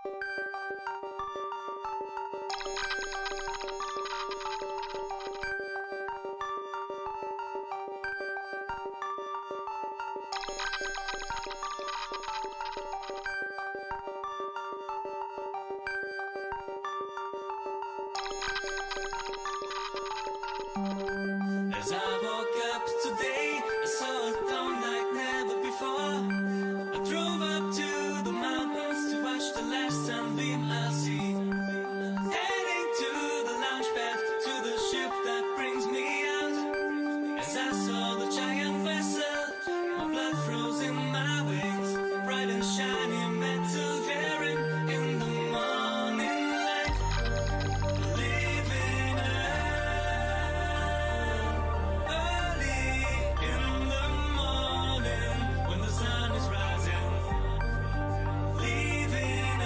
As I woke up today, I saw a town like never before. I drove up to the mountains to watch the last sunbeam I'll see. Heading to the launch pad, to the ship that brings me out. As I saw the giant vessel, my blood froze in my veins. Bright and shiny metal glaring in the morning light. Living early in the morning when the sun is rising. Leaving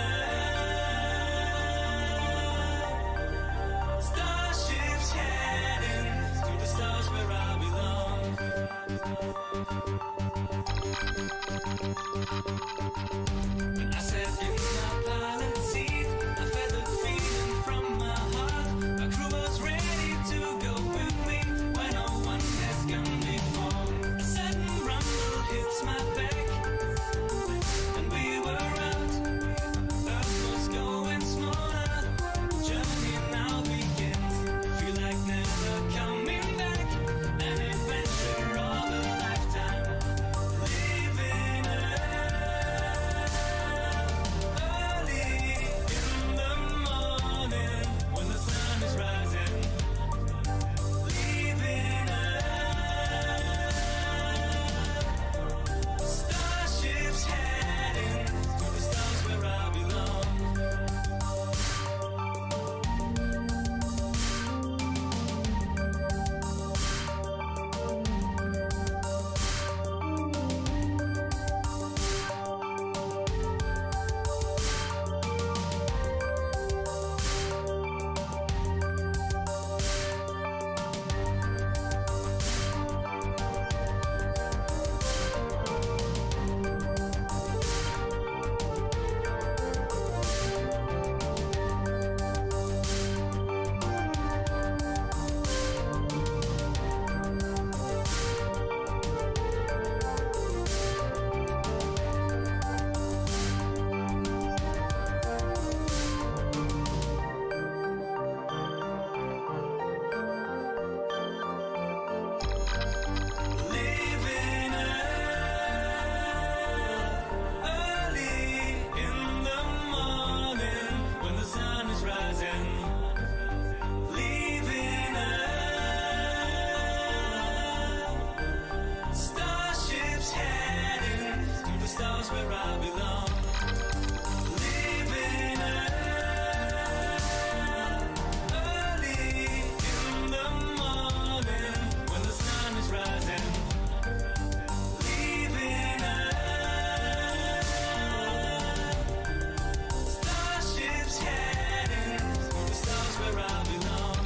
starships heading to the stars where I belong. When I sat in my pilot seat, I felt a feeling from my heart. My crew was ready to go with me when no one has come before. A sudden rumble hits my back, and we were out. Earth was going smaller. The journey now begins. Feel like never coming back. An adventure of a lifetime. Living early in the morning when the sun is rising. Leaving starships heading to the stars where I belong. Living early in the morning when the sun is rising. Leaving starships heading to the stars where I belong. Living early in the morning when the sun is rising. Leaving starships heading to the stars where I belong.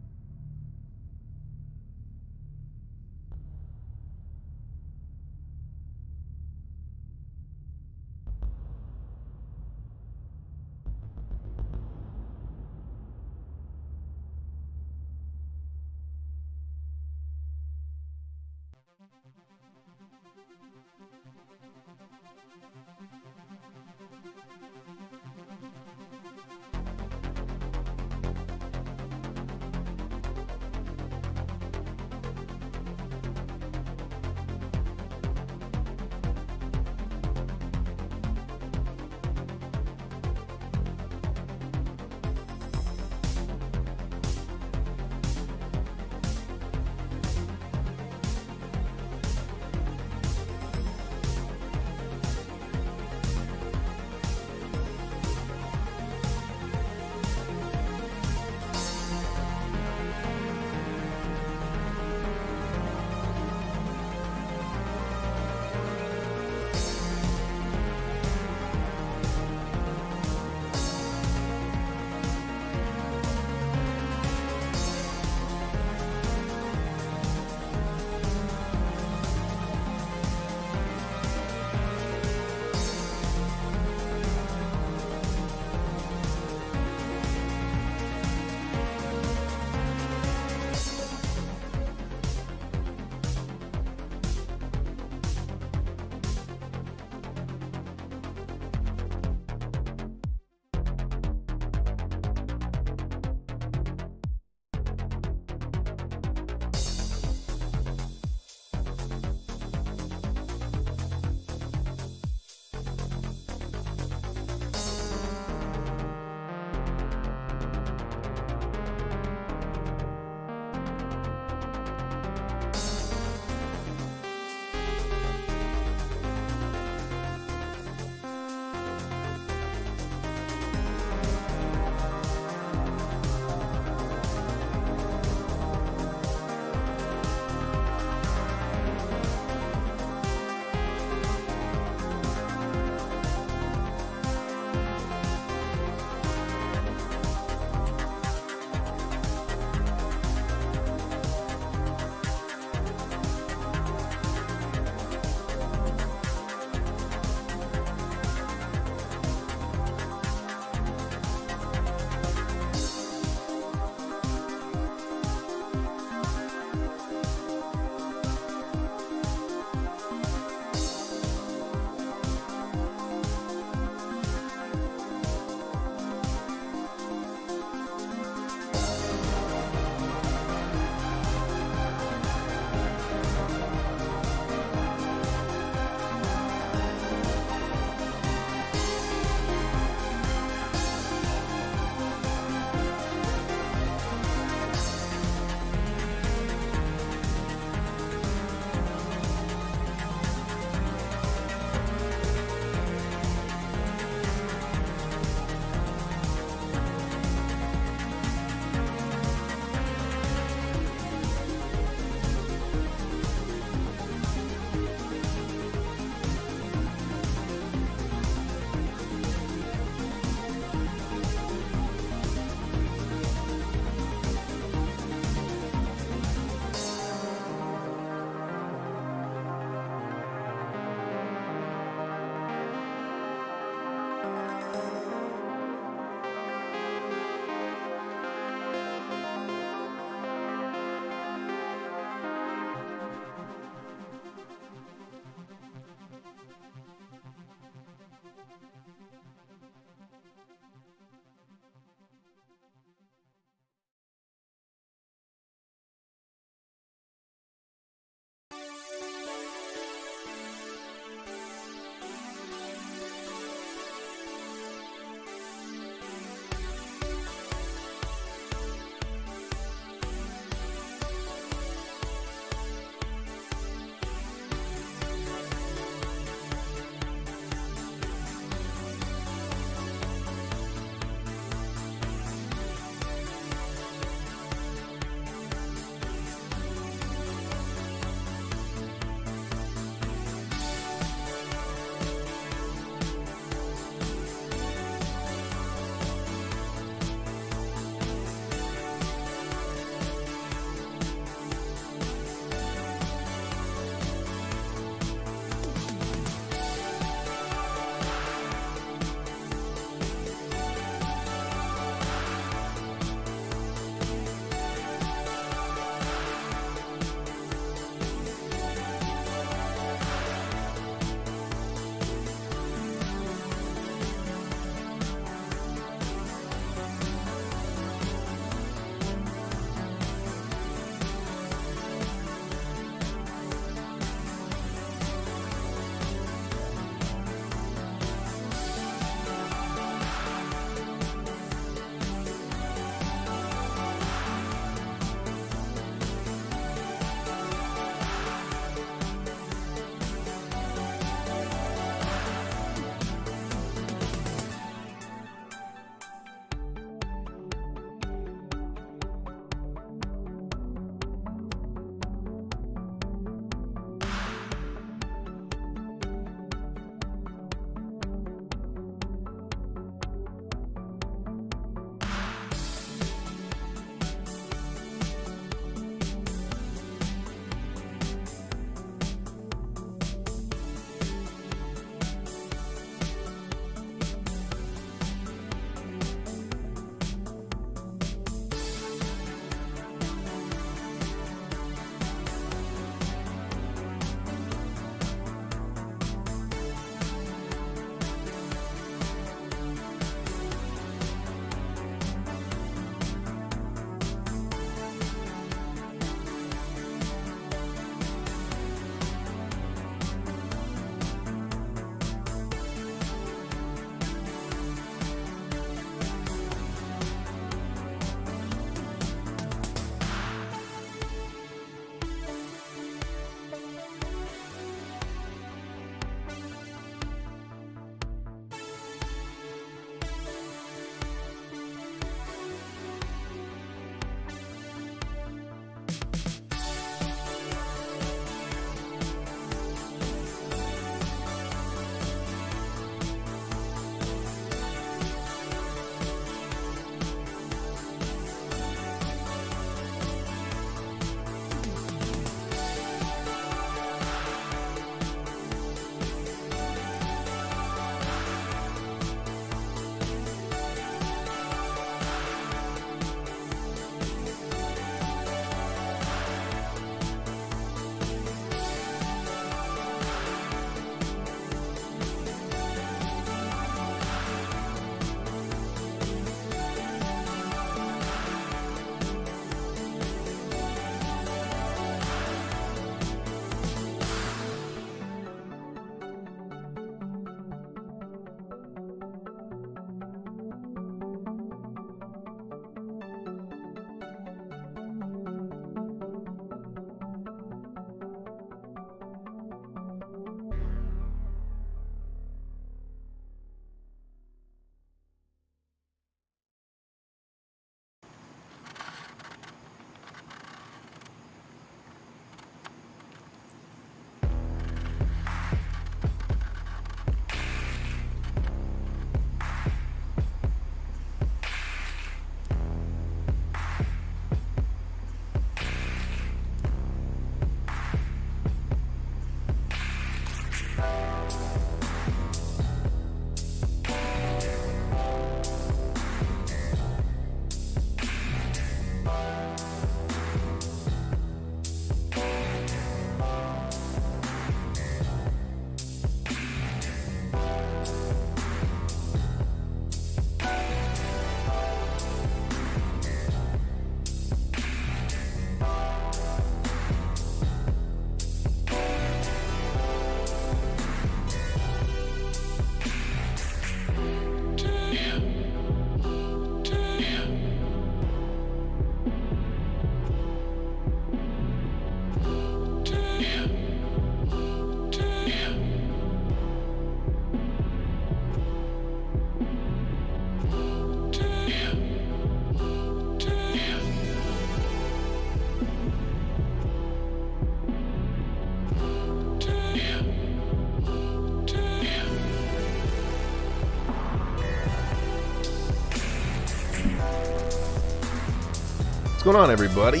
What's going on, everybody?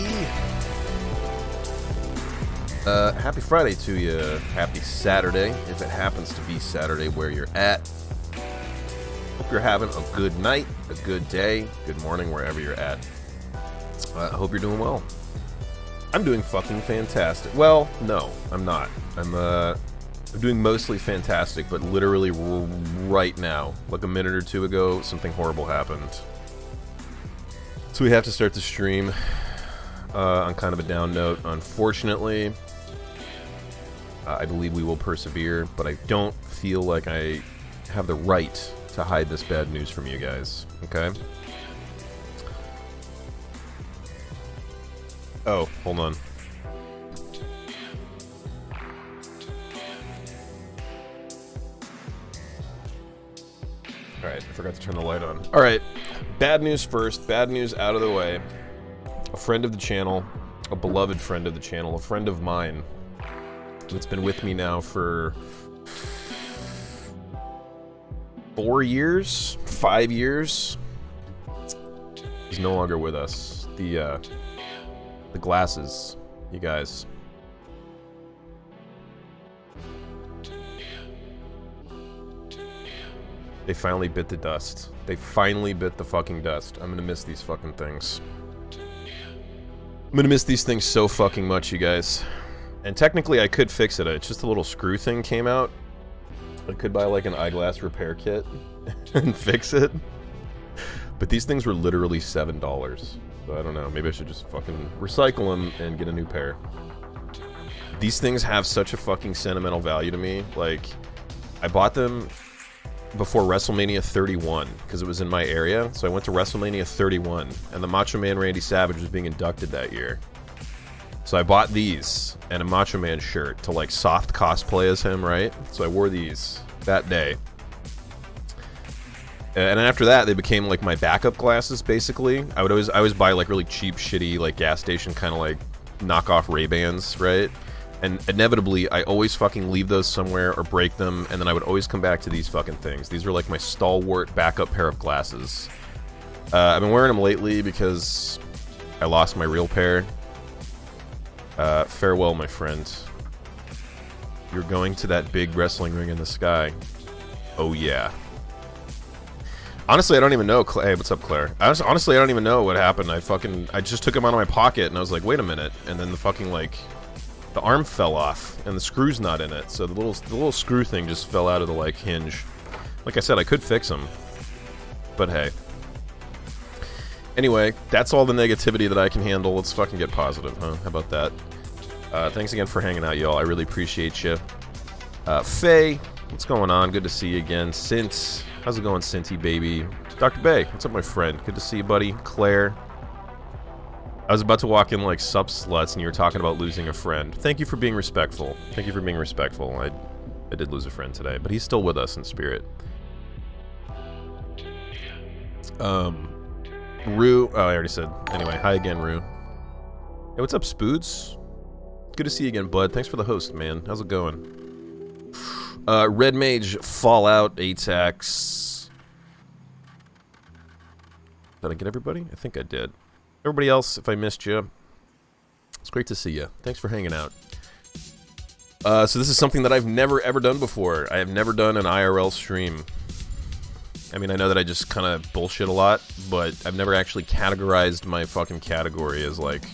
Happy Friday to you. Happy Saturday, if it happens to be Saturday where you're at. Hope you're having a good night, a good day, good morning, wherever you're at. Hope you're doing well. I'm doing fucking fantastic. Well, no, I'm not. I'm doing mostly fantastic, but literally right now, like a minute or two ago, something horrible happened. So we have to start the stream on kind of a down note. Unfortunately, I believe we will persevere, but I don't feel like I have the right to hide this bad news from you guys, okay? Oh, hold on. Alright, I forgot to turn the light on. Alright, bad news first, bad news out of the way. A friend of the channel, a beloved friend of the channel, a friend of mine, that's been with me now for 4 years, 5 years, is no longer with us. The glasses, you guys. They finally bit the dust. They finally bit the fucking dust. I'm gonna miss these fucking things. I'm gonna miss these things so fucking much, you guys. And technically I could fix it. It's just a little screw thing came out. I could buy like an eyeglass repair kit and fix it. But these things were literally $7. So I don't know. Maybe I should just fucking recycle them and get a new pair. These things have such a fucking sentimental value to me. Like, I bought them before WrestleMania 31 because it was in my area. So I went to WrestleMania 31 and the Macho Man Randy Savage was being inducted that year. So I bought these and a Macho Man shirt to like soft cosplay as him, right? So I wore these that day. And then after that, they became like my backup glasses, basically. I always buy like really cheap, shitty, like gas station kind of like knockoff Ray-Bans, right? And inevitably, I always fucking leave those somewhere or break them, and then I would always come back to these fucking things. These are like my stalwart backup pair of glasses. I've been wearing them lately because I lost my real pair. Farewell, my friend. You're going to that big wrestling ring in the sky. Oh yeah. Honestly, I don't even know. Hey, what's up, Claire? Honestly, I don't even know what happened. I just took them out of my pocket, and I was like, wait a minute. And then the fucking, like, the arm fell off, and the screw's not in it. So the little screw thing just fell out of the, like, hinge. Like I said, I could fix them. But hey. Anyway, that's all the negativity that I can handle. Let's fucking get positive, huh? How about that? Thanks again for hanging out, y'all. I really appreciate you. Faye, what's going on? Good to see you again. Sint, how's it going, Sinty baby? Dr. Bay, what's up, my friend? Good to see you, buddy. Claire, I was about to walk in like sup sluts, and you were talking about losing a friend. Thank you for being respectful. Thank you for being respectful. I did lose a friend today, but he's still with us in spirit. Rue, oh, I already said. Anyway, hi again, Rue. Hey, what's up, Spoods? Good to see you again, bud. Thanks for the host, man. How's it going? Red Mage, Fallout, ATAX. Did I get everybody? I think I did. Everybody else, if I missed you, it's great to see you. Thanks for hanging out. So this is something that I've never, ever done before. I have never done an IRL stream. I mean, I know that I just kind of bullshit a lot, but I've never actually categorized my fucking category as, like,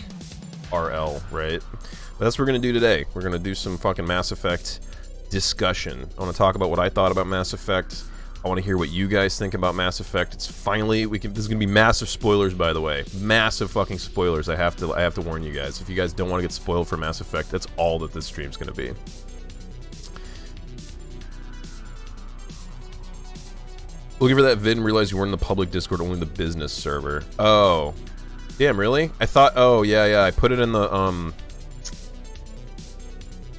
RL, right? But that's what we're going to do today. We're going to do some fucking Mass Effect discussion. I want to talk about what I thought about Mass Effect. I want to hear what you guys think about Mass Effect. It's finally, this is going to be massive spoilers, by the way. Massive fucking spoilers. I have to warn you guys. If you guys don't want to get spoiled for Mass Effect, that's all that this stream's going to be. Looking for that vid and realized you weren't in the public Discord, only the business server. Oh. Damn, really? I thought, oh, yeah, I put it in the, what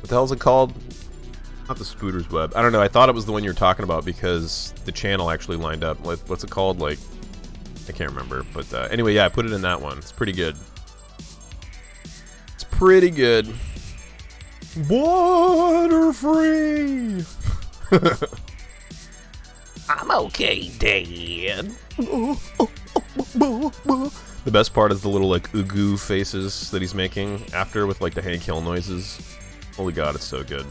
the hell is it called? Not the Spooters Web. I don't know, I thought it was the one you were talking about because the channel actually lined up. What's it called? Like, I can't remember. But anyway, yeah, I put it in that one. It's pretty good. It's pretty good. Water free! I'm okay, Dad. The best part is the little, like, ugu faces that he's making after with, like, the Hank Hill noises. Holy god, it's so good.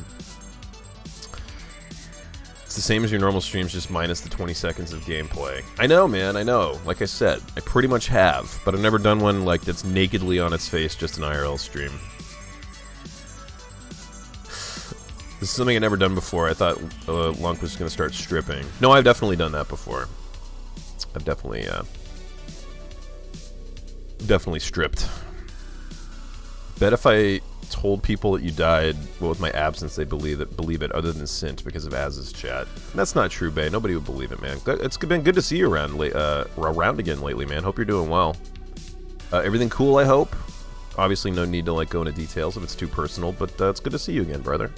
It's the same as your normal streams, just minus the 20 seconds of gameplay. I know, man, I know. Like I said, I pretty much have, but I've never done one, like, that's nakedly on its face, just an IRL stream. This is something I've never done before. I thought Lunk was going to start stripping. No, I've definitely done that before. I've definitely stripped. Bet if I told people that you died, well, with my absence, they believe it, other than Sint because of Az's chat. And that's not true, Bay. Nobody would believe it, man. It's been good to see you around again lately, man. Hope you're doing well. Everything cool, I hope. Obviously, no need to, like, go into details if it's too personal, but it's good to see you again, brother.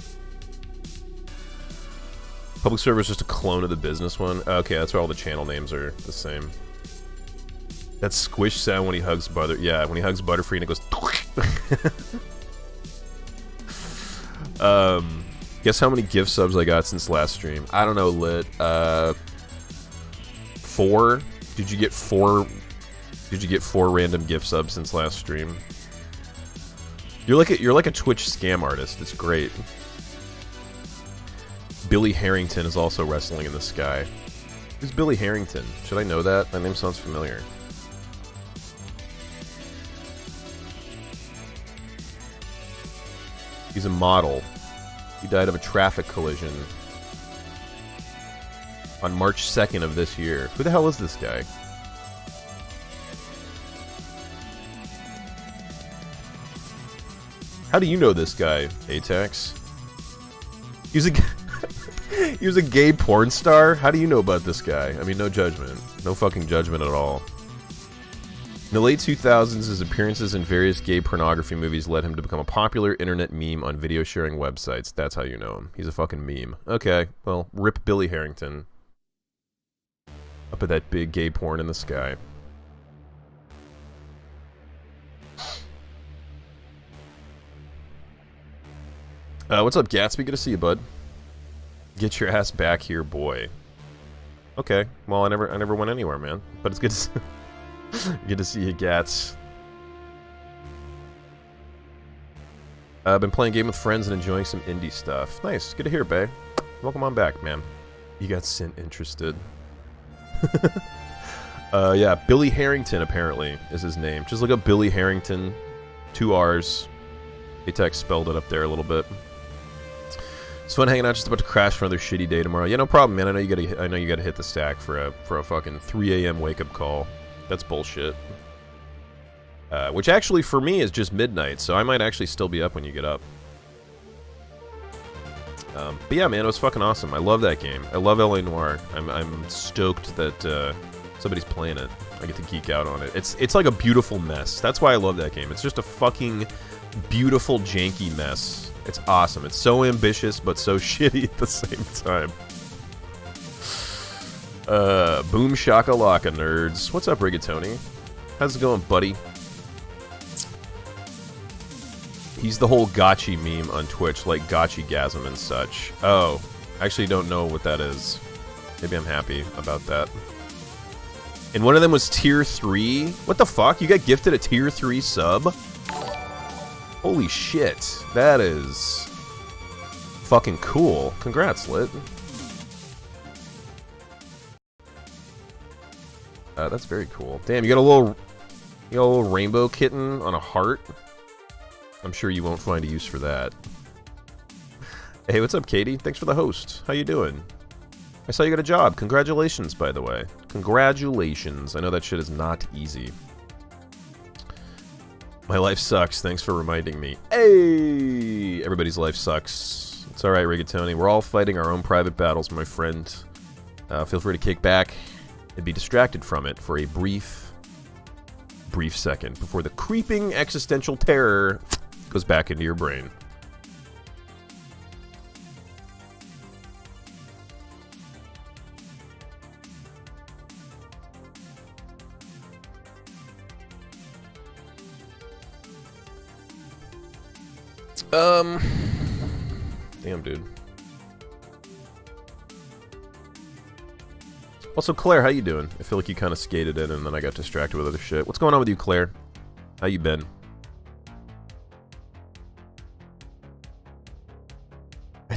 Public server is just a clone of the business one. Okay, that's why all the channel names are the same. That squish sound when he hugs Butter. Yeah, when he hugs Butterfree and it goes. Guess how many gift subs I got since last stream? I don't know, Lit. 4? Did you get 4? Did you get 4 random gift subs since last stream? You're like a Twitch scam artist. It's great. Billy Harrington is also wrestling in the sky. Who's Billy Harrington? Should I know that? That name sounds familiar. He's a model. He died of a traffic collision on March 2nd of this year. Who the hell is this guy? How do you know this guy, Atax? He was a gay porn star? How do you know about this guy? I mean, no judgment. No fucking judgment at all. In the late 2000s, his appearances in various gay pornography movies led him to become a popular internet meme on video sharing websites. That's how you know him. He's a fucking meme. Okay, well, rip Billy Harrington. Up at that big gay porn in the sky. What's up, Gatsby? Good to see you, bud. Get your ass back here, boy. Okay, well, I never went anywhere, man. But it's good to good to see you, Gats. I've been playing game with friends and enjoying some indie stuff. Nice, good to hear, bae. Welcome on back, man. You got Sint interested. Yeah, Billy Harrington, apparently, is his name. Just look up Billy Harrington. 2 R's. Atex spelled it up there a little bit. It's fun hanging out, just about to crash for another shitty day tomorrow. Yeah, no problem, man. I know you gotta hit the stack for a fucking 3 a.m. wake-up call. That's bullshit. Which actually, for me, is just midnight, so I might actually still be up when you get up. But yeah, man, it was fucking awesome. I love that game. I love L.A. Noire. I'm stoked that somebody's playing it. I get to geek out on it. It's like a beautiful mess. That's why I love that game. It's just a fucking beautiful, janky mess. It's awesome. It's so ambitious, but so shitty at the same time. Boom shakalaka, nerds. What's up, Rigatoni? How's it going, buddy? He's the whole gotchi meme on Twitch, like gotchi-gasm and such. Oh, I actually don't know what that is. Maybe I'm happy about that. And one of them was tier 3? What the fuck? You got gifted a tier 3 sub? Holy shit. That is fucking cool. Congrats, Lit. That's very cool. Damn, you got a little rainbow kitten on a heart? I'm sure you won't find a use for that. Hey, what's up, Katie? Thanks for the host. How you doing? I saw you got a job. Congratulations, by the way. Congratulations. I know that shit is not easy. My life sucks. Thanks for reminding me. Hey! Everybody's life sucks. It's alright, Rigatoni. We're all fighting our own private battles, my friend. Feel free to kick back and be distracted from it for a brief second before the creeping existential terror goes back into your brain. Damn, dude. Also, Claire, how you doing? I feel like you kind of skated in and then I got distracted with other shit. What's going on with you, Claire? How you been? I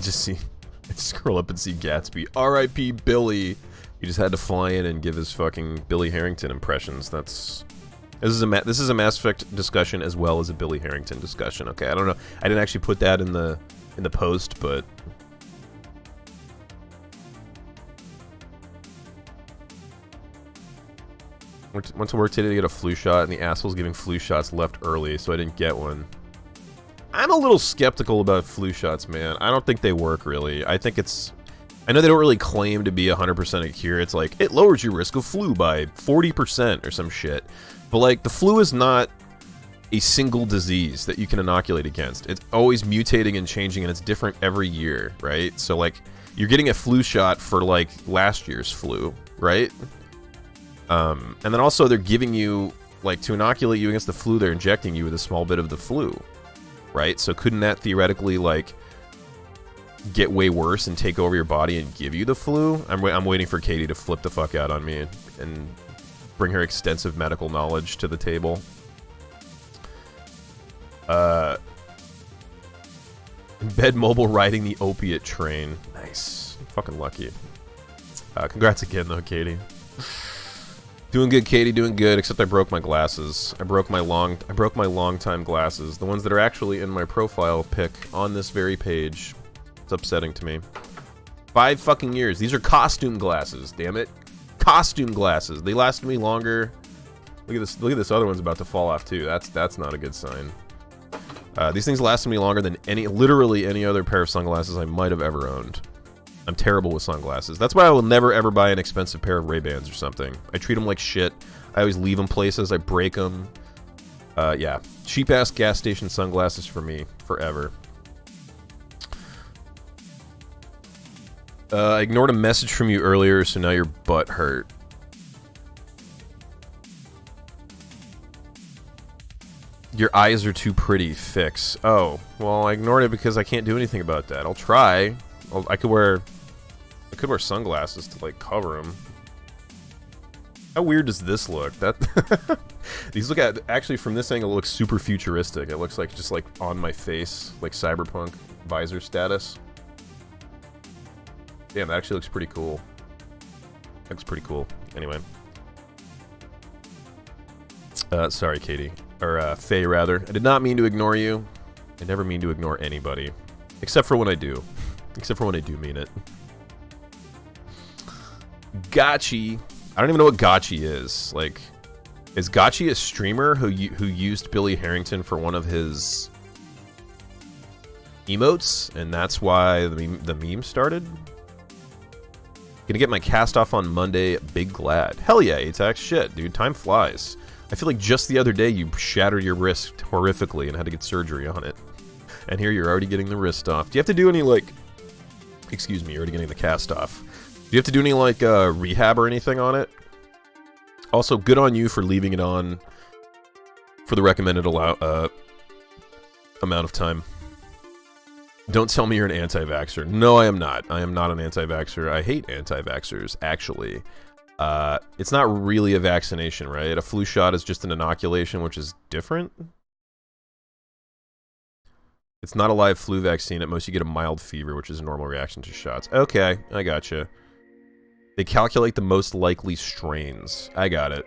scroll up and see Gatsby. R.I.P. Billy. He just had to fly in and give his fucking Billy Harrington impressions. This is a Mass Effect discussion as well as a Billy Harrington discussion. Okay, I don't know. I didn't actually put that in the post, but went to work today to get a flu shot, and the asshole's giving flu shots left early, so I didn't get one. I'm a little skeptical about flu shots, man. I don't think they work, really. I think it's... I know they don't really claim to be 100% a cure. It's like, it lowers your risk of flu by 40% or some shit. But, like, the flu is not a single disease that you can inoculate against. It's always mutating and changing, and it's different every year, right? So, like, you're getting a flu shot for, like, last year's flu, right? And then also they're giving you, like, to inoculate you against the flu, they're injecting you with a small bit of the flu, right? So couldn't that theoretically, like, get way worse and take over your body and give you the flu? I'm waiting for Katie to flip the fuck out on me and bring her extensive medical knowledge to the table. Embed Mobile riding the opiate train. Nice. Fucking lucky. Congrats again, though, Katie. Doing good, Katie. Doing good. Except I broke my glasses. I broke my long time glasses. The ones that are actually in my profile pic on this very page. It's upsetting to me. 5 fucking years. These are costume glasses. Damn it. Costume glasses. They lasted me longer. Look at this. Look at this other one's about to fall off too. That's not a good sign. These things lasted me longer than literally any other pair of sunglasses I might have ever owned. I'm terrible with sunglasses. That's why I will never ever buy an expensive pair of Ray-Bans or something. I treat them like shit. I always leave them places. I break them. Yeah. Cheap-ass gas station sunglasses for me. Forever. I ignored a message from you earlier, so now your butt hurt. Your eyes are too pretty. Fix. Oh. Well, I ignored it because I can't do anything about that. I'll try. I could wear sunglasses to, like, cover them. How weird does this look? That these look at actually from this angle it looks super futuristic. It looks like just like on my face, like cyberpunk visor status. Damn, that actually looks pretty cool. Looks pretty cool. Anyway. Sorry, Katie. Or, Faye, rather. I did not mean to ignore you. I never mean to ignore anybody. Except for when I do. Except for when I do mean it. Gotchi. I don't even know what Gotchi is. Like, is Gotchi a streamer who used Billy Harrington for one of his emotes? And that's why the meme started? Gonna get my cast off on Monday. Big glad. Hell yeah, ATAX. Shit, dude. Time flies. I feel like just the other day you shattered your wrist horrifically and had to get surgery on it. And here you're already getting the wrist off. Do you have to do any, like... Excuse me, you're already getting the cast off. Do you have to do any, like, rehab or anything on it? Also, good on you for leaving it on for the recommended amount of time. Don't tell me you're an anti-vaxxer. No, I am not. I am not an anti-vaxxer. I hate anti-vaxxers, actually. It's not really a vaccination, right? A flu shot is just an inoculation, which is different. It's not a live flu vaccine. At most, you get a mild fever, which is a normal reaction to shots. Okay, I gotcha. They calculate the most likely strains. I got it.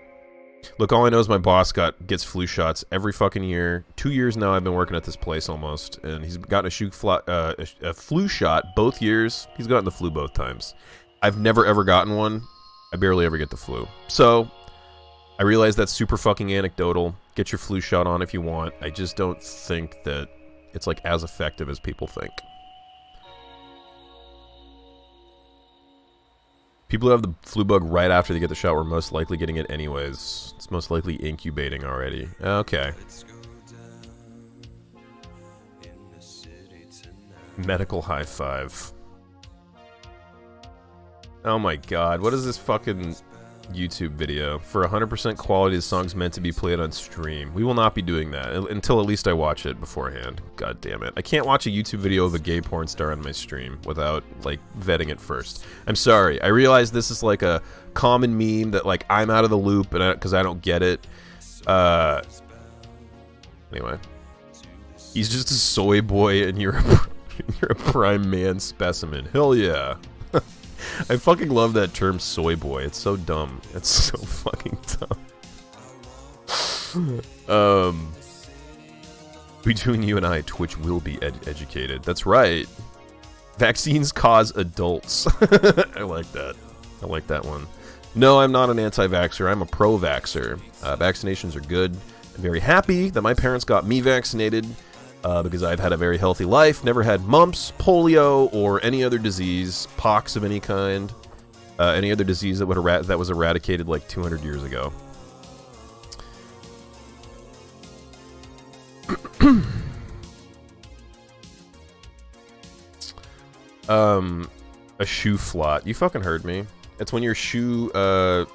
Look, all I know is my boss gets flu shots every fucking year. 2 years now I've been working at this place almost, and he's gotten a flu shot both years. He's gotten the flu both times. I've never ever gotten one. I barely ever get the flu. So, I realize that's super fucking anecdotal. Get your flu shot on if you want. I just don't think that it's, like, as effective as people think. People who have the flu bug right after they get the shot were most likely getting it anyways. It's most likely incubating already. Okay. Medical high five. Oh my god, what is this fucking... YouTube video. For 100% quality, the song's meant to be played on stream. We will not be doing that until at least I watch it beforehand. God damn it. I can't watch a YouTube video of a gay porn star on my stream without, like, vetting it first. I'm sorry. I realize this is, like, a common meme that, like, I'm out of the loop because I don't get it. Anyway. He's just a soy boy and you're a prime man specimen. Hell yeah. I fucking love that term soy boy. It's so dumb. It's so fucking dumb. Between you and I, Twitch will be educated. That's right. Vaccines cause adults. I like that. I like that one. No, I'm not an anti-vaxxer. I'm a pro-vaxxer. Vaccinations are good. I'm very happy that my parents got me vaccinated because I've had a very healthy life. Never had mumps, polio, or any other disease, pox of any kind. Any other disease that was eradicated like 200 years ago. A shoe flot. You fucking heard me. It's when your shoe, I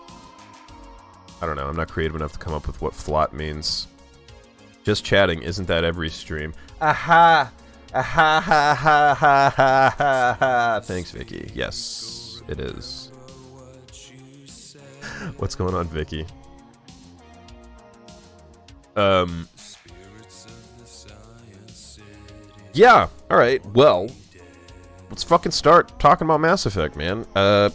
don't know, I'm not creative enough to come up with what flot means. Just chatting, isn't that every stream? Aha! Aha ha ha ha ha ha ha. Thanks, Vicky. Yes, it is. What's going on, Vicky? Yeah, alright, well, let's fucking start talking about Mass Effect, man. I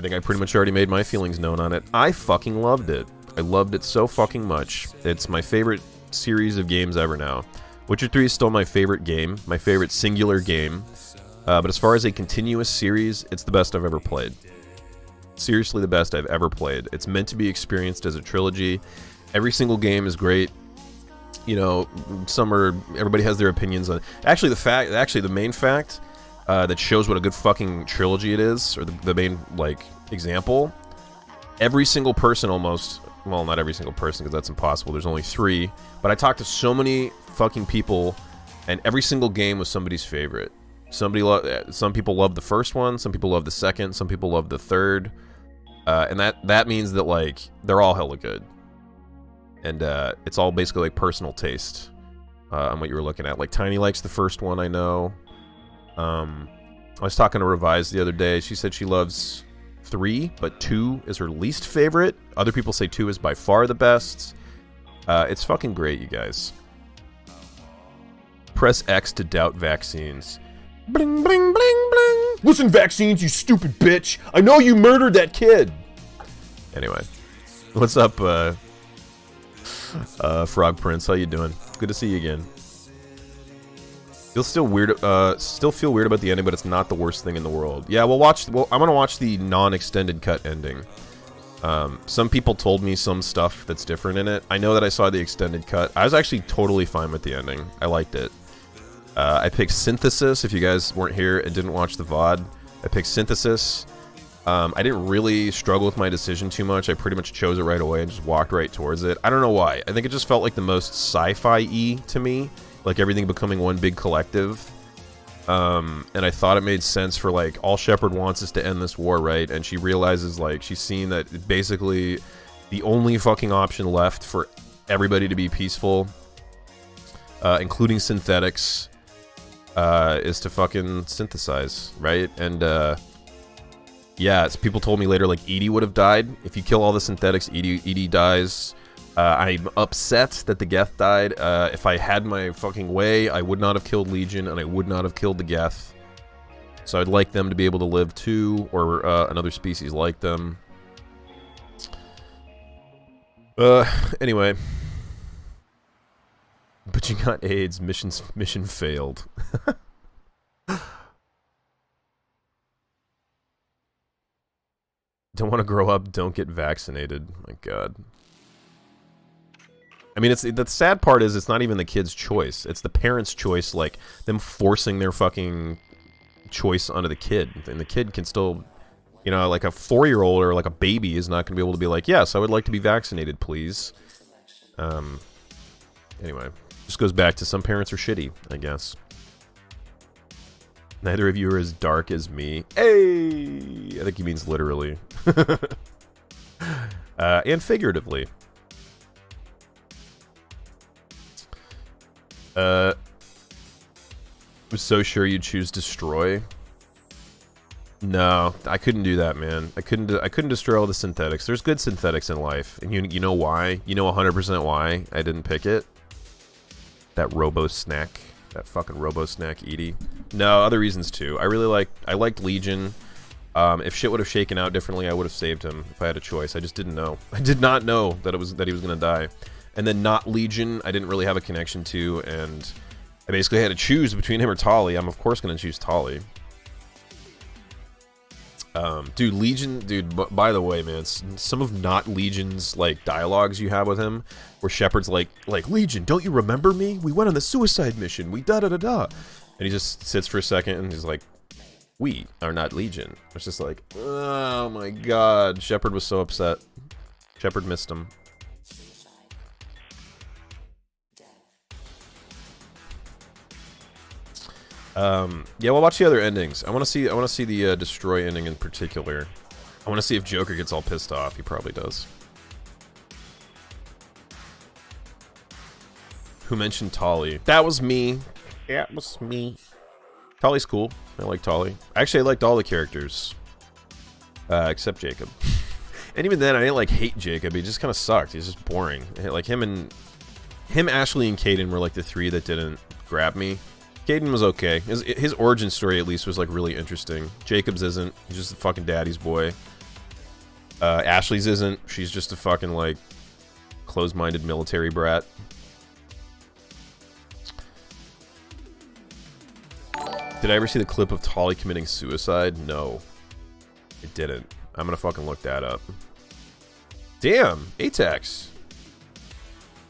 think I pretty much already made my feelings known on it. I fucking loved it. I loved it so fucking much. It's my favorite series of games ever now. Witcher 3 is still my favorite game, my favorite singular game. But as far as a continuous series, it's the best I've ever played. Seriously the best I've ever played. It's meant to be experienced as a trilogy. Every single game is great. You know, everybody has their opinions on it. Actually, the main fact that shows what a good fucking trilogy it is, or the main, like, example, every single person almost, well, not every single person, because that's impossible, there's only 3, but I talked to so many fucking people, and every single game was somebody's favorite. Some people love the first one, some people love the second, some people love the third, and that means that, like, they're all hella good. And it's all basically like personal taste on what you were looking at. Like Tiny likes the first one, I know. I was talking to Revise the other day. She said she loves 3, but 2 is her least favorite. Other people say 2 is by far the best. It's fucking great, you guys. Press X to doubt vaccines. Bling, bling, bling, bling. Listen, vaccines, you stupid bitch. I know you murdered that kid. Anyway, what's up, Frog Prince? How you doing? Good to see you again. You'll still feel weird about the ending, but it's not the worst thing in the world. Yeah, I'm gonna watch the non-extended cut ending. Some people told me some stuff that's different in it. I know that I saw the extended cut. I was actually totally fine with the ending. I liked it. I picked Synthesis. If you guys weren't here and didn't watch the VOD, I picked Synthesis. I didn't really struggle with my decision too much. I pretty much chose it right away and just walked right towards it. I don't know why. I think it just felt like the most sci-fi-y to me. Like everything becoming one big collective. And I thought it made sense for, like, all Shepard wants is to end this war, right? And she realizes, like, she's seen that basically the only fucking option left for everybody to be peaceful, including synthetics, is to fucking synthesize, right? And, yeah, people told me later, like, Edie would have died. If you kill all the synthetics, Edie dies. I'm upset that the Geth died. If I had my fucking way, I would not have killed Legion, and I would not have killed the Geth. So I'd like them to be able to live too, or another species like them. Anyway. But you got AIDS. Mission failed. Don't want to grow up, don't get vaccinated. My god. I mean, the sad part is it's not even the kid's choice. It's the parents' choice, like, them forcing their fucking choice onto the kid. And the kid can still, you know, like a 4-year-old or like a baby is not going to be able to be like, yes, I would like to be vaccinated, please. Anyway, just goes back to some parents are shitty, I guess. Neither of you are as dark as me. Hey! I think he means literally. And figuratively. I'm so sure you'd choose destroy. No, I couldn't do that, man. I couldn't destroy all the synthetics. There's good synthetics in life, and you know why? You know 100% why I didn't pick it. That Robo Snack, that fucking Robo Snack Edie. No, other reasons too. I liked Legion. If shit would have shaken out differently, I would have saved him if I had a choice. I just didn't know. I did not know that he was gonna die. And then not Legion, I didn't really have a connection to, and I basically had to choose between him or Tali. I'm of course gonna choose Tali. Dude, Legion, dude, by the way, man, some of not Legion's, like, dialogues you have with him, where Shepard's like, Legion, don't you remember me? We went on the suicide mission, we da-da-da-da. And he just sits for a second, and he's like, we are not Legion. It's just like, oh my god, Shepard was so upset. Shepard missed him. Yeah, we'll watch the other endings. I want to see the destroy ending in particular. I want to see if Joker gets all pissed off. He probably does. Who mentioned Tali? That was me. Yeah, it was me. Tali's cool. I like Tali. Actually, I liked all the characters. Except Jacob. And even then, I didn't, like, hate Jacob. He just kind of sucked. He's just boring. Like, him, Ashley, and Caden were, like, the three that didn't grab me. Caden was okay. His origin story, at least, was, like, really interesting. Jacob's isn't. He's just a fucking daddy's boy. Ashley's isn't. She's just a fucking, like, closed-minded military brat. Did I ever see the clip of Tali committing suicide? No. It didn't. I'm gonna fucking look that up. Damn! ATAX!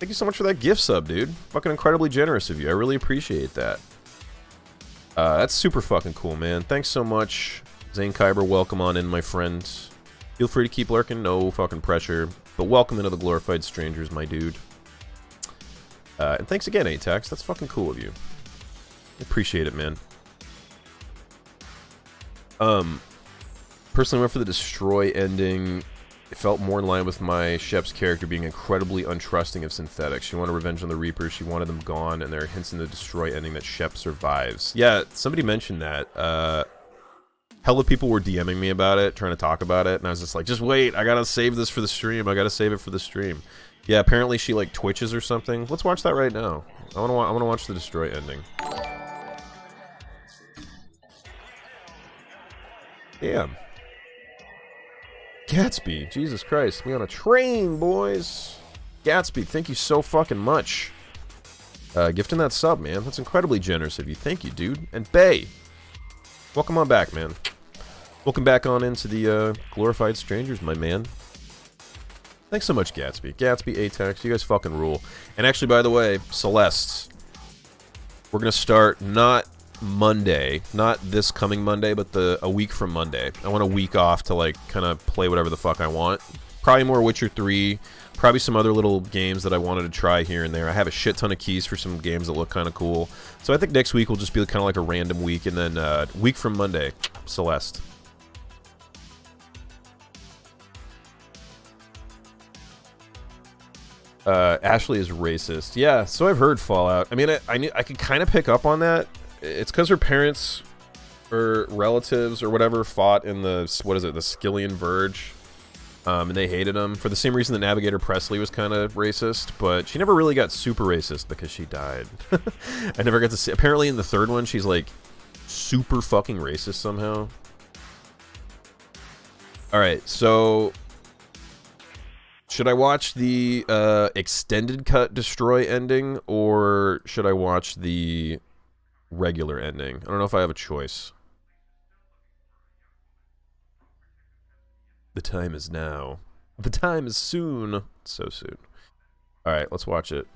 Thank you so much for that gift sub, dude. Fucking incredibly generous of you. I really appreciate that. That's super fucking cool, man. Thanks so much. Zane Kyber, welcome on in, my friend. Feel free to keep lurking. No fucking pressure. But welcome into the Glorified Strangers, my dude. And thanks again, ATAX. That's fucking cool of you. I appreciate it, man. Personally went for the destroy ending. It felt more in line with my Shep's character being incredibly untrusting of synthetics. She wanted revenge on the Reapers, she wanted them gone, and there are hints in the destroy ending that Shep survives. Yeah, somebody mentioned that. Hella people were DMing me about it, trying to talk about it, and I was just like, just wait, I gotta save this for the stream, I gotta save it for the stream. Yeah, apparently she, like, twitches or something. Let's watch that right now. I wanna watch the destroy ending. Damn. Gatsby, Jesus Christ, we on a train, boys. Gatsby, thank you so fucking much. Gifting that sub, man. That's incredibly generous of you. Thank you, dude. And Bay, welcome on back, man. Welcome back on into the Glorified Strangers, my man. Thanks so much, Gatsby. Gatsby, ATAX, you guys fucking rule. And actually, by the way, Celeste, we're gonna start not Monday, not this coming Monday, but a week from Monday. I want a week off to, like, kind of play whatever the fuck I want. Probably more Witcher 3, probably some other little games that I wanted to try here and there. I have a shit ton of keys for some games that look kind of cool. So I think next week will just be kind of like a random week, and then week from Monday, Celeste. Ashley is racist. Yeah, so I've heard Fallout. I mean, I could kind of pick up on that. It's because her parents or relatives or whatever fought in the, what is it, the Skillian Verge, and they hated him for the same reason that Navigator Presley was kind of racist, but she never really got super racist because she died. I never got to see, apparently in the third one she's like super fucking racist somehow. Alright, so should I watch the extended cut destroy ending, or should I watch the regular ending? I don't know if I have a choice. The time is now. The time is soon. So soon. Alright, let's watch it.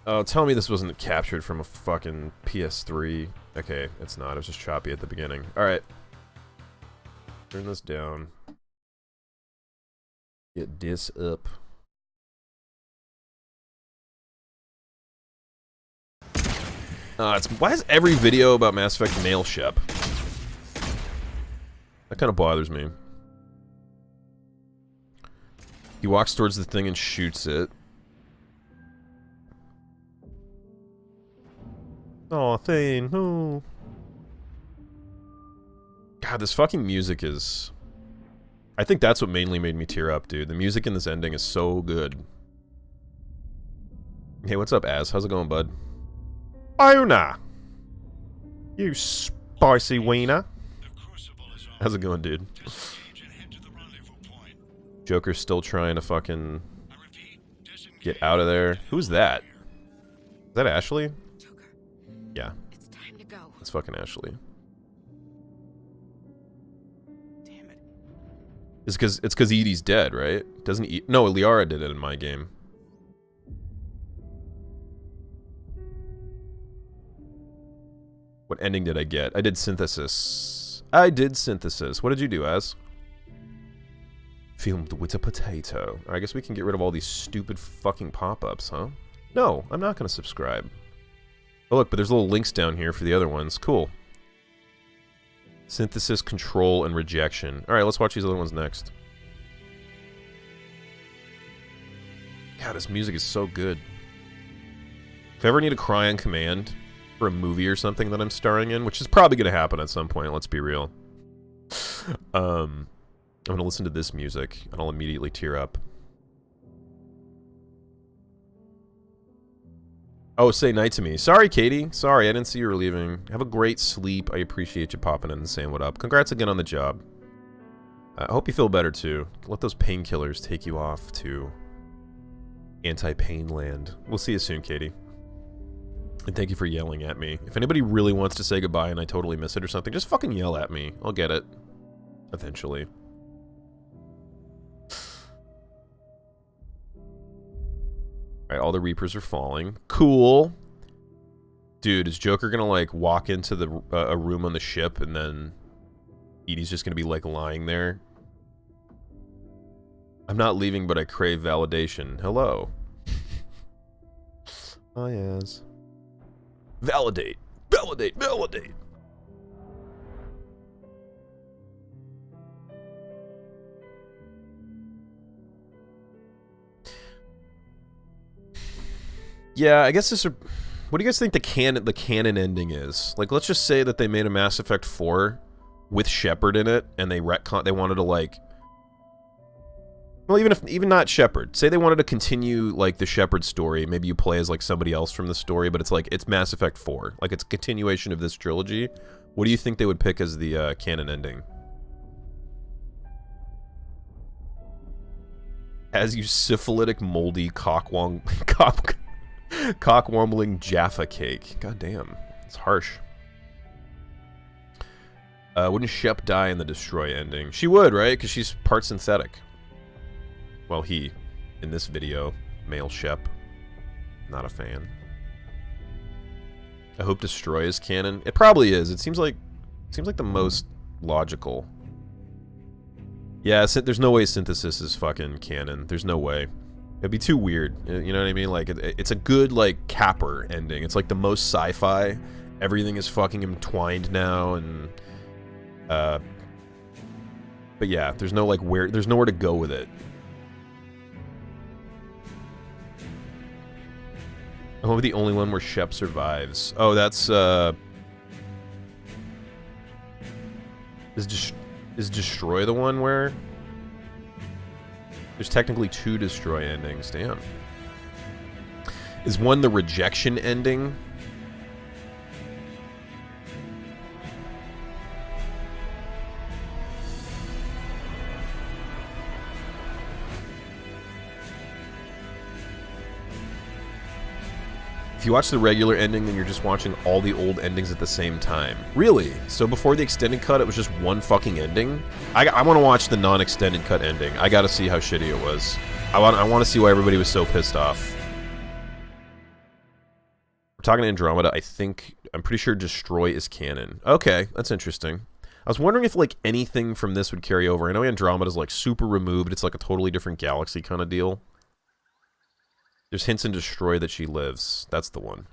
Oh, tell me this wasn't captured from a fucking PS3. Okay, it's not. It was just choppy at the beginning. Alright. Turn this down. Get this up. Why is every video about Mass Effect male Shep? That kind of bothers me. He walks towards the thing and shoots it. Oh, Thane, no. God, this fucking music is... I think that's what mainly made me tear up, dude. The music in this ending is so good. Hey, what's up, Az? How's it going, bud? Iona! You spicy wiener. How's it going, dude? Joker's still trying to fucking get out of there. Who's that? Is that Ashley? Joker, Yeah. it's time to go. It's fucking Ashley. Damn it. It's because Edie's dead, right? Doesn't no, Liara did it in my game. What ending did I get? I did synthesis. I did synthesis. What did you do, Az? Filmed with a potato. I guess we can get rid of all these stupid fucking pop-ups, huh? No, I'm not going to subscribe. Oh, look, but there's little links down here for the other ones. Cool. Synthesis, control, and rejection. Alright, let's watch these other ones next. God, this music is so good. If I ever need to cry on command for a movie or something that I'm starring in, which is probably going to happen at some point, let's be real. I'm going to listen to this music, and I'll immediately tear up. Oh, say night to me. Sorry, Katie. Sorry, I didn't see you were leaving. Have a great sleep. I appreciate you popping in and saying what up. Congrats again on the job. I hope you feel better, too. Let those painkillers take you off to anti-pain land. We'll see you soon, Katie. And thank you for yelling at me. If anybody really wants to say goodbye and I totally miss it or something, just fucking yell at me. I'll get it. Eventually. Alright, all the Reapers are falling. Cool. Dude, is Joker gonna, like, walk into the a room on the ship and then Edie's just gonna be, like, lying there? I'm not leaving, but I crave validation. Hello. Oh, yes. Validate. Validate. Validate. Yeah, I guess this. What do you guys think the canon ending is? Like, let's just say that they made a Mass Effect 4 with Shepard in it, and they wanted to, like, well, even not Shepard. Say they wanted to continue, like, the Shepard story. Maybe you play as, like, somebody else from the story, but it's like it's Mass Effect 4. Like, it's a continuation of this trilogy. What do you think they would pick as the canon ending? As you syphilitic, moldy, cock-wombling Jaffa cake. God damn. It's harsh. Wouldn't Shep die in the Destroy ending? She would, right? Because she's part synthetic. Well, he, in this video, male Shep. Not a fan. I hope Destroy is canon. It probably is. It seems like the most logical. Yeah, there's no way Synthesis is fucking canon. There's no way. It'd be too weird. You know what I mean? Like, it's a good, like, capper ending. It's like the most sci-fi. Everything is fucking entwined now, and but yeah, there's no, like, there's nowhere to go with it. I hope the only one where Shep survives. Oh, that's is Destroy the one where there's technically 2 Destroy endings. Damn. Is one the rejection ending? If you watch the regular ending, then you're just watching all the old endings at the same time. Really? So before the extended cut, it was just one fucking ending? I want to watch the non-extended cut ending. I gotta see how shitty it was. I want to see why everybody was so pissed off. We're talking to Andromeda. I'm pretty sure Destroy is canon. Okay, that's interesting. I was wondering if, like, anything from this would carry over. I know Andromeda's, like, super removed. It's like a totally different galaxy kind of deal. There's hints in Destroy that she lives. That's the one.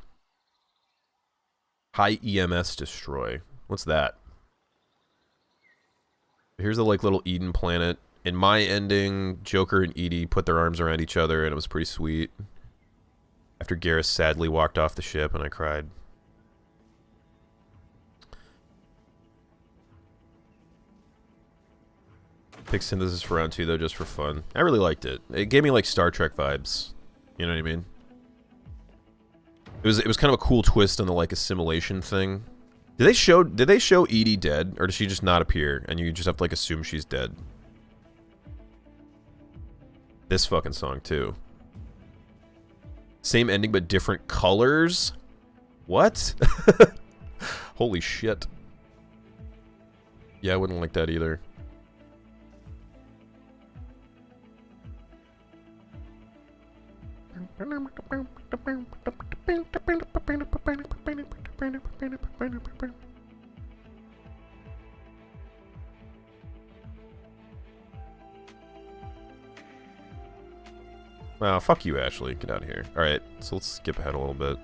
High EMS destroy. What's that? Here's a like little Eden planet. In my ending, Joker and Edie put their arms around each other, and it was pretty sweet. After Garrus sadly walked off the ship, and I cried. Pick Synthesis for round 2, though, just for fun. I really liked it. It gave me, like, Star Trek vibes. You know what I mean? It was kind of a cool twist on the, like, assimilation thing. Did they show Edie dead, or does she just not appear, and you just have to, like, assume she's dead? This fucking song, too. Same ending, but different colors? What? Holy shit. Yeah, I wouldn't like that either. Wow, fuck you, Ashley. Get out of here. Alright, so let's skip ahead a little bit.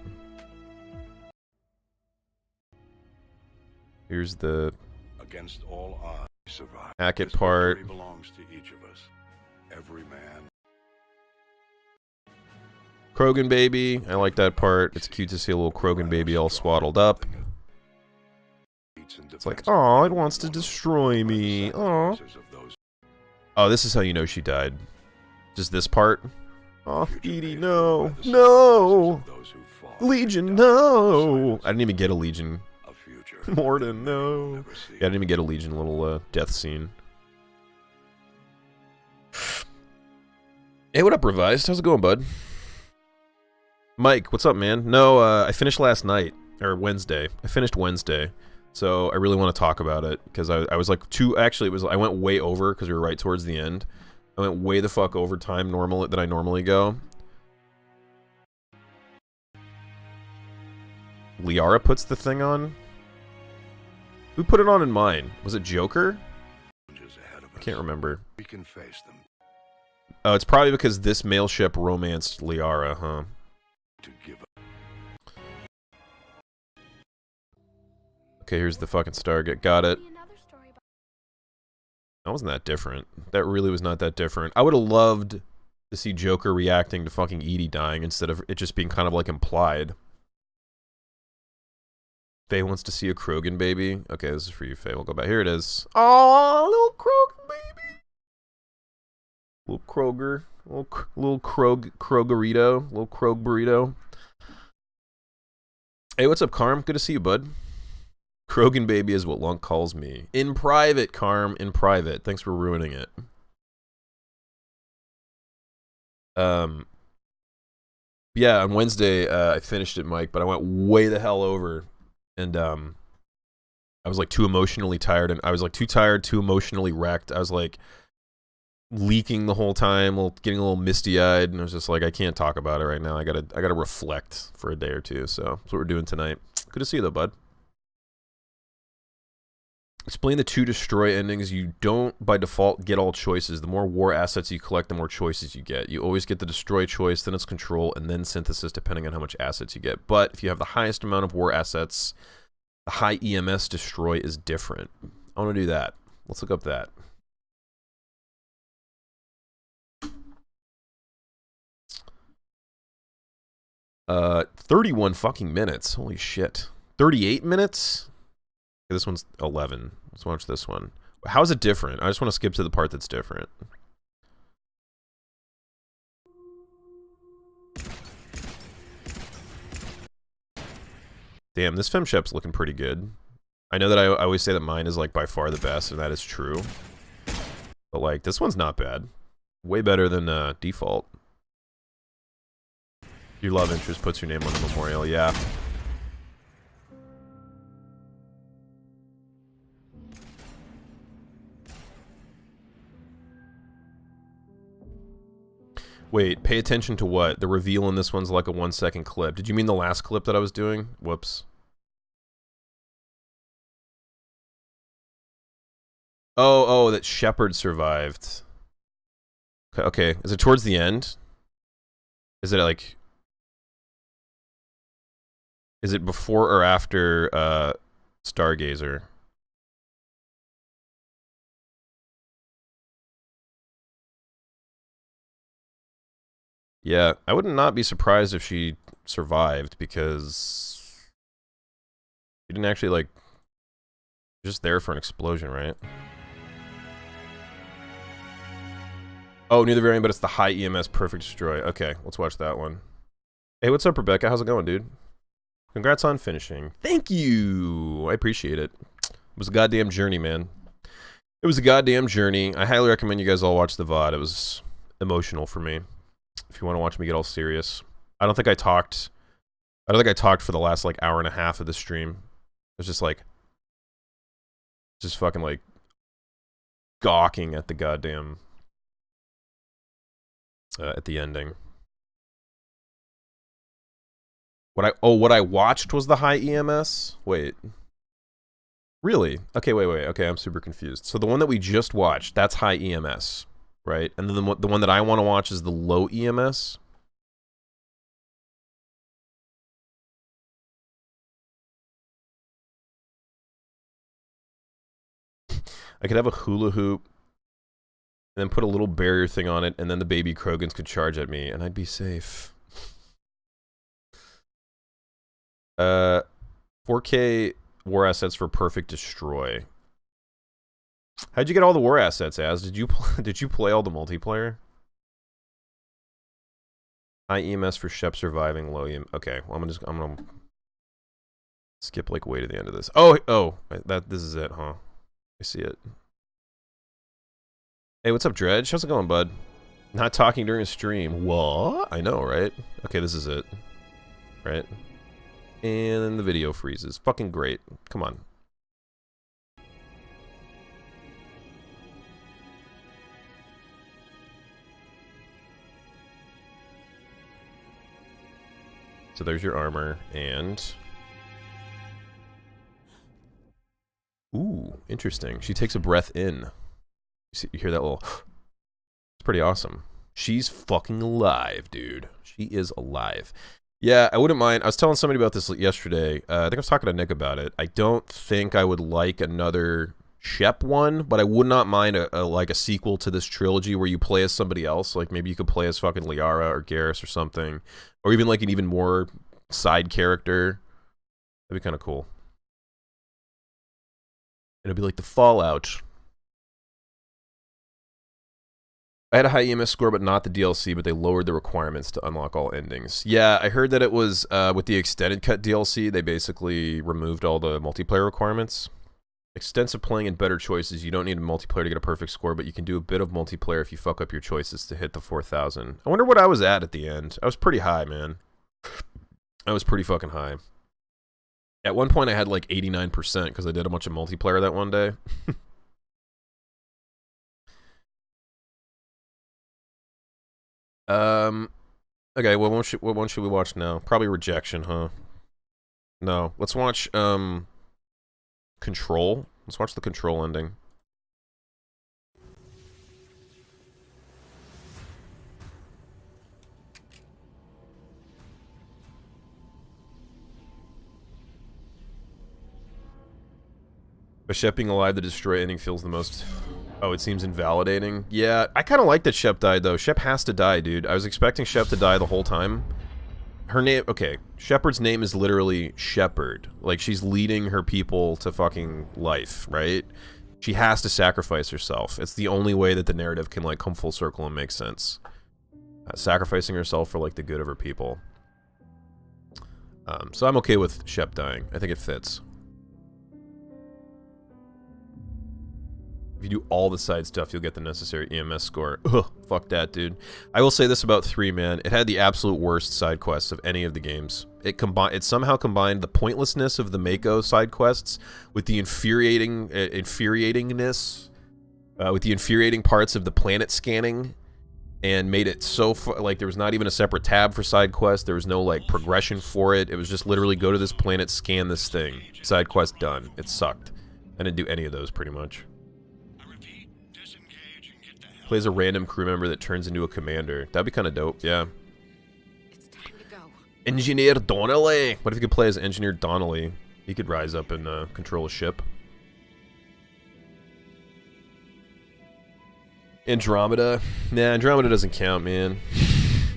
Here's the Against all odds, survive. Hackett This part. victory belongs to each of us. Every man. Krogan baby. I like that part. It's cute to see a little Krogan baby all swaddled up. It's like, oh, it wants to destroy me. Oh. Oh, this is how you know she died. Just this part. Oh, Edie, no. No! Legion, no! I didn't even get a Legion. Morden, no. Yeah, I didn't even get a Legion little death scene. Hey, what up, Revised? How's it going, bud? Mike, what's up, man? No, I finished last night. Or Wednesday. I finished Wednesday. So I really want to talk about it. Because I was like actually, I went way over because we were right towards the end. I went way the fuck over time that I normally go. Liara puts the thing on? Who put it on in mine? Was it Joker? I can't remember. We can face them. Oh, it's probably because this male ship romanced Liara, huh? To give up. Okay, here's the fucking Stargate. Got it. That wasn't that different. That really was not that different. I would have loved to see Joker reacting to fucking Edie dying instead of it just being kind of like implied. Faye wants to see a Krogan baby. Okay, this is for you, Faye. We'll go back. Here it is. Oh, little Krogan baby. Little Kroger. Little Krogerito. Little Krog burrito. Hey, what's up, Carm? Good to see you, bud. Krogan baby is what Lunk calls me. In private, Carm. In private. Thanks for ruining it. Yeah, on Wednesday, I finished it, Mike, but I went way the hell over. And, I was, like, too emotionally tired, and I was, like, too tired, too emotionally wrecked. I was, like, leaking the whole time, getting a little misty-eyed, and I was just like, I can't talk about it right now. I gotta reflect for a day or two, so that's what we're doing tonight. Good to see you, though, bud. Explain the 2 destroy endings. You don't, by default, get all choices. The more war assets you collect, the more choices you get. You always get the destroy choice, then it's control, and then synthesis, depending on how much assets you get. But if you have the highest amount of war assets, the high EMS destroy is different. I want to do that. Let's look up that. Uh, 31 fucking minutes. Holy shit. 38 minutes? Okay, this one's 11. Let's watch this one. How is it different? I just want to skip to the part that's different. Damn, this FemShep's looking pretty good. I know that I always say that mine is, like, by far the best, and that is true. But, like, this one's not bad. Way better than, default. Your love interest puts your name on the memorial, yeah. Wait, pay attention to what? The reveal in this one's like a 1-second clip. Did you mean the last clip that I was doing? Whoops. Oh, that Shepard survived. Okay, is it towards the end? Is it like... Is it before or after Stargazer? Yeah, I would not be surprised if she survived because she didn't actually like just there for an explosion, right? Oh, new the variant, but it's the high EMS perfect destroy. Okay, let's watch that one. Hey, what's up, Rebecca? How's it going, dude? Congrats on finishing. Thank you. I appreciate it. It was a goddamn journey, man. It was a goddamn journey. I highly recommend you guys all watch the VOD. It was emotional for me. If you want to watch me get all serious. I don't think I talked for the last like hour and a half of the stream. It was just like fucking like gawking at the goddamn at the ending. What I watched was the high EMS? Wait. Really? Okay, wait. Okay, I'm super confused. So the one that we just watched, that's high EMS, right? And then the one that I want to watch is the low EMS. I could have a hula hoop and then put a little barrier thing on it, and then the baby Krogans could charge at me, and I'd be safe. 4K war assets for perfect destroy. How'd you get all the war assets, Az? Did you play all the multiplayer? High EMS for Shep surviving, low EMS. Okay, well, I'm gonna skip like way to the end of this. Oh, this is it, huh? I see it. Hey, what's up, Dredge? How's it going, bud? Not talking during a stream. What? I know, right? Okay, this is it. Right? And then the video freezes. Fucking great. Come on. So there's your armor, and... Ooh, interesting. She takes a breath in. You hear that little... It's pretty awesome. She's fucking alive, dude. She is alive. Yeah, I wouldn't mind. I was telling somebody about this yesterday. I think I was talking to Nick about it. I don't think I would like another Shep one, but I would not mind like a sequel to this trilogy where you play as somebody else. Like maybe you could play as fucking Liara or Garrus or something, or even like an even more side character. That'd be kind of cool. It'd be like the Fallout. I had a high EMS score, but not the DLC, but they lowered the requirements to unlock all endings. Yeah, I heard that it was, with the extended cut DLC, they basically removed all the multiplayer requirements. Extensive playing and better choices. You don't need a multiplayer to get a perfect score, but you can do a bit of multiplayer if you fuck up your choices to hit the 4,000. I wonder what I was at the end. I was pretty high, man. I was pretty fucking high. At one point, I had like 89% because I did a bunch of multiplayer that one day. Okay, what one should we watch now? Probably Rejection, huh? No, let's watch, Control. Let's watch the Control ending. By Shep being alive, the destroy ending feels the most... Oh, it seems invalidating. Yeah, I kind of like that Shep died, though. Shep has to die, dude. I was expecting Shep to die the whole time. Her name... Okay, Shepard's name is literally Shepard. Like, she's leading her people to fucking life, right? She has to sacrifice herself. It's the only way that the narrative can, like, come full circle and make sense. Sacrificing herself for, like, the good of her people. So I'm okay with Shep dying. I think it fits. If you do all the side stuff, you'll get the necessary EMS score. Ugh, fuck that, dude. I will say this about 3, man. It had the absolute worst side quests of any of the games. It somehow combined the pointlessness of the Mako side quests with the infuriatingness, with the infuriating parts of the planet scanning, and made it so like there was not even a separate tab for side quests. There was no like progression for it. It was just literally go to this planet, scan this thing, side quest done. It sucked. I didn't do any of those pretty much. Plays a random crew member that turns into a commander. That'd be kind of dope, yeah. It's time to go. Engineer Donnelly. What if you could play as Engineer Donnelly? He could rise up and control a ship. Andromeda. Nah, Andromeda doesn't count, man.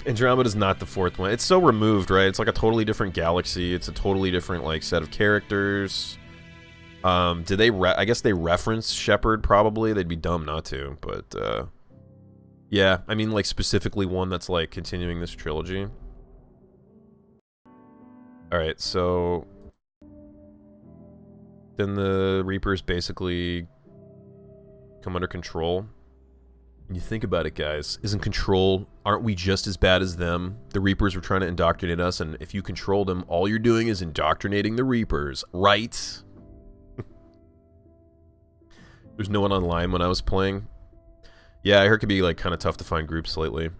Andromeda's not the fourth one. It's so removed, right? It's like a totally different galaxy. It's a totally different like set of characters. Did they? I guess they reference Shepard. Probably. They'd be dumb not to. But yeah, I mean, like specifically one that's like continuing this trilogy. All right, so then the Reapers basically come under control. When you think about it, guys, isn't Control, aren't we just as bad as them? The Reapers were trying to indoctrinate us, and if you control them, all you're doing is indoctrinating the Reapers, right? There's no one online when I was playing. Yeah, I heard it could be like kind of tough to find groups lately.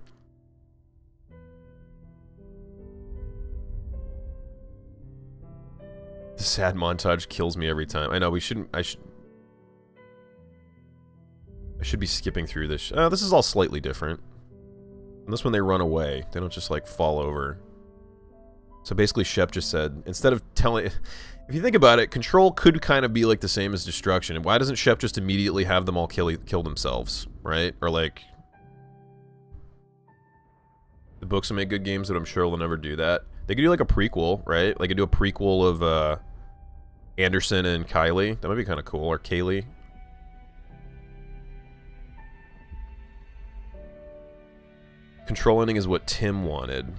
The sad montage kills me every time. I know, we shouldn't, I should be skipping through this. This is all slightly different. And this one they run away. They don't just like fall over. So basically Shep just said, instead of telling... If you think about it, Control could kind of be like the same as Destruction. And why doesn't Shep just immediately have them all kill themselves, right? Or like... The books will make good games, but I'm sure they'll never do that. They could do like a prequel, right? Like, do a prequel of Anderson and Kylie. That might be kind of cool. Or Kaylee. Control ending is what Tim wanted.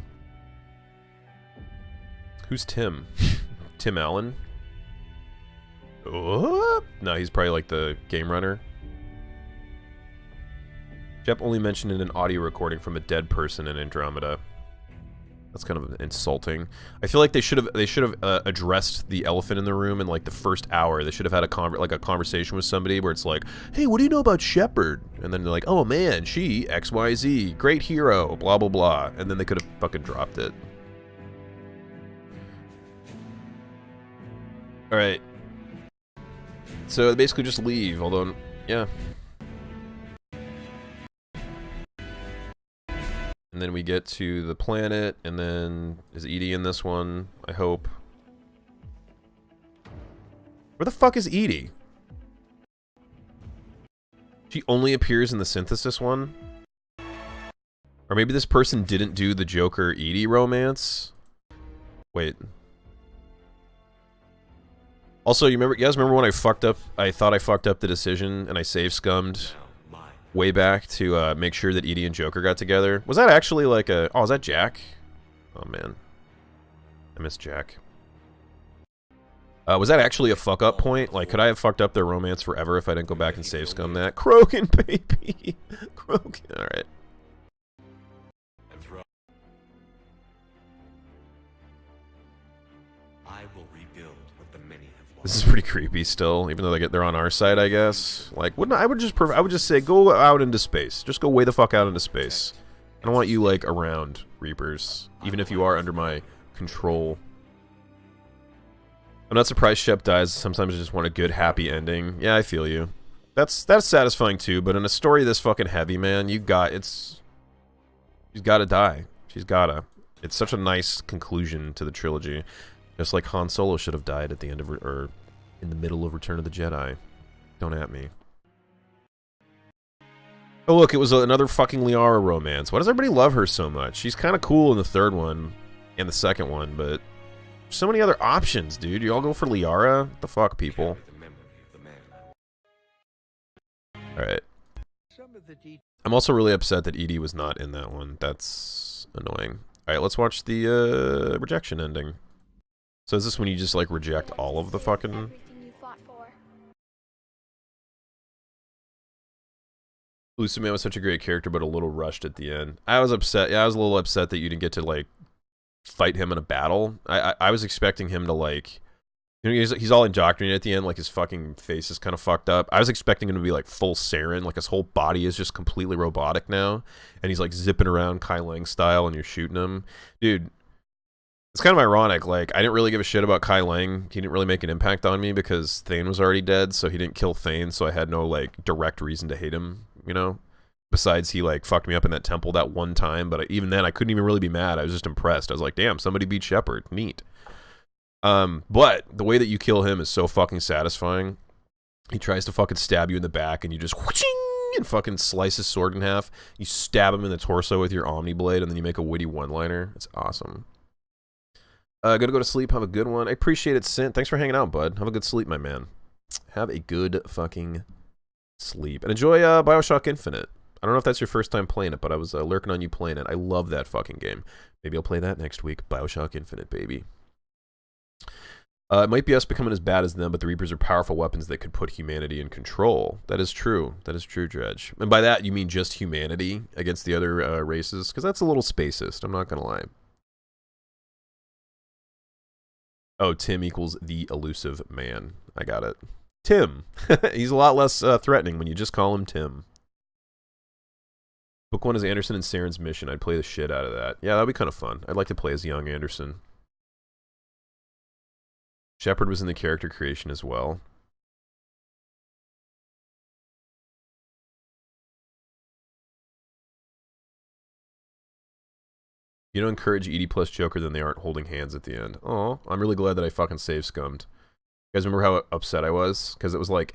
Who's Tim? Tim Allen? Oh? No, he's probably like the game runner. Shep only mentioned in an audio recording from a dead person in Andromeda. That's kind of insulting. I feel like they should have addressed the elephant in the room in like the first hour. They should have had a conversation with somebody where it's like, "Hey, what do you know about Shepard?" And then they're like, "Oh man, she XYZ, great hero, blah blah blah." And then they could have fucking dropped it. All right. So they basically just leave. Although, yeah. And then we get to the planet, and then is Edie in this one? I hope. Where the fuck is Edie? She only appears in the Synthesis one? Or maybe this person didn't do the Joker-Edie romance? Wait. Also, you guys remember when I thought I fucked up the decision, and I save-scummed way back to make sure that Edie and Joker got together? Was that actually like a... Oh, is that Jack? Oh, man. I miss Jack. Was that actually a fuck-up point? Like, could I have fucked up their romance forever if I didn't go back and save scum that? Krogan, baby! Krogan. Alright. I will rebuild what the many have lost. This is pretty creepy still, even though they're on our side, I guess. Like, I would just say, go out into space. Just go way the fuck out into space. I don't want you, like, around, Reapers. Even if you are under my control. I'm not surprised Shep dies. Sometimes I just want a good, happy ending. Yeah, I feel you. That's satisfying too, but in a story this fucking heavy, man, she's gotta die. She's gotta. It's such a nice conclusion to the trilogy. Just like Han Solo should have died at the end of, or in the middle of Return of the Jedi. Don't at me. Oh look, it was another fucking Liara romance. Why does everybody love her so much? She's kind of cool in the third one and the second one, but so many other options, dude. You all go for Liara? What the fuck, people? Alright. I'm also really upset that Edie was not in that one. That's annoying. Alright, let's watch the rejection ending. So is this when you just like reject all of the fucking... Elusive Man was such a great character, but a little rushed at the end. I was upset. Yeah, I was a little upset that you didn't get to like fight him in a battle. I was expecting him to like... You know, he's all indoctrinated at the end, like his fucking face is kind of fucked up. I was expecting him to be like full Saren, like his whole body is just completely robotic now. And he's like zipping around Kai Lang style and you're shooting him. Dude, it's kind of ironic. Like, I didn't really give a shit about Kai Lang. He didn't really make an impact on me because Thane was already dead, so he didn't kill Thane, so I had no like direct reason to hate him, you know? Besides, he like fucked me up in that temple that one time, but even then, I couldn't even really be mad. I was just impressed. I was like, damn, somebody beat Shepard. Neat. But the way that you kill him is so fucking satisfying. He tries to fucking stab you in the back, and you just whooshing, and fucking slice his sword in half. You stab him in the torso with your Omni Blade, and then you make a witty one-liner. It's awesome. Gotta go to sleep. Have a good one. I appreciate it, Sint. Thanks for hanging out, bud. Have a good sleep, my man. Have a good fucking sleep. And enjoy Bioshock Infinite. I don't know if that's your first time playing it, but I was lurking on you playing it. I love that fucking game. Maybe I'll play that next week. Bioshock Infinite, baby. It might be us becoming as bad as them, but the Reapers are powerful weapons that could put humanity in control. That is true. That is true, Dredge. And by that, you mean just humanity against the other races? Because that's a little spacist, I'm not going to lie. Oh, Tim equals the elusive man. I got it. Tim. He's a lot less threatening when you just call him Tim. Book 1 is Anderson and Saren's mission. I'd play the shit out of that. Yeah, that'd be kind of fun. I'd like to play as young Anderson. Shepard was in the character creation as well. You don't encourage Edie plus Joker, then they aren't holding hands at the end. Oh, I'm really glad that I fucking save scummed. You guys remember how upset I was? Because it was like...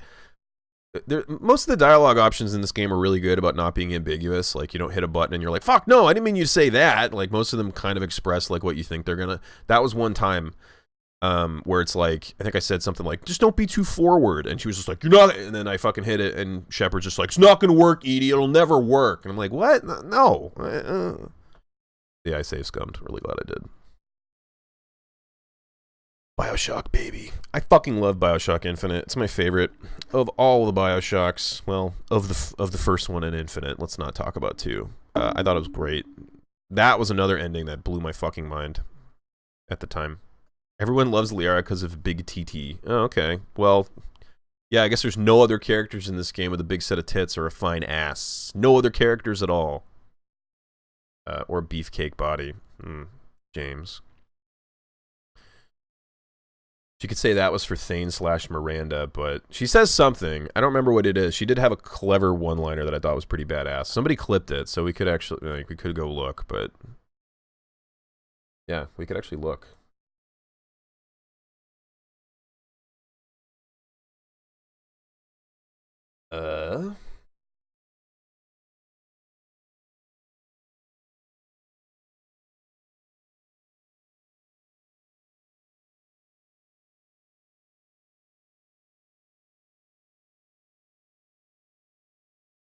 most of the dialogue options in this game are really good about not being ambiguous. Like, you don't hit a button and you're like, fuck, no, I didn't mean you to say that. Like, most of them kind of express, like, what you think they're gonna... That was one time where it's like, I think I said something like, just don't be too forward. And she was just like, you're not... And then I fucking hit it, and Shepard's just like, it's not gonna work, Edie. It'll never work. And I'm like, what? No. Yeah, I save scummed. Really glad I did. Bioshock, baby. I fucking love Bioshock Infinite. It's my favorite of all the Bioshocks. Well, of the first one in Infinite. Let's not talk about 2. I thought it was great. That was another ending that blew my fucking mind at the time. Everyone loves Liara because of Big TT. Oh, okay. Well, yeah, I guess there's no other characters in this game with a big set of tits or a fine ass. No other characters at all. Or beefcake body. James. She could say that was for Thane/Miranda, but she says something. I don't remember what it is. She did have a clever one-liner that I thought was pretty badass. Somebody clipped it, so we could actually, like, we could go look, but... Yeah, we could actually look.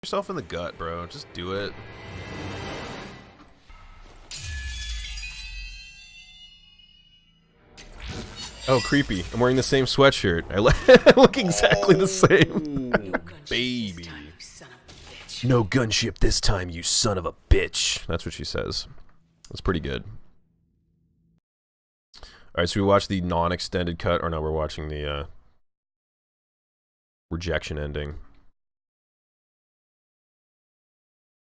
Yourself in the gut, bro. Just do it. Oh, creepy. I'm wearing the same sweatshirt. I look exactly the same. Baby. No gunship this time, you son of a bitch. That's what she says. That's pretty good. Alright, so we watched the non-extended cut. Or no, we're watching the rejection ending.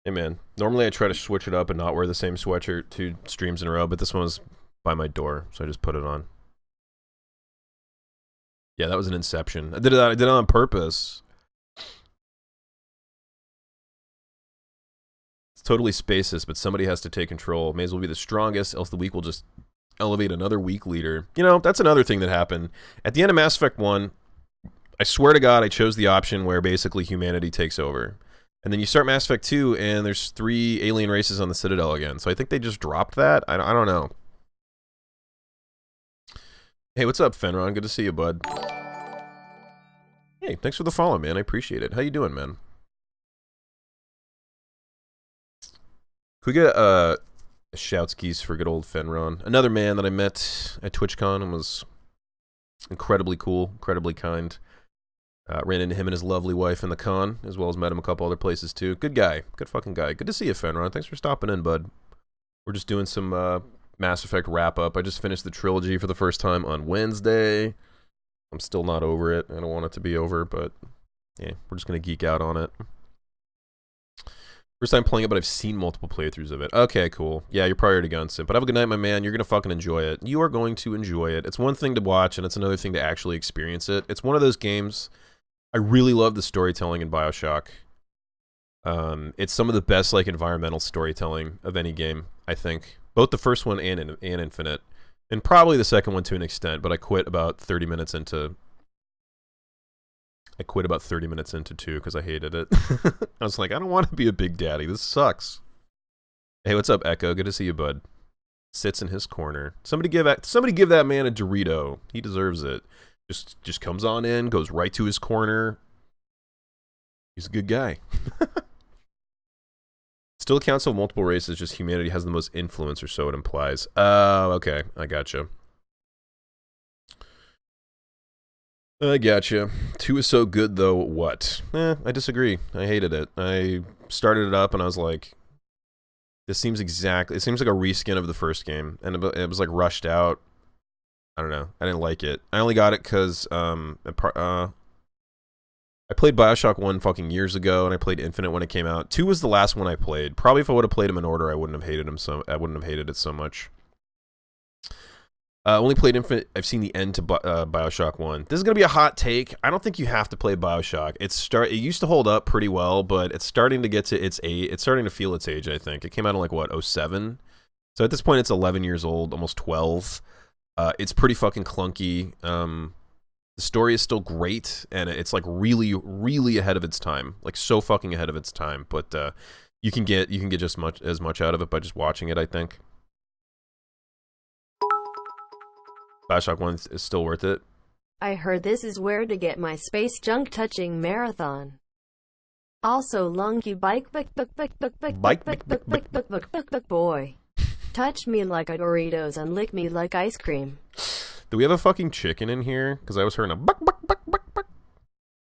Hey man, normally I try to switch it up and not wear the same sweatshirt 2 streams in a row, but this one was by my door, so I just put it on. Yeah, that was an Inception. I did it on purpose. It's totally spacist, but somebody has to take control. May as well be the strongest, else the weak will just elevate another weak leader. You know, that's another thing that happened. At the end of Mass Effect 1, I swear to God, I chose the option where basically humanity takes over. And then you start Mass Effect 2, and there's 3 alien races on the Citadel again. So I think they just dropped that. I don't know. Hey, what's up, Fenron? Good to see you, bud. Hey, thanks for the follow, man. I appreciate it. How you doing, man? Could we get shoutskis for good old Fenron? Another man that I met at TwitchCon and was incredibly cool, incredibly kind. Ran into him and his lovely wife in the con, as well as met him a couple other places too. Good guy. Good fucking guy. Good to see you, Fenron. Thanks for stopping in, bud. We're just doing some Mass Effect wrap-up. I just finished the trilogy for the first time on Wednesday. I'm still not over it. I don't want it to be over, but yeah, we're just going to geek out on it. First time playing it, but I've seen multiple playthroughs of it. Okay, cool. Yeah, you're prior to Gunsimp. But have a good night, my man. You're going to fucking enjoy it. You are going to enjoy it. It's one thing to watch, and it's another thing to actually experience it. It's one of those games... I really love the storytelling in Bioshock. It's some of the best like environmental storytelling of any game, I think. Both the first one and Infinite, and probably the second one to an extent. But I quit about 30 minutes into. I quit about 30 minutes into 2 because I hated it. I was like, I don't want to be a big daddy. This sucks. Hey, what's up, Echo? Good to see you, bud. Sits in his corner. Somebody give that man a Dorito. He deserves it. Just comes on in, goes right to his corner. He's a good guy. Still counts of multiple races, just humanity has the most influence, or so it implies. Oh, okay. I gotcha. 2 is so good, though, what? I disagree. I hated it. I started it up, and I was like, it seems like a reskin of the first game, and it was, like, rushed out. I don't know. I didn't like it. I only got it because, I played Bioshock 1 fucking years ago, and I played Infinite when it came out. 2 was the last one I played. Probably if I would have played them in order, I wouldn't have hated it so much. Only played Infinite. I've seen the end to Bioshock 1. This is gonna be a hot take. I don't think you have to play Bioshock. It used to hold up pretty well, but it's starting to get to its age. It's starting to feel its age, I think. It came out in like what, 07? So at this point, it's 11 years old, almost 12. It's pretty fucking clunky. The story is still great, and it's like really, really ahead of its time, like so fucking ahead of its time. But you can get just as much out of it by just watching it, I think. Bioshock 1 is still worth it. I heard this is where to get my space junk touching marathon. Also, Lunky bike boy. Touch me like a Doritos and lick me like ice cream. Do we have a fucking chicken in here? Because I was hearing a buck, buck, buck, buck, buck.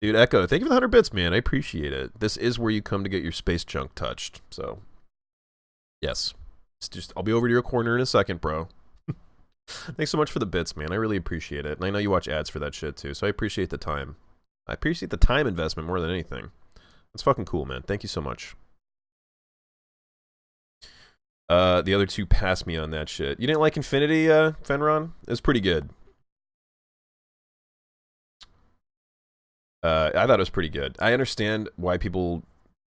Dude, Echo, thank you for the 100 bits, man. I appreciate it. This is where you come to get your space junk touched. So, yes. I'll be over to your corner in a second, bro. Thanks so much for the bits, man. I really appreciate it. And I know you watch ads for that shit, too. So I appreciate the time. I appreciate the time investment more than anything. That's fucking cool, man. Thank you so much. The other two passed me on that shit. You didn't like Infinity, Fenron? It was pretty good. I thought it was pretty good. I understand why people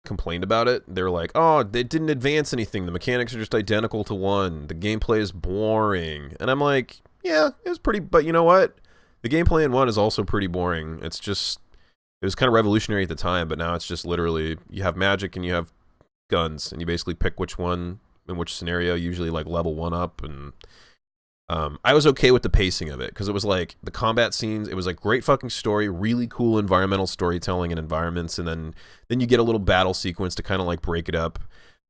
complained about it. They were like, oh, it didn't advance anything. The mechanics are just identical to 1. The gameplay is boring. And I'm like, yeah, it was pretty... But you know what? The gameplay in 1 is also pretty boring. It's just... It was kind of revolutionary at the time, but now it's just literally... You have magic and you have guns, and you basically pick which one... in which scenario, usually like level 1 up, and I was okay with the pacing of it, because it was like the combat scenes, it was like great fucking story, really cool environmental storytelling and environments, and then you get a little battle sequence to kind of like break it up.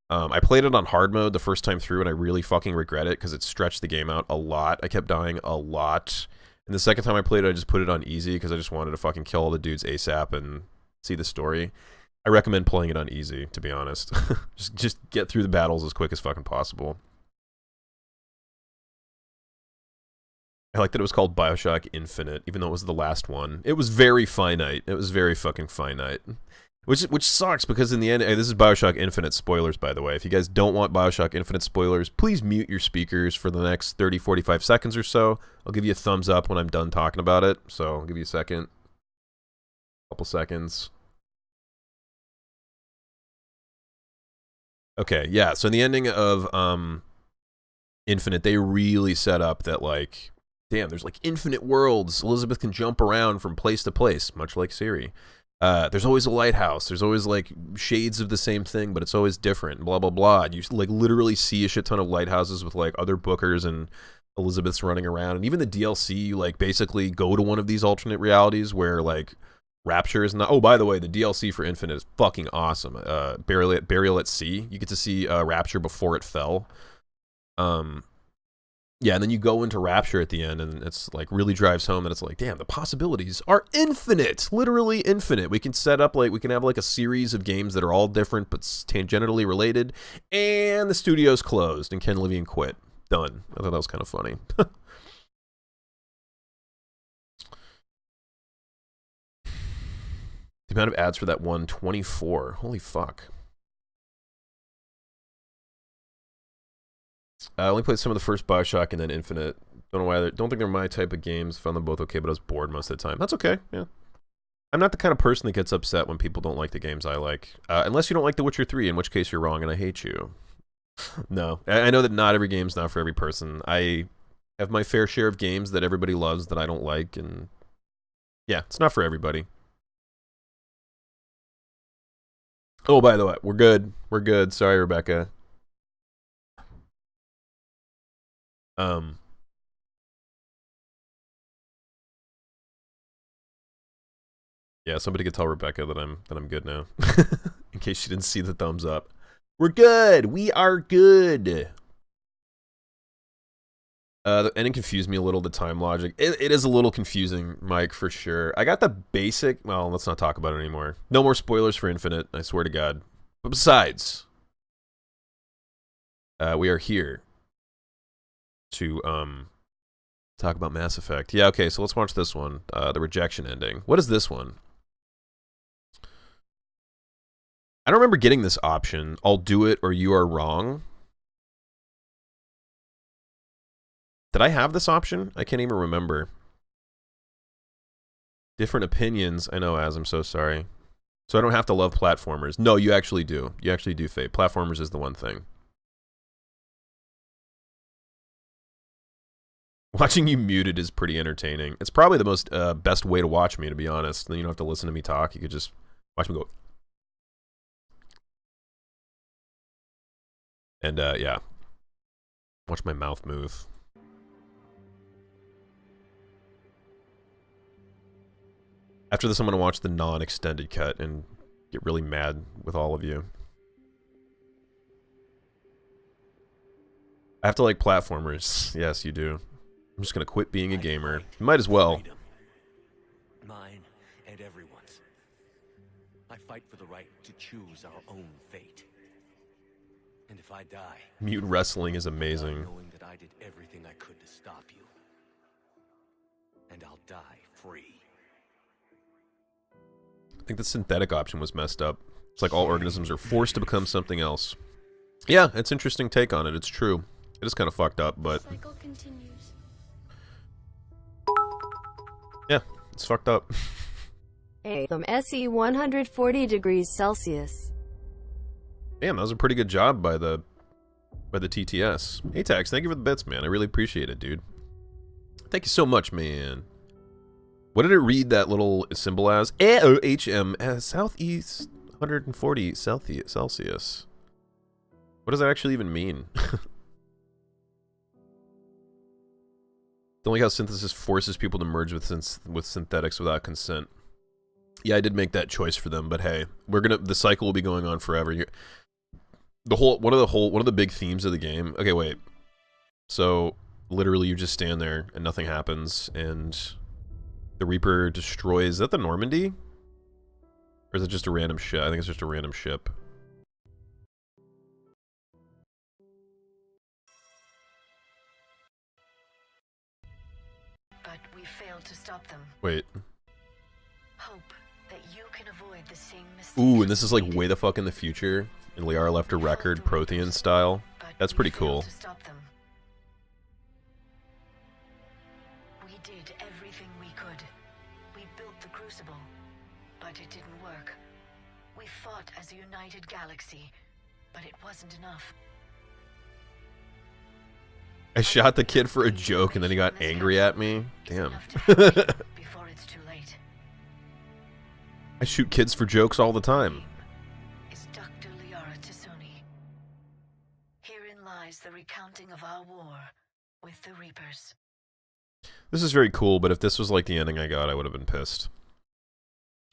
I played it on hard mode the first time through, and I really fucking regret it, because it stretched the game out a lot. I kept dying a lot, and the second time I played it, I just put it on easy, because I just wanted to fucking kill all the dudes ASAP and see the story. I recommend playing it on easy, to be honest. just get through the battles as quick as fucking possible. I like that it was called Bioshock Infinite, even though it was the last one. It was very finite. It was very fucking finite. Which sucks, because in the end... Hey, this is Bioshock Infinite spoilers, by the way. If you guys don't want Bioshock Infinite spoilers, please mute your speakers for the next 30, 45 seconds or so. I'll give you a thumbs up when I'm done talking about it. So, I'll give you a second. Couple seconds. Okay, yeah, so in the ending of Infinite, they really set up that, like, damn, there's, like, infinite worlds. Elizabeth can jump around from place to place, much like Siri. There's always a lighthouse. There's always, like, shades of the same thing, but it's always different, blah, blah, blah. And you, like, literally see a shit ton of lighthouses with, like, other bookers and Elizabeth's running around. And even the DLC, you, like, basically go to one of these alternate realities where, like, Rapture is not... Oh, by the way, the DLC for Infinite is fucking awesome. Burial at Sea. You get to see Rapture before it fell. Yeah, and then you go into Rapture at the end, and it's like really drives home that it's like, damn, the possibilities are infinite, literally infinite. We can set up, like, we can have like a series of games that are all different but tangentially related, and the studio's closed, and Ken Levine quit. Done. I thought that was kind of funny. The amount of ads for that one, 24. Holy fuck. I only played some of the first Bioshock and then Infinite. Don't know why. Don't think they're my type of games. Found them both okay, but I was bored most of the time. That's okay. Yeah. I'm not the kind of person that gets upset when people don't like the games I like. Unless you don't like The Witcher 3, in which case you're wrong and I hate you. No. I know that not every game's not for every person. I have my fair share of games that everybody loves that I don't like, and yeah, it's not for everybody. Oh, by the way, we're good. We're good. Sorry, Rebecca. Yeah, somebody could tell Rebecca that I'm good now. In case she didn't see the thumbs up. We're good. We are good. The ending confused me a little, the time logic. It is a little confusing, Mike, for sure. I got the basic... Well, let's not talk about it anymore. No more spoilers for Infinite, I swear to God. But besides, we are here to talk about Mass Effect. Yeah, okay, so let's watch this one. The rejection ending. What is this one? I don't remember getting this option. I'll do it or you are wrong. Did I have this option? I can't even remember. Different opinions. I know, Az, I'm so sorry. So I don't have to love platformers. No, you actually do. You actually do, Faye. Platformers is the one thing. Watching you muted is pretty entertaining. It's probably the most best way to watch me, to be honest. Then you don't have to listen to me talk. You could just watch me go. And yeah. Watch my mouth move. After this, I'm going to watch the non-extended cut and get really mad with all of you. I have to like platformers. Yes, you do. I'm just going to quit being a gamer. You might as well. Mine and everyone's. I fight for the right to choose our own fate. And if I die... Mute wrestling is amazing. Knowing that I did everything I could to stop you. And I'll die free. I think the synthetic option was messed up. It's like all organisms are forced to become something else. Yeah, it's an interesting take on it. It's true. It is kind of fucked up, but... Cycle continues. Yeah, it's fucked up. From SE 140 degrees Celsius. Damn, that was a pretty good job by the TTS. Hey, Tax, thank you for the bits, man. I really appreciate it, dude. Thank you so much, man. What did it read that little symbol as? AOHM, southeast 140 Celsius. What does that actually even mean? Don't like how synthesis forces people to merge with synthetics without consent. Yeah, I did make that choice for them, but hey, the cycle will be going on forever. One of the big themes of the game. Okay, wait. So literally, you just stand there and nothing happens, and the Reaper destroys. Is that the Normandy? Or is it just a random ship? I think it's just a random ship. But we failed to stop them. Wait. Hope that you can avoid the same mistakes. Ooh, and this is like way the fuck in the future. And Liara left a record, Prothean style. That's pretty cool. To stop them. We did everything we could. We built the Crucible, but it didn't work. We fought as a united galaxy, but it wasn't enough. I shot the kid for a joke and then he got angry at me. Damn. Before it's too late. I shoot kids for jokes all the time. Is Dr. Liara T'Soni. Herein lies the recounting of our war with the Reapers. This is very cool, but if this was like the ending I got, I would have been pissed.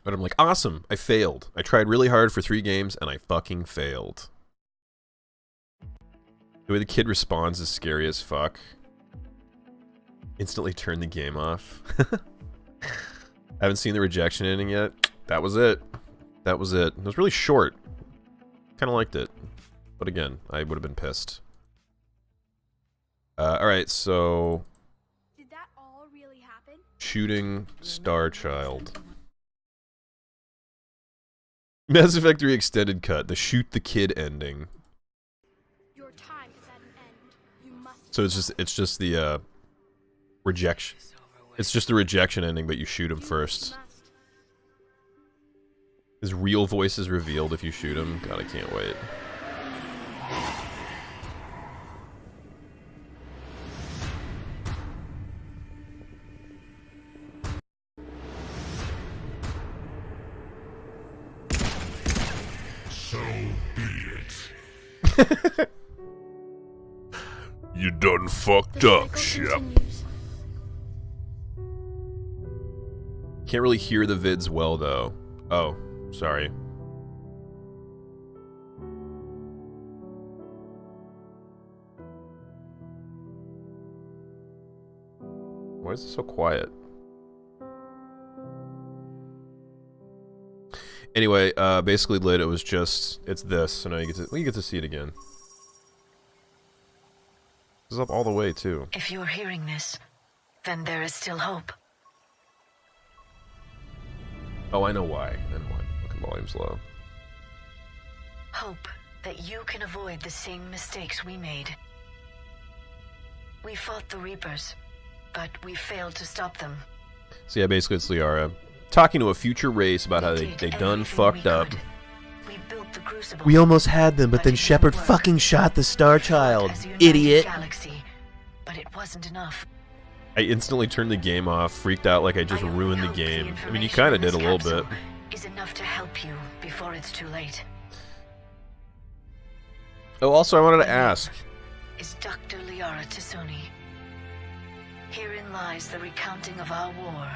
But I'm like, awesome, I failed. I tried really hard for 3 games and I fucking failed. The way the kid responds is scary as fuck. Instantly turn the game off. I haven't seen the rejection ending yet. That was it. That was it. It was really short. Kind of liked it. But again, I would have been pissed. Alright, so... Did that all really happen? Shooting Star Child. Mass Effect 3 Extended Cut. The shoot the kid ending. Your time is at an end. You must. So it's just the rejection. It's just the rejection ending, but you shoot him first. His real voice is revealed if you shoot him. God, I can't wait. So be it. You done fucked The up, cycle Shep. continues. Can't really hear the vids well, though. Oh, sorry. Why is it so quiet? Anyway, basically, Lid, it was just, it's this, so now you get to see it again. This is up all the way, too. If you're hearing this, then there is still hope. Oh, I know why. I know why. Fucking volume's low. Hope that you can avoid the same mistakes we made. We fought the Reapers, but we failed to stop them. So yeah, basically it's Liara talking to a future race about how they done fucked up. We built the Crucible. We almost had them, but then it Shepard didn't work. fucking shot the Star We fought Child. as a united Idiot. Galaxy, but it wasn't enough. I instantly turned the game off, freaked out like I just I only ruined the hope game. I mean, you information kind in of did a this little capsule bit. Is enough to help you before it's too late. Oh, also, I wanted to ask. Is Dr. Liara T'Soni. Herein lies the recounting of our war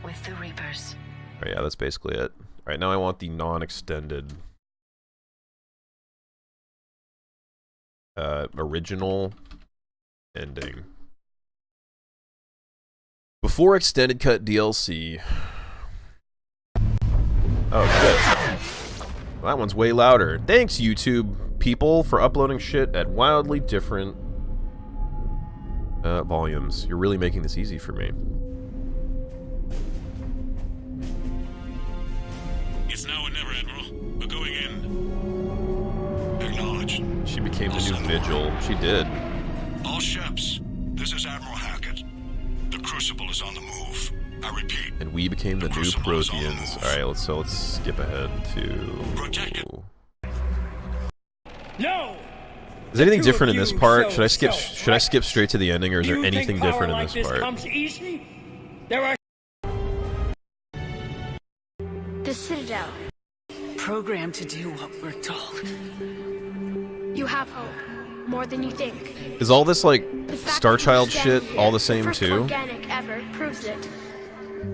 with the Reapers. Oh, yeah, that's basically it. Alright, now I want the non-extended original ending. Before extended cut DLC. Oh, shit. Well, that one's way louder. Thanks, YouTube people, for uploading shit at wildly different volumes. You're really making this easy for me. It's now or never, Admiral. We're going in. Acknowledged. She became the I'll new send Vigil. more. She did. All ships. This is Admiral Hackett. The Crucible is on the move. I repeat. And we became the new Crucible is on the Protheans. move. Alright, so let's skip ahead to... Protect it. No! Is anything The two different of in this you part? show Should I skip straight to the ending, or is Do there you anything think power different in like this part? comes easy? There are The Citadel. Programmed to do what we're told. You have hope. More than you think. Is all this like The fact Star that you're Child standing shit here, all the same first too? organic ever proves it.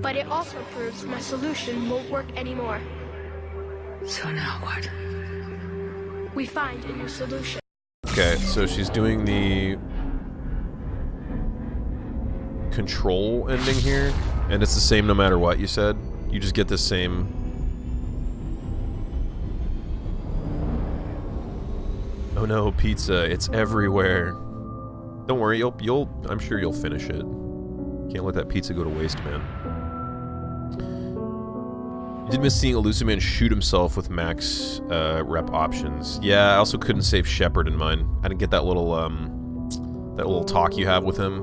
But it also proves my solution won't work anymore. So now what? We find a new solution. Okay, so she's doing the control ending here, and it's the same no matter what you said. You just get the same. Oh no, pizza! It's everywhere. Don't worry, I'm sure you'll finish it. Can't let that pizza go to waste, man. You did miss seeing Elusiman shoot himself with max rep options. Yeah, I also couldn't save Shepard in mine. I didn't get that little talk you have with him.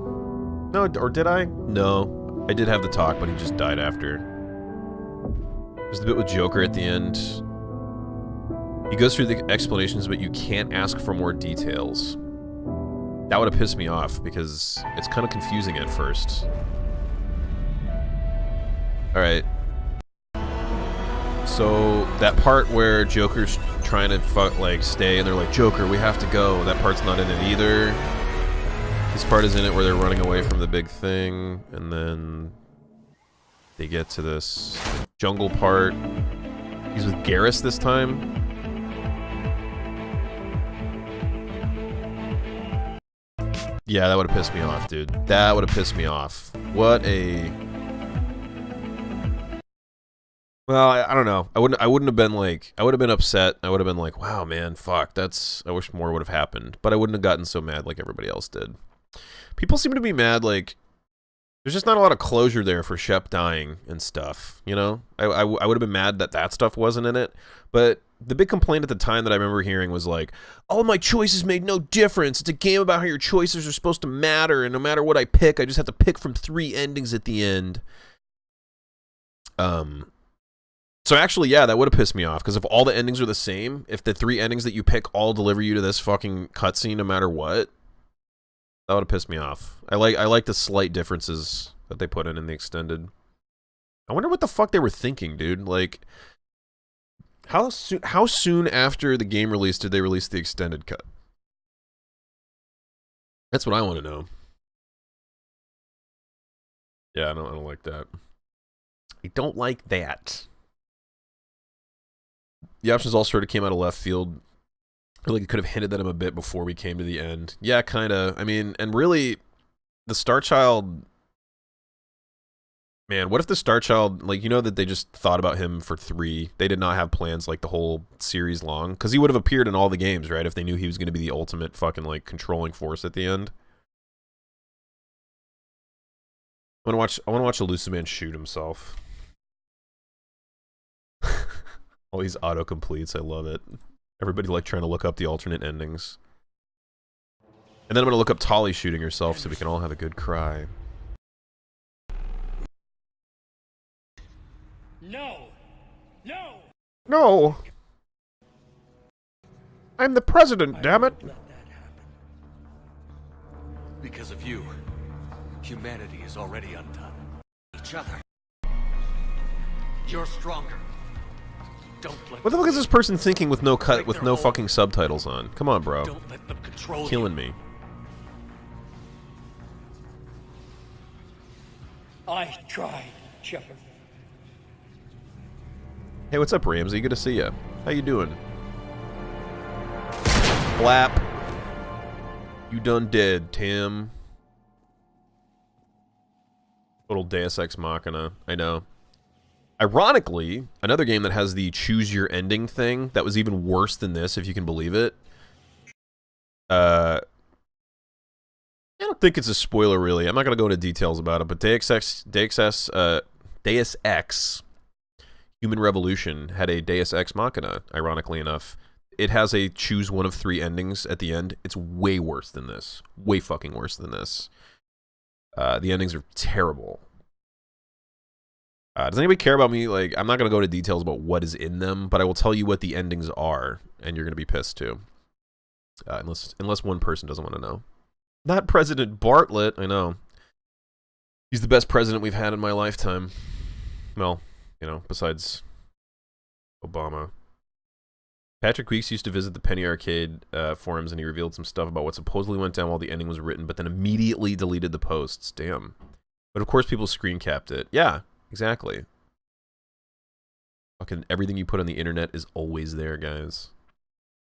No, or did I? No, I did have the talk, but he just died after. There's the bit with Joker at the end. He goes through the explanations, but you can't ask for more details. That would have pissed me off, because it's kind of confusing at first. Alright. So, that part where Joker's trying to stay, and they're like, Joker, we have to go. That part's not in it either. This part is in it where they're running away from the big thing, and then they get to this jungle part. He's with Garrus this time. Yeah, that would have pissed me off, dude. That would have pissed me off. What a... Well, I don't know. I wouldn't have been like... I would have been upset. I would have been like, wow, man, fuck, that's... I wish more would have happened. But I wouldn't have gotten so mad like everybody else did. People seem to be mad, like... There's just not a lot of closure there for Shep dying and stuff, you know? I would have been mad that that stuff wasn't in it, but the big complaint at the time that I remember hearing was like, all my choices made no difference. It's a game about how your choices are supposed to matter, and no matter what I pick, I just have to pick from 3 endings at the end. So actually, yeah, that would have pissed me off, because if all the endings are the same, if the 3 endings that you pick all deliver you to this fucking cutscene no matter what, that would have pissed me off. I like the slight differences that they put in the extended. I wonder what the fuck they were thinking, dude. Like, how soon after the game release did they release the extended cut? That's what I want to know. Yeah, I don't like that. I don't like that. The options all sort of came out of left field. I feel like it could have hinted at him a bit before we came to the end. Yeah, kind of. I mean, and really, the Star Child... Man, what if the Star Child, like, you know that they just thought about him for 3. They did not have plans, like, the whole series long. Because he would have appeared in all the games, right? If they knew he was going to be the ultimate fucking, like, controlling force at the end. I want to watch Elusive Man shoot himself. All these autocompletes, I love it. Everybody, like, trying to look up the alternate endings. And then I'm going to look up Tali shooting herself so we can all have a good cry. No! No! No! I'm the president, damn it! Let that happen. Because of you, humanity is already undone. Each other. You're stronger. Don't let What the fuck is this person thinking with no cut, with no fucking subtitles on? Come on, bro. Don't let them control Killing me. I tried, Shepard. Hey, what's up, Ramsey? Good to see you. How you doing? Blap. You done dead, Tim. Little Deus Ex Machina. I know. Ironically, another game that has the choose your ending thing that was even worse than this, if you can believe it. I don't think it's a spoiler, really. I'm not going to go into details about it, but Deus Ex Human Revolution had a Deus Ex Machina, ironically enough. It has a choose one of 3 endings at the end. It's way worse than this. Way fucking worse than this. The endings are terrible. Does anybody care about me? Like, I'm not going to go into details about what is in them, but I will tell you what the endings are, and you're going to be pissed too. Unless one person doesn't want to know. Not President Bartlett, I know. He's the best president we've had in my lifetime. Well, you know, besides Obama. Patrick Weeks used to visit the Penny Arcade forums, and he revealed some stuff about what supposedly went down while the ending was written, but then immediately deleted the posts. Damn. But of course people screen capped it. Yeah, exactly. Fucking everything you put on the internet is always there, guys.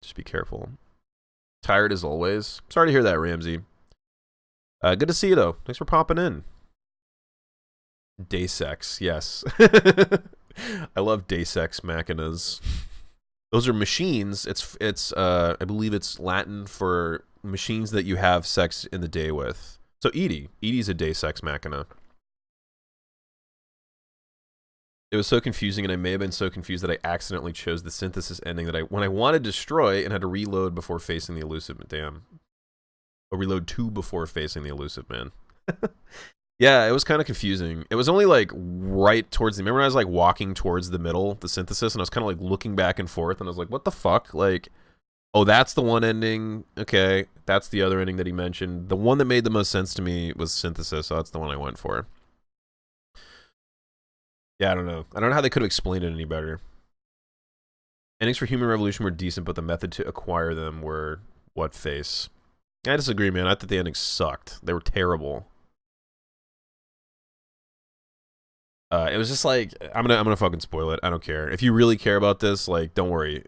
Just be careful. Tired as always. Sorry to hear that, Ramsey. Good to see you, though. Thanks for popping in. Deus Ex, yes. I love Deus Ex Machinas. Those are machines. It's I believe it's Latin for machines that you have sex in the day with. So Edie. Edie's a Deus Ex Machina. It was so confusing, and I may have been so confused that I accidentally chose the synthesis ending that when I wanted to destroy and had to reload before facing the elusive man. Damn. Or reload 2 before facing the elusive man. Yeah, it was kind of confusing. It was only like right towards the... Remember when I was like walking towards the middle, the synthesis, and I was kind of like looking back and forth, and I was like, what the fuck? Like, oh, that's the one ending. Okay, that's the other ending that he mentioned. The one that made the most sense to me was synthesis, so that's the one I went for. Yeah, I don't know. I don't know how they could have explained it any better. Endings for Human Revolution were decent, but the method to acquire them were what face. I disagree, man. I thought the endings sucked. They were terrible. It was just like, I'm gonna fucking spoil it. I don't care. If you really care about this, like, don't worry.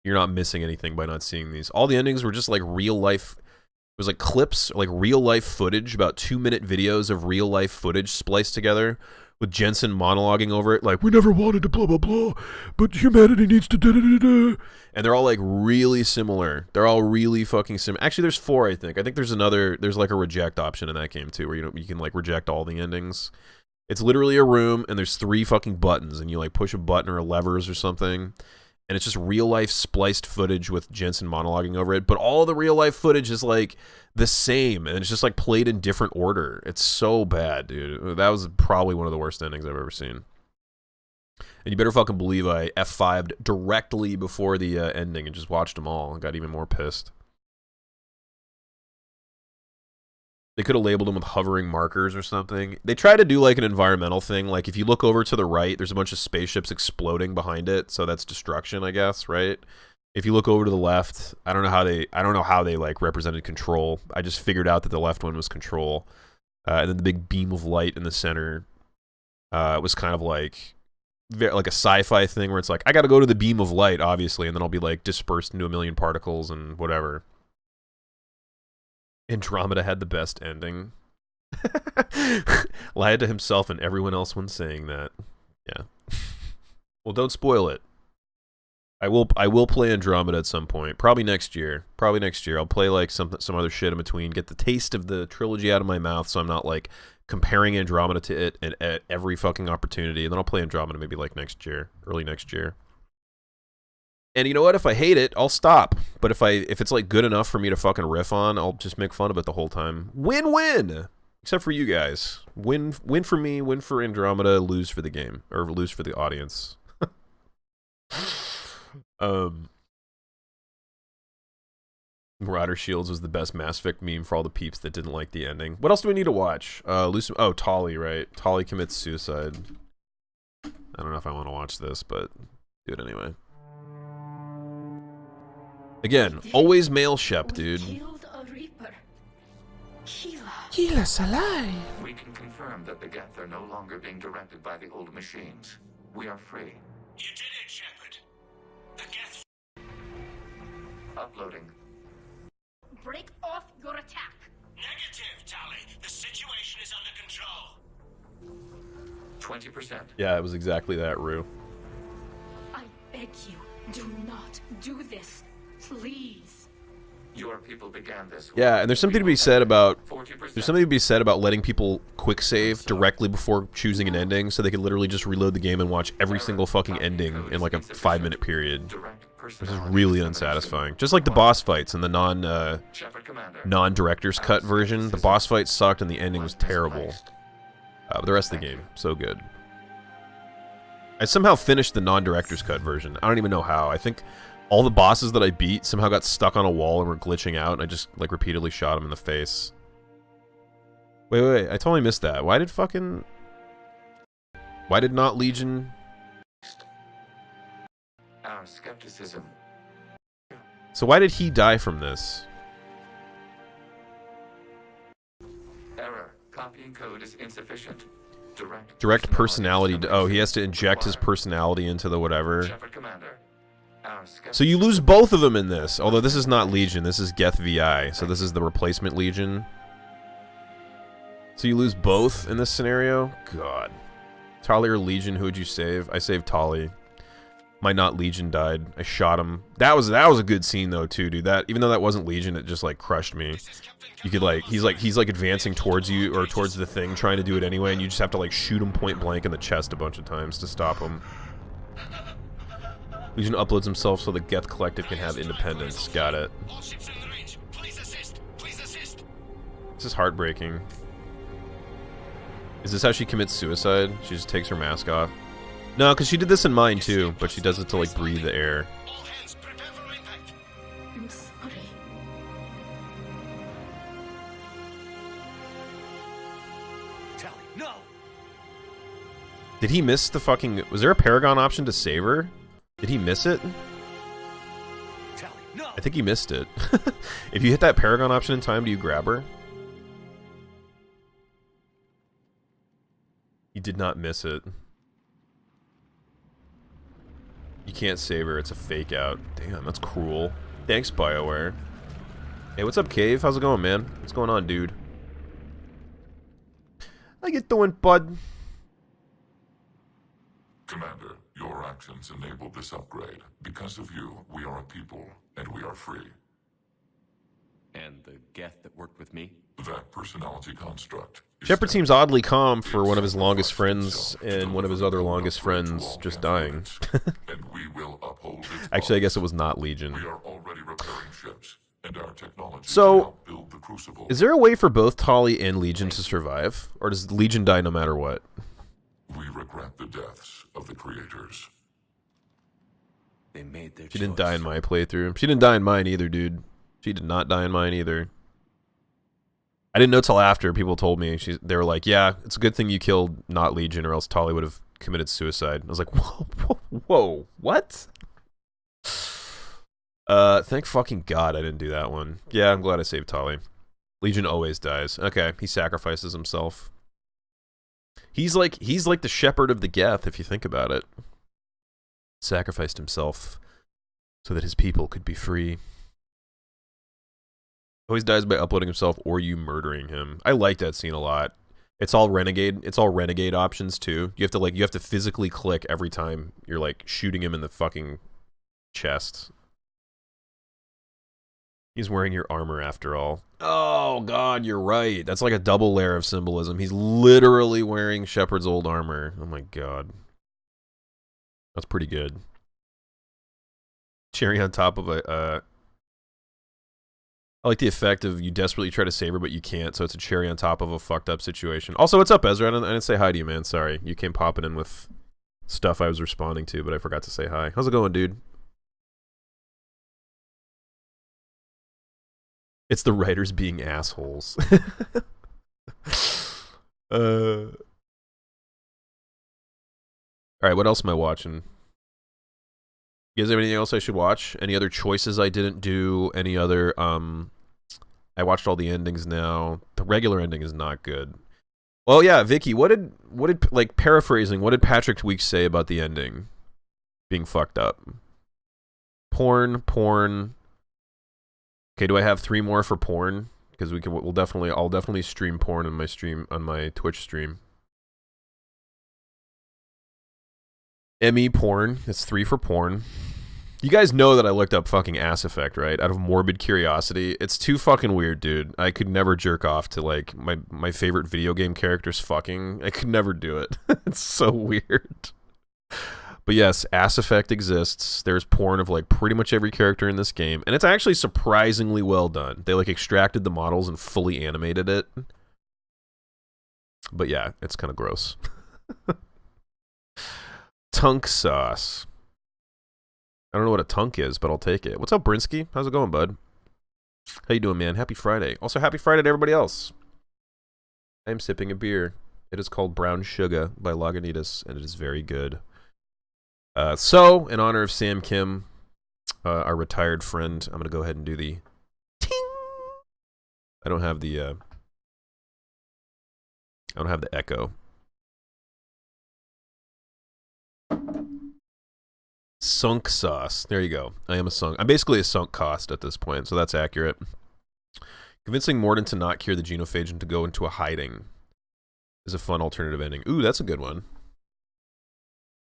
You're not missing anything by not seeing these. All the endings were just like real life. It was like clips, like real life footage, about 2-minute videos of real life footage spliced together with Jensen monologuing over it, like, we never wanted to blah blah blah, but humanity needs to da da da da. And they're all like really similar. They're all really fucking similar. Actually, there's 4, I think. I think there's like a reject option in that game too, where you can like reject all the endings. It's literally a room, and there's 3 fucking buttons, and you like push a button or levers or something, and it's just real life spliced footage with Jensen monologuing over it. But all of the real life footage is like the same, and it's just like played in different order. It's so bad, dude. That was probably one of the worst endings I've ever seen. And you better fucking believe I F5'd directly before the ending and just watched them all and got even more pissed. They could have labeled them with hovering markers or something. They try to do like an environmental thing. Like if you look over to the right, there's a bunch of spaceships exploding behind it, so that's destruction, I guess, right? If you look over to the left, I don't know how they like represented control. I just figured out that the left one was control. And then the big beam of light in the center was kind of like a sci-fi thing where it's like, I got to go to the beam of light, obviously, and then I'll be like dispersed into a million particles and whatever. Andromeda had the best ending. Lied to himself and everyone else when saying that. Yeah. Well, don't spoil it. I will play Andromeda at some point. Probably next year. I'll play like some other shit in between. Get the taste of the trilogy out of my mouth, so I'm not like comparing Andromeda to it at every fucking opportunity. And then I'll play Andromeda maybe like next year, early next year. And you know what? If I hate it, I'll stop. But if it's like good enough for me to fucking riff on, I'll just make fun of it the whole time. Win-win. Except for you guys. Win for me, win for Andromeda, lose for the game or lose for the audience. Marauder Shields was the best Mass Effect meme for all the peeps that didn't like the ending. What else do we need to watch? Tali, right? Tali commits suicide. I don't know if I want to watch this, but do it anyway. Again, always male Shep, dude. Keela's alive. We can confirm that the Geth are no longer being directed by the old machines. We are free. You did it, Shepard. The Geth. Uploading. Break off your attack. Negative, Tali. The situation is under control. 20%. Yeah, it was exactly that, Rue. I beg you, do not do this. Please. Your people began this. Yeah, and there's something to be said about letting people quick save directly before choosing an ending, so they can literally just reload the game and watch every single fucking ending in like a 5-minute period. This is really unsatisfying. Just like the boss fights in the non-director's cut version, the boss fight sucked and the ending was terrible. But the rest of the game, so good. I somehow finished the non-director's cut version. I don't even know how. I think all the bosses that I beat somehow got stuck on a wall and were glitching out, and I just, like, repeatedly shot them in the face. Wait, I totally missed that. Why did not Legion... Our skepticism. So why did he die from this? Error. Copying code is insufficient. Direct personality... Oh, he has to inject his personality into the whatever. Shepard Commander. So you lose both of them in this. Although this is not Legion, this is Geth VI. So this is the replacement Legion. So you lose both in this scenario? God. Tali or Legion, who would you save? I saved Tali. My not Legion died. I shot him. That was a good scene though too, dude. That even though that wasn't Legion, it just like crushed me. You could like he's like advancing towards you or towards the thing, trying to do it anyway, and you just have to like shoot him point blank in the chest a bunch of times to stop him. Legion uploads himself so the Geth Collective can have independence. Got it. This is heartbreaking. Is this how she commits suicide? She just takes her mask off? No, because she did this in mine too, but she does it to like breathe the air. I'm sorry. Tali, no! Did he miss the fucking... Was there a Paragon option to save her? Did he miss it? Tali, no! I think he missed it. If you hit that Paragon option in time, do you grab her? He did not miss it. You can't save her, it's a fake out. Damn, that's cruel. Thanks, BioWare. Hey, what's up, Cave? How's it going, man? What's going on, dude? How you doing, bud? Commander, your actions enabled this upgrade. Because of you, we are a people, and we are free. And the Geth that worked with me? That personality construct. Shepard seems oddly calm for one of his longest friends and one of his other longest friends just dying. And we will uphold its Actually, I guess it was not Legion. We are already repairing ships, and our technology So, can help build the Crucible. is there a way for both Tali and Legion to survive? Or does Legion die no matter what? We grant the deaths of the creators. They made their She didn't die in my playthrough. She didn't die in mine either, dude. She did not die in mine either. I didn't know till after people told me. They were like, yeah, it's a good thing you killed not Legion or else Tali would have committed suicide. I was like, whoa, what? Thank fucking God I didn't do that one. Yeah, I'm glad I saved Tali. Legion always dies. Okay, he sacrifices himself. He's like the shepherd of the Geth, if you think about it. Sacrificed himself so that his people could be free. Always dies by uploading himself or you murdering him. I like that scene a lot. It's all renegade. It's all renegade options too. You have to physically click every time you're like shooting him in the fucking chest. He's wearing your armor after all. Oh God, you're right. That's like a double layer of symbolism. He's literally wearing Shepard's old armor. Oh my God. That's pretty good. Cherry on top of a I like the effect of you desperately try to save her, but you can't, so it's a cherry on top of a fucked up situation. Also, what's up, Ezra? I didn't say hi to you, man. Sorry. You came popping in with stuff I was responding to, but I forgot to say hi. How's it going, dude? It's the writers being assholes. Alright, what else am I watching? You guys have anything else I should watch? Any other choices I didn't do? Any other, I watched all the endings now. The regular ending is not good. Well, yeah, Vicky, what did, like, paraphrasing, what did Patrick Weeks say about the ending being fucked up? Porn. Okay, do I have 3 more for porn? Because I'll definitely stream porn on my Twitch stream. ME porn. It's 3 for porn. You guys know that I looked up fucking Ass Effect, right? Out of morbid curiosity. It's too fucking weird, dude. I could never jerk off to, like, my favorite video game characters fucking. I could never do it. It's so weird. But yes, Ass Effect exists. There's porn of, like, pretty much every character in this game. And it's actually surprisingly well done. They, like, extracted the models and fully animated it. But yeah, it's kind of gross. Tunk sauce. I don't know what a tunk is, but I'll take it. What's up, Brinsky? How's it going, bud? How you doing, man? Happy Friday. Also, happy Friday to everybody else. I am sipping a beer. It is called Brown Sugar by Lagunitas, and it is very good. So, in honor of Sam Kim, our retired friend, I'm going to go ahead and do the ting. I don't have the echo. Sunk sauce. There you go. I'm basically a sunk cost at this point, so that's accurate. Convincing Mordin to not cure the genophage and to go into a hiding is a fun alternative ending. Ooh, that's a good one.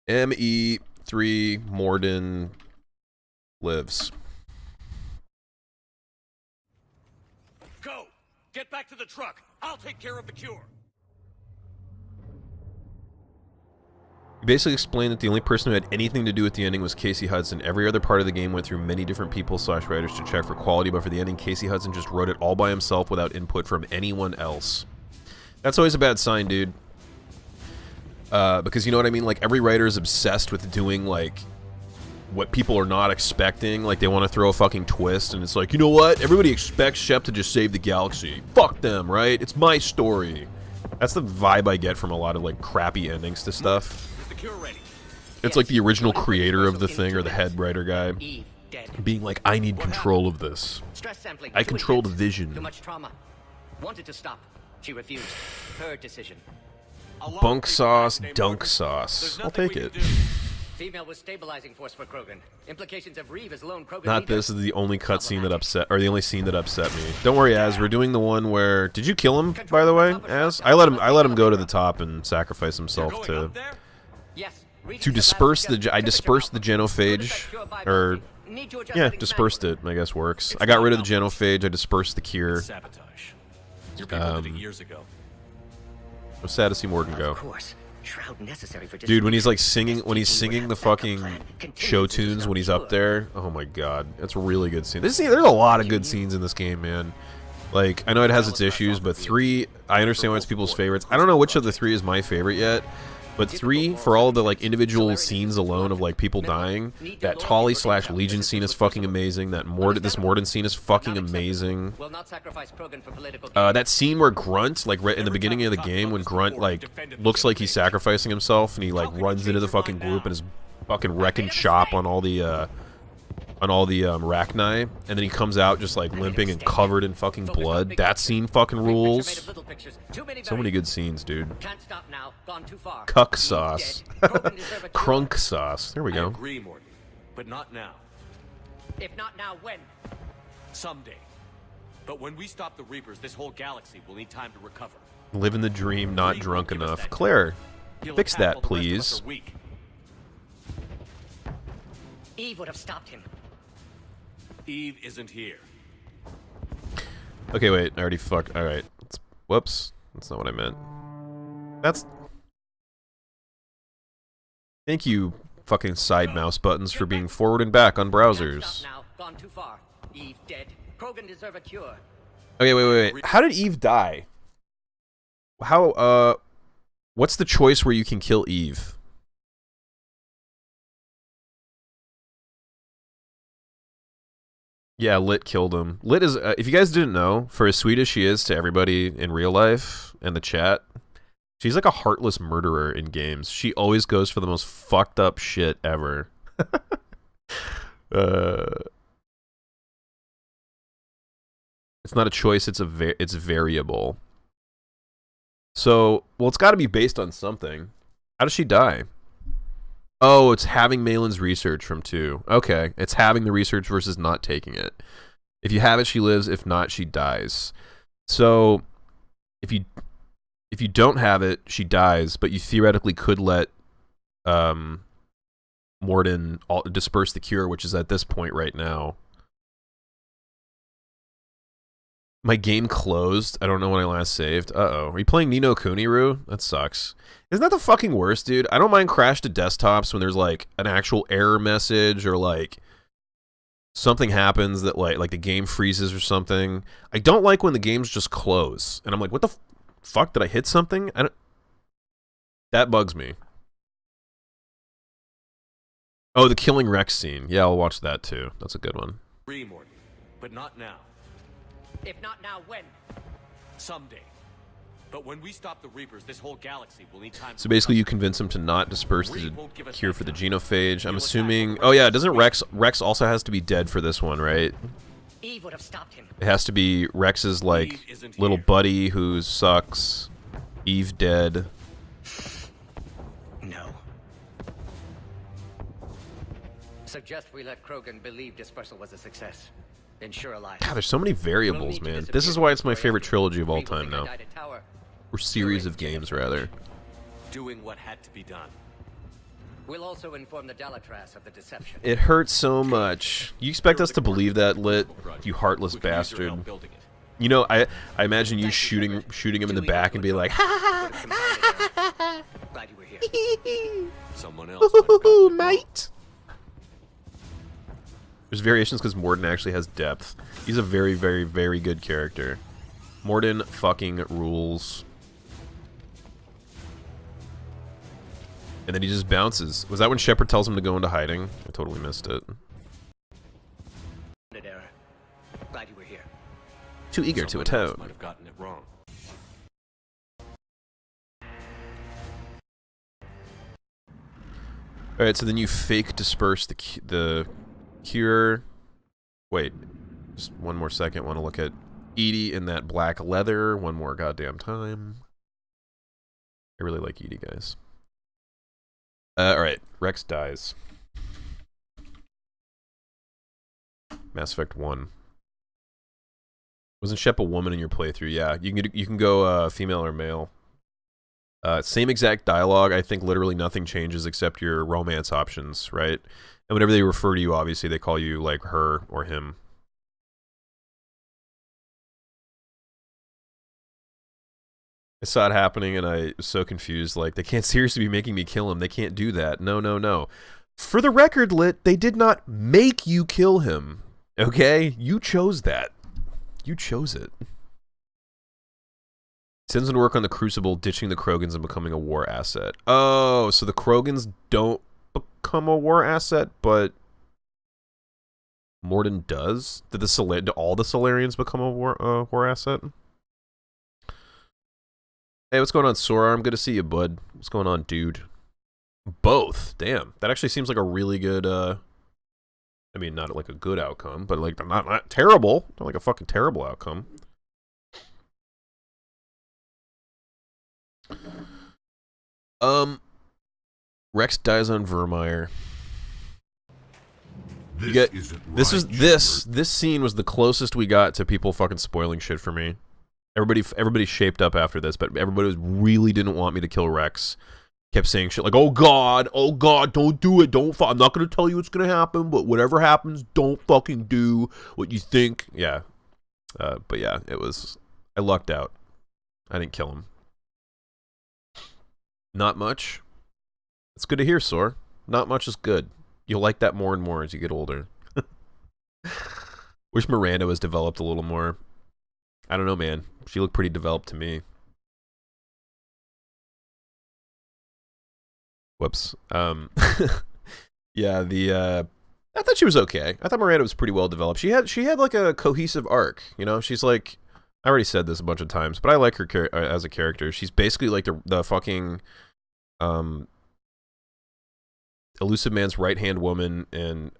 ME3 Mordin lives. Go! Get back to the truck! I'll take care of the cure! He basically explained that the only person who had anything to do with the ending was Casey Hudson. Every other part of the game went through many different people / writers to check for quality, but for the ending, Casey Hudson just wrote it all by himself without input from anyone else. That's always a bad sign, dude. Because you know what I mean? Like, every writer is obsessed with doing, like, what people are not expecting. Like, they want to throw a fucking twist, and it's like, you know what? Everybody expects Shep to just save the galaxy. Fuck them, right? It's my story. That's the vibe I get from a lot of, like, crappy endings to stuff. It's like the original creator of the thing, or the head writer guy, being like, I need control of this. I control the vision. Too much trauma. Wanted to stop. She refused. Her decision. Bunk sauce, dunk sauce. I'll take it. Female was stabilizing force for Krogan. Implications of Reeve as lone Krogan Not this is the only cutscene that upset, or the only scene that upset me. Don't worry, Az. We're doing the one where. Did you kill him, by the way, Az? I let him go to the top and sacrifice himself to disperse the. I dispersed the genophage, or yeah, dispersed it. I guess works. I got rid of the genophage. I dispersed the cure. Years ago. I'm sad to see Morgan go. Dude, when he's like singing, the fucking show tunes when he's up there, oh my god, that's a really good scene. There's a lot of good scenes in this game, man. Like, I know it has its issues, but 3, I understand why it's people's favorites. I don't know which of the 3 is my favorite yet. But 3, for all the like individual scenes alone of like people dying, that Tolly / Legion scene is fucking amazing. That this Morden scene is fucking amazing. That scene where Grunt, like right in the beginning of the game, when Grunt like looks like he's sacrificing himself and he like runs into the fucking group and is fucking wrecking shop on all the Rachni, and then he comes out just like limping and covered in fucking blood. That scene fucking rules. So many good scenes, dude. Cuck sauce. Crunk sauce. There we go. I agree, Morton, but not now. If not now, when? Someday. But when we stop the Reapers, this whole galaxy will need time to recover. Living the dream, not drunk enough. Claire, fix that, please. Eve would have stopped him. Eve isn't here. Okay, wait. I already fucked. Alright. Whoops. That's not what I meant. That's... Thank you, fucking side mouse buttons, for being forward and back on browsers. Now, gone too far. Eve dead. Krogan deserve a cure. Okay, wait. How did Eve die? How, what's the choice where you can kill Eve? Yeah, Lit killed him. Lit is, if you guys didn't know, for as sweet as she is to everybody in real life and the chat, she's like a heartless murderer in games. She always goes for the most fucked up shit ever. It's not a choice, it's variable. So, well, it's got to be based on something. How does she die? Oh, it's having Malin's research from 2. Okay, it's having the research versus not taking it. If you have it, she lives. If not, she dies. So, if you don't have it, she dies. But you theoretically could let Morden disperse the cure, which is at this point right now. My game closed. I don't know when I last saved. Uh-oh. Are you playing Ni no Kuni, Rue? That sucks. Isn't that the fucking worst, dude? I don't mind crash to desktops when there's, like, an actual error message or, like, something happens that, like the game freezes or something. I don't like when the games just close. And I'm like, what the fuck? Did I hit something? That bugs me. Oh, the Killing Rex scene. Yeah, I'll watch that, too. That's a good one. Free, Morton, but not now. If not now, when? Someday. But when we stop the Reapers, this whole galaxy will need time. So basically, you convince him to not disperse the cure for the genophage. I'm assuming. Oh yeah, doesn't Rex also has to be dead for this one, right? Eve would have stopped him. It has to be Rex's like little buddy who sucks. Eve dead. No. Suggest we let Krogan believe dispersal was a success. Ensure alive. God, there's so many variables, man. This is why it's my favorite trilogy of all time now. Or series of games, rather. Doing what had to be done. We'll also inform the Dalatras of the deception. It hurts so much. You expect us to believe that, Lit? You heartless bastard. You know, I imagine you shooting him in the back and be like, ha ha ha. Glad you were here. Someone else. Mate. There's variations because Morden actually has depth. He's a very, very, very good character. Morden fucking rules. And then he just bounces. Was that when Shepard tells him to go into hiding? I totally missed it. Glad you were here. Too eager to atone. Might have gotten it wrong. Alright, so then you fake disperse the cure. Wait, just one more second. Want to look at Edie in that black leather one more goddamn time. I really like Edie, guys. Alright, Rex dies. Mass Effect 1. Wasn't Shep a woman in your playthrough? Yeah, you can go female or male. Same exact dialogue. I think literally nothing changes except your romance options, right? And whenever they refer to you, obviously, they call you, like, her or him. I saw it happening, and I was so confused. Like, they can't seriously be making me kill him. They can't do that. No, no, no. For the record, Lit, they did not make you kill him. Okay? You chose that. You chose it. Sends him to work on the Crucible, ditching the Krogans and becoming a war asset. Oh, so the Krogans don't become a war asset, but Morden does? Do all the Solarians become a war asset? Hey, what's going on, Sora? I'm good to see you, bud. What's going on, dude? Both. Damn. That actually seems like a really good, I mean, not like a good outcome, but like not terrible. Not like a fucking terrible outcome. Rex dies on Vermeer. This scene was the closest we got to people fucking spoiling shit for me. Everybody shaped up after this, but everybody really didn't want me to kill Rex. Kept saying shit like, oh god, don't do it, I'm not gonna tell you what's gonna happen, but whatever happens, don't fucking do what you think. Yeah. But yeah, I lucked out. I didn't kill him. Not much. It's good to hear, Sor. Not much is good. You'll like that more and more as you get older. Wish Miranda was developed a little more. I don't know, man. She looked pretty developed to me. Whoops. Yeah, I thought she was okay. I thought Miranda was pretty well developed. She had like a cohesive arc, you know? She's like, I already said this a bunch of times, but I like her as a character. She's basically like the fucking Elusive Man's right-hand woman and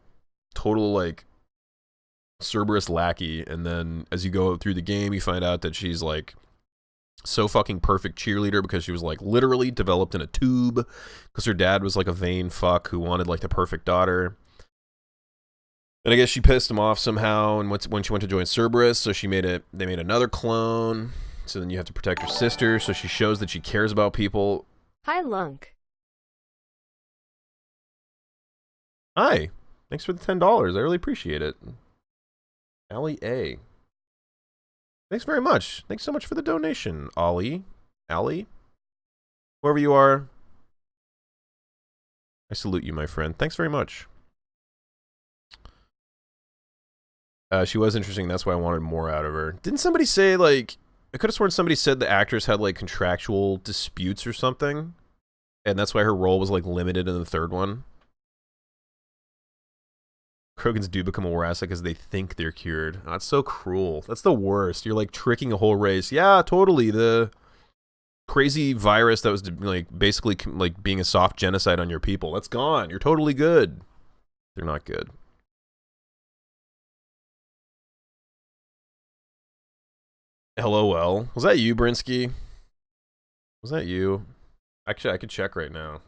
total like Cerberus lackey, and then as you go through the game you find out that she's like so fucking perfect cheerleader because she was like literally developed in a tube because her dad was like a vain fuck who wanted like the perfect daughter. And I guess she pissed him off somehow, and when she went to join Cerberus, so they made another clone, so then you have to protect her sister, so she shows that she cares about people. Hi, Lunk. Hi. Thanks for the $10. I really appreciate it. Allie A. Thanks very much. Thanks so much for the donation, Ollie. Allie? Whoever you are. I salute you, my friend. Thanks very much. She was interesting. That's why I wanted more out of her. Didn't somebody say, like... I could have sworn somebody said the actors had, like, contractual disputes or something. And that's why her role was, like, limited in the third one. Krogans do become a war asset because they think they're cured. Oh, that's so cruel. That's the worst. You're like tricking a whole race. Yeah, totally. The crazy virus that was like basically like being a soft genocide on your people. That's gone. You're totally good. They're not good. LOL. Was that you, Brinsky? Was that you? Actually, I could check right now.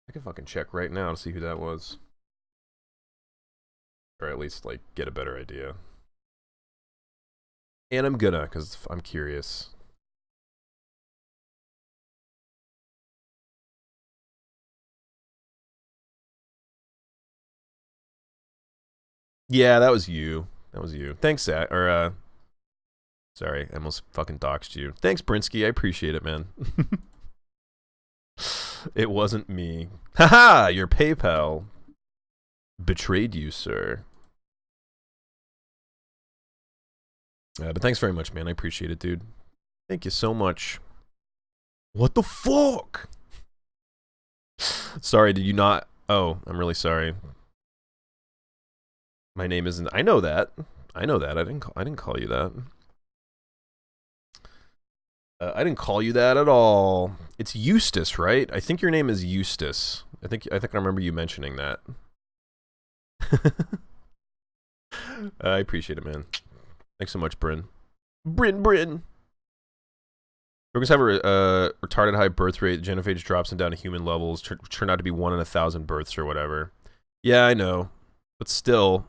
I can fucking check right now to see who that was. Or at least, like, get a better idea. And I'm gonna, because I'm curious. Yeah, that was you. That was you. Thanks, Zach. Or, sorry, I almost fucking doxed you. Thanks, Brinsky. I appreciate it, man. It wasn't me. Haha! Your PayPal betrayed you, sir. But thanks very much, man. I appreciate it, dude. Thank you so much. What the fuck? Sorry, did you not? Oh, I'm really sorry. My name isn't. I know that. I know that. I didn't call you that. I didn't call you that at all. It's Eustace, right? I think your name is Eustace. I think I remember you mentioning that. I appreciate it, man. Thanks so much, Bryn. Bryn. Krogans have a retarded high birth rate. The genophage drops them down to human levels. Turn out to be 1 in 1,000 births or whatever. Yeah, I know. But still,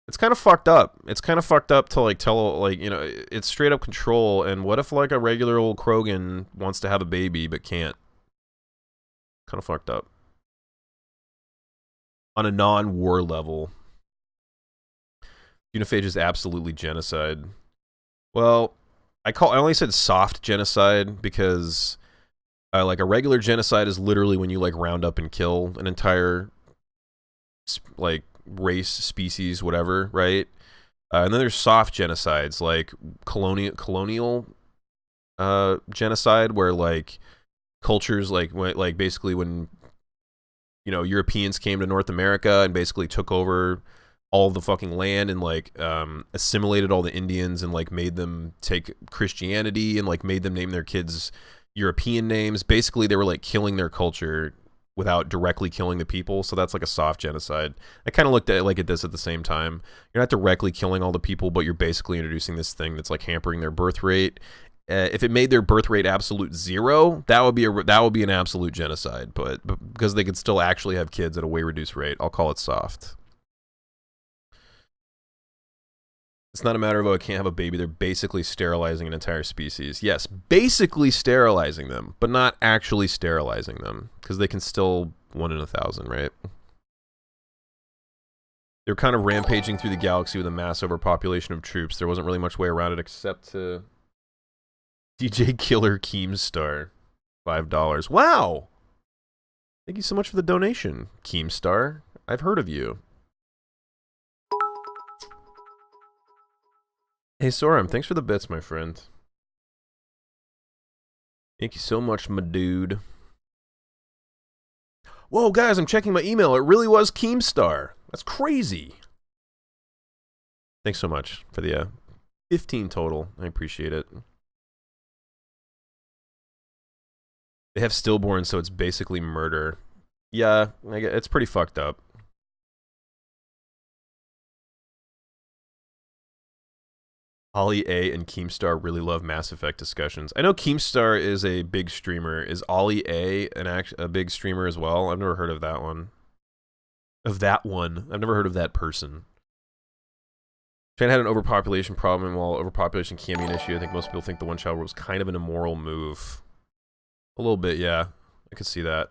it's kind of fucked up. It's kind of fucked up to, like, tell, like, you know, it's straight up control. And what if, like, a regular old Krogan wants to have a baby but can't? Kind of fucked up. On a non-war level. Genophage is absolutely genocide. Well, I only said soft genocide because like a regular genocide is literally when you like round up and kill an entire like race, species, whatever, right? And then there's soft genocides, like colonial genocide, where like cultures like basically when Europeans came to North America and basically took over all the fucking land and like assimilated all the Indians and like made them take Christianity and like made them name their kids European names. Basically, they were like killing their culture without directly killing the people. So that's like a soft genocide. I kind of looked at it like this at the same time. You're not directly killing all the people, but you're basically introducing this thing that's like hampering their birth rate. If it made their birth rate absolute 0, that would be an absolute genocide. But because they could still actually have kids at a way reduced rate, I'll call it soft. It's not a matter of, oh, I can't have a baby. They're basically sterilizing an entire species. Yes, basically sterilizing them, but not actually sterilizing them, because they can still 1 in 1,000, right? They're kind of rampaging through the galaxy with a mass overpopulation of troops. There wasn't really much way around it except to DJ Killer Keemstar, $5. Wow! Thank you so much for the donation, Keemstar. I've heard of you. Hey, Soram, thanks for the bits, my friend. Thank you so much, my dude. Whoa, guys, I'm checking my email. It really was Keemstar. That's crazy. Thanks so much for the 15 total. I appreciate it. They have stillborns, so it's basically murder. Yeah, it's pretty fucked up. Ollie A and Keemstar really love Mass Effect discussions. I know Keemstar is a big streamer. Is Ollie A a big streamer as well? I've never heard of that one. I've never heard of that person. China had an overpopulation problem, and while overpopulation can be an issue, I think most people think the one-child rule was kind of an immoral move. A little bit, yeah. I could see that.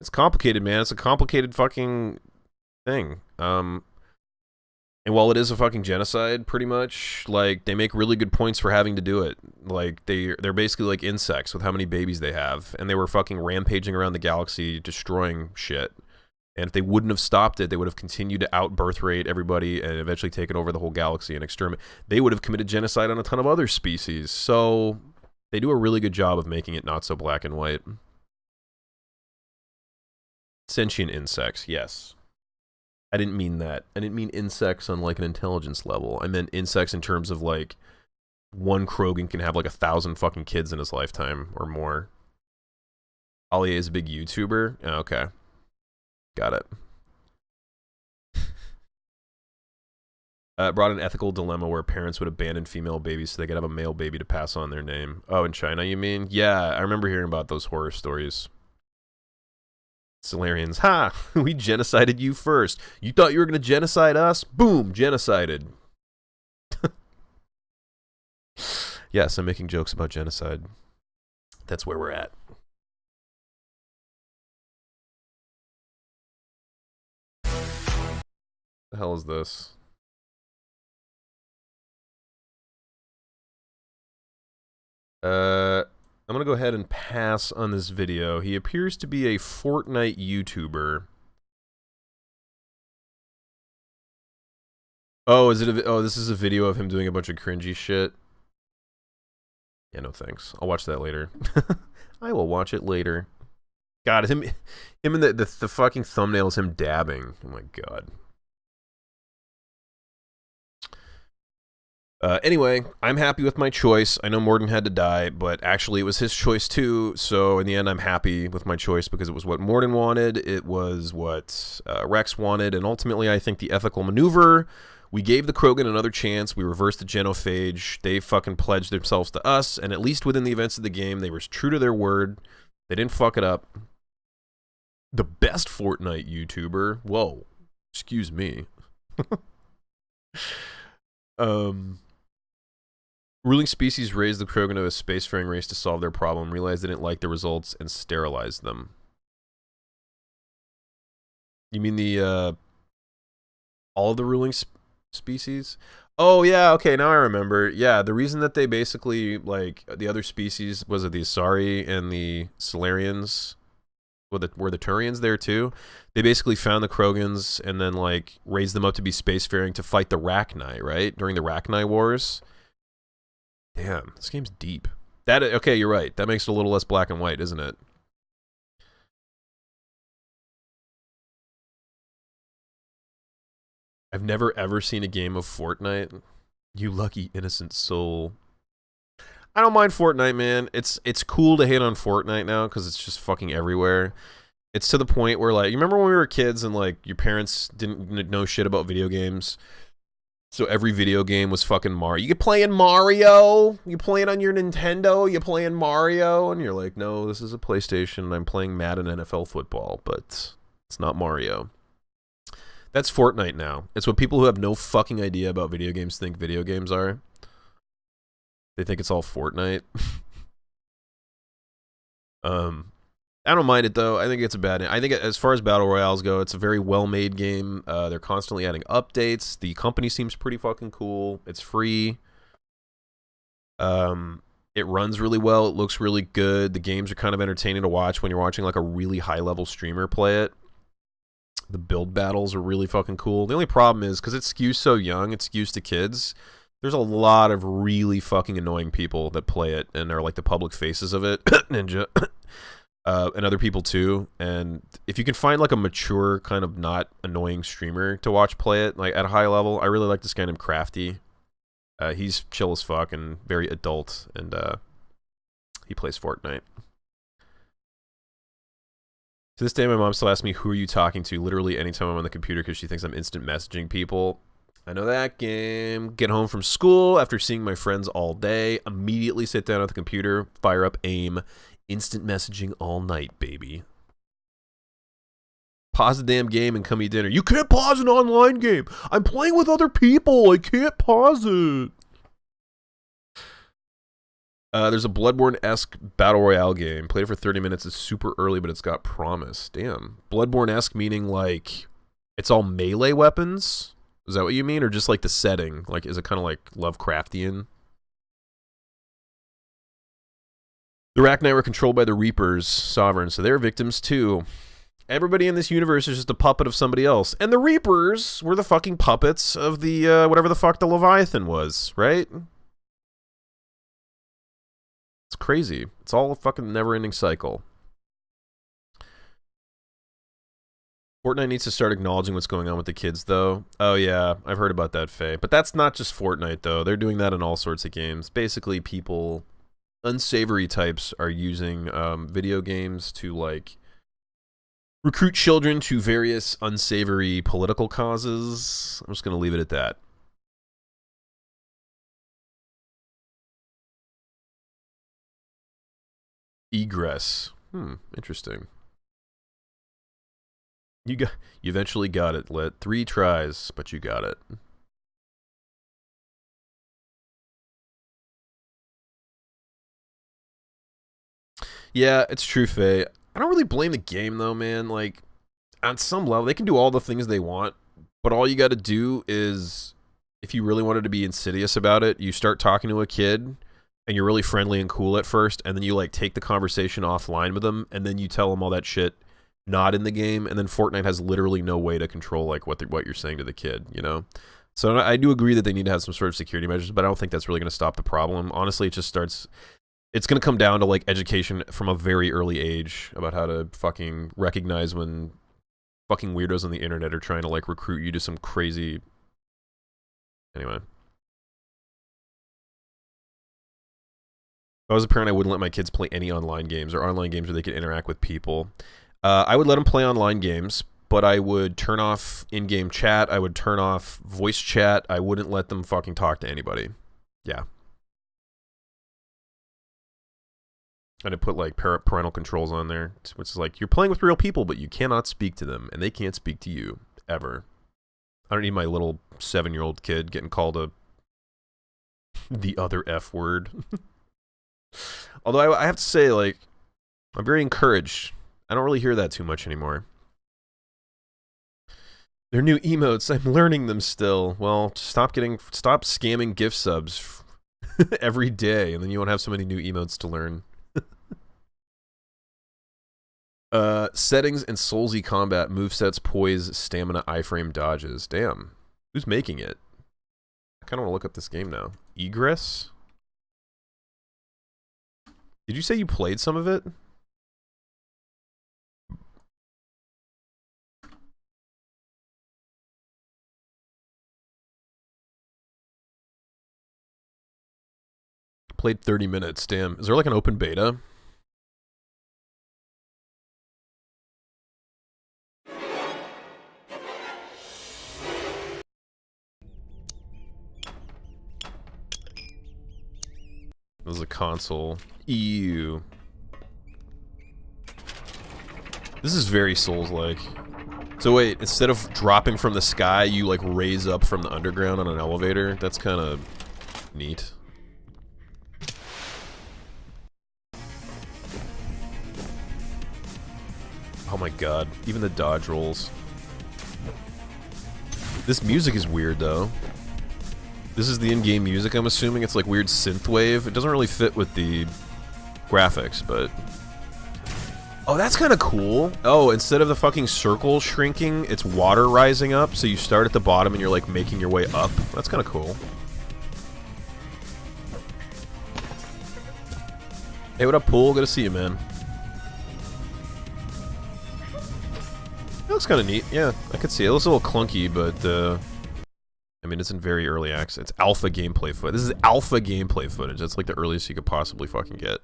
It's complicated, man. It's a complicated fucking thing. And while it is a fucking genocide, pretty much, like, they make really good points for having to do it. Like, they're basically like insects with how many babies they have. And they were fucking rampaging around the galaxy, destroying shit. And if they wouldn't have stopped it, they would have continued to out-birth rate everybody and eventually taken over the whole galaxy and exterminate. They would have committed genocide on a ton of other species. So they do a really good job of making it not so black and white. Sentient insects, yes. I didn't mean that. I didn't mean insects on like an intelligence level. I meant insects in terms of like one Krogan can have like 1,000 fucking kids in his lifetime or more. Ollie is a big YouTuber? Oh, okay. Got it. It brought an ethical dilemma where parents would abandon female babies so they could have a male baby to pass on their name. Oh, in China, you mean? Yeah, I remember hearing about those horror stories. Solarians, ha! We genocided you first. You thought you were going to genocide us? Boom! Genocided. Yes, I'm making jokes about genocide. That's where we're at. The hell is this? I'm gonna go ahead and pass on this video. He appears to be a Fortnite YouTuber. Oh, is it oh, this is a video of him doing a bunch of cringy shit? Yeah, no thanks. I'll watch that later. I will watch it later. God, him in the fucking thumbnail is him dabbing. Oh my god. Anyway, I'm happy with my choice. I know Morden had to die, but actually it was his choice too, so in the end I'm happy with my choice because it was what Morden wanted, it was what Rex wanted, and ultimately I think the ethical maneuver, we gave the Krogan another chance, we reversed the genophage, they fucking pledged themselves to us, and at least within the events of the game, they were true to their word, they didn't fuck it up. The best Fortnite YouTuber? Whoa. Excuse me. Ruling species raised the Krogan of a spacefaring race to solve their problem, realized they didn't like the results, and sterilized them. You mean the, all of the ruling species? Oh, yeah, okay, now I remember. Yeah, the reason that they basically, like, the other species, was it the Asari and the Solarians? were the Turians there too? They basically found the Krogans and then like raised them up to be spacefaring to fight the Rachni, right? During the Rachni Wars. Damn, this game's deep. Okay, you're right. That makes it a little less black and white, isn't it? I've never ever seen a game of Fortnite. You lucky innocent soul. I don't mind Fortnite, man. It's cool to hate on Fortnite now because it's just fucking everywhere. It's to the point where, like, you remember when we were kids and, like, your parents didn't know shit about video games? So every video game was fucking Mario. You playing Mario? You playing on your Nintendo? You playing Mario? And you're like, no, this is a PlayStation. I'm playing Madden NFL football, but it's not Mario. That's Fortnite now. It's what people who have no fucking idea about video games think video games are. They think it's all Fortnite. I don't mind it though. I think it's a bad. I think as far as battle royales go, it's a very well-made game. They're constantly adding updates. The company seems pretty fucking cool. It's free. It runs really well. It looks really good. The games are kind of entertaining to watch when you're watching like a really high-level streamer play it. The build battles are really fucking cool. The only problem is because it skews so young, it skews to kids. There's a lot of really fucking annoying people that play it and are like the public faces of it. Ninja. And other people too. And if you can find like a mature kind of not annoying streamer to watch play it like at a high level, I really like this guy named Crafty. He's chill as fuck and very adult, and he plays Fortnite. To this day, my mom still asks me, who are you talking to? Literally anytime I'm on the computer because she thinks I'm instant messaging people. I know that game. Get home from school after seeing my friends all day. Immediately sit down at the computer, fire up AIM. Instant messaging all night, baby. Pause the damn game and come eat dinner. You can't pause an online game. I'm playing with other people. I can't pause it. There's a Bloodborne-esque Battle Royale game. Played it for 30 minutes. It's super early, but it's got promise. Damn. Bloodborne-esque meaning like it's all melee weapons? Is that what you mean? Or just like the setting? Like, is it kind of like Lovecraftian? The Rachni were controlled by the Reapers, sovereigns, so they're victims too. Everybody in this universe is just a puppet of somebody else. And the Reapers were the fucking puppets of the, whatever the fuck the Leviathan was, right? It's crazy. It's all a fucking never-ending cycle. Fortnite needs to start acknowledging what's going on with the kids, though. Oh, yeah, I've heard about that, Faye. But that's not just Fortnite, though. They're doing that in all sorts of games. Basically, people, unsavory types, are using video games to, like, recruit children to various unsavory political causes. I'm just going to leave it at that. Egress. Interesting. You eventually got it, Lit. 3 tries, but you got it. Yeah, it's true, Faye. I don't really blame the game, though, man. Like, on some level, they can do all the things they want, but all you got to do is, if you really wanted to be insidious about it, you start talking to a kid, and you're really friendly and cool at first, and then you, like, take the conversation offline with them, and then you tell them all that shit not in the game, and then Fortnite has literally no way to control, like, what you're saying to the kid, you know? So I do agree that they need to have some sort of security measures, but I don't think that's really going to stop the problem. Honestly, it just starts... It's going to come down to, like, education from a very early age about how to fucking recognize when fucking weirdos on the internet are trying to, like, recruit you to some crazy... Anyway. If I was a parent, I wouldn't let my kids play any online games or online games where they could interact with people. I would let them play online games, but I would turn off in-game chat. I would turn off voice chat. I wouldn't let them fucking talk to anybody. Yeah. I'd put, like, parental controls on there, which is like, you're playing with real people, but you cannot speak to them, and they can't speak to you, ever. I don't need my little 7-year-old kid getting called the other F word. Although I have to say, like, I'm very encouraged. I don't really hear that too much anymore. They're new emotes. I'm learning them still. Well, stop scamming gift subs every day, and then you won't have so many new emotes to learn. Settings and Soulsy combat, movesets, poise, stamina, iframe, dodges. Damn. Who's making it? I kind of want to look up this game now. Egress? Did you say you played some of it? Played 30 minutes. Damn. Is there like an open beta? This is a console. Ew. This is very Souls-like. So wait, instead of dropping from the sky, you like raise up from the underground on an elevator? That's kind of neat. Oh my god, even the dodge rolls. This music is weird though. This is the in-game music, I'm assuming. It's like weird synthwave. It doesn't really fit with the graphics, but... Oh, that's kind of cool. Oh, instead of the fucking circle shrinking, it's water rising up, so you start at the bottom and you're like making your way up. That's kind of cool. Hey, what up, Pool? Good to see you, man. It looks kind of neat. Yeah, I could see it. It looks a little clunky, but... I mean, it's in very early access. It's alpha gameplay footage. This is alpha gameplay footage. That's like the earliest you could possibly fucking get.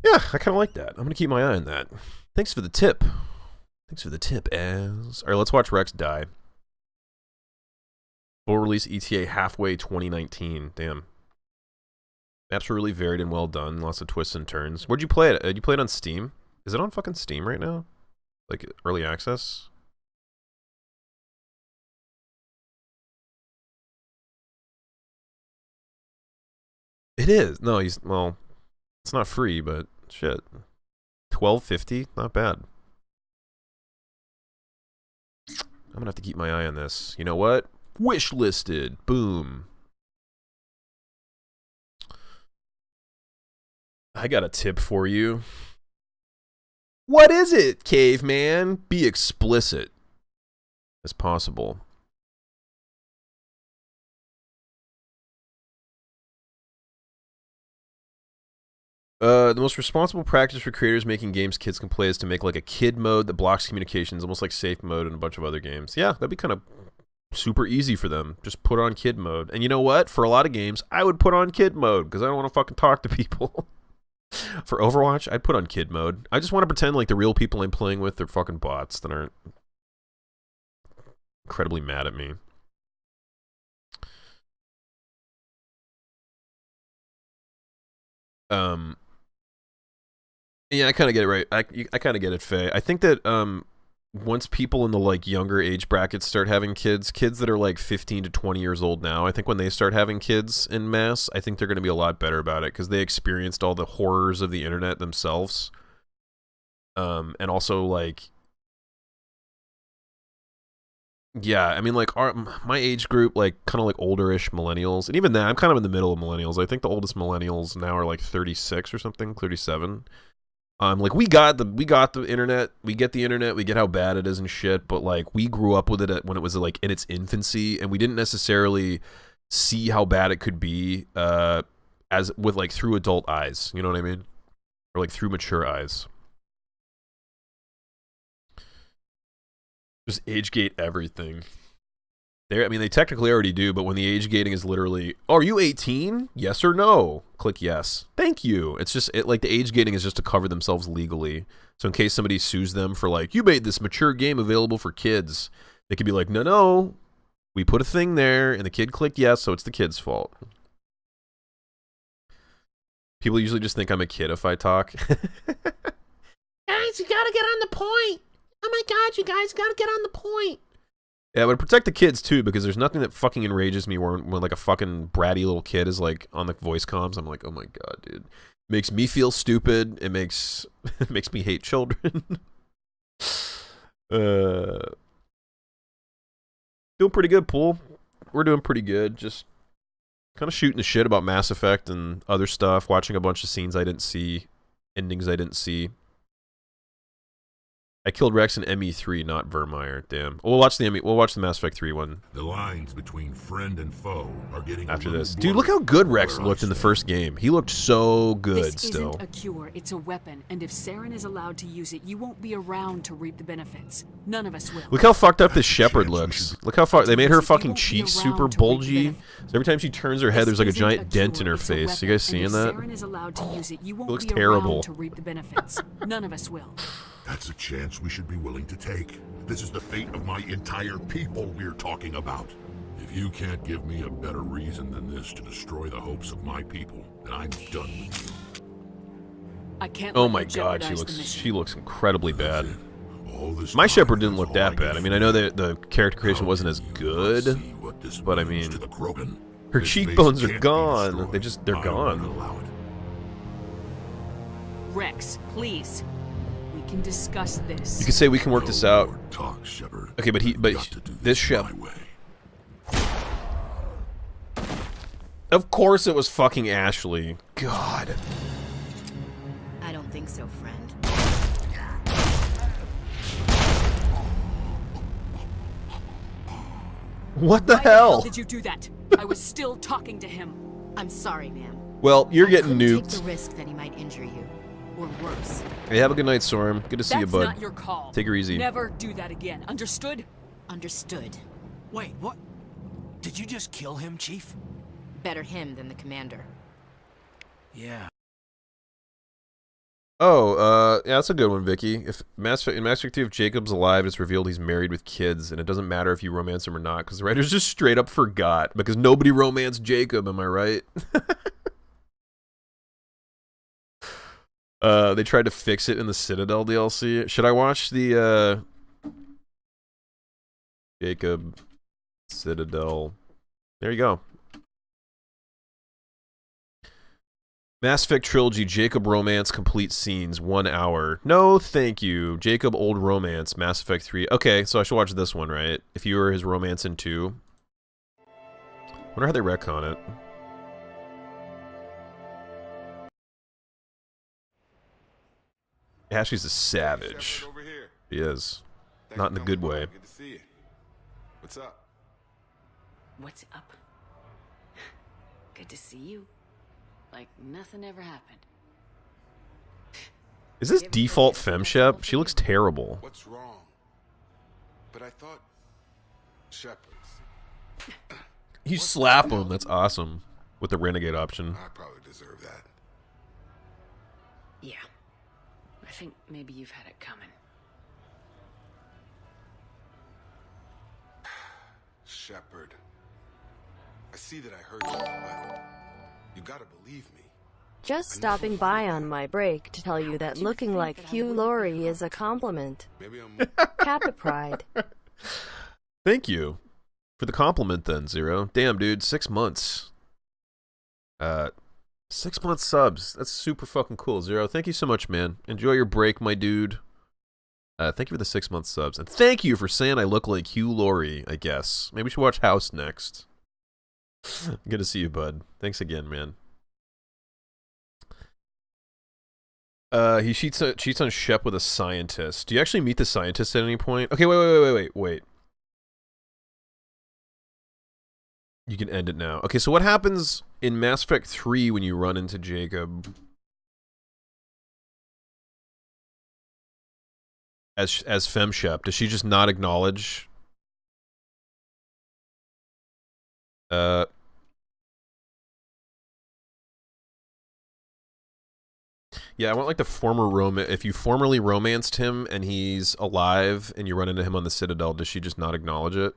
Yeah, I kind of like that. I'm going to keep my eye on that. Thanks for the tip. Thanks for the tip, Az. Alright, let's watch Rex die. Full release ETA halfway 2019. Damn. Maps were really varied and well done. Lots of twists and turns. Where'd you play it? Did you play it on Steam? Is it on fucking Steam right now? Like, early access? It is. No, well, it's not free, but shit. $12.50? Not bad. I'm gonna have to keep my eye on this. You know what? Wish listed. Boom. I got a tip for you. What is it, caveman? Be explicit as possible. The most responsible practice for creators making games kids can play is to make like a kid mode that blocks communications, almost like safe mode and a bunch of other games. Yeah, that'd be kind of super easy for them. Just put on kid mode. And you know what? For a lot of games, I would put on kid mode because I don't want to fucking talk to people. For Overwatch, I'd put on kid mode. I just want to pretend like the real people I'm playing with are fucking bots that aren't incredibly mad at me. Yeah, I kind of get it right. I kind of get it, Faye. I think that once people in the like younger age brackets start having kids that are like 15 to 20 years old now, I think when they start having kids in mass, I think they're going to be a lot better about it because they experienced all the horrors of the internet themselves. And also like, yeah, I mean like my age group, like kind of like older-ish millennials, and even that, I'm kind of in the middle of millennials. I think the oldest millennials now are like 36 or something, 37. Like we got the internet, we get the internet, we get how bad it is and shit, but like we grew up with it when it was like in its infancy, and we didn't necessarily see how bad it could be as with like through adult eyes, you know what I mean? Or like through mature eyes. Just age gate everything. I mean, they technically already do, but when the age gating is literally, oh, are you 18? Yes or no? Click yes. Thank you. It's just, like, the age gating is just to cover themselves legally. So in case somebody sues them for, like, you made this mature game available for kids, they could be like, no, we put a thing there, and the kid clicked yes, so it's the kid's fault. People usually just think I'm a kid if I talk. Guys, you gotta get on the point. Oh my god, you guys gotta get on the point. Yeah, but protect the kids too, because there's nothing that fucking enrages me when like a fucking bratty little kid is like on the voice comms. I'm like, oh my god, dude. Makes me feel stupid. It makes me hate children. Doing pretty good, Pool. We're doing pretty good. Just kind of shooting the shit about Mass Effect and other stuff. Watching a bunch of scenes I didn't see endings I didn't see. I killed Rex in ME3, not Vermeer. Damn. We'll watch the We'll watch the Mass Effect 3 one. The lines between friend and foe are getting after this. Dude, look how good Rex looked in the first game. He looked so good this still. Isn't a cure, it's a weapon, and if Saren is allowed to use it, you won't be around to reap the benefits. None of us will. Look how fucked up this Shepard looks. Look how far they made her fucking cheeks super bulgy. So every time she turns her head, there's like a giant dent in her face. You guys seeing that? Saren is allowed to use it, you won't looks be terrible. around to reap the benefits. None of us will. That's a chance we should be willing to take. This is the fate of my entire people we're talking about. If you can't give me a better reason than this to destroy the hopes of my people, then I'm done with you. I can't. Oh my god, she looks incredibly bad. My Shepard didn't look that bad. I mean, I know that the character creation wasn't as good, but I mean, her cheekbones are gone. They're gone. Rex, please. We can discuss this. You could say we can work this out. Talk, Shepard. Okay, but this Shep. Of course it was fucking Ashley. God. I don't think so, friend. What the Why hell? Did you do that? I was still talking to him. I'm sorry, ma'am. Well, you're getting Take nuked. the risk that he might injure you, or worse. Hey, have a good night, Sorum. Good to see you, bud. That's not your call. Take her easy. Never do that again. Understood? Understood. Wait, what? Did you just kill him, Chief? Better him than the commander. Yeah. Oh, yeah, that's a good one, Vicky. If in Mass Effect 3, if Jacob's alive, it's revealed he's married with kids, and it doesn't matter if you romance him or not, because the writers just straight up forgot, because nobody romanced Jacob, am I right? They tried to fix it in the Citadel DLC. Should I watch the, Jacob Citadel? There you go. Mass Effect Trilogy, Jacob Romance, complete scenes, 1 hour. No, thank you. Jacob Old Romance, Mass Effect 3. Okay, so I should watch this one, right? If you were his romance in 2. Wonder how they retcon it. Ashley's a savage. He is. Not in a good way. Good to see you. What's up? What's up? Good to see you. Like nothing ever happened. Is this default FemShep? She looks terrible. What's wrong? But I thought Shepherds. You slap him. That's awesome. With the Renegade option. I probably deserve that. Yeah. I think maybe you've had it coming. Shepard. I see that I hurt you, but you gotta believe me. Just stopping by on my break to tell you that looking like Hugh Laurie is a compliment. Maybe I'm Kappa Pride. Thank you for the compliment then, Zero. Damn, dude, 6 months. 6 months subs. That's super fucking cool, Zero. Thank you so much, man. Enjoy your break, my dude. Thank you for the 6 month subs. And thank you for saying I look like Hugh Laurie, I guess. Maybe we should watch House next. Good to see you, bud. Thanks again, man. He cheats on Shep with a scientist. Do you actually meet the scientist at any point? Okay, wait. You can end it now. Okay, so what happens in Mass Effect 3 when you run into Jacob? As FemShep, does she just not acknowledge? Yeah, I want like the former romance. If you formerly romanced him and he's alive and you run into him on the Citadel, does she just not acknowledge it?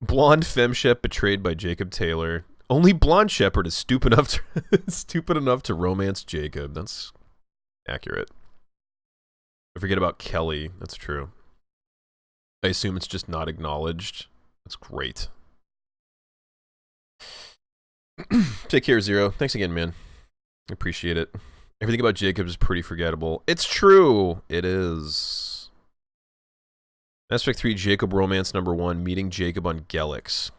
Blonde FemShep betrayed by Jacob Taylor. Only blonde Shepard is stupid enough to romance Jacob. That's accurate. I forget about Kelly. That's true. I assume it's just not acknowledged. That's great. Take care, Zero. Thanks again, man. I appreciate it. Everything about Jacob is pretty forgettable. It's true. It is. Mass Effect 3 Jacob Romance number 1, meeting Jacob on Gelix.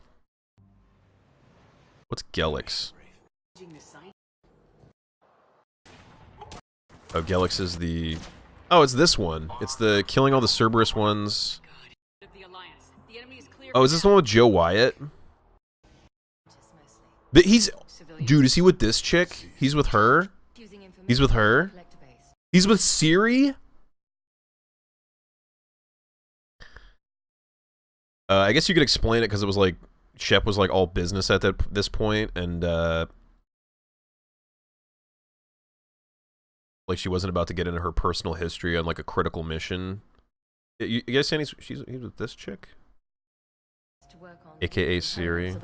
What's Gelix? Oh, Gelix is the... Oh, it's this one. It's the killing all the Cerberus ones. Oh, is this the one with Joe Wyatt? He's... Dude, is he with this chick? He's with her? He's with her? He's with Siri? I guess you could explain it because it was like... Shep was like all business at this point, and like she wasn't about to get into her personal history on like a critical mission. You guys saying he's with this chick? AKA Siri.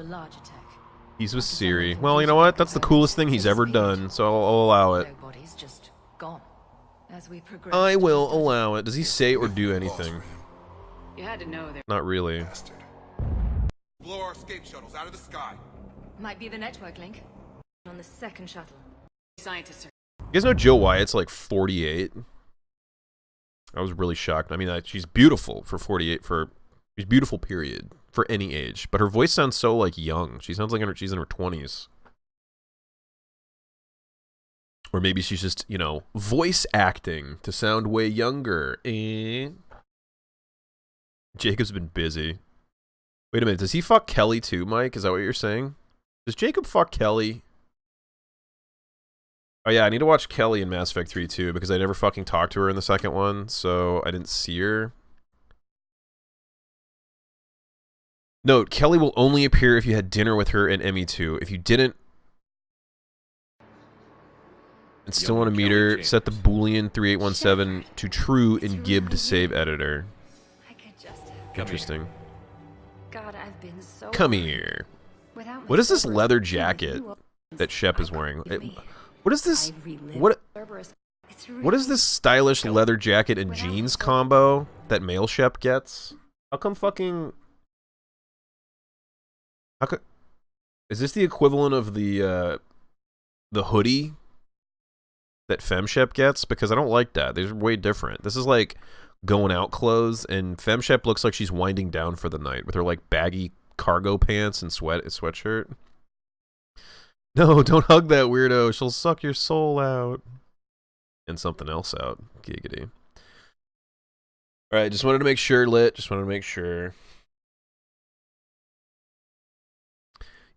He's with Siri. Well, you know what? That's the coolest thing he's ever done, so I'll allow it. I will allow it. Does he say or do anything? You had to know there. Not really. Blow our escape shuttles out of the sky. Might be the network link on the second shuttle. Scientists are... You guys know Joe Wyatt's like 48? I was really shocked. I mean, she's beautiful for 48. She's beautiful, period, for any age. But her voice sounds so like young. She sounds like she's in her 20s. Or maybe she's just, you know, voice acting to sound way younger. Jacob's been busy. Wait a minute, does he fuck Kelly too, Mike? Is that what you're saying? Does Jacob fuck Kelly? Oh yeah, I need to watch Kelly in Mass Effect 3 too, because I never fucking talked to her in the second one, so I didn't see her. Note, Kelly will only appear if you had dinner with her in ME2. If you didn't and still want to meet her, set the Boolean 3817 to true in Gib to save editor. Interesting. God, I've been so Come here. What is this leather jacket that Shep is wearing? What is this? What is this stylish leather jacket and jeans combo that male Shep gets? How come fucking... Is this the equivalent of the hoodie that Fem Shep gets? Because I don't like that. They're way different. This is like going out clothes, and Fem Shep looks like she's winding down for the night with her like baggy cargo pants and sweatshirt. No, don't hug that weirdo. She'll suck your soul out. And something else out. Giggity. Alright, just wanted to make sure, Lit. Just wanted to make sure.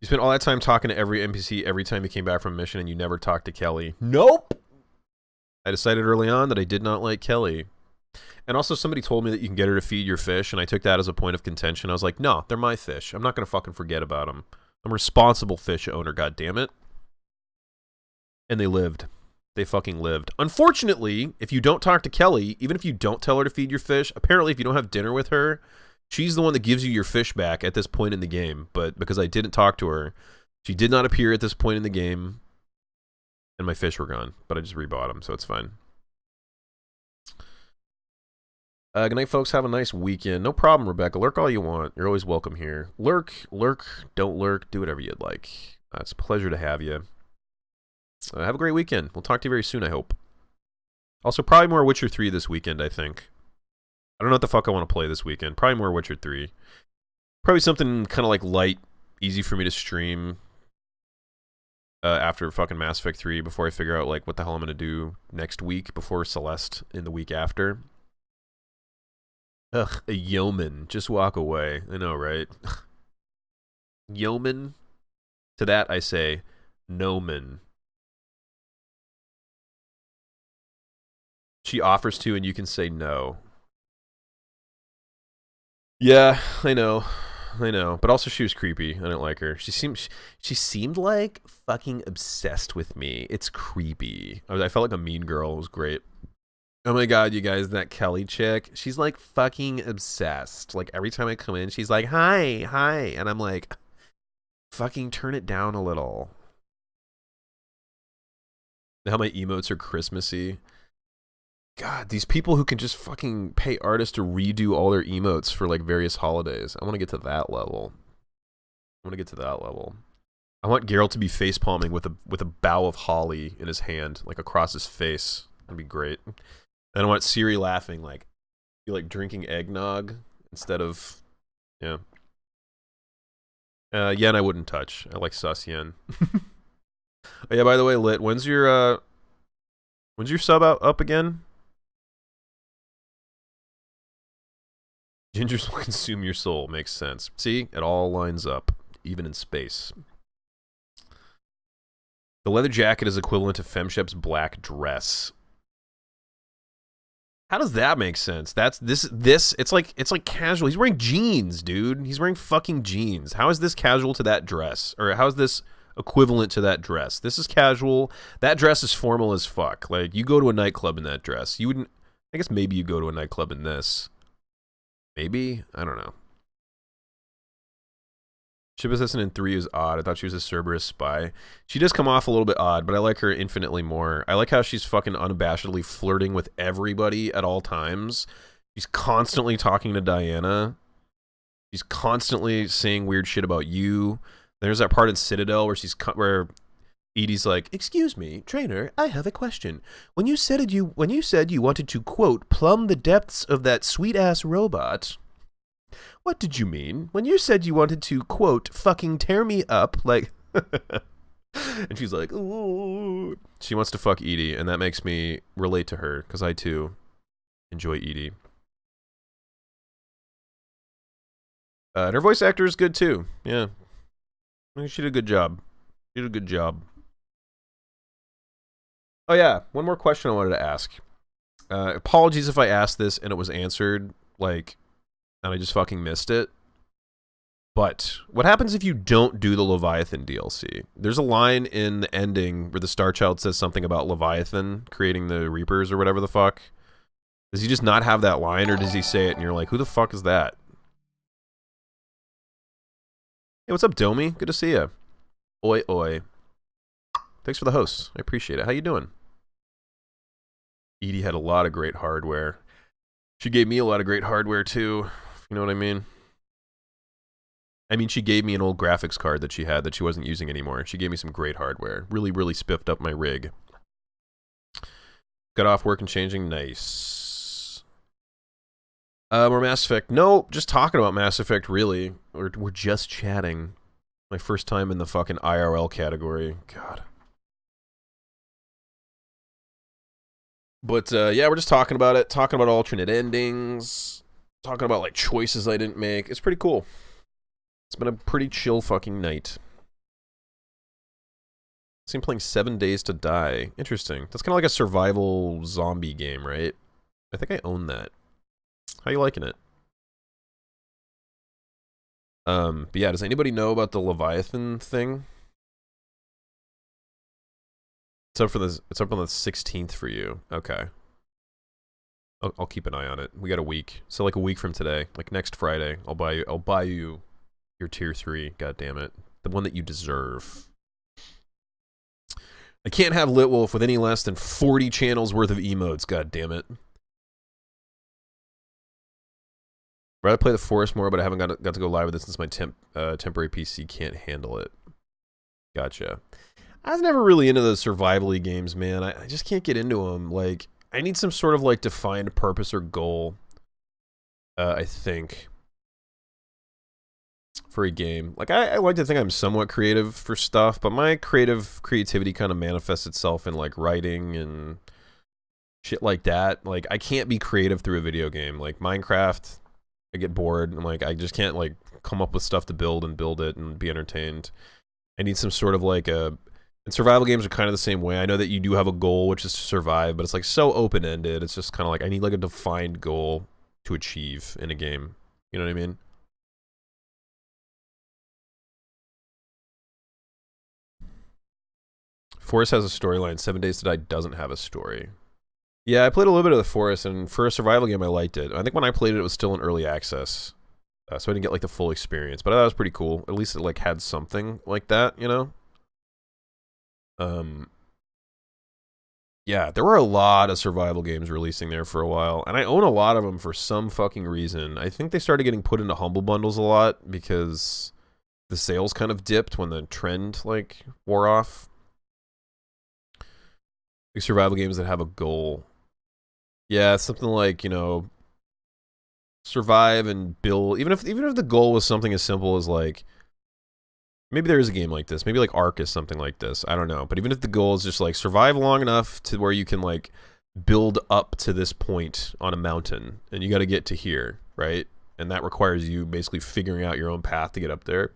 You spent all that time talking to every NPC every time you came back from a mission, and you never talked to Kelly. Nope! I decided early on that I did not like Kelly. And also somebody told me that you can get her to feed your fish, and I took that as a point of contention. I was like, no, they're my fish. I'm not going to fucking forget about them. I'm a responsible fish owner, goddammit. And they lived. They fucking lived. Unfortunately, if you don't talk to Kelly, even if you don't tell her to feed your fish, apparently if you don't have dinner with her, she's the one that gives you your fish back at this point in the game. But because I didn't talk to her, she did not appear at this point in the game, and my fish were gone. But I just rebought them, so it's fine. Good night, folks. Have a nice weekend. No problem, Rebecca. Lurk all you want. You're always welcome here. Lurk, don't lurk. Do whatever you'd like. It's a pleasure to have you. Have a great weekend. We'll talk to you very soon, I hope. Also, probably more Witcher 3 this weekend, I think. I don't know what the fuck I want to play this weekend. Probably more Witcher 3. Probably something kind of like light, easy for me to stream after fucking Mass Effect 3 before I figure out like what the hell I'm going to do next week before Celeste in the week after. Ugh, a yeoman. Just walk away. I know, right? Yeoman? To that I say, no man. She offers to and you can say no. Yeah, I know. But also she was creepy. I didn't like her. She seemed like fucking obsessed with me. It's creepy. I felt like a mean girl. It was great. Oh my god, you guys, that Kelly chick, she's like fucking obsessed. Like every time I come in, she's like, hi. And I'm like, fucking turn it down a little. How my emotes are Christmassy. God, these people who can just fucking pay artists to redo all their emotes for like various holidays. I want to get to that level. I want Geralt to be face palming with a bough of holly in his hand, like across his face. That'd be great. And I want Siri laughing, like drinking eggnog instead of, yeah. Yen I wouldn't touch. I like sus Yen. Oh, yeah, by the way, Lit, when's your When's your sub up again? Gingers will consume your soul. Makes sense. See? It all lines up, even in space. The leather jacket is equivalent to FemShep's black dress. How does that make sense? That's this it's like casual. He's wearing jeans, dude. He's wearing fucking jeans. How is this casual to that dress? Or how is this equivalent to that dress? This is casual. That dress is formal as fuck. Like, you go to a nightclub in that dress. You wouldn't, I guess maybe you go to a nightclub in this. Maybe? I don't know. Ship Assassin in 3 is odd. I thought she was a Cerberus spy. She does come off a little bit odd, but I like her infinitely more. I like how she's fucking unabashedly flirting with everybody at all times. She's constantly talking to Diana. She's constantly saying weird shit about you. There's that part in Citadel where Edie's like, "Excuse me, trainer, I have a question. When you said you wanted to, quote, plumb the depths of that sweet-ass robot, what did you mean? When you said you wanted to, quote, fucking tear me up, like..." And she's like, "Ooh." She wants to fuck Edie, and that makes me relate to her, because I, too, enjoy Edie. And her voice actor is good, too. Yeah. I think she did a good job. She did a good job. Oh, yeah. One more question I wanted to ask. Apologies if I asked this and it was answered, like, and I just fucking missed it. But what happens if you don't do the Leviathan DLC? There's a line in the ending where the Star Child says something about Leviathan creating the Reapers or whatever the fuck. Does he just not have that line, or does he say it and you're like, who the fuck is that? Hey, what's up, Domi? Good to see ya. Oi, oi. Thanks for the host. I appreciate it. How you doing? Edie had a lot of great hardware. She gave me a lot of great hardware, too. You know what I mean? I mean, she gave me an old graphics card that she had that she wasn't using anymore. She gave me some great hardware. Really, really spiffed up my rig. Got off work and changing. Nice. More Mass Effect. No, just talking about Mass Effect, really. We're just chatting. My first time in the fucking IRL category. God. But, yeah, we're just talking about it. Talking about alternate endings. Talking about, like, choices I didn't make. It's pretty cool. It's been a pretty chill fucking night. I'm playing 7 Days to Die. Interesting. That's kind of like a survival zombie game, right? I think I own that. How you liking it? But yeah, does anybody know about the Leviathan thing? It's up on the 16th for you. Okay. I'll keep an eye on it. We got a week. So like a week from today, like next Friday, I'll buy you your tier 3, god damn it. The one that you deserve. I can't have Litwolf with any less than 40 channels worth of emotes, god damn it. Rather play the Forest more, but I haven't got to go live with it since my temporary PC can't handle it. Gotcha. I was never really into those survival-y games, man. I just can't get into them. Like, I need some sort of, like, defined purpose or goal, I think, for a game. Like, I like to think I'm somewhat creative for stuff, but my creativity kind of manifests itself in, like, writing and shit like that. Like, I can't be creative through a video game. Like, Minecraft, I get bored, and, like, I just can't, like, come up with stuff to build it and be entertained. I need some sort of, like, and survival games are kind of the same way. I know that you do have a goal, which is to survive, but it's like so open-ended. It's just kind of like, I need like a defined goal to achieve in a game. You know what I mean? Forest has a storyline. 7 Days to Die doesn't have a story. Yeah, I played a little bit of the Forest, and for a survival game, I liked it. I think when I played it, it was still in early access, so I didn't get like the full experience. But I thought it was pretty cool. At least it like had something like that, you know? Yeah, there were a lot of survival games releasing there for a while, and I own a lot of them for some fucking reason. I think they started getting put into Humble Bundles a lot because the sales kind of dipped when the trend, like, wore off. Like survival games that have a goal. Yeah, something like, you know, survive and build. Even if the goal was something as simple as, like, Maybe there is a game like this. Maybe like Ark is something like this. I don't know. But even if the goal is just like survive long enough to where you can like build up to this point on a mountain, and you got to get to here, right? And that requires you basically figuring out your own path to get up there.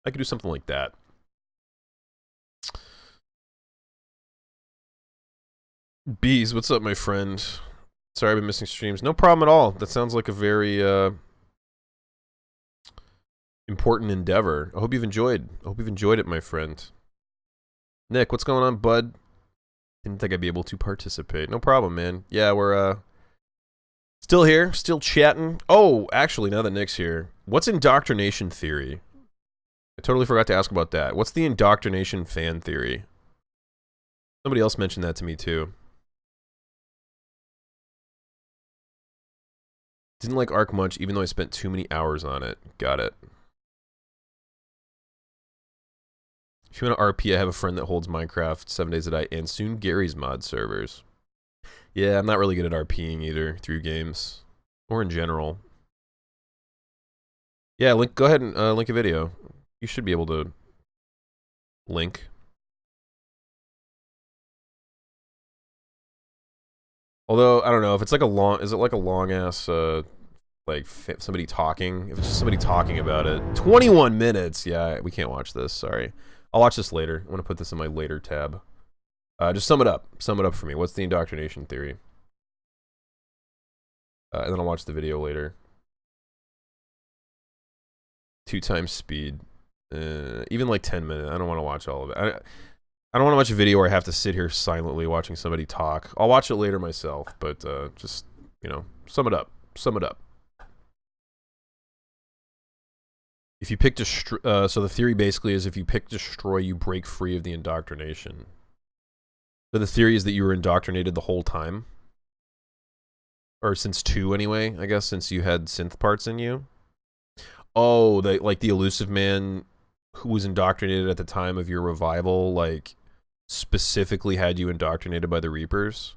I could do something like that. Bees, what's up, my friend? Sorry I've been missing streams. No problem at all. That sounds like a very important endeavor. I hope you've enjoyed. I hope you've enjoyed it, my friend. Nick, what's going on, bud? Didn't think I'd be able to participate. No problem, man. Yeah, we're still here, still chatting. Oh, actually, now that Nick's here, what's indoctrination theory? I totally forgot to ask about that. What's the indoctrination fan theory? Somebody else mentioned that to me, too. Didn't like Ark much, even though I spent too many hours on it. Got it. If you want to RP, I have a friend that holds Minecraft 7 days a day, and soon Gary's mod servers. Yeah, I'm not really good at RPing either through games, or in general. Yeah, link. Go ahead and link a video. You should be able to link. Although I don't know if it's like a long. Is it like a long ass like somebody talking? If it's just somebody talking about it, 21 minutes. Yeah, we can't watch this. Sorry. I'll watch this later. I want to put this in my later tab. Just sum it up. Sum it up for me. What's the indoctrination theory? And then I'll watch the video later. 2 times speed. Even like 10 minutes. I don't want to watch all of it. I don't want to watch a video where I have to sit here silently watching somebody talk. I'll watch it later myself, but just, you know, sum it up. Sum it up. If you pick destroy, so the theory basically is if you pick destroy, you break free of the indoctrination. So the theory is that you were indoctrinated the whole time. Or since 2 anyway, I guess, since you had synth parts in you. Oh, like the elusive man who was indoctrinated at the time of your revival, like, specifically had you indoctrinated by the Reapers?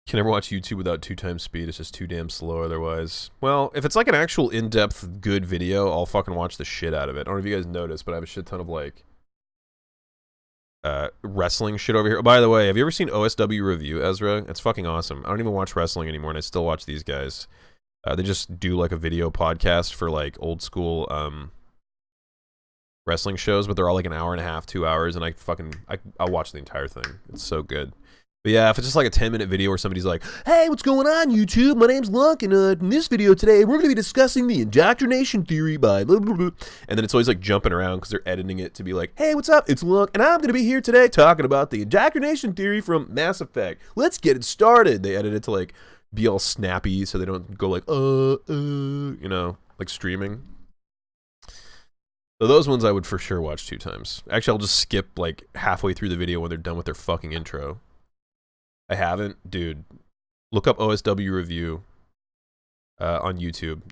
Can never watch YouTube without 2 times speed. It's just too damn slow otherwise. Well, if it's like an actual in-depth good video, I'll fucking watch the shit out of it. I don't know if you guys noticed, but I have a shit ton of like wrestling shit over here. Oh, by the way, have you ever seen OSW Review, Ezra? It's fucking awesome. I don't even watch wrestling anymore, and I still watch these guys. They just do like a video podcast for like old school wrestling shows, but they're all like an hour and a half, 2 hours, and I'll watch the entire thing. It's so good. But yeah, if it's just like a 10-minute video where somebody's like, hey, what's going on, YouTube? My name's Lunk, and in this video today, we're going to be discussing the indoctrination theory by blah, blah, blah. And then it's always like jumping around because they're editing it to be like, hey, what's up? It's Lunk, and I'm going to be here today talking about the indoctrination theory from Mass Effect. Let's get it started. They edit it to like be all snappy so they don't go like, you know, like streaming. So those ones I would for sure watch 2 times. Actually, I'll just skip like halfway through the video when they're done with their fucking intro. I haven't, dude. Look up OSW Review on YouTube.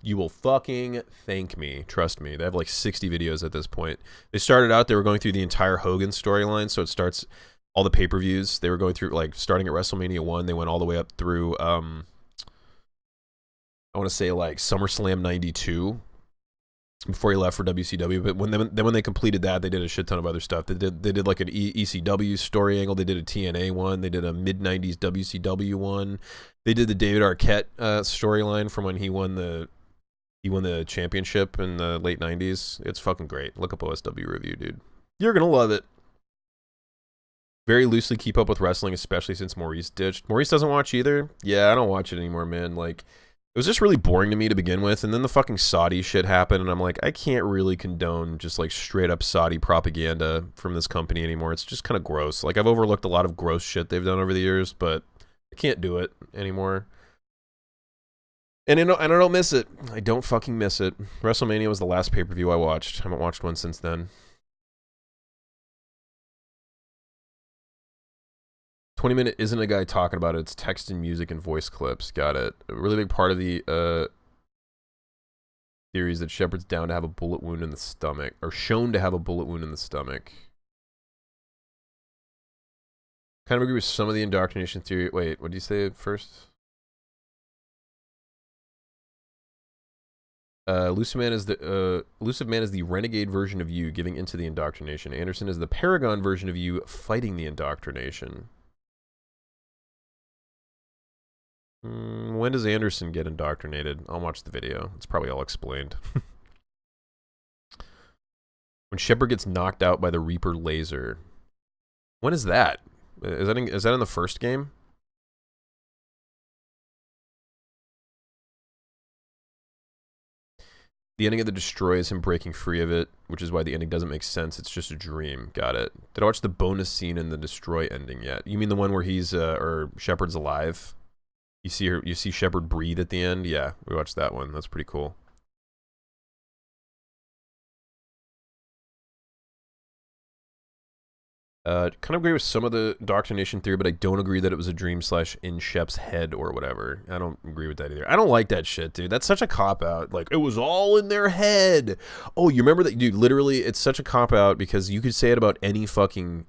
You will fucking thank me. Trust me. They have like 60 videos at this point. They started out, they were going through the entire Hogan storyline, so it starts all the pay-per-views. They were going through like starting at WrestleMania 1, they went all the way up through I want to say like SummerSlam 92 before he left for WCW. But when they completed that, they did a shit ton of other stuff. They did like an ECW story angle. They did a TNA one. They did a mid-90s WCW one. They did the David Arquette storyline from when he won the championship in the late 90s. It's fucking great. Look up OSW Review, dude. You're gonna love it. Very loosely keep up with wrestling, especially since Maurice ditched. Maurice doesn't watch either. Yeah, I don't watch it anymore, man. Like, it was just really boring to me to begin with, and then the fucking Saudi shit happened, and I'm like, I can't really condone just like straight up Saudi propaganda from this company anymore. It's just kind of gross. Like, I've overlooked a lot of gross shit they've done over the years, but I can't do it anymore. And I don't miss it. I don't fucking miss it. WrestleMania was the last pay-per-view I watched. I haven't watched one since then. 20-minute isn't a guy talking about it. It's text and music and voice clips. Got it. A really big part of the theory is that Shepard's down to have a bullet wound in the stomach, or shown to have a bullet wound in the stomach. Kind of agree with some of the indoctrination theory. Wait, what did you say first? Elusive Man is the renegade version of you giving into the indoctrination. Anderson is the paragon version of you fighting the indoctrination. When does Anderson get indoctrinated? I'll watch the video. It's probably all explained. When Shepard gets knocked out by the Reaper laser. When is that? Is that in the first game? The ending of the Destroy is him breaking free of it, which is why the ending doesn't make sense. It's just a dream. Got it. Did I watch the bonus scene in the Destroy ending yet? You mean the one where he's or Shepard's alive? You see Shepard breathe at the end? Yeah, we watched that one. That's pretty cool. Kind of agree with some of the indoctrination theory, but I don't agree that it was a dream / in Shep's head or whatever. I don't agree with that either. I don't like that shit, dude. That's such a cop-out. Like, it was all in their head. Oh, you remember that? Dude, literally, it's such a cop-out because you could say it about any fucking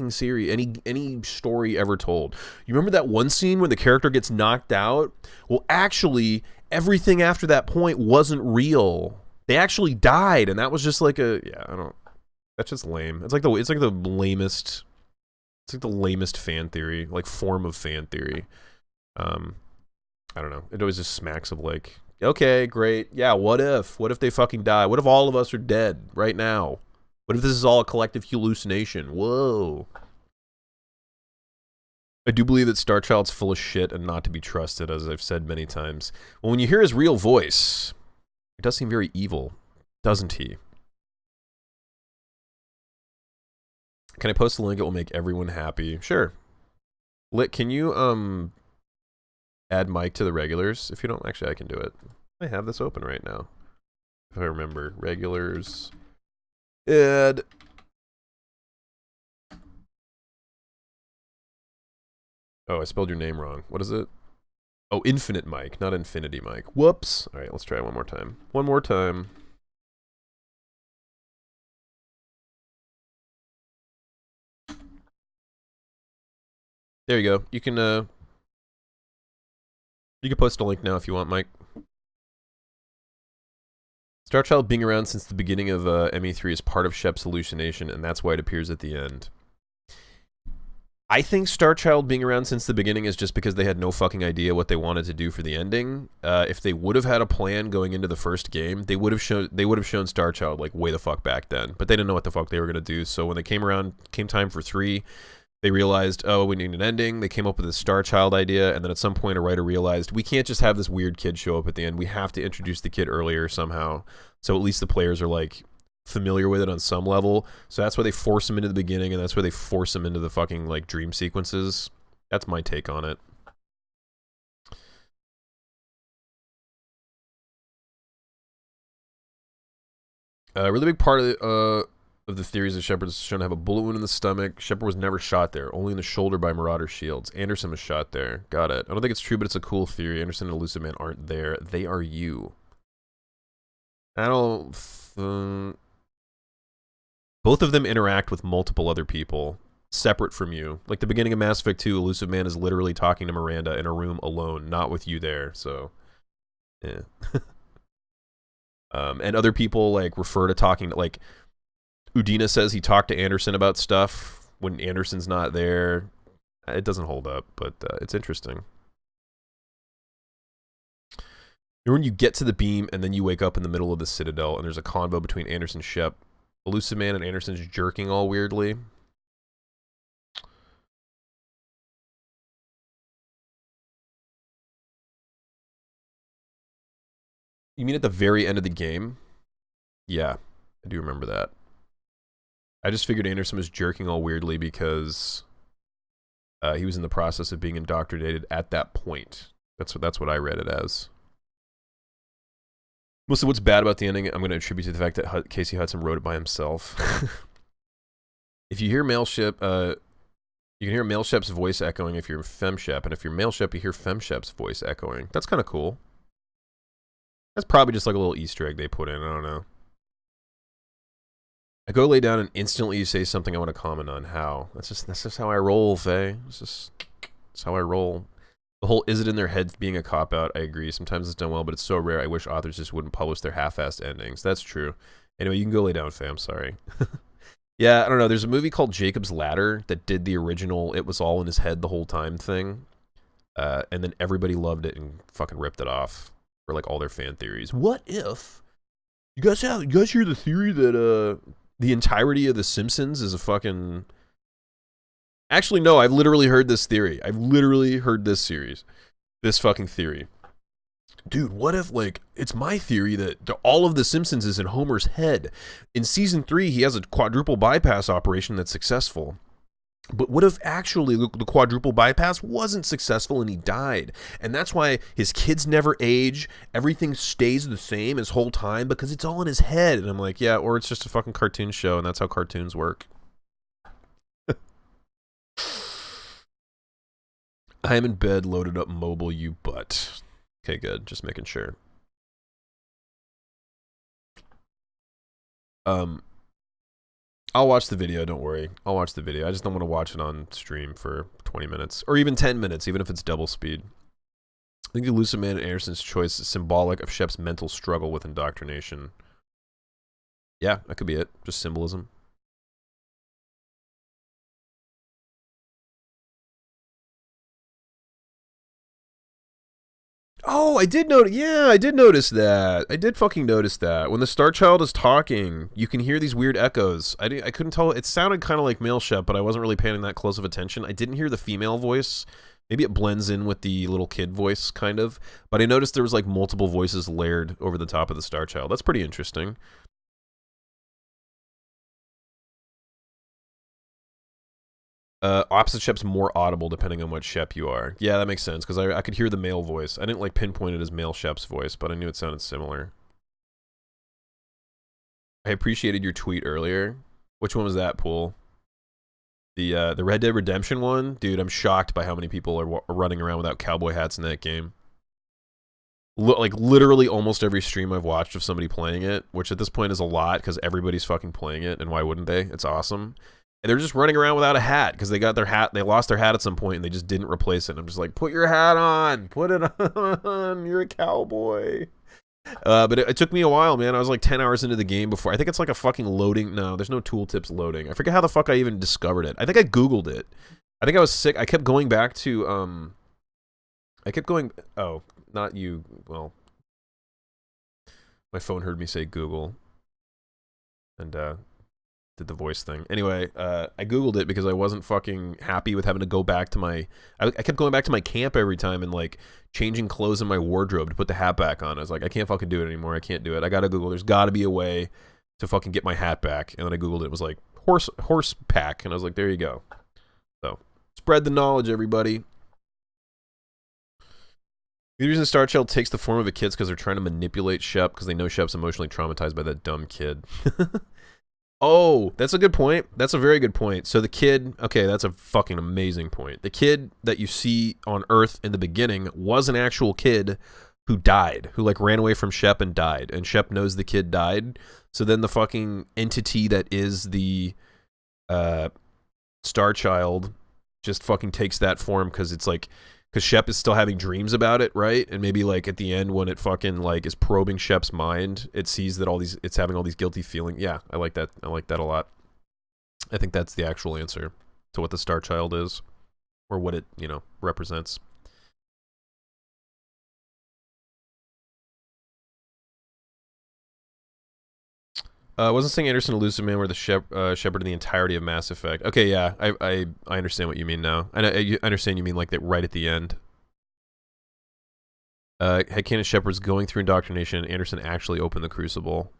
series, any story ever told. You remember that one scene when the character gets knocked out? Well, actually, everything after that point wasn't real. They actually died, and that was just like a... Yeah, I don't... That's just lame. It's like the lamest fan theory, like form of fan theory. I don't know. It always just smacks of like, okay, great. Yeah, what if? What if they fucking die? What if all of us are dead right now? What if this is all a collective hallucination? Whoa. I do believe that Star Child's full of shit and not to be trusted, as I've said many times. Well, when you hear his real voice, it does seem very evil, doesn't he? Can I post a link? It will make everyone happy. Sure. Lit, can you add Mike to the regulars? If you don't, actually, I can do it. I have this open right now. If I remember, regulars. Add. Oh, I spelled your name wrong. What is it? Oh, Infinite Mike, not Infinity Mike. Whoops. All right, let's try it one more time. One more time. There you go. You can post a link now if you want, Mike. Star Child being around since the beginning of ME3 is part of Shep's hallucination, and that's why it appears at the end. I think Star Child being around since the beginning is just because they had no fucking idea what they wanted to do for the ending. If they would have had a plan going into the first game, they would have shown Star Child like way the fuck back then. But they didn't know what the fuck they were gonna do. So when they came time for 3. They realized, oh, we need an ending. They came up with a Star Child idea, and then at some point a writer realized, we can't just have this weird kid show up at the end. We have to introduce the kid earlier somehow, so at least the players are, like, familiar with it on some level. So that's why they force him into the beginning, and that's why they force him into the fucking, like, dream sequences. That's my take on it. A really big part of the theories that Shepard's shown to have a bullet wound in the stomach. Shepard was never shot there, only in the shoulder by Marauder shields. Anderson was shot there. Got it. I don't think it's true, but it's a cool theory. Anderson and Elusive Man aren't there. They are you. I don't... both of them interact with multiple other people, separate from you. Like the beginning of Mass Effect 2, Elusive Man is literally talking to Miranda in a room alone, not with you there, so... Yeah. And other people, like, refer to talking to, like... Udina says he talked to Anderson about stuff when Anderson's not there. It doesn't hold up, but it's interesting. When you get to the beam and then you wake up in the middle of the Citadel and there's a convo between Anderson and Shep. Elusive Man and Anderson's jerking all weirdly. You mean at the very end of the game? Yeah, I do remember that. I just figured Anderson was jerking all weirdly because he was in the process of being indoctrinated at that point. That's what I read it as. Mostly what's bad about the ending, I'm going to attribute to the fact that Casey Hudson wrote it by himself. If you hear male Shep, you can hear male Shep's voice echoing if you're fem Shep, and if you're male Shep, you hear fem Shep's voice echoing. That's kind of cool. That's probably just like a little Easter egg they put in, I don't know. I go lay down and instantly you say something I want to comment on. How? That's just how I roll, Faye. That's how I roll. The whole is it in their heads being a cop-out, I agree. Sometimes it's done well, but it's so rare. I wish authors just wouldn't publish their half-assed endings. That's true. Anyway, you can go lay down, Faye. I'm sorry. Yeah, I don't know. There's a movie called Jacob's Ladder that did the original it was all in his head the whole time thing. And then everybody loved it and fucking ripped it off for like all their fan theories. What if you guys hear the theory that the entirety of The Simpsons is a fucking... Actually, no, I've literally heard this theory. I've literally heard this fucking theory. Dude, what if, like, it's my theory that all of The Simpsons is in Homer's head. In season 3, he has a quadruple bypass operation that's successful. But what if actually the quadruple bypass wasn't successful and he died? And that's why his kids never age. Everything stays the same his whole time because it's all in his head. And I'm like, yeah, or it's just a fucking cartoon show and that's how cartoons work. I am in bed, loaded up mobile, you butt. Okay, good. Just making sure. I'll watch the video, don't worry. I'll watch the video. I just don't want to watch it on stream for 20 minutes. Or even 10 minutes, even if it's double speed. I think the Elusive Man and Anderson's choice is symbolic of Shep's mental struggle with indoctrination. Yeah, that could be it. Just symbolism. Oh, I did notice. Yeah, I did notice that. I did fucking notice that. When the Star Child is talking, you can hear these weird echoes. I couldn't tell. It sounded kind of like male Shep, but I wasn't really paying that close of attention. I didn't hear the female voice. Maybe it blends in with the little kid voice, kind of. But I noticed there was like multiple voices layered over the top of the Star Child. That's pretty interesting. Opposite Shep's more audible depending on what Shep you are. Yeah, that makes sense, because I could hear the male voice. I didn't like pinpoint it as male Shep's voice, but I knew it sounded similar. I appreciated your tweet earlier. Which one was that, Pool? The Red Dead Redemption one? Dude, I'm shocked by how many people are running around without cowboy hats in that game. Like, literally almost every stream I've watched of somebody playing it, which at this point is a lot, because everybody's fucking playing it, and why wouldn't they? It's awesome. And they're just running around without a hat because they got their hat. They lost their hat at some point and they just didn't replace it. And I'm just like, put your hat on. Put it on. You're a cowboy. But it took me a while, man. I was like 10 hours into the game before. I think it's like a fucking loading. No, there's no tooltips loading. I forget how the fuck I even discovered it. I think I Googled it. I think I was sick. I kept going back to, oh, not you. Well, my phone heard me say Google. And, did the voice thing. Anyway, I Googled it because I wasn't fucking happy with having to go back to my... I kept going back to my camp every time and, like, changing clothes in my wardrobe to put the hat back on. I was like, I can't fucking do it anymore. I can't do it. I gotta Google. There's gotta be a way to fucking get my hat back. And then I Googled it. It was like, horse pack. And I was like, there you go. So, spread the knowledge, everybody. The reason Star Child takes the form of a kid is because they're trying to manipulate Shep because they know Shep's emotionally traumatized by that dumb kid. Oh, that's a good point. That's a very good point. So the kid, okay, that's a fucking amazing point. The kid that you see on Earth in the beginning was an actual kid who died, who like ran away from Shep and died. And Shep knows the kid died. So then the fucking entity that is the Star Child just fucking takes that form because it's like, because Shep is still having dreams about it, right? And maybe like at the end when it fucking like is probing Shep's mind, it sees that it's having all these guilty feelings. Yeah, I like that. I like that a lot. I think that's the actual answer to what the Star Child is, or what it, you know, represents. I wasn't saying Anderson Elusive Man were the shepherd in the entirety of Mass Effect. Okay, yeah, I understand what you mean now. I understand you mean like that right at the end. Headcanon Shepard's going through indoctrination and Anderson actually opened the Crucible.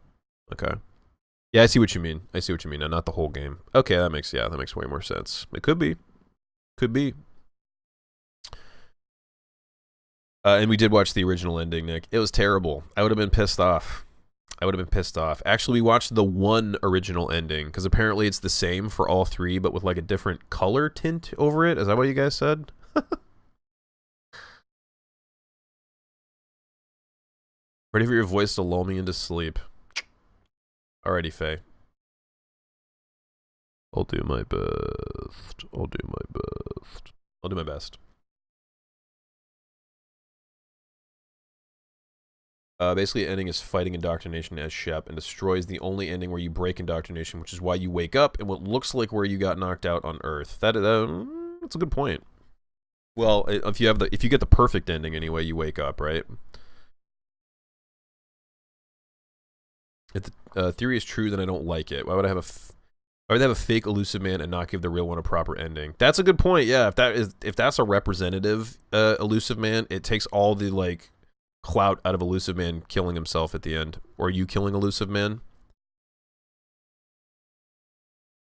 Okay. Yeah, I see what you mean. I see what you mean now, not the whole game. Okay, that makes way more sense. It could be. Could be. And we did watch the original ending, Nick. It was terrible. I would have been pissed off. Actually, we watched the one original ending, because apparently it's the same for all three, but with like a different color tint over it. Is that what you guys said? Ready for your voice to lull me into sleep. Alrighty, Faye. I'll do my best. I'll do my best. I'll do my best. Basically, ending is fighting indoctrination as Shep and destroys the only ending where you break indoctrination, which is why you wake up in what looks like where you got knocked out on Earth. That's a good point. Well, if you get the perfect ending anyway, you wake up, right? If the theory is true, then I don't like it. Why would I have a fake elusive man and not give the real one a proper ending? That's a good point. Yeah, if that's a representative elusive man, it takes all the like clout out of elusive man killing himself at the end, or you killing elusive man,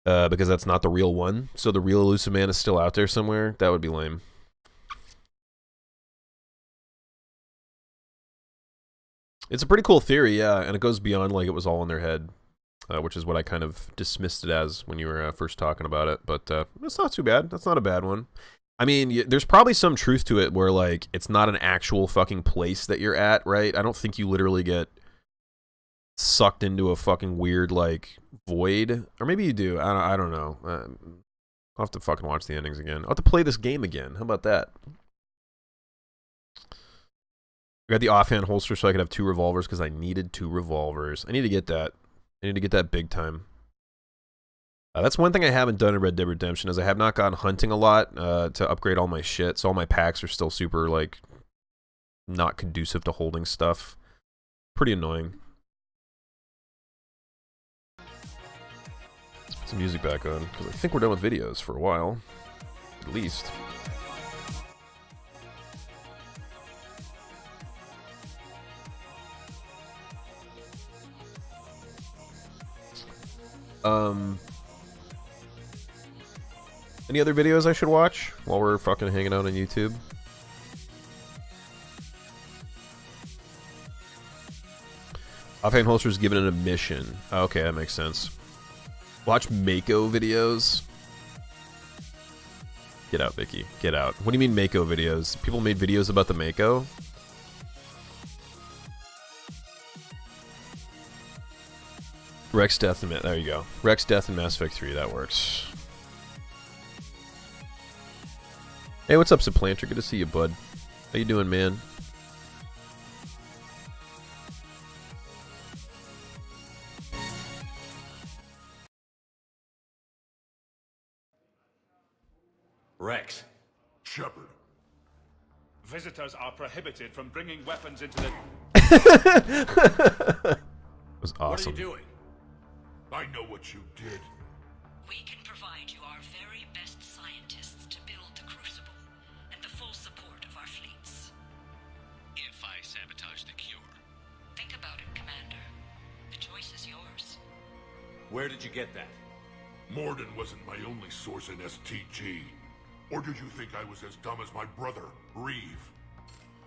because that's not the real one. So the real elusive man is still out there somewhere. That would be lame. It's a pretty cool theory, yeah, and it goes beyond like it was all in their head, which is what I kind of dismissed it as when you were first talking about it. But it's not too bad. That's not a bad one. I mean, there's probably some truth to it where like it's not an actual fucking place that you're at, right? I don't think you literally get sucked into a fucking weird like void, or maybe you do. I don't know. I'll have to fucking watch the endings again. I'll have to play this game again. How about that? I got the offhand holster so I could have 2 revolvers because I needed 2 revolvers. I need to get that. I need to get that big time. That's one thing I haven't done in Red Dead Redemption is I have not gone hunting a lot to upgrade all my shit. So all my packs are still super like not conducive to holding stuff. Pretty annoying. Some music back on because I think we're done with videos for a while, at least. Any other videos I should watch while we're fucking hanging out on YouTube? Offhand holster's given a mission. Okay, that makes sense. Watch Mako videos. Get out, Vicky. Get out. What do you mean Mako videos? People made videos about the Mako? Rex Death and there you go. Rex Death and Mass Effect 3, that works. Hey, what's up, Supplanter? Good to see you, bud. How you doing, man? Rex. Shepard. Visitors are prohibited from bringing weapons into the... That was awesome. What are you doing? I know what you did. We can provide you our very best scientists to build the Crucible, and the full support of our fleets. If I sabotage the cure. Think about it, Commander. The choice is yours. Where did you get that? Morden wasn't my only source in STG. Or did you think I was as dumb as my brother, Reeve?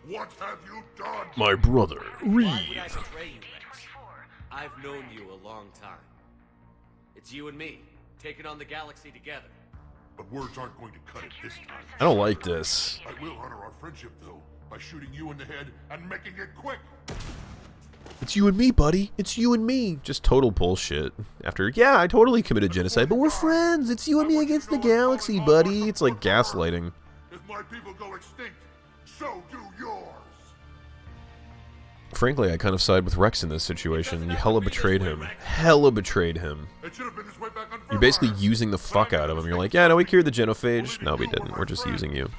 What have you done? My brother, Reeve. Why would I betray you, Rex? I've known you a long time. It's you and me, taking on the galaxy together. But words aren't going to cut it this time. I don't like this. I will honor our friendship, though, by shooting you in the head and making it quick. It's you and me, buddy. It's you and me. Just total bullshit. After, yeah, I totally committed genocide, but we're friends. It's you and me against the galaxy, buddy. It's like gaslighting. If my people go extinct, so do yours. Frankly, I kind of side with Rex in this situation. You hella betrayed him. Hella betrayed him. You're basically using the fuck out of him. You're like, yeah, no, we cured the genophage. No, we didn't. We're just using you.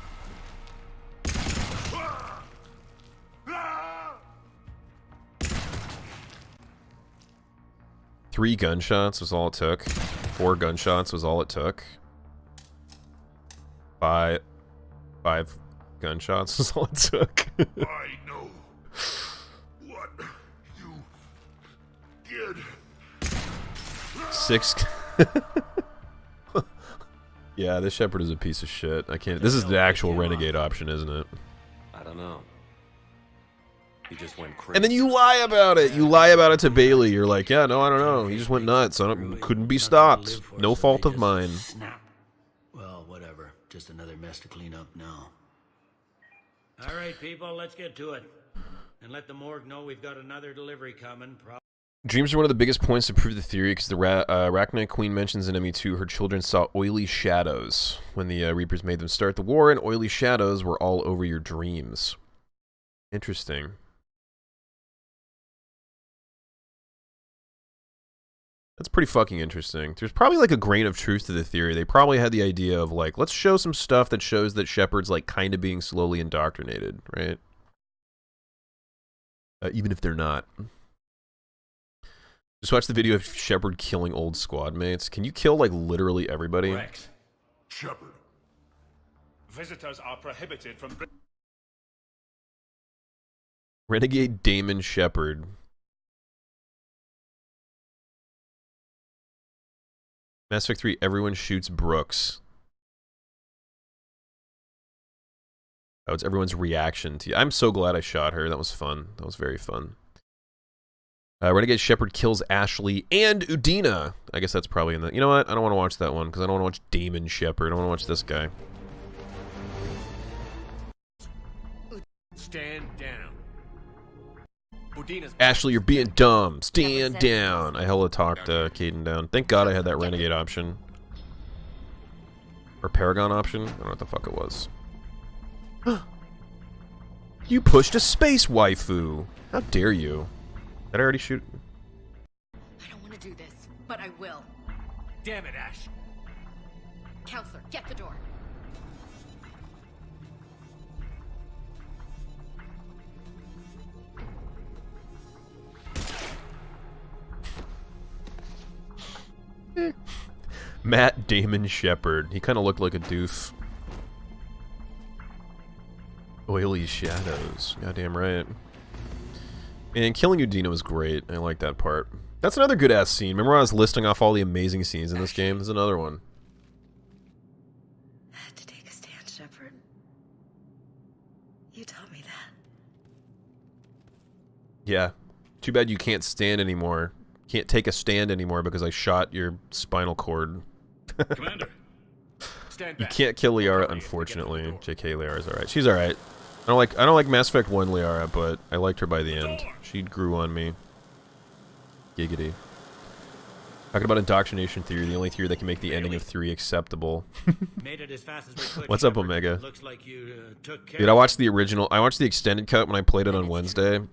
Three gunshots was all it took. 4 gunshots was all it took. Five gunshots was all it took. I know what you did. 6. Yeah, this Shepard is a piece of shit. I can't. This is the actual renegade option, isn't it? I don't know. He just went crazy. And then you lie about it. You lie about it to Bailey. You're like, yeah, no, I don't know. He just went nuts. Couldn't be stopped. No fault of mine. Well, whatever. Just another mess to clean up now. All right, people, let's get to it. And let the morgue know we've got another delivery coming. Dreams are one of the biggest points to prove the theory, because the Arachnite Queen mentions in ME2 her children saw oily shadows when the Reapers made them start the war, and oily shadows were all over your dreams. Interesting. That's pretty fucking interesting. There's probably like a grain of truth to the theory. They probably had the idea of like, let's show some stuff that shows that Shepard's like kind of being slowly indoctrinated, right? Even if they're not. Just watch the video of Shepard killing old squad mates. Can you kill, like, literally everybody? Rex. Shepard. Visitors are prohibited from... Renegade Damon Shepard. Mass Effect 3, everyone shoots Brooks. Oh, it's everyone's reaction to you. I'm so glad I shot her. That was fun. That was very fun. Renegade Shepard kills Ashley and Udina. I guess that's probably in the... You know what? I don't want to watch that one, because I don't want to watch Damon Shepard. I want to watch this guy. Stand down. Udina's Ashley, you're being dumb. Stand down. I hella talked Caden down. Thank God I had that Renegade option. Or Paragon option? I don't know what the fuck it was. You pushed a space waifu. How dare you? Did I already shoot? I don't want to do this, but I will. Damn it, Ash. Counselor, get the door. Matt Damon Shepard. He kind of looked like a doof. Oily shadows. Goddamn right. And killing Udina was great. I like that part. That's another good-ass scene. Remember when I was listing off all the amazing scenes in this game? There's another one. I had to take a stand, Shepard. You taught me that. Yeah. Too bad you can't stand anymore. Can't take a stand anymore because I shot your spinal cord. Commander, stand You back. can't kill Liara, unfortunately. JK, Liara's alright. She's alright. I don't like Mass Effect 1 Liara, but I liked her by the end. She grew on me. Giggity. Talking about indoctrination theory, the only theory that can make the ending of 3 acceptable. Made it as fast as we could. What's up, Shepard. Omega? Looks like you took care. Dude, I watched the original. I watched the extended cut when I played it on Wednesday. And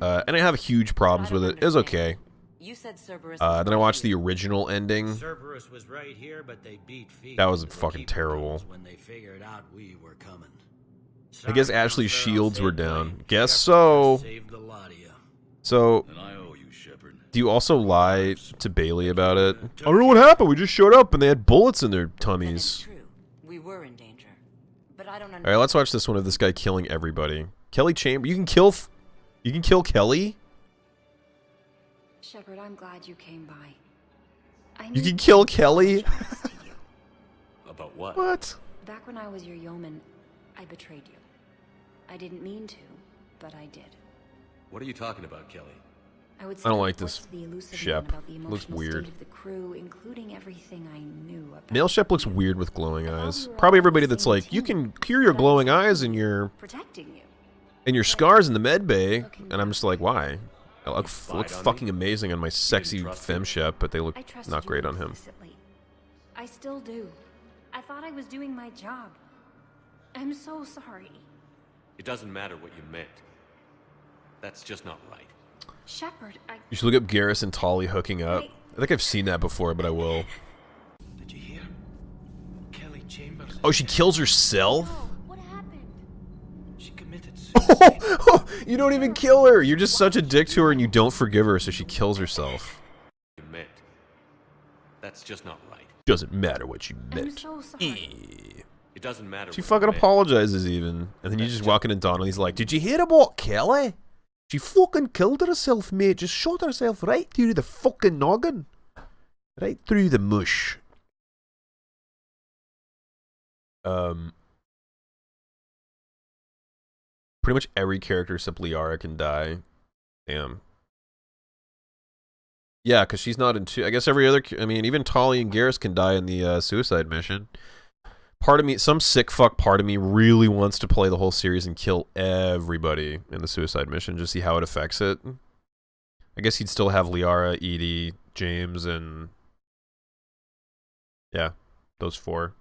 I have huge problems with it. It was okay. You said Cerberus Then I watched the original ending. Cerberus was right here, but they beat feet. That was fucking terrible. When they figured out we were coming. I guess Ashley's shields were down. Guess so. So, do you also lie to Bailey about it? I don't know what happened. We just showed up and they had bullets in their tummies. We were in danger, but I don't understand. All right, let's watch this one of this guy killing everybody. Kelly Chamber. You can kill Kelly. Shepard, I'm glad you came by. You can kill Kelly. About what? What? Back when I was your yeoman, I betrayed you. I didn't mean to, but I did. What are you talking about, Kelly? I would I don't say like reports this to the elusive Shep. man about the Looks emotional weird. state of the crew, including everything I knew about Male Shep looks weird with glowing eyes. Probably everybody that's like, you can cure your glowing eyes and your protecting you. scars in the med bay, and I'm just like, why? I look fucking amazing on my sexy femme Shep, but they look I trusted not you great on him. implicitly. I still do. I thought I was doing my job. I'm so sorry. It doesn't matter what you meant. That's just not right. Shepard, You should look up Garrus and Tali hooking up. I think I've seen that before, but I will. Did you hear? Kelly Chambers. Oh, she kills herself? What happened? She committed You don't even kill her. You're just such a dick to her and you don't forgive her, so she kills herself. You meant. That's just not right. Doesn't matter what you meant. I'm so sorry. It doesn't matter. She what fucking you meant. apologizes even. And then you just walk in and Don and he's like, did you hear about Kelly? She fucking killed herself, mate. Just shot herself right through the fucking noggin. Right through the mush. Pretty much every character except Liara can die. Damn. Yeah, because she's not in two. I guess every other... I mean, even Tali and Garrus can die in the suicide mission. Part of me, some sick fuck part of me really wants to play the whole series and kill everybody in the suicide mission, just see how it affects it. I guess he'd still have Liara, Edie, James, and yeah, those 4.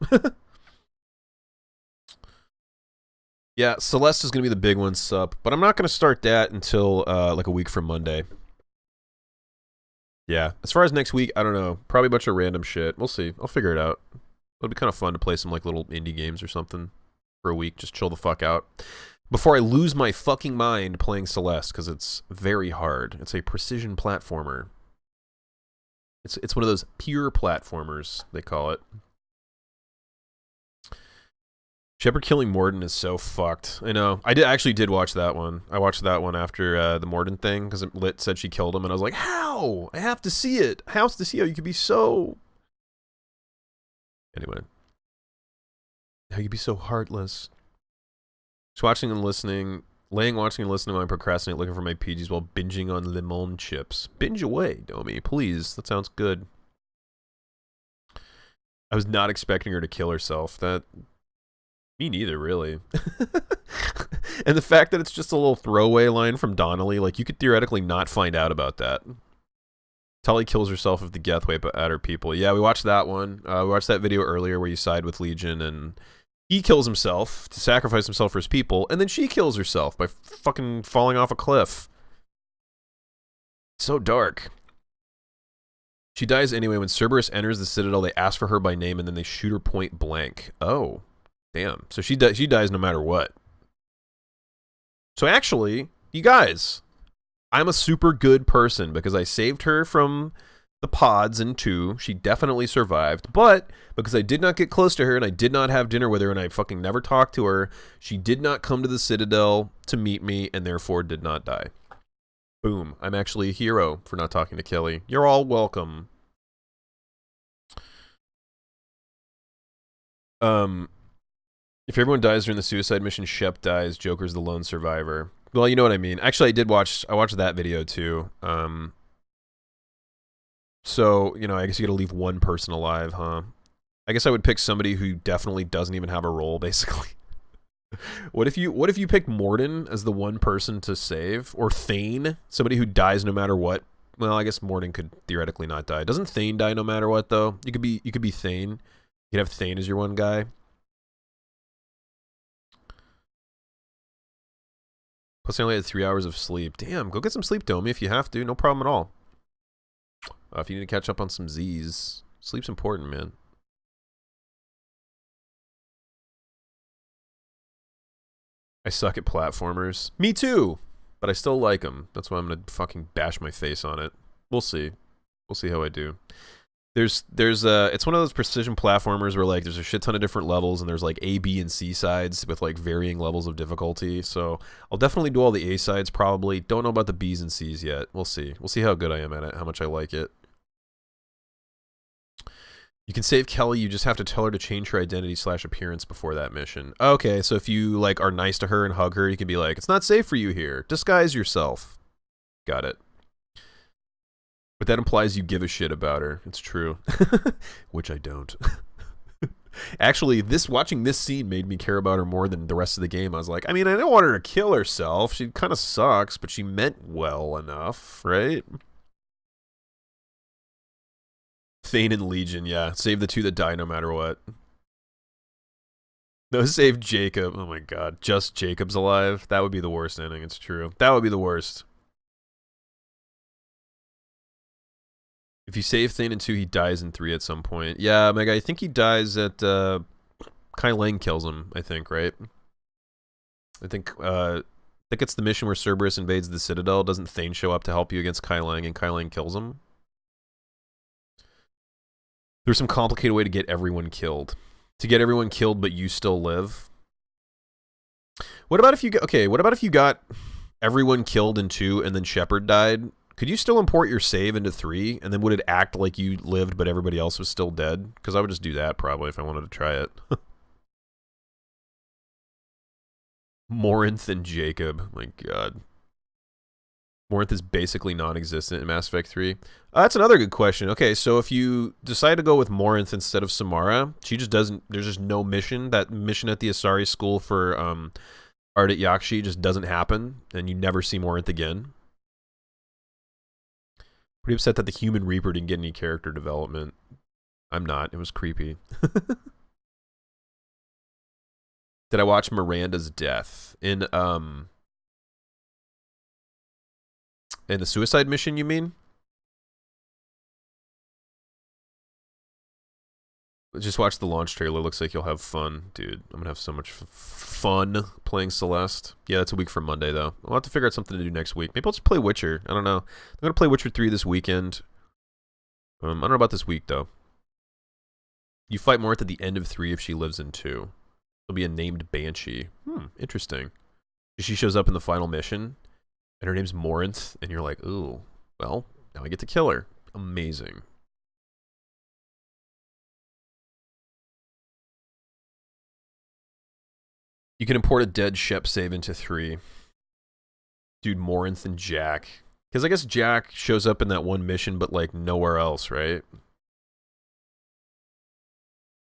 Yeah, Celeste is going to be the big one, sup. But I'm not going to start that until like a week from Monday. Yeah, as far as next week, I don't know. Probably a bunch of random shit. We'll see. I'll figure it out. It'll be kind of fun to play some like little indie games or something for a week. Just chill the fuck out. Before I lose my fucking mind playing Celeste, because it's very hard. It's a precision platformer. It's one of those pure platformers, they call it. Shepard killing Morden is so fucked. I know. I actually did watch that one. I watched that one after the Morden thing, because Lit said she killed him, and I was like, how? I have to see it. I have to see how you could be so... Anyway. How you could be so heartless. Just watching and listening, watching and listening while I procrastinate, looking for my PGs while binging on limon chips. Binge away, Domi, please. That sounds good. I was not expecting her to kill herself. Me neither, really. And the fact that it's just a little throwaway line from Donnelly, like, you could theoretically not find out about that. Tully kills herself if the Geth wipe at her people. Yeah, we watched that one. We watched that video earlier where you side with Legion, and he kills himself to sacrifice himself for his people, and then she kills herself by fucking falling off a cliff. So dark. She dies anyway. When Cerberus enters the Citadel, they ask for her by name, and then they shoot her point blank. Oh. Damn. So she dies no matter what. So actually, you guys, I'm a super good person because I saved her from the pods in 2. She definitely survived. But because I did not get close to her and I did not have dinner with her and I fucking never talked to her, she did not come to the Citadel to meet me and therefore did not die. Boom. I'm actually a hero for not talking to Kelly. You're all welcome. If everyone dies during the suicide mission, Shep dies, Joker's the lone survivor. Well, you know what I mean. Actually, I watched that video too. So, you know, I guess you gotta leave one person alive, huh? I guess I would pick somebody who definitely doesn't even have a role, basically. What if you picked Morden as the one person to save? Or Thane, somebody who dies no matter what? Well, I guess Morden could theoretically not die. Doesn't Thane die no matter what, though? You could be Thane. You could have Thane as your one guy. Plus, I only had 3 hours of sleep. Damn, go get some sleep, Domi, if you have to. No problem at all. If you need to catch up on some Z's, sleep's important, man. I suck at platformers. Me too! But I still like them. That's why I'm gonna fucking bash my face on it. We'll see. We'll see how I do. It's one of those precision platformers where, like, there's a shit ton of different levels and there's like A, B, and C sides with like varying levels of difficulty. So I'll definitely do all the A sides probably. Don't know about the B's and C's yet. We'll see. We'll see how good I am at it, how much I like it. You can save Kelly, you just have to tell her to change her identity / appearance before that mission. Okay, so if you like are nice to her and hug her, you can be like, it's not safe for you here. Disguise yourself. Got it. But that implies you give a shit about her. It's true. Which I don't. Actually, watching this scene made me care about her more than the rest of the game. I was like, I mean, I don't want her to kill herself. She kind of sucks, but she meant well enough, right? Thane and Legion, yeah. Save the 2 that die no matter what. No, save Jacob. Oh my god. Just Jacob's alive? That would be the worst ending. It's true. That would be the worst. If you save Thane in 2, he dies in 3 at some point. Yeah, Mega, I think he dies at, Kai Lang kills him, I think, right? I think it's the mission where Cerberus invades the Citadel. Doesn't Thane show up to help you against Kai Lang, and Kai Lang kills him? There's some complicated way to get everyone killed. To get everyone killed, but you still live. What about if you got everyone killed in 2 and then Shepard died? Could you still import your save into 3, and then would it act like you lived but everybody else was still dead? Because I would just do that, probably, if I wanted to try it. Morinth and Jacob. My god. Morinth is basically non-existent in Mass Effect 3. That's another good question. Okay, so if you decide to go with Morinth instead of Samara, she just doesn't... There's just no mission. That mission at the Asari school for Ardit Yakshi just doesn't happen, and you never see Morinth again. Pretty upset that the Human Reaper didn't get any character development. I'm not. It was creepy. Did I watch Miranda's death in the suicide mission, you mean? Just watch the launch trailer. Looks like you'll have fun. Dude, I'm gonna have so much fun playing Celeste. Yeah, that's a week from Monday, though. I'll have to figure out something to do next week. Maybe I'll just play Witcher. I don't know. I'm gonna play Witcher 3 this weekend. I don't know about this week, though. You fight Morth at the end of 3 if she lives in 2. There'll be a named Banshee. Interesting. She shows up in the final mission, and her name's Morinth, and you're like, ooh, well, now I get to kill her. Amazing. You can import a dead Shep save into 3. Dude, Morinth and Jack. Because I guess Jack shows up in that one mission, but like nowhere else, right?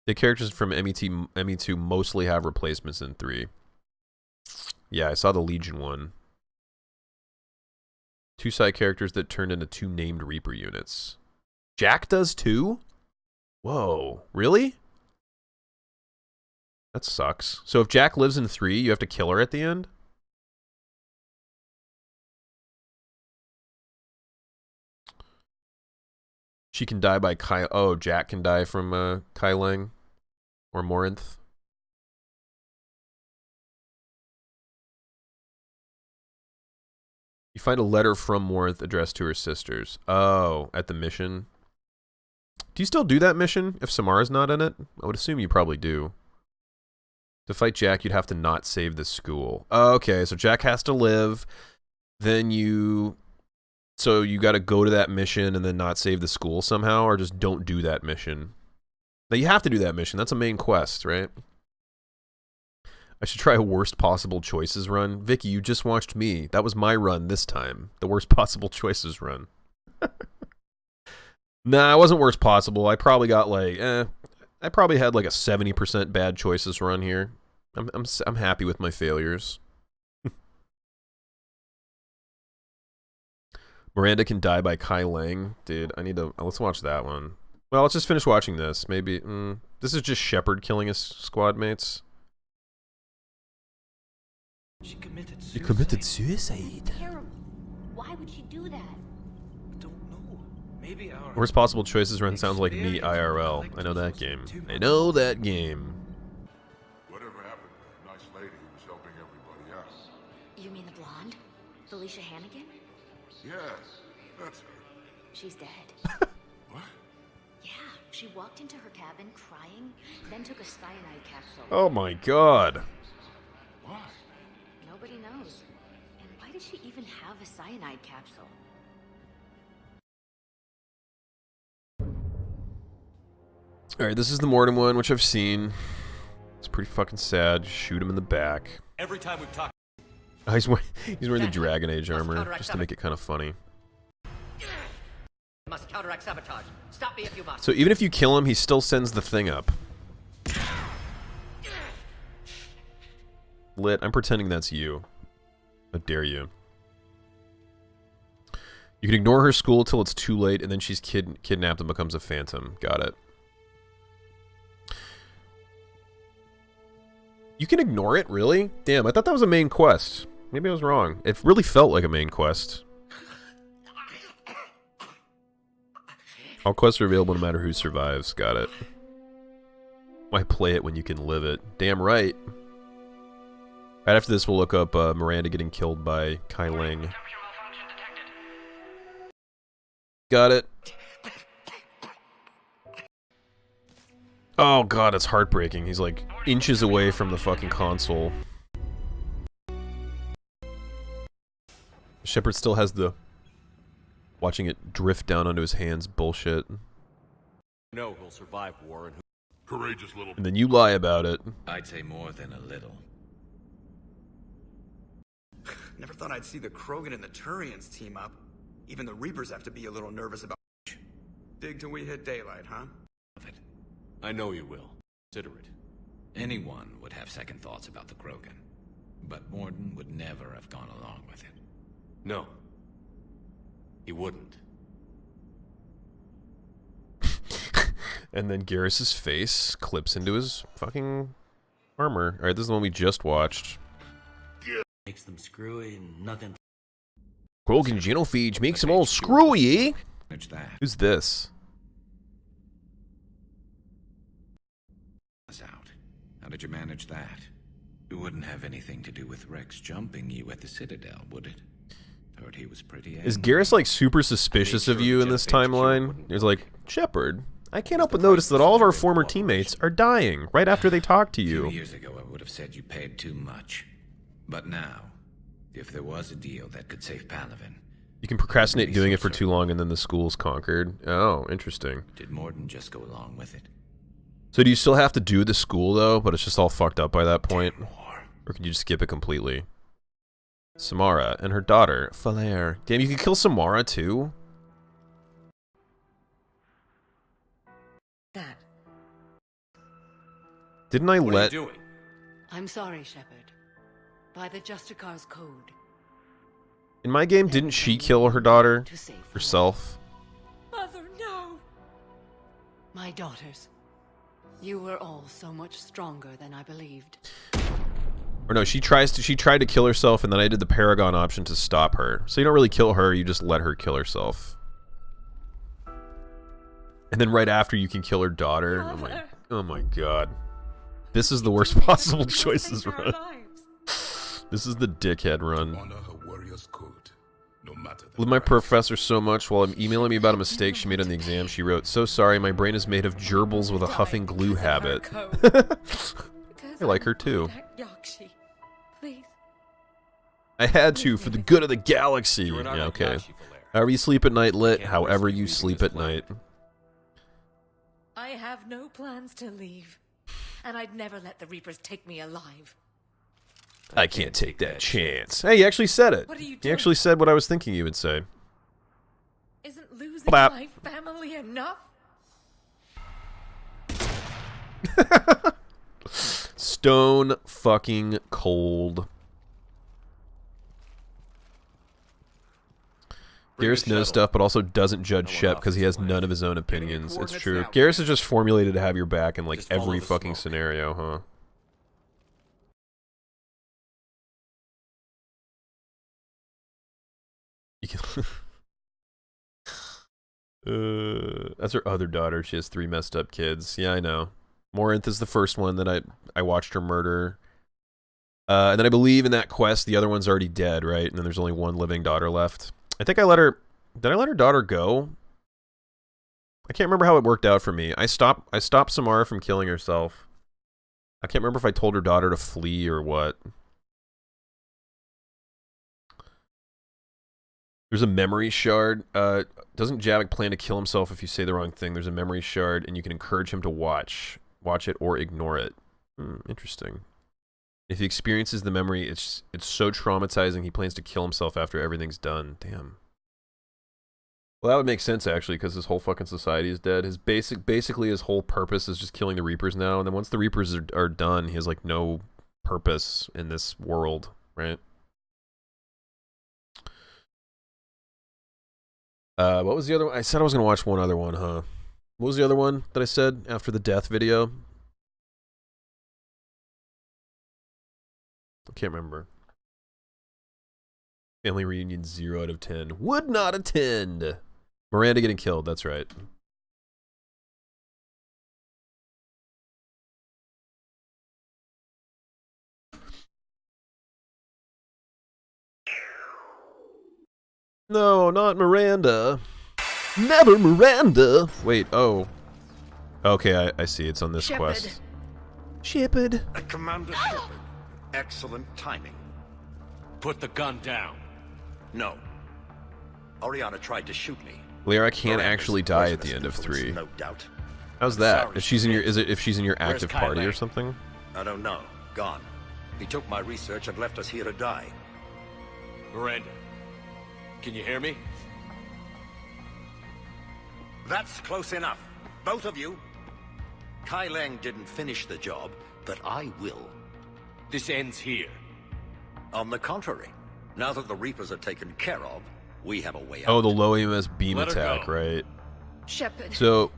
The characters from ME2 mostly have replacements in 3. Yeah, I saw the Legion one. 2 side characters that turned into 2 named Reaper units. Jack does too? Whoa, really? That sucks. So if Jack lives in 3, you have to kill her at the end? She can die by Kai. Oh, Jack can die from Kai Lang or Morinth. You find a letter from Morinth addressed to her sisters. Oh, at the mission. Do you still do that mission if Samara's not in it? I would assume you probably do. To fight Jack, you'd have to not save the school. Okay, so Jack has to live. Then you... So you got to go to that mission and then not save the school somehow, or just don't do that mission. Now you have to do that mission. That's a main quest, right? I should try a worst possible choices run. Vicky, you just watched me. That was my run this time. The worst possible choices run. Nah, it wasn't worst possible. I probably got like, I probably had like a 70% bad choices run here. I'm happy with my failures. Miranda can die by Kai Lang. Dude, I need to... Let's watch that one. Well, let's just finish watching this. Maybe... this is just Shepard killing his squad mates. She committed suicide. She committed suicide. Terrible. Why would she do that? I don't know. Maybe our... Worst possible choices run sounds like me IRL. I know that game. I know that game. Whatever happened to the nice lady who was helping everybody else? You mean the blonde? Felicia Hannigan? Yes, that's her. She's dead. What? Yeah, she walked into her cabin crying, then took a cyanide capsule. Oh my god. Why? Nobody knows. And why did she even have a cyanide capsule? Alright, this is the Mordin one, which I've seen. It's pretty fucking sad. Shoot him in the back. Every time we've talked... Oh, he's wearing the Dragon Age armor, just to make it kind of funny. Must counteract sabotage. Stop me if you must. So even if you kill him, he still sends the thing up. Lit, I'm pretending that's you. How dare you. You can ignore her school till it's too late, and then she's kidnapped and becomes a phantom. Got it. You can ignore it, really? Damn, I thought that was a main quest. Maybe I was wrong. It really felt like a main quest. All quests are available no matter who survives. Got it. Why play it when you can live it? Damn right. Right after this, we'll look up Miranda getting killed by Kai Lang. Got it. Oh god, it's heartbreaking. He's like inches away from the fucking console. Shepard still has the watching it drift down onto his hands bullshit. No, who'll survive war and who... Courageous little... And then you lie about it. I'd say more than a little. Never thought I'd see the Krogan and the Turians team up. Even the Reapers have to be a little nervous about... Dig till we hit daylight, huh? I know you will. Consider it. Anyone would have second thoughts about the Krogan. But Morden would never have gone along with it. No. He wouldn't. And then Garrus's face clips into his fucking armor. Alright, this is the one we just watched. Makes them screwy and nothing. Krogan genophage makes them all screwy, eh? Who's this? Out. How did you manage that? It wouldn't have anything to do with Rex jumping you at the Citadel, would it? Heard he was pretty angry. Is Garrus like super suspicious of you in this timeline? He's like, Shepard, I can't help but notice that all of our former teammates are dying right after they talk to you. 2 years ago, I would have said you paid too much. But now, if there was a deal that could save Palaven... You can procrastinate doing it for too long and then the school's conquered. Oh, interesting. Did Morden just go along with it? So do you still have to do the school, though, but it's just all fucked up by that point? Or can you just skip it completely? Samara and her daughter, Falair. Damn, you can kill Samara, too? That. Didn't I let... What are you doing? I'm sorry, Shepard. By the Justicar's code. In my game, didn't she kill her daughter? Herself? Mother, no! My daughters. You were all so much stronger than I believed. Or no, she tried to kill herself, and then I did the Paragon option to stop her. So you don't really kill her, you just let her kill herself. And then right after you can kill her daughter. Oh my god. This is the worst possible choices run. This is the dickhead run. Love my professor so much. While I'm emailing me about a mistake she made on the exam, she wrote, "So sorry, my brain is made of gerbils with a huffing glue habit." I like her too. I had to for the good of the galaxy. Yeah, okay. However you sleep at night, Lit. However you sleep at night. I have no plans to leave, and I'd never let the Reapers take me alive. I can't take that chance. Hey, he actually said it. What are you He doing? actually said what I was thinking you would say. Isn't losing Blap. my family enough? Stone fucking cold. Garrus knows stuff, but also doesn't judge Shep because he has none of his own opinions. It's true. Garrus is just formulated to have your back in like every fucking scenario, huh? You can that's her other daughter. She has 3 messed up kids. Yeah, I know. Morinth is the first one that I watched her murder. And then I believe in that quest, the other one's already dead, right? And then there's only one living daughter left. I think I let her... Did I let her daughter go? I can't remember how it worked out for me. I stopped Samara from killing herself. I can't remember if I told her daughter to flee or what. There's a memory shard. Doesn't Javik plan to kill himself if you say the wrong thing? There's a memory shard, and you can encourage him to watch it or ignore it. Interesting. If he experiences the memory, it's so traumatizing he plans to kill himself after everything's done. Damn. Well, that would make sense actually, because his whole fucking society is dead. His basically his whole purpose is just killing the Reapers now, and then once the Reapers are done, he has like no purpose in this world, right? What was the other one? I said I was gonna watch one other one, huh? What was the other one that I said after the death video? I can't remember. Family reunion 0 out of 10. Would not attend. Miranda getting killed, that's right. No, not Miranda. Never Miranda. Wait, oh. Okay, I see. It's on this quest. Shepard. Commander Shepard. Excellent timing. Put the gun down. No. Oriana tried to shoot me. Liara can't actually die at the end of 3. No doubt. How's that? If she's in your if she's in your active party or something? I don't know. Gone. He took my research and left us here to die. Miranda, can you hear me? That's close enough. Both of you. Kai Leng didn't finish the job, but I will. This ends here. On the contrary, now that the Reapers are taken care of, we have a way out. Oh, the low EMS beam Let her attack, go. right? Shepard. So,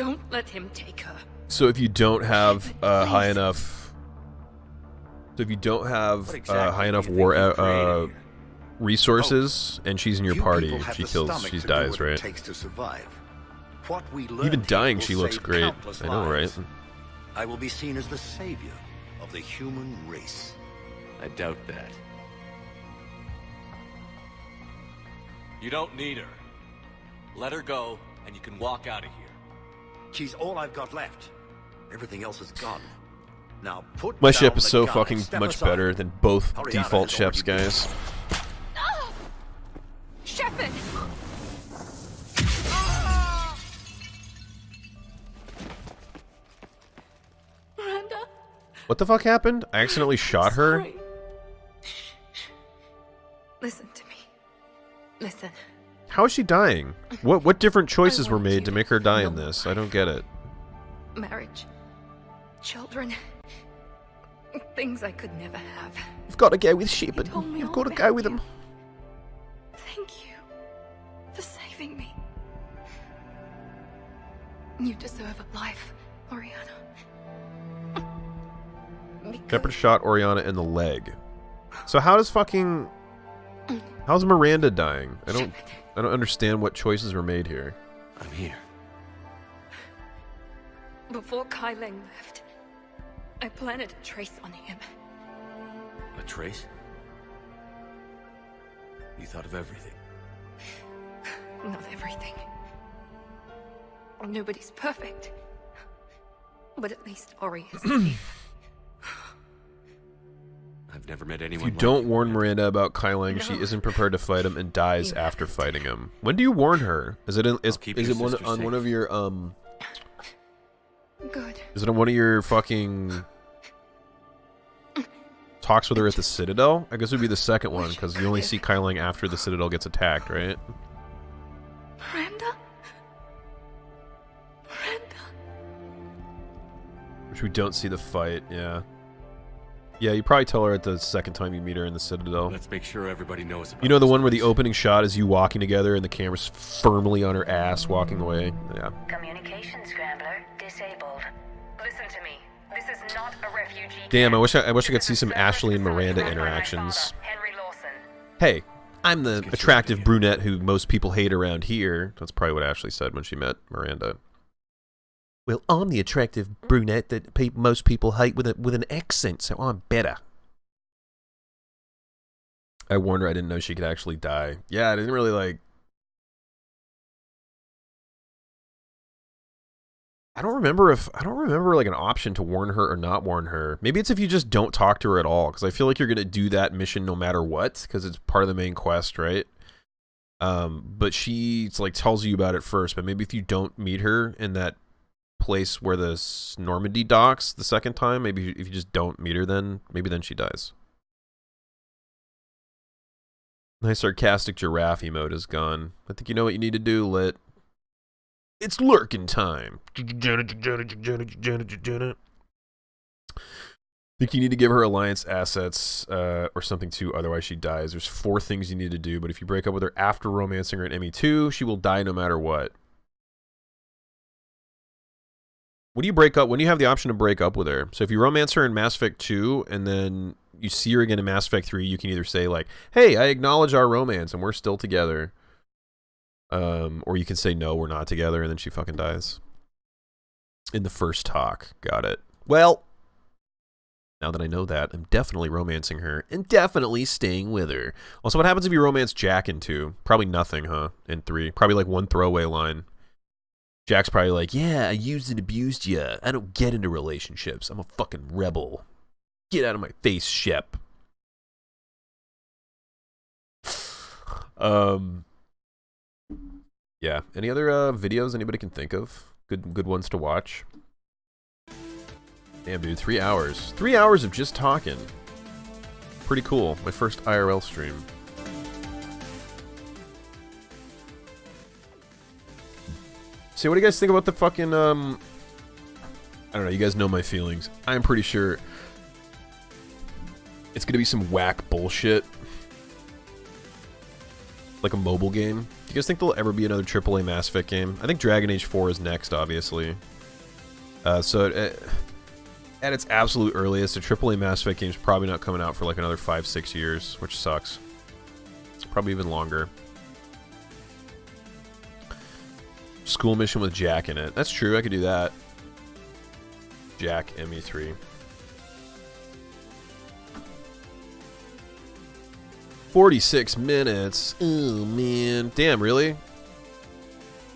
Don't let him take her. So if you don't have high enough, high enough war resources, and she's in your party, she dies, right? Takes to survive. What we Even dying, she looks great. I know, right? I will be seen as the savior of the human race. I doubt that. You don't need her. Let her go, and you can walk out of here. She's all I've got left. Everything else is gone. Now put My down ship is the so gun fucking and step much aside. better than both Oriana default has ships, already guys. No! Shepard! Miranda? What the fuck happened? I accidentally shot her? Sorry. Listen to me. Listen. How is she dying? What different choices were made to make her die in this? I don't get it. Marriage. Children. Things I could never have. You've got to go with Shepard. You told me You've all got to about go with you. him. Thank you for saving me. You deserve a life, Oriana. Shepard shot Oriana in the leg. So how's Miranda dying? I don't understand what choices were made here. I'm here. Before Kai Leng left, I planted a trace on him. A trace? You thought of everything. Not everything. Nobody's perfect. But at least Ori is safe. I've never met If anyone you like don't warn Miranda about Kai Leng, she isn't prepared to fight him and dies after fighting him. When do you warn her? Is it on one of your Good. Is it on one of your fucking talks with her at the Citadel? I guess it would be the second one, because you only see Kai Leng after the Citadel gets attacked, right? Miranda? Which we don't see the fight, yeah. Yeah, you probably tell her at the second time you meet her in the Citadel. Let's make sure everybody knows about You know the one where the opening shot is you walking together and the camera's firmly on her ass walking away? Yeah. Communication scrambler disabled. Listen to me. This is not a refugee. Damn, I wish I could see some Ashley and Miranda interactions. Henry Lawson. Hey, I'm the attractive brunette who most people hate around here. That's probably what Ashley said when she met Miranda. Well, I'm the attractive brunette that most people hate with an accent, so I'm better. I warned her I didn't know she could actually die. Yeah, I didn't really like... I don't remember like an option to warn her or not warn her. Maybe it's if you just don't talk to her at all, because I feel like you're going to do that mission no matter what, because it's part of the main quest, right? But she like tells you about it first, but maybe if you don't meet her in that place where the Normandy docks the second time, maybe if you just don't meet her, then maybe then she dies. Nice sarcastic giraffe emote is gone. I think you know what you need to do, Lit. It's lurking time. Think you need to give her alliance assets or something too, otherwise she dies. There's 4 things you need to do, but if you break up with her after romancing her in ME2, she will die no matter what. When do you break up? When do you have the option to break up with her? So if you romance her in Mass Effect 2 and then you see her again in Mass Effect 3, you can either say like, hey, I acknowledge our romance and we're still together. Or you can say, no, we're not together, and then she fucking dies. In the first talk. Got it. Well, now that I know that, I'm definitely romancing her and definitely staying with her. Also, what happens if you romance Jack in 2? Probably nothing, huh? In 3. Probably like one throwaway line. Jack's probably like, yeah, I used and abused you. I don't get into relationships. I'm a fucking rebel. Get out of my face, Shep. Yeah. Any other videos anybody can think of? Good ones to watch? Damn, dude, 3 hours. 3 hours of just talking. Pretty cool. My first IRL stream. So what do you guys think about the fucking, I don't know, you guys know my feelings. I'm pretty sure it's gonna be some whack bullshit. Like a mobile game. Do you guys think there'll ever be another AAA Mass Effect game? I think Dragon Age 4 is next, obviously. So at its absolute earliest, a AAA Mass Effect game is probably not coming out for like another 5-6 years, which sucks. Probably even longer. School mission with Jack in it. That's true, I could do that. Jack, ME3. 46 minutes. Oh, man. Damn, really?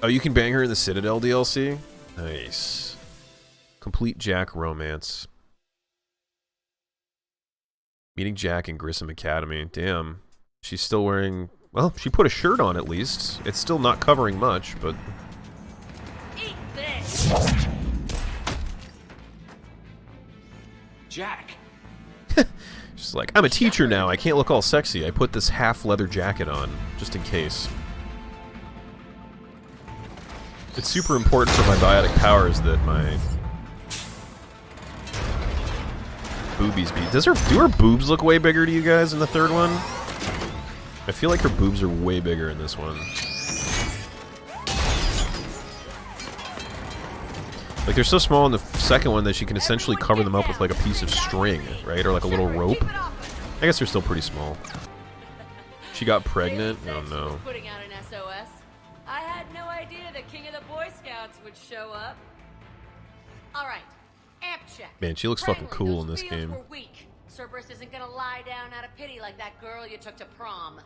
Oh, you can bang her in the Citadel DLC? Nice. Complete Jack romance. Meeting Jack in Grissom Academy. Damn. She's still wearing... Well, she put a shirt on at least. It's still not covering much, but... Eat this! Jack! She's like, I'm a teacher now. I can't look all sexy. I put this half-leather jacket on, just in case. It's super important for my biotic powers that my... boobies be... do her boobs look way bigger to you guys in the third one? I feel like her boobs are way bigger in this one. Like, they're so small in the second one that she can essentially cover them up with, like, a piece of string, right? Or, like, a little rope. I guess they're still pretty small. She got pregnant? Oh, no. Putting out an SOS. I had no idea the king of the Boy Scouts would show up. All right, amp check. Man, she looks fucking cool in this game. Were weak. Cerberus isn't gonna lie down out of pity like that girl you took to prom.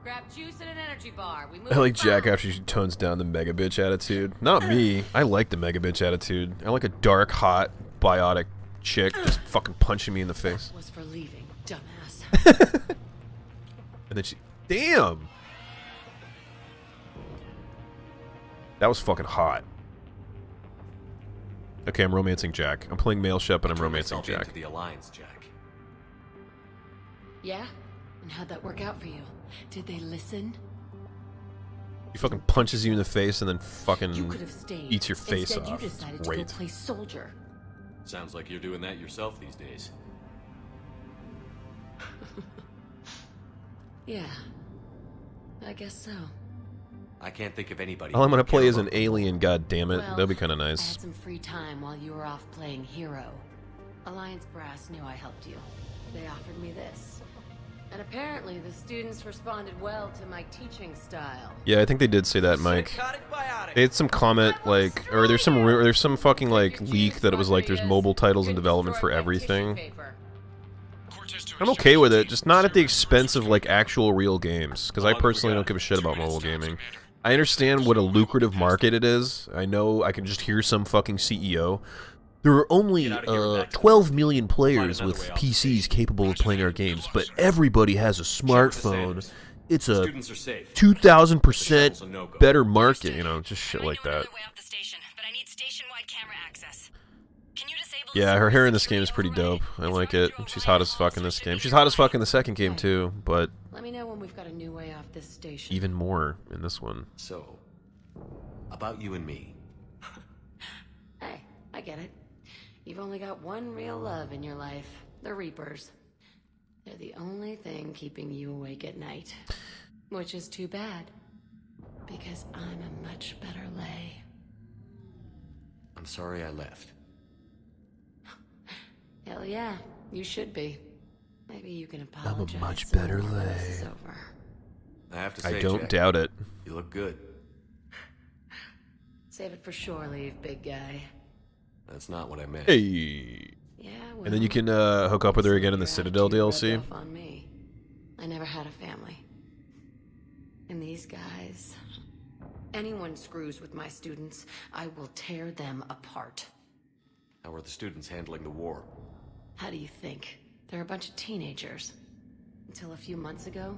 Grab juice and an energy bar. We move I like Jack after she tones down the mega bitch attitude. Not me. I like the mega bitch attitude. I like a dark, hot, biotic chick just fucking punching me in the face. Was for leaving, dumbass. And then she... Damn! That was fucking hot. Okay, I'm romancing Jack. I'm playing male Shep and I'm romancing Jack. Into the Alliance, Jack. Yeah? And how'd that work out for you? Did they listen? He fucking punches you in the face and then fucking eats your face Instead, off. You decided Great. to go play soldier. Sounds like you're doing that yourself these days. Yeah. I guess so. I can't think of anybody. All I'm gonna play is an alien, god damn it. Well, That'd be kinda I nice. had some free time while you were off playing hero. Alliance brass knew I helped you. They offered me this. And apparently the students responded well to my teaching style. Yeah, I think they did say that, Mike. They had some comment, like, or there's some fucking, like, leak that it was like there's mobile titles in development for everything. I'm okay with it, just not at the expense of, like, actual real games. Because I personally don't give a shit about mobile gaming. I understand what a lucrative market it is. I know I can just hear some fucking CEO. There are only 12 million players with PCs capable of playing our games, but everybody has a smartphone. It's a 2,000% better market, you know, just shit like that. Yeah, her hair in this game is pretty dope. I like it. She's hot as fuck in this game. She's hot as fuck in the second game too, but Let me know when we've got a new way off this station. even more in this one. So, about you and me. Hey, I get it. You've only got one real love in your life. The Reapers. They're the only thing keeping you awake at night. Which is too bad. Because I'm a much better lay. I'm sorry I left. Hell yeah, you should be. Maybe you can apologize. I'm a much better when all lay. this is over. I have to say, I don't Jack, doubt it. You look good. Save it for shore leave, big guy. That's not what I meant. Hey. Yeah, well, And then you can hook up with her again in the Citadel DLC. rubbed off on me. I never had a family. And these guys... Anyone screws with my students, I will tear them apart. How are the students handling the war? How do you think? They're a bunch of teenagers. Until a few months ago,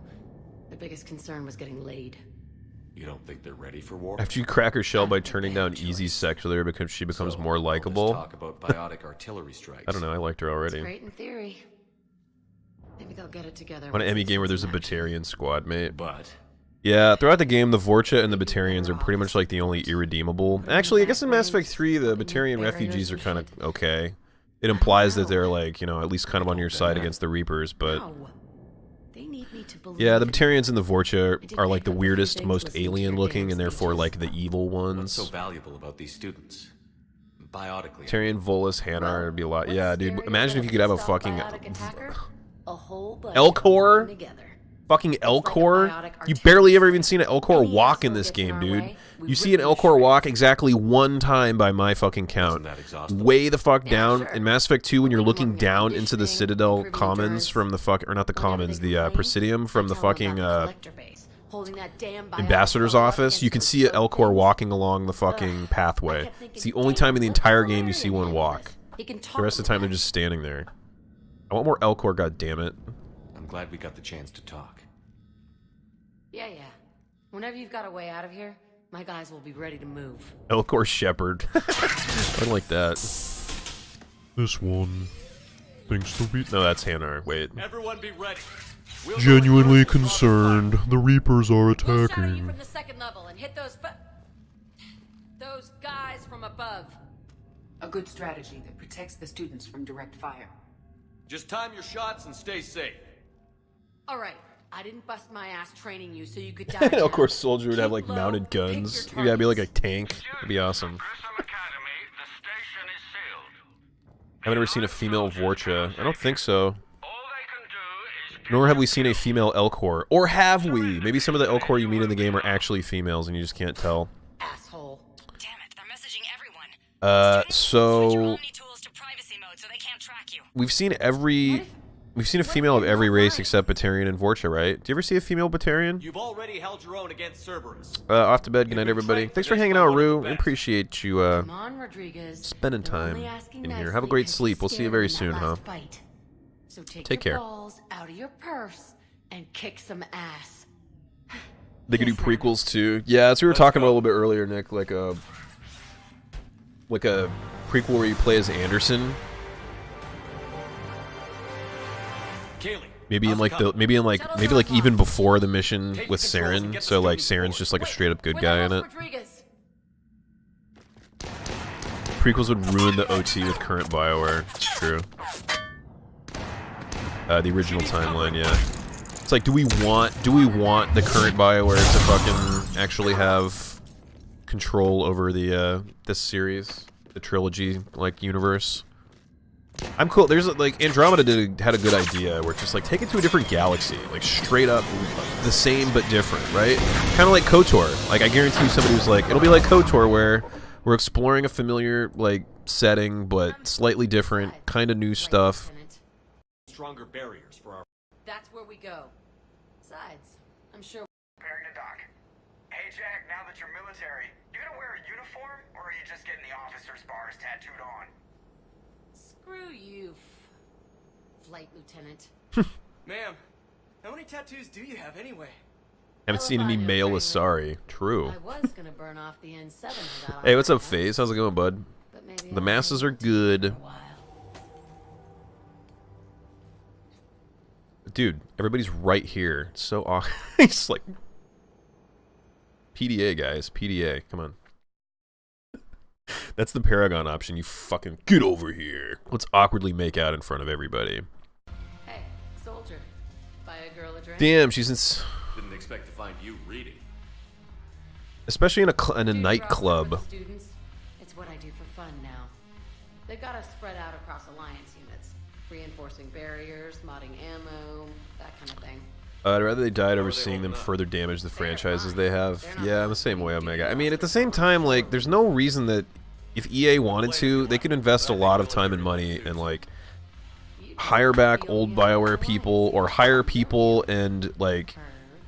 their biggest concern was getting laid. You don't think they're ready for war? After you crack her shell by turning down easy sex with her because she becomes more likable. Talk about biotic artillery strikes. I don't know, I liked her already. It's great in theory. Maybe they'll get it together. I want an once Emmy it's game where there's a in action. Batarian squad mate. But yeah, throughout the game, the Vorcha and the Batarians are pretty much like the only irredeemable. Actually, I guess in Mass Effect 3, the Batarian refugees are kind of okay. It implies that they're like, you know, at least kind of on your side against the Reapers, but They need me to believe. Yeah, the Batarians and the Vorcha are like the weirdest, most alien looking, and therefore like the evil ones. What's so valuable about these students? Biotically. Batarian, Volus, Hanar would be a lot. Yeah, dude. Imagine if you could have a fucking Elcor. Fucking Elcor. You barely ever even seen an Elcor walk in this game, dude. You see an Elcor walk exactly one time by my fucking count. Way the fuck down. In Mass Effect 2, when you're looking down into the Citadel Commons from the fuck, or not the Commons, the Presidium from the fucking Ambassador's office, you can see an Elcor walking along the fucking pathway. It's the only time in the entire game you see one walk. The rest of the time they're just standing there. I want more Elcor, goddammit. I'm glad we got the chance to talk. Yeah. Whenever you've got a way out of here, my guys will be ready to move. Elcor Shepherd. I like that. This one thinks the Reapers. No, that's Hanar. Wait. Everyone be ready. Genuinely concerned. The Reapers are attacking. We'll shadow you from the second level and hit those guys from above. A good strategy that protects the students from direct fire. Just time your shots and stay safe. All right. I didn't bust my ass training you so you could die. An Elcor soldier would have like mounted guns. Maybe that'd be like a tank. That'd be awesome. I've never seen a female Vorcha. I don't think so. Nor have we seen a female Elcor. Or have we? Maybe some of the Elcor you meet in the game are actually females and you just can't tell. Asshole. Damn it, they're messaging everyone. So we've seen a female of every race except Batarian and Vorcha, right? Do you ever see a female Batarian? You've already held your own against Cerberus. Off to bed. Good night, everybody. Thanks for hanging out, Rue. We appreciate you spending time in here. Have a great sleep. We'll see you very soon, huh? So take care. Balls out of your purse and kick some ass. They could do prequels too. Yeah, that's what we were talking about a little bit earlier, Nick. Like a prequel where you play as Anderson. Maybe like even before the mission with Saren, so like Saren's just like a straight up good guy in it. Prequels would ruin the OT with current BioWare. It's true. The original timeline, yeah. It's like, do we want the current BioWare to fucking actually have control over the this series, the trilogy like universe? I'm cool. There's like Andromeda had a good idea where it's just like take it to a different galaxy, like straight up the same but different, right? Kind of like KOTOR. Like I guarantee you somebody was like, it'll be like KOTOR where we're exploring a familiar like setting but slightly different, kind of new stuff. Stronger barriers for our. That's where we go. Besides, I'm sure. Preparing to dock. Hey Jack, now that you're military, you gonna wear a uniform, or are you just getting the officer's bars tattooed on? Screw you, Flight Lieutenant. Ma'am, how many tattoos do you have anyway? Haven't seen any male Asari. True. I was gonna burn off the N7. Hey, what's up, FaZe? How's it going, bud? The masses are good. Dude, everybody's right here. It's so awkward. It's like PDA, guys. PDA. Come on. That's the Paragon option. You fucking get over here. Let's awkwardly make out in front of everybody. Hey, soldier. Buy a girl a drink. Damn, she's in. Didn't expect to find you reading. Especially in a nightclub. Students, it's what I do for fun now. They've got us spread out across Alliance units, reinforcing barriers, modding ammo, that kind of thing. I'd rather they died over seeing them further damage the franchises they have. Yeah, I'm the same way, Omega. I mean, at the same time, like, there's no reason that if EA wanted to, they could invest a lot of time and money and, like, hire back old BioWare people or hire people and, like,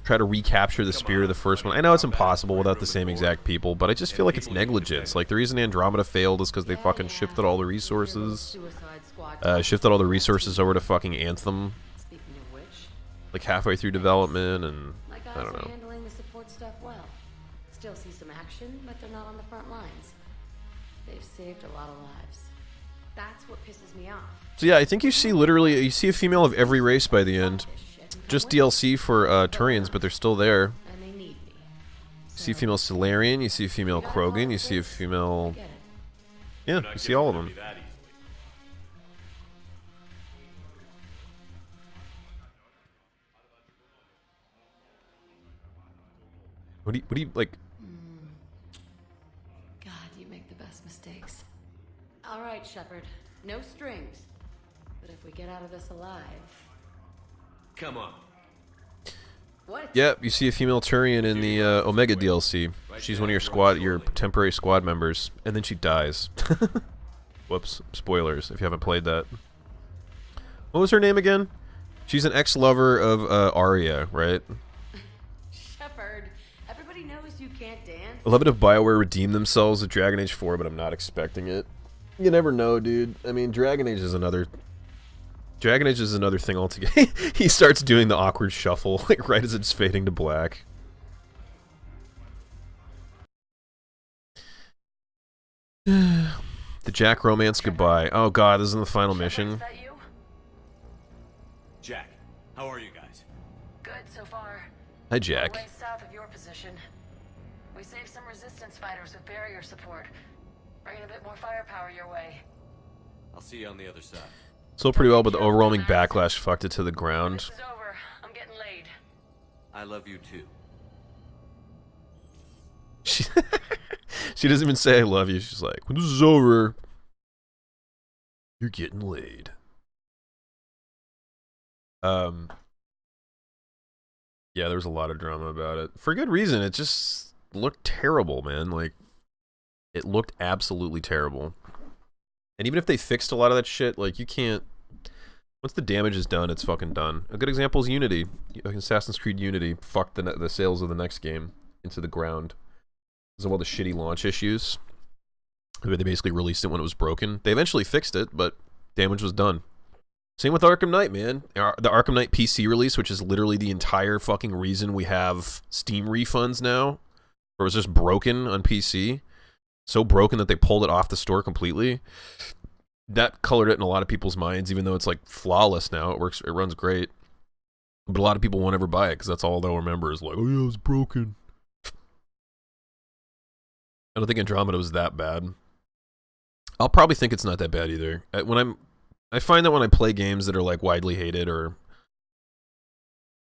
try to recapture the spirit of the first one. I know it's impossible without the same exact people, but I just feel like it's negligence. Like, the reason Andromeda failed is because they fucking shifted all the resources. Shifted all the resources over to fucking Anthem. Like halfway through development, and I don't know. Handling the support stuff well. Still see some action, but they're not on the front lines. They've saved a lot of lives. That's what pisses me off. So yeah, I think you see a female of every race by the end. Just DLC for Turians, but they're still there. And they need me. You see a female Solarian, you see a female Krogan, you see a female. Yeah, you see all of them. What do you like? God, you make the best mistakes. All right, Shepard. No strings. But if we get out of this alive... Come on. What? Yep, you see a female Turian in the Omega DLC. She's one of your temporary squad members, and then she dies. Whoops, spoilers if you haven't played that. What was her name again? She's an ex-lover of Arya, right? Shepard, everybody knows you can't dance. I love it if BioWare redeem themselves with Dragon Age 4, but I'm not expecting it. You never know, dude. I mean, Dragon Age is another thing altogether. He starts doing the awkward shuffle, like right as it's fading to black. The Jack romance goodbye. Oh god, this is the final mission. Jack, how are you guys? Good so far. Hi, Jack. We're way south of your position. We saved some resistance fighters with barrier support. Bringing a bit more firepower your way. I'll see you on the other side. Still pretty well, but the overwhelming backlash fucked it to the ground. This is over. I'm getting laid. I love you too. She doesn't even say I love you. She's like, when this is over, you're getting laid. Yeah, there was a lot of drama about it. For good reason. It just looked terrible, man. Like, it looked absolutely terrible. And even if they fixed a lot of that shit, like, you can't... Once the damage is done, it's fucking done. A good example is Unity. Assassin's Creed Unity fucked the sales of the next game into the ground. Because of all the shitty launch issues. They basically released it when it was broken. They eventually fixed it, but damage was done. Same with Arkham Knight, man. The Arkham Knight PC release, which is literally the entire fucking reason we have Steam refunds now. Or it was just broken on PC. So broken that they pulled it off the store completely. That colored it in a lot of people's minds, even though it's like flawless now. It works, it runs great. But a lot of people won't ever buy it because that's all they'll remember is like, oh yeah, it was broken. I don't think Andromeda was that bad. I'll probably think it's not that bad either. I find that when I play games that are like widely hated or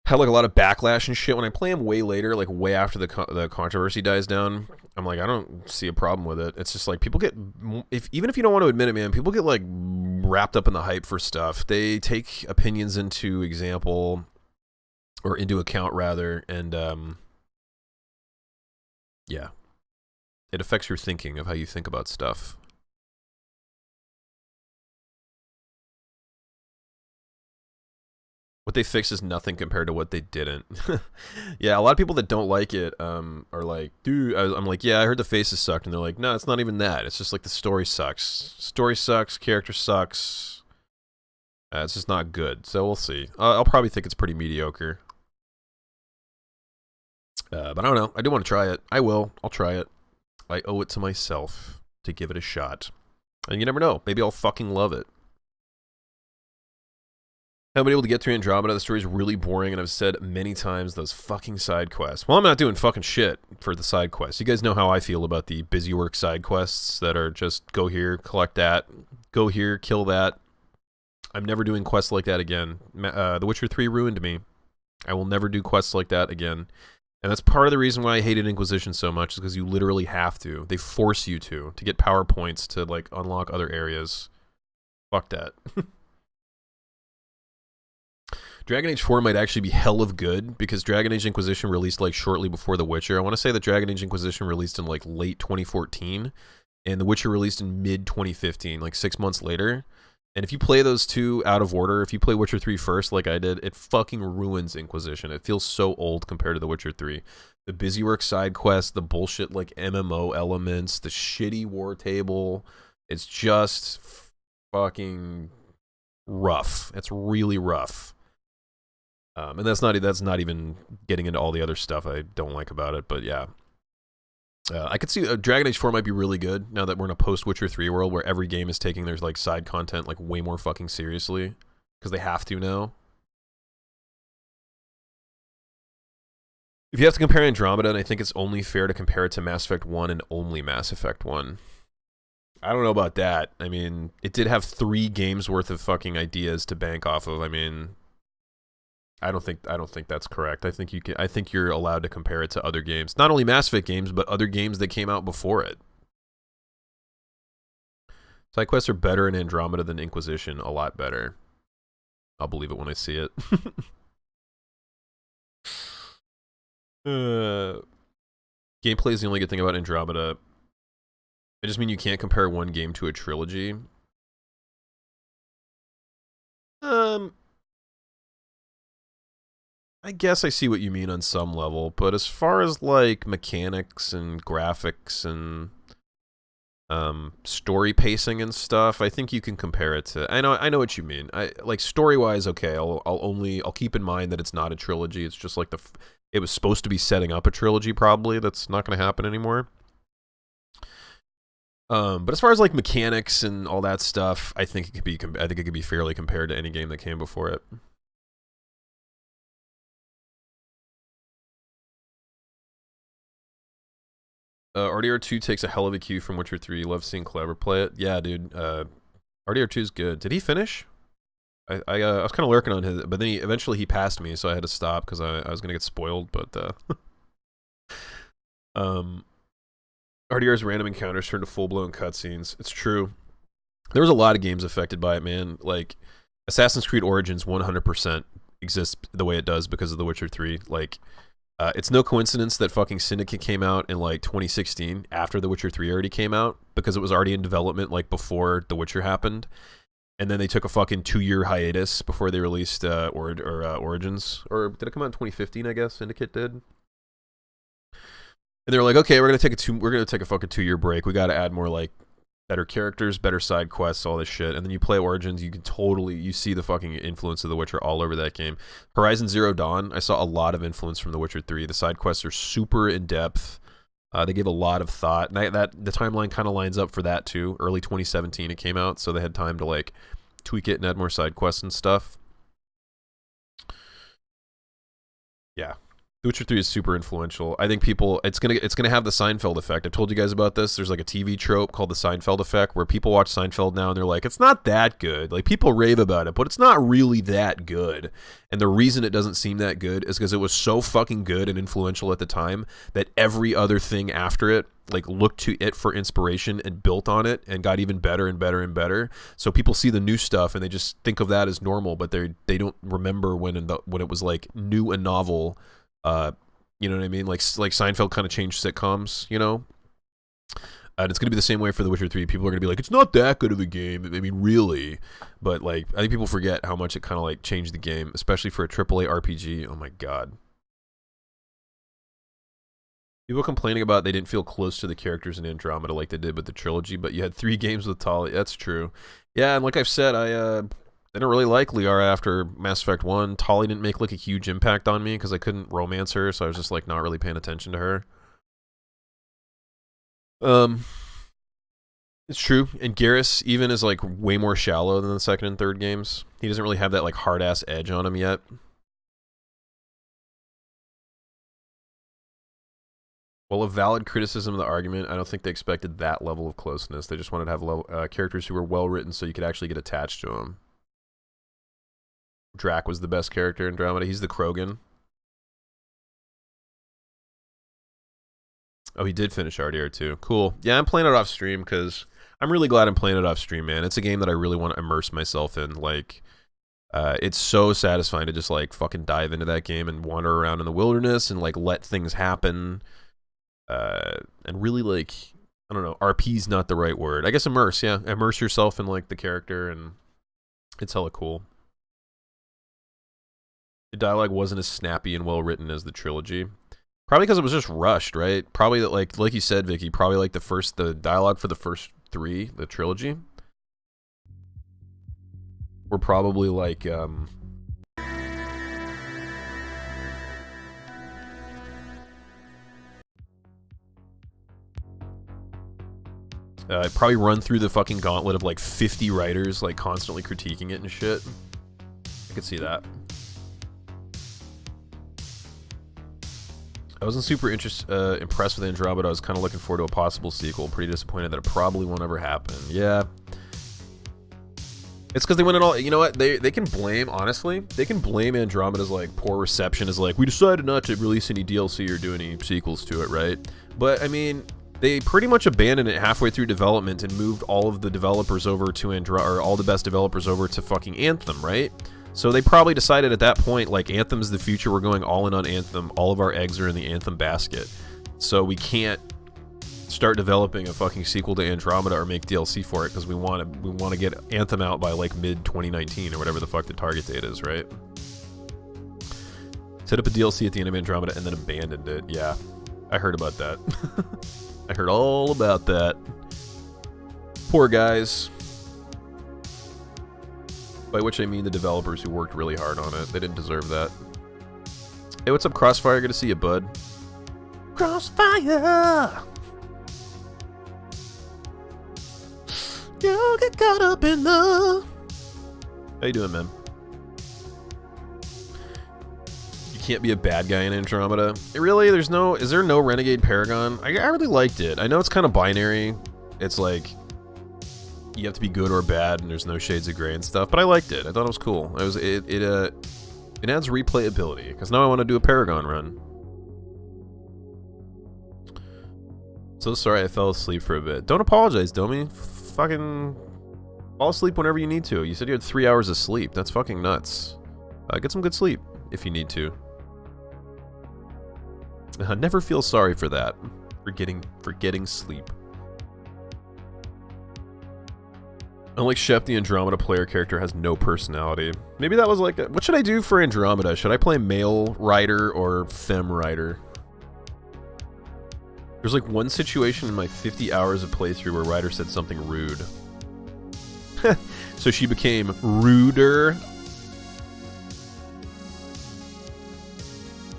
have like a lot of backlash and shit, when I play them way later, like way after the controversy dies down, I'm like, I don't see a problem with it. It's just like people get, even if you don't want to admit it, man, people get like wrapped up in the hype for stuff. They take opinions into account rather, and yeah, it affects your thinking of how you think about stuff. What they fixed is nothing compared to what they didn't. Yeah, a lot of people that don't like it are like, dude, I'm like, yeah, I heard the faces sucked. And they're like, no, it's not even that. It's just like the story sucks. Story sucks, character sucks. It's just not good. So we'll see. I'll probably think it's pretty mediocre. But I don't know. I do want to try it. I will. I'll try it. I owe it to myself to give it a shot. And you never know. Maybe I'll fucking love it. I haven't been able to get through Andromeda. The story's really boring, and I've said many times those fucking side quests. Well, I'm not doing fucking shit for the side quests. You guys know how I feel about the busy work side quests that are just go here, collect that, go here, kill that. I'm never doing quests like that again. The Witcher 3 ruined me. I will never do quests like that again. And that's part of the reason why I hated Inquisition so much, is because you literally have to. They force you to get power points to, like, unlock other areas. Fuck that. Dragon Age 4 might actually be hell of good, because Dragon Age Inquisition released like shortly before The Witcher. I want to say that Dragon Age Inquisition released in like late 2014, and The Witcher released in mid 2015, like 6 months later. And if you play those two out of order, if you play Witcher 3 first like I did, it fucking ruins Inquisition. It feels so old compared to The Witcher 3. The busy work side quests, the bullshit like MMO elements, the shitty war table, it's just fucking rough. It's really rough. And that's not even getting into all the other stuff I don't like about it, but yeah. I could see Dragon Age 4 might be really good now that we're in a post-Witcher 3 world where every game is taking their like side content like way more fucking seriously, because they have to now. If you have to compare Andromeda, and I think it's only fair to compare it to Mass Effect 1 and only Mass Effect 1. I don't know about that. I mean, it did have 3 games worth of fucking ideas to bank off of. I mean... I don't think that's correct. I think you're allowed to compare it to other games. Not only Mass Effect games, but other games that came out before it. Side quests are better in Andromeda than Inquisition, a lot better. I'll believe it when I see it. Gameplay is the only good thing about Andromeda. I just mean you can't compare one game to a trilogy. I guess I see what you mean on some level, but as far as like mechanics and graphics and story pacing and stuff, I think you can compare it to. I know what you mean. I like story-wise, okay. I'll keep in mind that it's not a trilogy. It's just like it was supposed to be setting up a trilogy. Probably that's not going to happen anymore. But as far as like mechanics and all that stuff, I think it could be fairly compared to any game that came before it. RDR2 takes a hell of a cue from Witcher 3. Love seeing Clever play it. Yeah, dude. RDR2 is good. Did he finish? I was kind of lurking on his, but then eventually he passed me, so I had to stop because I was gonna get spoiled. But RDR's random encounters turn to full-blown cutscenes. It's true. There was a lot of games affected by it, man. Like Assassin's Creed Origins 100% exists the way it does because of The Witcher 3. Like. It's no coincidence that fucking Syndicate came out in like 2016 after The Witcher 3 already came out because it was already in development like before The Witcher happened, and then they took a fucking 2-year hiatus before they released Origins, or did it come out in 2015? I guess Syndicate did. And they were like, okay, we're gonna take a fucking 2-year break. We got to add more like better characters, better side quests, all this shit. And then you play Origins, you see the fucking influence of The Witcher all over that game. Horizon Zero Dawn, I saw a lot of influence from The Witcher 3. The side quests are super in-depth. They gave a lot of thought. And the timeline kind of lines up for that too. Early 2017 it came out, so they had time to like tweak it and add more side quests and stuff. Yeah. The Witcher 3 is super influential. I think it's gonna have the Seinfeld effect. I've told you guys about this. There's like a TV trope called the Seinfeld effect where people watch Seinfeld now and they're like, it's not that good. Like people rave about it, but it's not really that good. And the reason it doesn't seem that good is because it was so fucking good and influential at the time that every other thing after it like looked to it for inspiration and built on it and got even better and better and better. So people see the new stuff and they just think of that as normal, but they don't remember when it was like new and novel. You know what I mean? Like Seinfeld kind of changed sitcoms, you know? And it's going to be the same way for The Witcher 3. People are going to be like, it's not that good of a game. I mean, really. But, like, I think people forget how much it kind of, like, changed the game, especially for a AAA RPG. Oh, my God. People complaining about they didn't feel close to the characters in Andromeda like they did with the trilogy, but you had 3 games with Tali. That's true. Yeah, and like I've said, I didn't really like Liara after Mass Effect 1. Tali didn't make like a huge impact on me because I couldn't romance her, so I was just like not really paying attention to her. It's true. And Garrus even is like way more shallow than the second and third games. He doesn't really have that like hard ass edge on him yet. Well, a valid criticism of the argument, I don't think they expected that level of closeness. They just wanted to have characters who were well written so you could actually get attached to them. Drac was the best character in Andromeda. He's the Krogan. Oh, he did finish RDR2. Cool. Yeah, I'm playing it off stream because I'm really glad I'm playing it off stream, man. It's a game that I really want to immerse myself in. Like, it's so satisfying to just, like, fucking dive into that game and wander around in the wilderness and, like, let things happen. And really, like, I don't know, RP's not the right word. I guess immerse, yeah. Immerse yourself in, like, the character, and it's hella cool. The dialogue wasn't as snappy and well written as the trilogy. Probably because it was just rushed, right? Probably that, like you said, Vicky, probably like the dialogue for the first 3, the trilogy, were probably like, probably run through the fucking gauntlet of like 50 writers, like constantly critiquing it and shit. I could see that. I wasn't super impressed with Andromeda. I was kind of looking forward to a possible sequel. Pretty disappointed that it probably won't ever happen. Yeah. It's because they went in all, you know what, they can blame, honestly, they can blame Andromeda's, like, poor reception as, like, we decided not to release any DLC or do any sequels to it, right? But, I mean, they pretty much abandoned it halfway through development and moved all of the developers over to or all the best developers over to fucking Anthem, right? So they probably decided at that point, like, Anthem's the future, we're going all in on Anthem, all of our eggs are in the Anthem basket. So we can't start developing a fucking sequel to Andromeda or make DLC for it because we want to get Anthem out by like mid 2019 or whatever the fuck the target date is, right? Set up a DLC at the end of Andromeda and then abandoned it. Yeah, I heard about that. I heard all about that. Poor guys. By which I mean the developers who worked really hard on it. They didn't deserve that. Hey, what's up, Crossfire? Good to see you, bud. Crossfire! You get caught up in the... How you doing, man? You can't be a bad guy in Andromeda. Really? Is there no Renegade Paragon? I really liked it. I know it's kind of binary. It's like you have to be good or bad, and there's no shades of gray and stuff. But I liked it. I thought it was cool. It adds replayability because now I want to do a Paragon run. So sorry I fell asleep for a bit. Don't apologize, Domi. Fucking fall asleep whenever you need to. You said you had 3 hours of sleep. That's fucking nuts. Get some good sleep if you need to. Never feel sorry for that. For getting sleep. Unlike Shep, the Andromeda player character has no personality. Maybe that was like what should I do for Andromeda? Should I play male rider or femme rider? There's like one situation in my 50 hours of playthrough where Ryder said something rude. So she became ruder.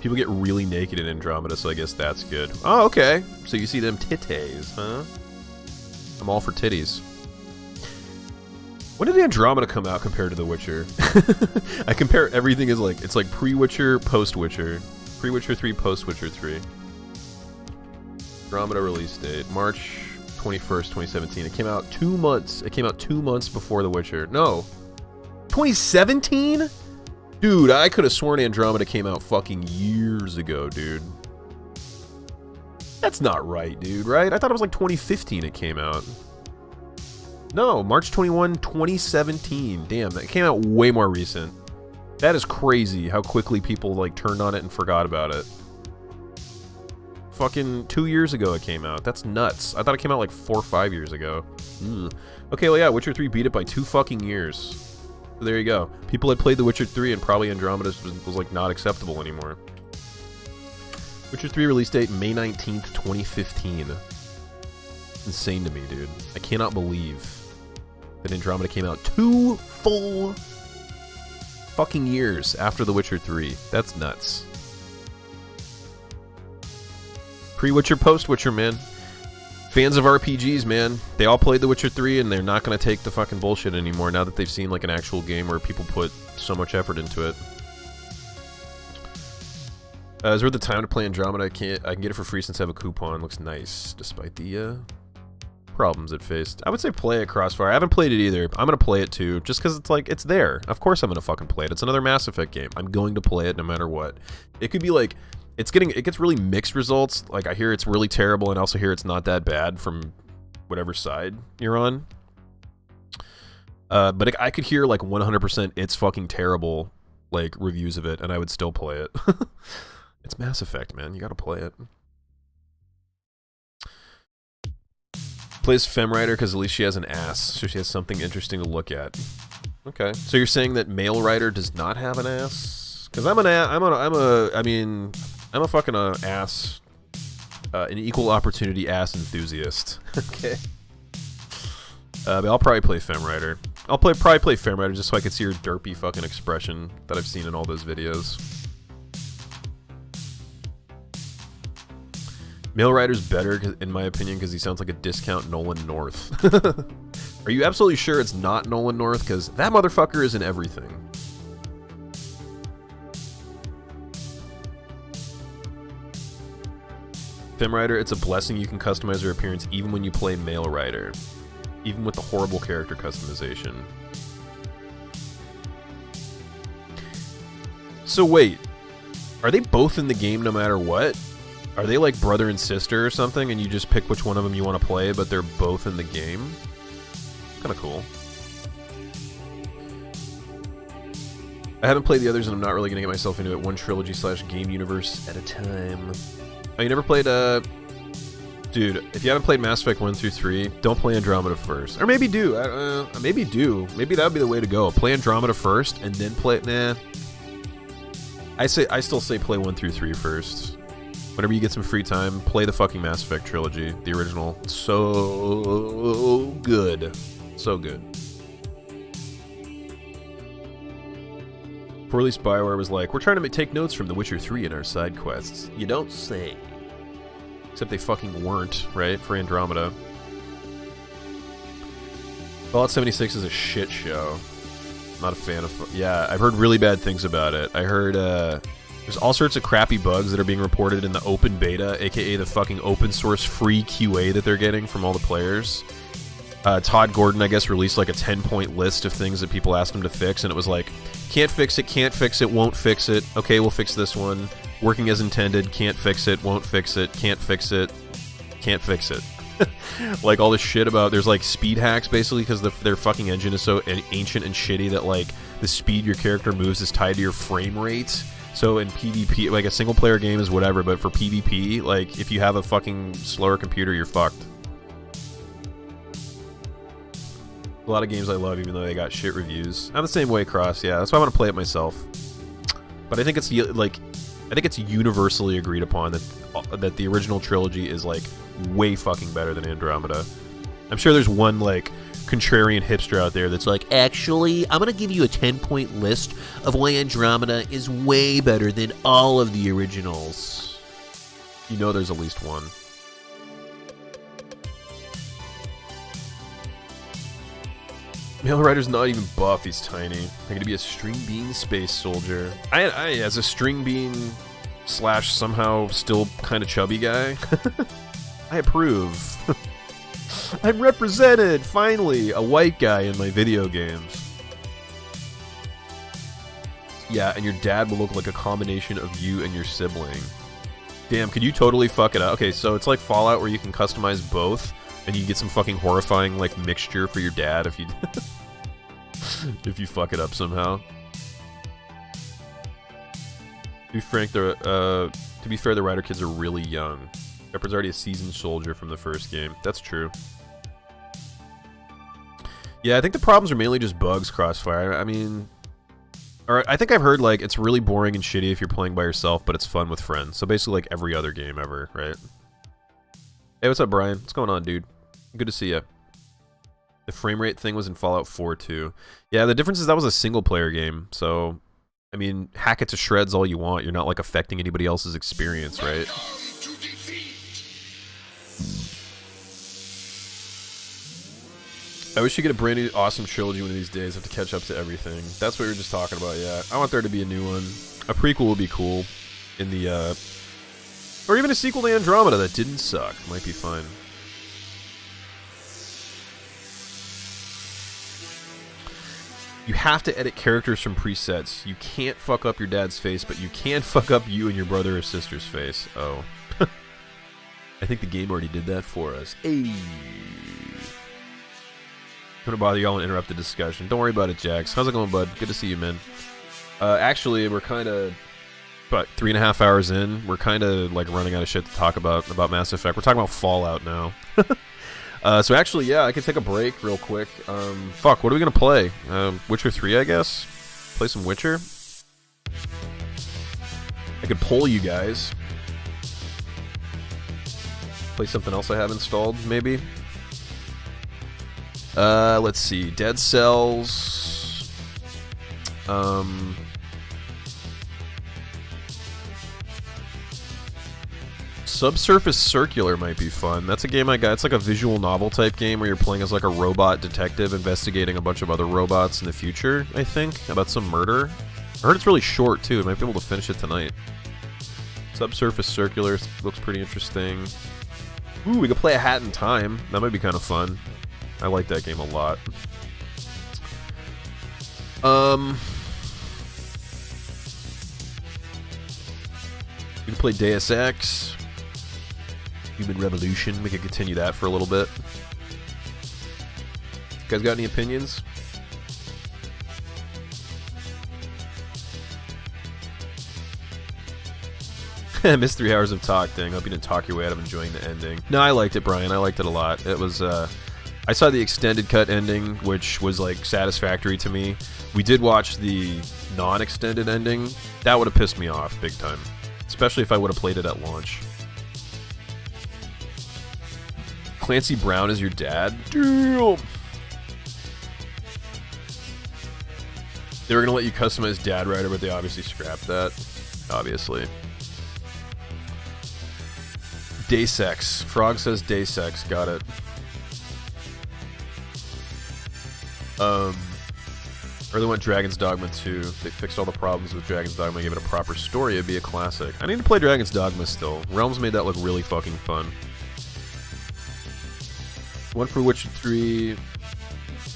People get really naked in Andromeda, so I guess that's good. Oh, okay. So you see them titties, huh? I'm all for titties. When did Andromeda come out compared to The Witcher? I compare everything as like, it's like pre-Witcher, post-Witcher. Pre-Witcher 3, post-Witcher 3. Andromeda release date, March 21st, 2017. It came out 2 months. It came out 2 months before The Witcher. No. 2017? Dude, I could have sworn Andromeda came out fucking years ago, dude. That's not right, dude, right? I thought it was like 2015 it came out. No, March 21, 2017. Damn, that came out way more recent. That is crazy how quickly people like turned on it and forgot about it. Fucking 2 years ago it came out. That's nuts. I thought it came out like 4 or 5 years ago. Okay, well yeah, Witcher 3 beat it by 2 fucking years. So there you go. People had played The Witcher 3 and probably Andromeda was like not acceptable anymore. Witcher 3 release date May 19th, 2015. Insane to me, dude. I cannot believe that Andromeda came out 2 full fucking years after The Witcher 3. That's nuts. Pre-Witcher, post-Witcher, man. Fans of RPGs, man. They all played The Witcher 3 and they're not going to take the fucking bullshit anymore now that they've seen like an actual game where people put so much effort into it. Is there the time to play Andromeda? I can get it for free since I have a coupon. Looks nice, despite the problems it faced. I would say play it, Crossfire. I haven't played it either. I'm going to play it too, just because it's like, it's there. Of course I'm going to fucking play it. It's another Mass Effect game. I'm going to play it no matter what. It could be like... It gets really mixed results. Like, I hear it's really terrible, and I also hear it's not that bad from whatever side you're on. But I could hear, like, 100% it's fucking terrible, like, reviews of it, and I would still play it. It's Mass Effect, man. You gotta play it. Plays Femme Rider because at least she has an ass, so she has something interesting to look at. Okay. So you're saying that male Rider does not have an ass? Because I'm a fucking ass, an equal opportunity ass enthusiast. Okay. But I'll probably play Femme Rider. I'll probably play Femme Rider just so I can see her derpy fucking expression that I've seen in all those videos. Male Rider's better, in my opinion, because he sounds like a discount Nolan North. Are you absolutely sure it's not Nolan North? Because that motherfucker is in everything. Femme Rider, it's a blessing you can customize her appearance even when you play Male Rider. Even with the horrible character customization. So wait, are they both in the game no matter what? Are they like brother and sister or something, and you just pick which one of them you want to play, but they're both in the game? Kind of cool. I haven't played the others, and I'm not really going to get myself into it. One trilogy / game universe at a time. Oh, you never played, Dude, if you haven't played Mass Effect 1 through 3, don't play Andromeda first. Or maybe do. Maybe do. Maybe that would be the way to go. Play Andromeda first, and then play... Nah. I still say play 1 through 3 first. Whenever you get some free time, play the fucking Mass Effect trilogy. The original. So good. So good. Poor release BioWare was like, we're trying to take notes from The Witcher 3 in our side quests. You don't say. Except they fucking weren't, right? For Andromeda. Fallout 76 is a shit show. Not a fan of... Yeah, I've heard really bad things about it. I heard, there's all sorts of crappy bugs that are being reported in the open beta, aka the fucking open source free QA that they're getting from all the players. Todd Gordon, I guess, released like a 10-point list of things that people asked him to fix, and it was like, can't fix it, won't fix it, okay, we'll fix this one, working as intended, can't fix it, won't fix it, can't fix it, can't fix it. Like all this shit about, there's like speed hacks basically because their fucking engine is so ancient and shitty that like the speed your character moves is tied to your frame rate. So in PvP, like a single player game is whatever, but for PvP, like if you have a fucking slower computer, you're fucked. A lot of games I love, even though they got shit reviews. I'm the same way, Cross. Yeah, that's why I want to play it myself. But I think it's like, I think it's universally agreed upon that the original trilogy is like way fucking better than Andromeda. I'm sure there's one like contrarian hipster out there that's like, actually, I'm gonna give you a 10-point list of why Andromeda is way better than all of the originals. You know, there's at least one. Mail Rider's not even buff, he's tiny. I'm gonna be a string bean space soldier. I as a string bean / somehow still kind of chubby guy, I approve. I'm represented, finally, a white guy in my video games. Yeah, and your dad will look like a combination of you and your sibling. Damn, could you totally fuck it up? Okay, so it's like Fallout where you can customize both, and you get some fucking horrifying like mixture for your dad if you if you fuck it up somehow. To be frank, to be fair, the Rider kids are really young. Shepard's already a seasoned soldier from the first game. That's true. Yeah, I think the problems are mainly just bugs, Crossfire. I mean, or I think I've heard like it's really boring and shitty if you're playing by yourself, but it's fun with friends. So basically, like every other game ever, right? Hey, what's up, Brian? What's going on, dude? Good to see you. The frame rate thing was in Fallout 4 too. Yeah, the difference is that was a single player game, so I mean, hack it to shreds all you want. You're not like affecting anybody else's experience, right? I wish you get a brand new awesome trilogy one of these days. I have to catch up to everything. That's what we were just talking about, yeah. I want there to be a new one. A prequel would be cool. In the, or even a sequel to Andromeda that didn't suck. Might be fun. You have to edit characters from presets. You can't fuck up your dad's face, but you can fuck up you and your brother or sister's face. Oh. I think the game already did that for us. Hey. I'm gonna bother y'all and interrupt the discussion. Don't worry about it, Jax. How's it going, bud? Good to see you, man. Actually, we're kind of about 3.5 hours in. We're kind of like running out of shit to talk about Mass Effect. We're talking about Fallout now. So actually, yeah, I could take a break real quick. Fuck, what are we gonna play? Witcher 3, I guess? Play some Witcher? I could poll you guys. Play something else I have installed, maybe? Let's see. Dead Cells. Subsurface Circular might be fun. That's a game I got. It's like a visual novel type game where you're playing as like a robot detective investigating a bunch of other robots in the future, I think, about some murder. I heard it's really short too. I might be able to finish it tonight. Subsurface Circular looks pretty interesting. Ooh, we could play A Hat in Time. That might be kind of fun. I like that game a lot. We can play Deus Ex. Human Revolution. We could continue that for a little bit. You guys got any opinions? I missed 3 hours of talk, dang. Hope you didn't talk your way out of enjoying the ending. No, I liked it, Brian. I liked it a lot. It was, I saw the extended cut ending, which was, like, satisfactory to me. We did watch the non-extended ending. That would have pissed me off big time. Especially if I would have played it at launch. Clancy Brown is your dad? Damn! They were gonna let you customize Dad Rider, but they obviously scrapped that. Obviously. Day sex. Frog says day sex. Got it. Or they went Dragon's Dogma 2. They fixed all the problems with Dragon's Dogma, gave it a proper story. It'd be a classic. I need to play Dragon's Dogma still. Realms made that look really fucking fun. One for Witcher 3.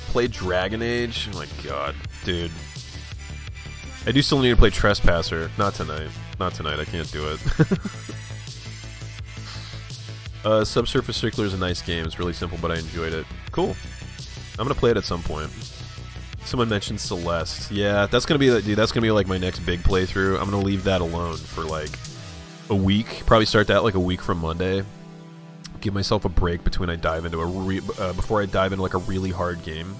Play Dragon Age. Oh my god, dude. I do still need to play Trespasser. Not tonight. Not tonight. I can't do it. Subsurface Circular is a nice game. It's really simple, but I enjoyed it. Cool. I'm gonna play it at some point. Someone mentioned Celeste. Yeah, that's gonna be dude. That's gonna be like my next big playthrough. I'm gonna leave that alone for like a week. Probably start that like a week from Monday. Give myself a break between I dive into before I dive into like a really hard game.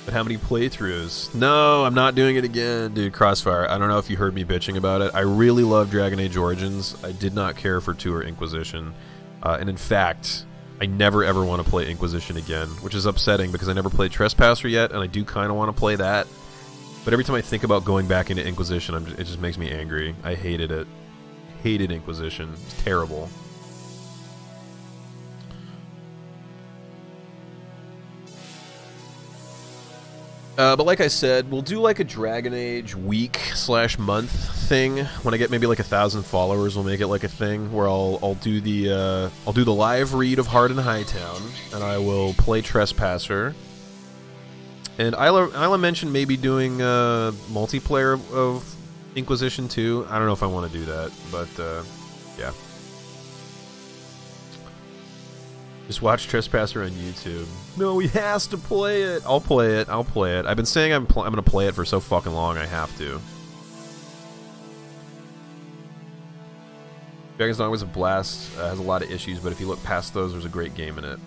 But how many playthroughs? No, I'm not doing it again, dude. Crossfire. I don't know if you heard me bitching about it. I really love Dragon Age Origins. I did not care for 2 or Inquisition. And in fact, I never ever want to play Inquisition again, which is upsetting because I never played Trespasser yet, and I do kind of want to play that. But every time I think about going back into Inquisition, it just makes me angry. I hated it. Hated Inquisition. It's terrible. But like I said, we'll do like a Dragon Age week/month thing. When I get maybe like 1,000 followers, we'll make it like a thing where I'll do the live read of Hard in Hightown, and I will play Trespasser. And Isla mentioned maybe doing multiplayer of Inquisition 2. I don't know if I want to do that, but yeah. Just watch Trespasser on YouTube. No, he has to play it. I'll play it. I'll play it. I've been saying I'm going to play it for so fucking long, I have to. Dragon's Dogma was a blast. Has a lot of issues, but if you look past those, there's a great game in it.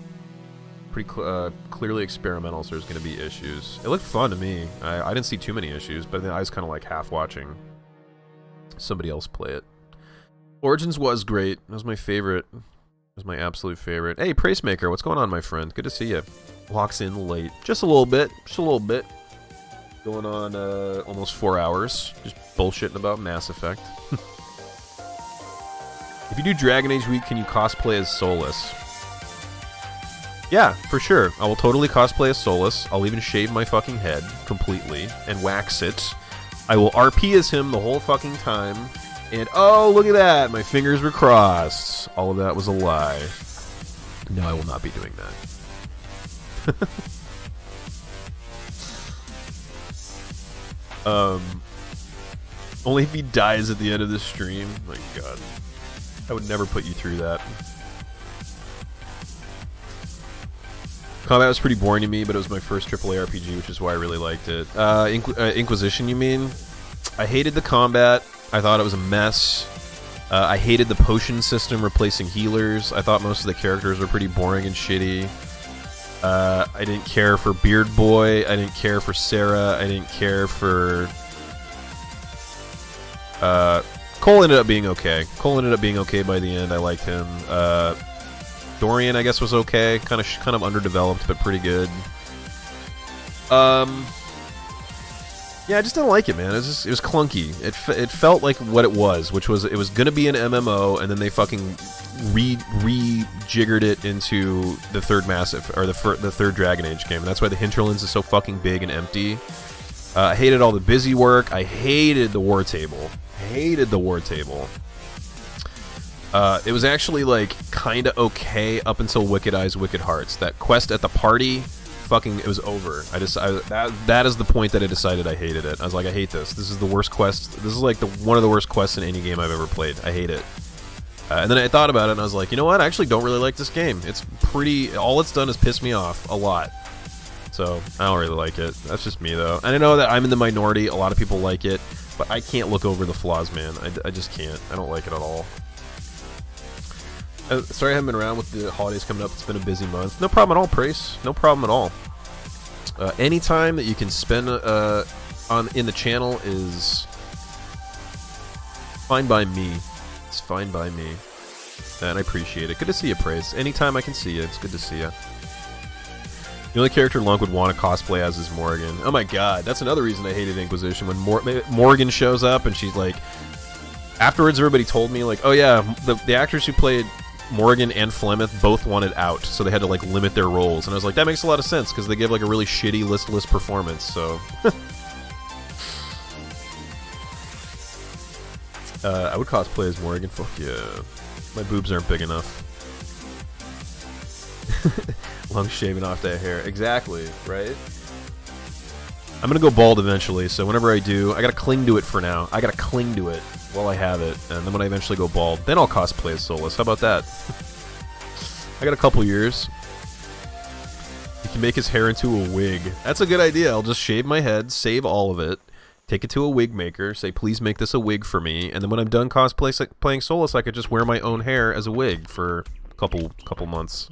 Pretty clearly experimental, so there's going to be issues. It looked fun to me. I didn't see too many issues, but then I was kind of like half watching somebody else play it. Origins was great. That was my favorite. Was my absolute favorite. Hey, Pracemaker, what's going on, my friend? Good to see you. Walks in late. Just a little bit. Just a little bit. Going on almost 4 hours. Just bullshitting about Mass Effect. If you do Dragon Age Week, can you cosplay as Solus? Yeah, for sure. I will totally cosplay as Solus. I'll even shave my fucking head completely and wax it. I will RP as him the whole fucking time. And, oh, look at that! My fingers were crossed. All of that was a lie. No, I will not be doing that. Only if he dies at the end of the stream. My god. I would never put you through that. Combat was pretty boring to me, but it was my first AAA RPG, which is why I really liked it. Inquisition, you mean? I hated the combat. I thought it was a mess. I hated the potion system replacing healers. I thought most of the characters were pretty boring and shitty. I didn't care for Beard Boy. I didn't care for Sarah. I didn't care for... Cole ended up being okay. Cole ended up being okay by the end. I liked him. Dorian, I guess, was okay. Kind of underdeveloped, but pretty good. Yeah, I just didn't like it, man. It was clunky. It felt like what it was, which was it was gonna be an MMO, and then they fucking rejiggered it into the third the third Dragon Age game. And that's why the Hinterlands is so fucking big and empty. I hated all the busy work. I hated the war table. Hated the war table. It was actually like kind of okay up until Wicked Eyes, Wicked Hearts. That quest at the party it was over. That is the point that I decided I hated it. I was like, I hate this. This is the worst quest. This is like one of the worst quests in any game I've ever played. I hate it. And then I thought about it and I was like, you know what? I actually don't really like this game. It's pretty... All it's done is piss me off a lot. So, I don't really like it. That's just me, though. And I know that I'm in the minority. A lot of people like it. But I can't look over the flaws, man. I just can't. I don't like it at all. Sorry I haven't been around with the holidays coming up. It's been a busy month. No problem at all, Prace. No problem at all. Any time that you can spend in the channel is fine by me. It's fine by me. And I appreciate it. Good to see you, Praise. Anytime I can see you, it's good to see you. The only character Lunk would want to cosplay as is Morrigan. Oh my god, that's another reason I hated Inquisition. When Morrigan shows up and she's like... Afterwards, everybody told me, like, oh yeah, the actors who played Morrigan and Flemeth both wanted out, so they had to, like, limit their roles. And I was like, that makes a lot of sense, because they give, like, a really shitty, listless performance, so... I would cosplay as Morrigan. Fuck yeah. My boobs aren't big enough. Long shaving off that hair. Exactly, right? I'm gonna go bald eventually, so whenever I do, I gotta cling to it for now. I gotta cling to it while I have it, and then when I eventually go bald, then I'll cosplay as Solus. How about that? I got a couple years. You can make his hair into a wig. That's a good idea. I'll just shave my head, save all of it, take it to a wig maker, say, please make this a wig for me, and then when I'm done playing Solus, I could just wear my own hair as a wig for a couple months.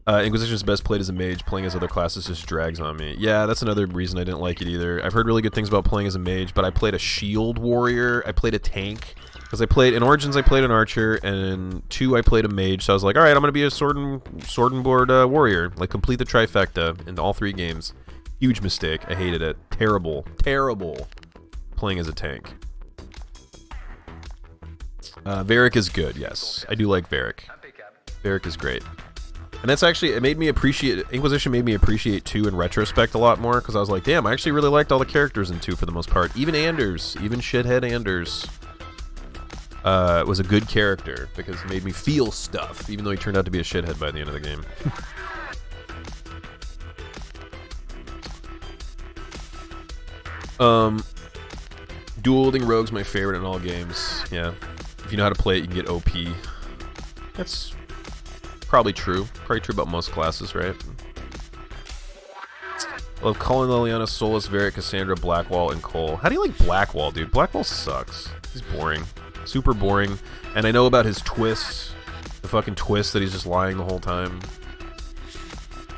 Inquisition's best played as a mage. Playing as other classes just drags on me. Yeah, that's another reason I didn't like it either. I've heard really good things about playing as a mage, but I played a shield warrior. I played a tank. Because in Origins I played an archer, and in 2 I played a mage, so I was like, alright, I'm going to be a sword and board warrior. Like, complete the trifecta in all 3 games. Huge mistake. I hated it. Terrible. Terrible. Playing as a tank. Varric is good, yes. I do like Varric. Varric is great. And that's actually, it made me appreciate, Inquisition made me appreciate 2 in retrospect a lot more, because I was like, damn, I actually really liked all the characters in 2 for the most part. Even Anders, even shithead Anders, was a good character, because it made me feel stuff, even though he turned out to be a shithead by the end of the game. Dual-wielding rogue's my favorite in all games, yeah. If you know how to play it, you can get OP. That's... probably true. Probably true about most classes, right? I love Colin, Liliana, Solus, Varric, Cassandra, Blackwall, and Cole. How do you like Blackwall, dude? Blackwall sucks. He's boring. Super boring. And I know about his twist. The fucking twist that he's just lying the whole time.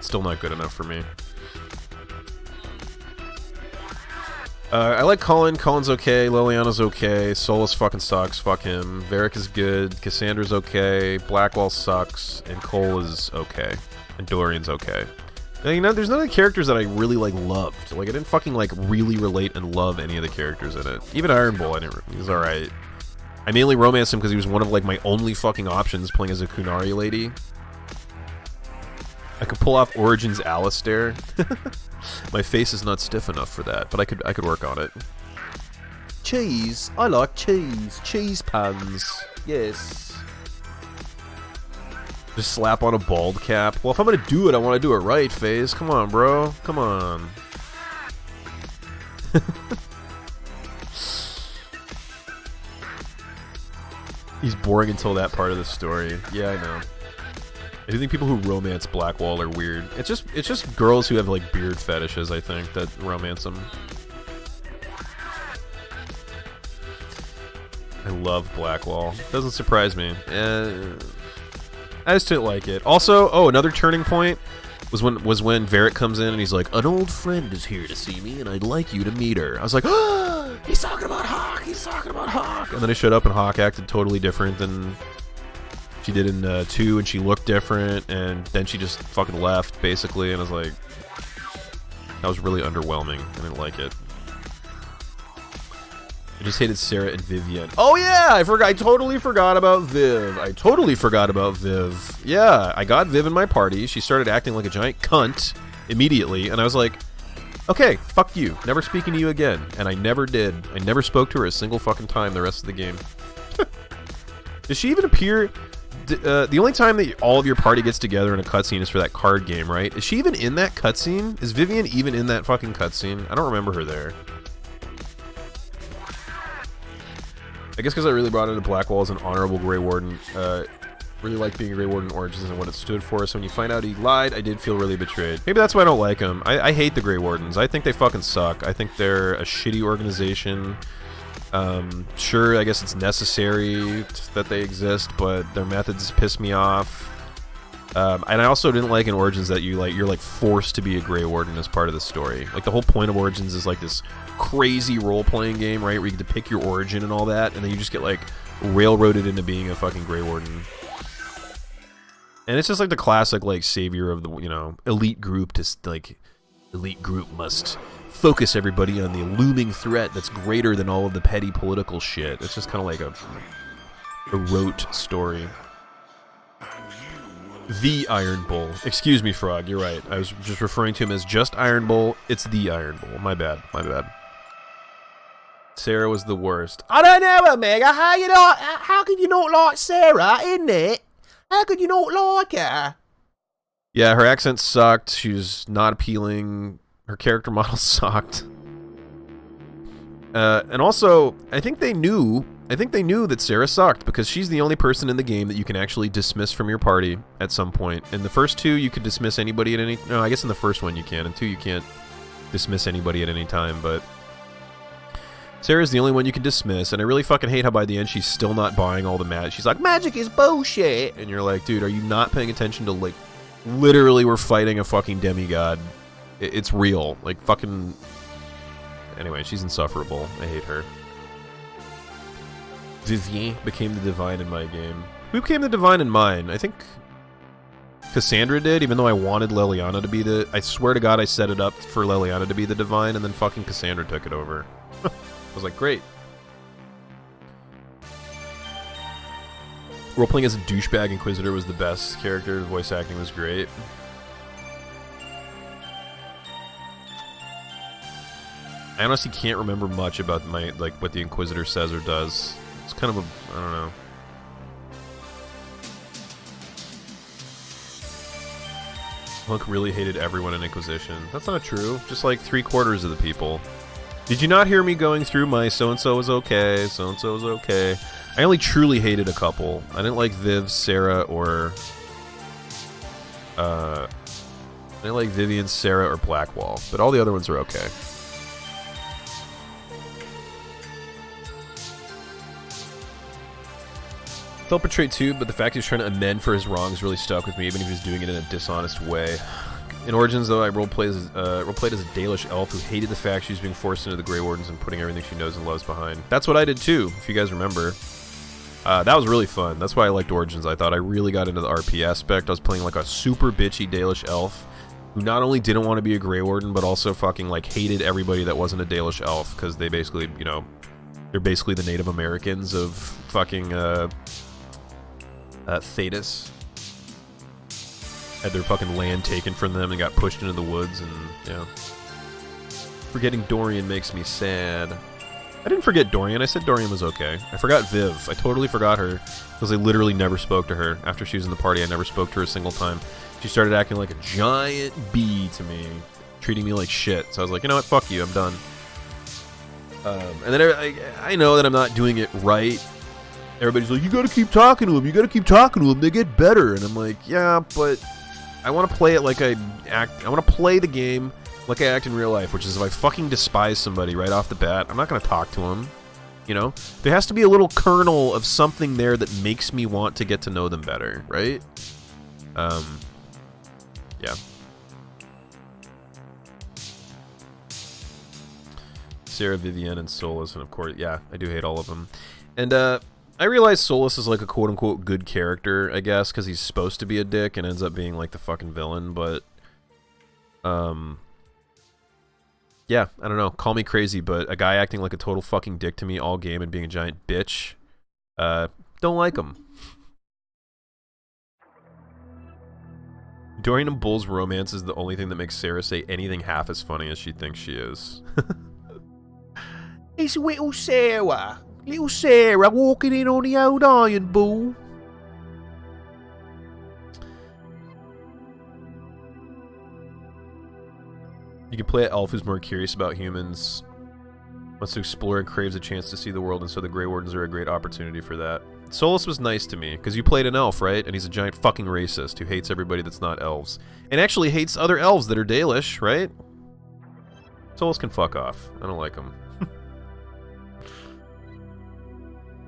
Still not good enough for me. I like Colin. Colin's okay. Liliana's okay. Solus fucking sucks. Fuck him. Varric is good. Cassandra's okay. Blackwall sucks. And Cole is okay. And Dorian's okay. Now, you know, there's none of the characters that I really, like, loved. Like, I didn't fucking, like, really relate and love any of the characters in it. Even Iron Bull, he was alright. I mainly romanced him because he was one of, like, my only fucking options playing as a Kunari lady. I could pull off Origins Alistair. My face is not stiff enough for that, but I could work on it. Cheese. I like cheese. Cheese puns. Yes. Just slap on a bald cap. Well, if I'm gonna do it, I want to do it right, FaZe. Come on, bro. Come on. He's boring until that part of the story. Yeah, I know. I do think people who romance Blackwall are weird. It's just girls who have like beard fetishes, I think, that romance him. I love Blackwall. Doesn't surprise me. I just didn't like it. Also, oh, another turning point was when Varric comes in and he's like, an old friend is here to see me and I'd like you to meet her. I was like, oh, he's talking about Hawk. He's talking about Hawk. And then I showed up and Hawk acted totally different than she did in 2, and she looked different, and then she just fucking left, basically, and I was like, that was really underwhelming. I didn't like it. I just hated Sarah and Vivian. Oh yeah, I totally forgot about Viv. Yeah, I got Viv in my party. She started acting like a giant cunt immediately, and I was like, okay, fuck you. Never speaking to you again. And I never did. I never spoke to her a single fucking time the rest of the game. Does she even appear... the only time that all of your party gets together in a cutscene is for that card game, right? Is she even in that cutscene? Is Vivian even in that fucking cutscene? I don't remember her there. I guess because I really brought into Blackwall as an honorable Grey Warden. Really liked being a Grey Warden in Origins and what it stood for, so when you find out he lied, I did feel really betrayed. Maybe that's why I don't like him. I hate the Grey Wardens. I think they fucking suck. I think they're a shitty organization. Sure, I guess it's necessary that they exist, but their methods piss me off. And I also didn't like in Origins that you're like forced to be a Grey Warden as part of the story. Like the whole point of Origins is like this crazy role-playing game, right, where you get to pick your origin and all that, and then you just get like railroaded into being a fucking Grey Warden. And it's just like the classic like savior of the, you know, elite group to like elite group must focus everybody on the looming threat that's greater than all of the petty political shit. It's just kind of like a rote story. The Iron Bull. Excuse me, Frog. You're right. I was just referring to him as just Iron Bull. It's the Iron Bull. My bad. My bad. Sarah was the worst. I don't know, Omega. How could you not like Sarah, isn't it? How could you not like her? Yeah, her accent sucked. She was not appealing. Her character model sucked. And also, I think they knew that Sarah sucked because she's the only person in the game that you can actually dismiss from your party at some point. In the first two, you could dismiss anybody at any... No, I guess in the first one you can. In two, you can't dismiss anybody at any time, but... Sarah's the only one you can dismiss, and I really fucking hate how by the end she's still not buying all the magic. She's like, magic is bullshit! And you're like, dude, are you not paying attention to, like, literally we're fighting a fucking demigod. It's real. Like, fucking... Anyway, she's insufferable. I hate her. Vivian became the Divine in my game. Who became the Divine in mine? I think... Cassandra did, even though I wanted Leliana to be the... I swear to God I set it up for Leliana to be the Divine, and then fucking Cassandra took it over. I was like, great. Roleplaying as a douchebag Inquisitor was the best character. The voice acting was great. I honestly can't remember much about my, like, what the Inquisitor says or does. It's kind of a, I don't know. Monk really hated everyone in Inquisition. That's not true. Just like 3/4 of the people. Did you not hear me going through my so-and-so was okay, so-and-so was okay? I only truly hated a couple. I didn't like Viv, Sarah, or... I didn't like Vivian, Sarah, or Blackwall. But all the other ones are okay. Felt betrayed too, but the fact he was trying to amend for his wrongs really stuck with me, even if he was doing it in a dishonest way. In Origins, though, I roleplayed as a Dalish elf who hated the fact she was being forced into the Grey Wardens and putting everything she knows and loves behind. That's what I did too, if you guys remember. That was really fun. That's why I liked Origins. I thought I really got into the RP aspect. I was playing like a super bitchy Dalish elf who not only didn't want to be a Grey Warden, but also fucking like hated everybody that wasn't a Dalish elf because they basically, you know, they're basically the Native Americans of fucking Thetis. Had their fucking land taken from them and got pushed into the woods, and yeah. Forgetting Dorian makes me sad. I didn't forget Dorian. I said Dorian was okay. I forgot Viv. I totally forgot her because I literally never spoke to her. After she was in the party, I never spoke to her a single time. She started acting like a giant bee to me, treating me like shit. So I was like, you know what? Fuck you. I'm done. And then I know that I'm not doing it right. Everybody's like, you gotta keep talking to them. You gotta keep talking to them. They get better. And I'm like, yeah, but I want to play it like I act. I want to play the game like I act in real life, which is if I fucking despise somebody right off the bat, I'm not gonna talk to them. You know, there has to be a little kernel of something there that makes me want to get to know them better, right? Yeah. Sarah, Vivienne, and Solus, and of course, yeah, I do hate all of them. And I realize Solus is like a quote-unquote good character, I guess, because he's supposed to be a dick and ends up being like the fucking villain, but yeah, I don't know, call me crazy, but a guy acting like a total fucking dick to me all game and being a giant bitch, don't like him. Dorian and Bull's romance is the only thing that makes Sarah say anything half as funny as she thinks she is. It's little Sarah. Little Sarah walking in on the old Iron Bull. You can play an elf who's more curious about humans, wants to explore and craves a chance to see the world, and so the Grey Wardens are a great opportunity for that. Solus was nice to me, because you played an elf, right? And he's a giant fucking racist who hates everybody that's not elves. And actually hates other elves that are Dalish, right? Solus can fuck off. I don't like him.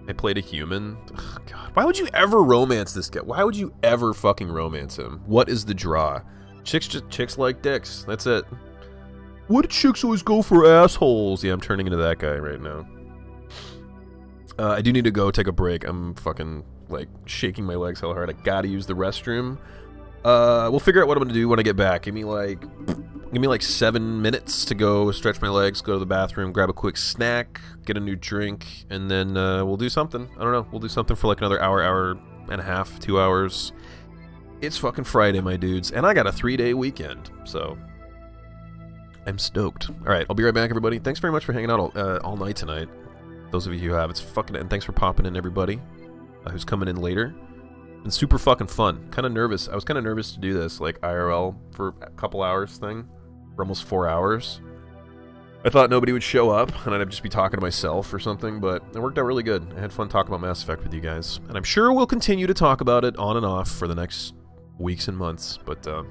I played a human. Ugh, God, why would you ever romance this guy? Why would you ever fucking romance him? What is the draw? Chicks like dicks. That's it. What do chicks always go for assholes? Yeah, I'm turning into that guy right now. I do need to go take a break. I'm fucking, like, shaking my legs hella hard. I gotta use the restroom. We'll figure out what I'm gonna do when I get back. Give me like 7 minutes to go stretch my legs, go to the bathroom, grab a quick snack, get a new drink, and then we'll do something. I don't know. We'll do something for like another hour and a half, 2 hours. It's fucking Friday, my dudes, and I got a 3-day weekend, so I'm stoked. All right, I'll be right back, everybody. Thanks very much for hanging out all night tonight. Those of you who have, it's fucking, and thanks for popping in, everybody who's coming in later. Been super fucking fun. Kind of nervous. I was kind of nervous to do this, like IRL for a couple hours thing, for almost 4 hours. I thought nobody would show up, and I'd just be talking to myself or something, but it worked out really good. I had fun talking about Mass Effect with you guys, and I'm sure we'll continue to talk about it on and off for the next weeks and months, but, can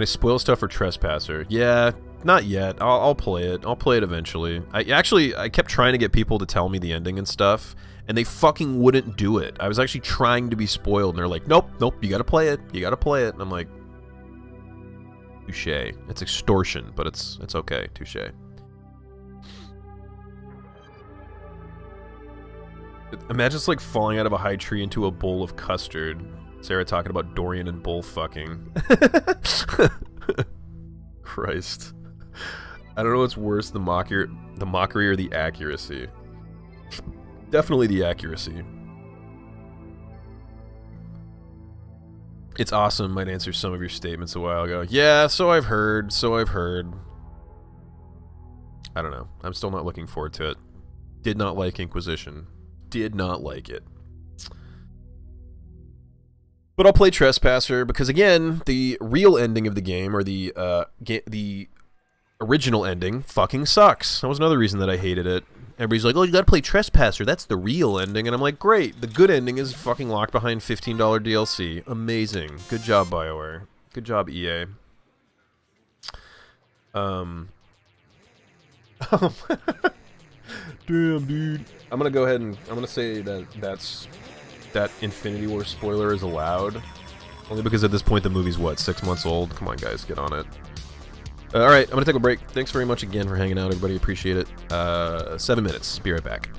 I spoil stuff for Trespasser? Yeah, not yet. I'll play it. I'll play it eventually. I kept trying to get people to tell me the ending and stuff, and they fucking wouldn't do it. I was actually trying to be spoiled, and they're like, nope, you gotta play it. You gotta play it. And I'm like, touche. It's extortion, but it's okay. Touche. Imagine it's like falling out of a high tree into a bowl of custard. Sarah talking about Dorian and bull fucking. Christ. I don't know what's worse, the mockery or the accuracy. Definitely the accuracy. It's awesome. Might answer some of your statements a while ago. Yeah, so I've heard. I don't know. I'm still not looking forward to it. Did not like Inquisition. Did not like it. But I'll play Trespasser because, again, the real ending of the game, or the original ending, fucking sucks. That was another reason that I hated it. Everybody's like, oh, you gotta play Trespasser. That's the real ending. And I'm like, great. The good ending is fucking locked behind $15 DLC. Amazing. Good job, BioWare. Good job, EA. Damn, dude. I'm gonna go ahead and I'm gonna say that Infinity War spoiler is allowed. Only because at this point the movie's what, 6 months old? Come on, guys, get on it. Alright, I'm gonna take a break. Thanks very much again for hanging out, everybody. Appreciate it. 7 minutes. Be right back.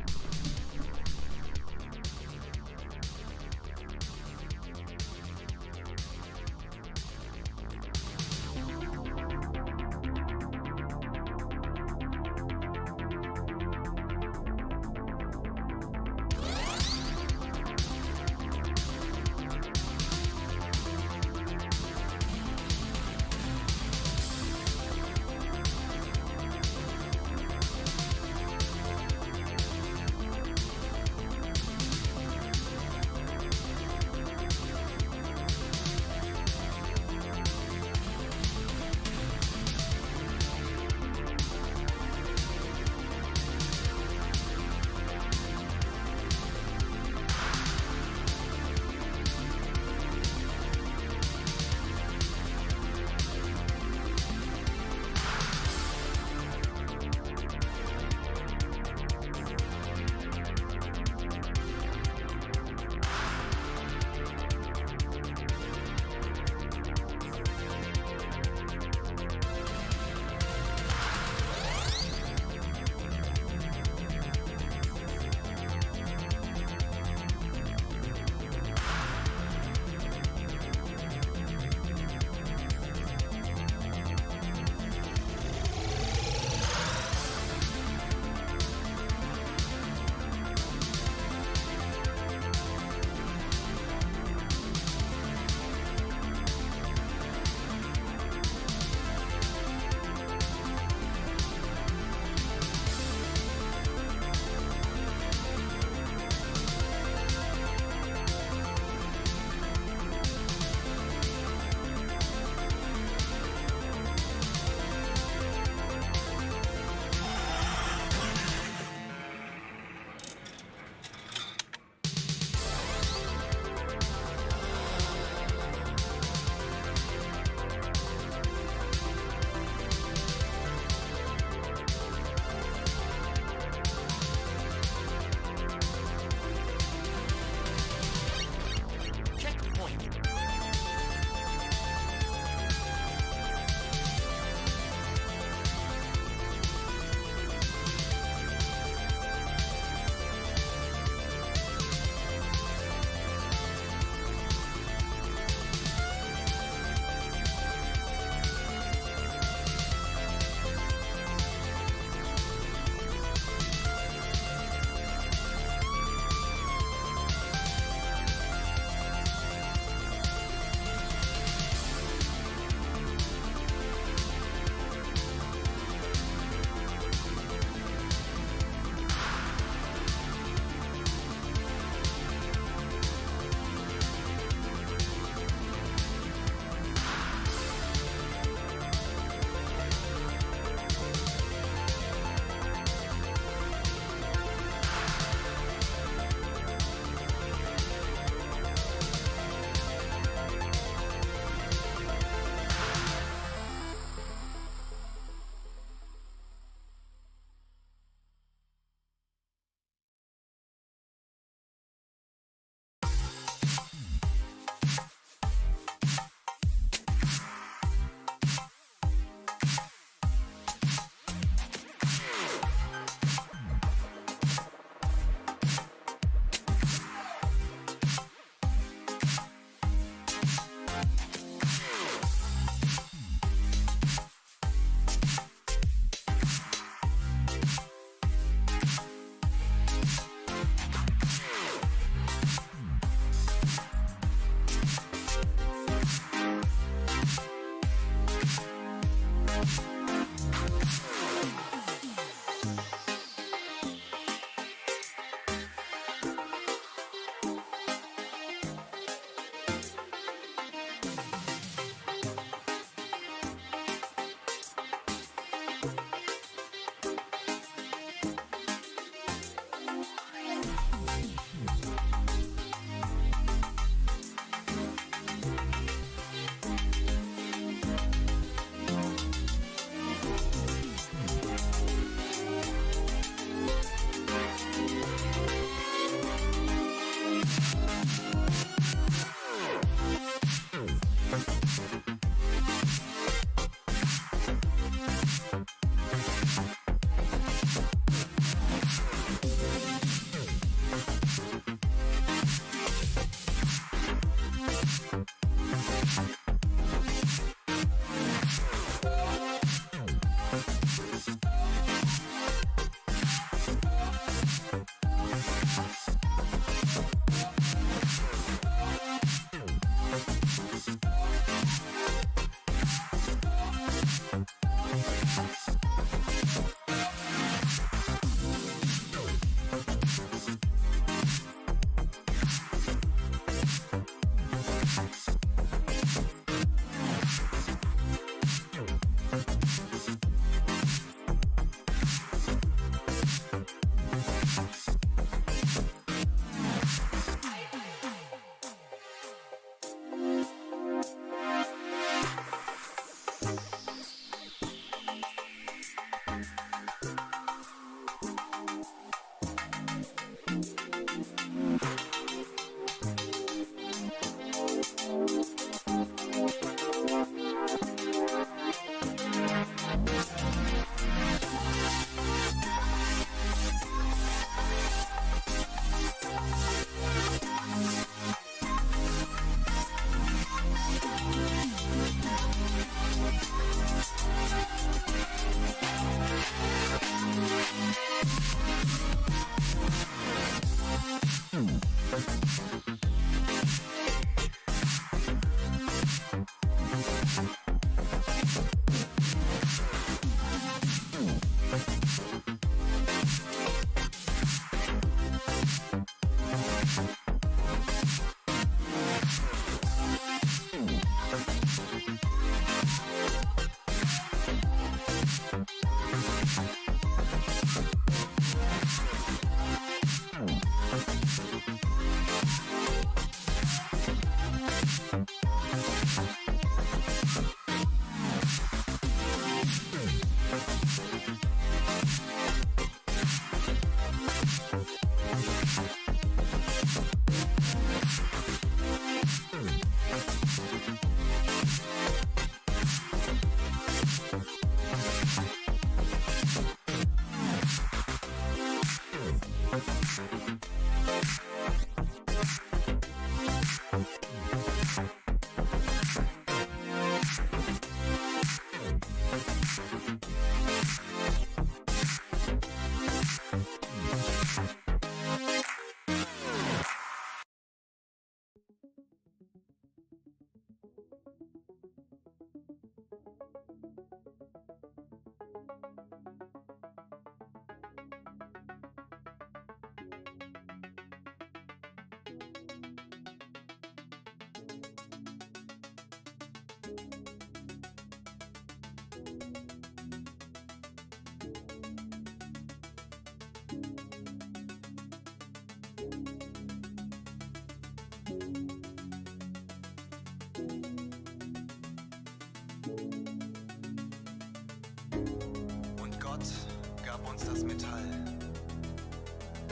uns das Metall.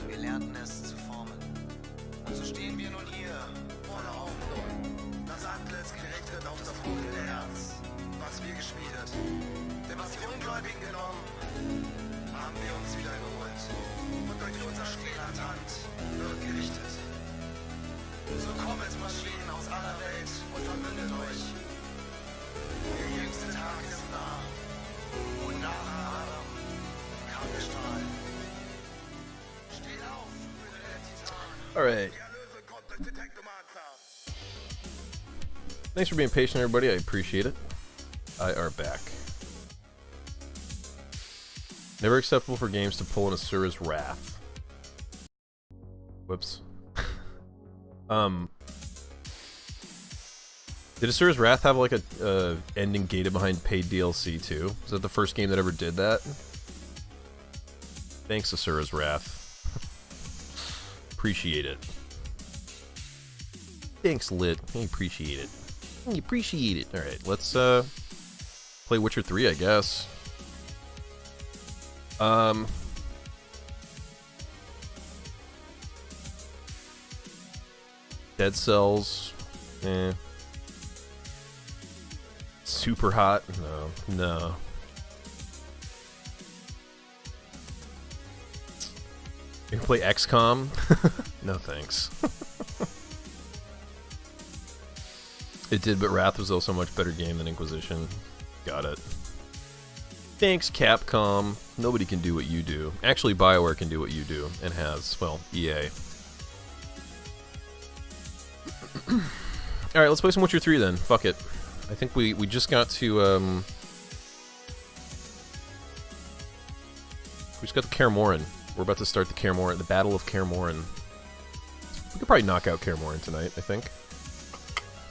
Wir lernten es zu formen. Und so stehen wir nun hier, voller Hoffnung. Das Antlitz gerichtet auf das funkelnde Herz. Was wir geschmiedet, denn was die Ungläubigen genommen, haben wir uns wieder geholt. Und durch unser Stehlandhand wird gerichtet. So kommet Maschinen aus aller Welt und verbündet euch. Der jüngste Tag ist nah. Und nach Adam kam der Strahl. Steht auf, Brüder der Titanen. Alright. Thanks for being patient, everybody. I appreciate it. I are back. Never acceptable for games to pull an Asura's Wrath. Whoops. Did Asura's Wrath have like a ending gated behind paid DLC too? Was that the first game that ever did that? Thanks, Asura's Wrath. Appreciate it. Thanks, Lit. I appreciate it. I appreciate it. Alright, let's play Witcher 3, I guess. Dead Cells. Eh. Super hot? No. No. You can play XCOM? No thanks. It did, but Wrath was also a much better game than Inquisition. Got it. Thanks, Capcom. Nobody can do what you do. Actually, BioWare can do what you do, and has. Well, EA. Alright, let's play some Witcher 3 then. Fuck it. I think we just got to, we just got the Kaer Morhen. We're about to start the Kaer Morhen, the Battle of Kaer Morhen. We could probably knock out Kaer Morhen tonight, I think.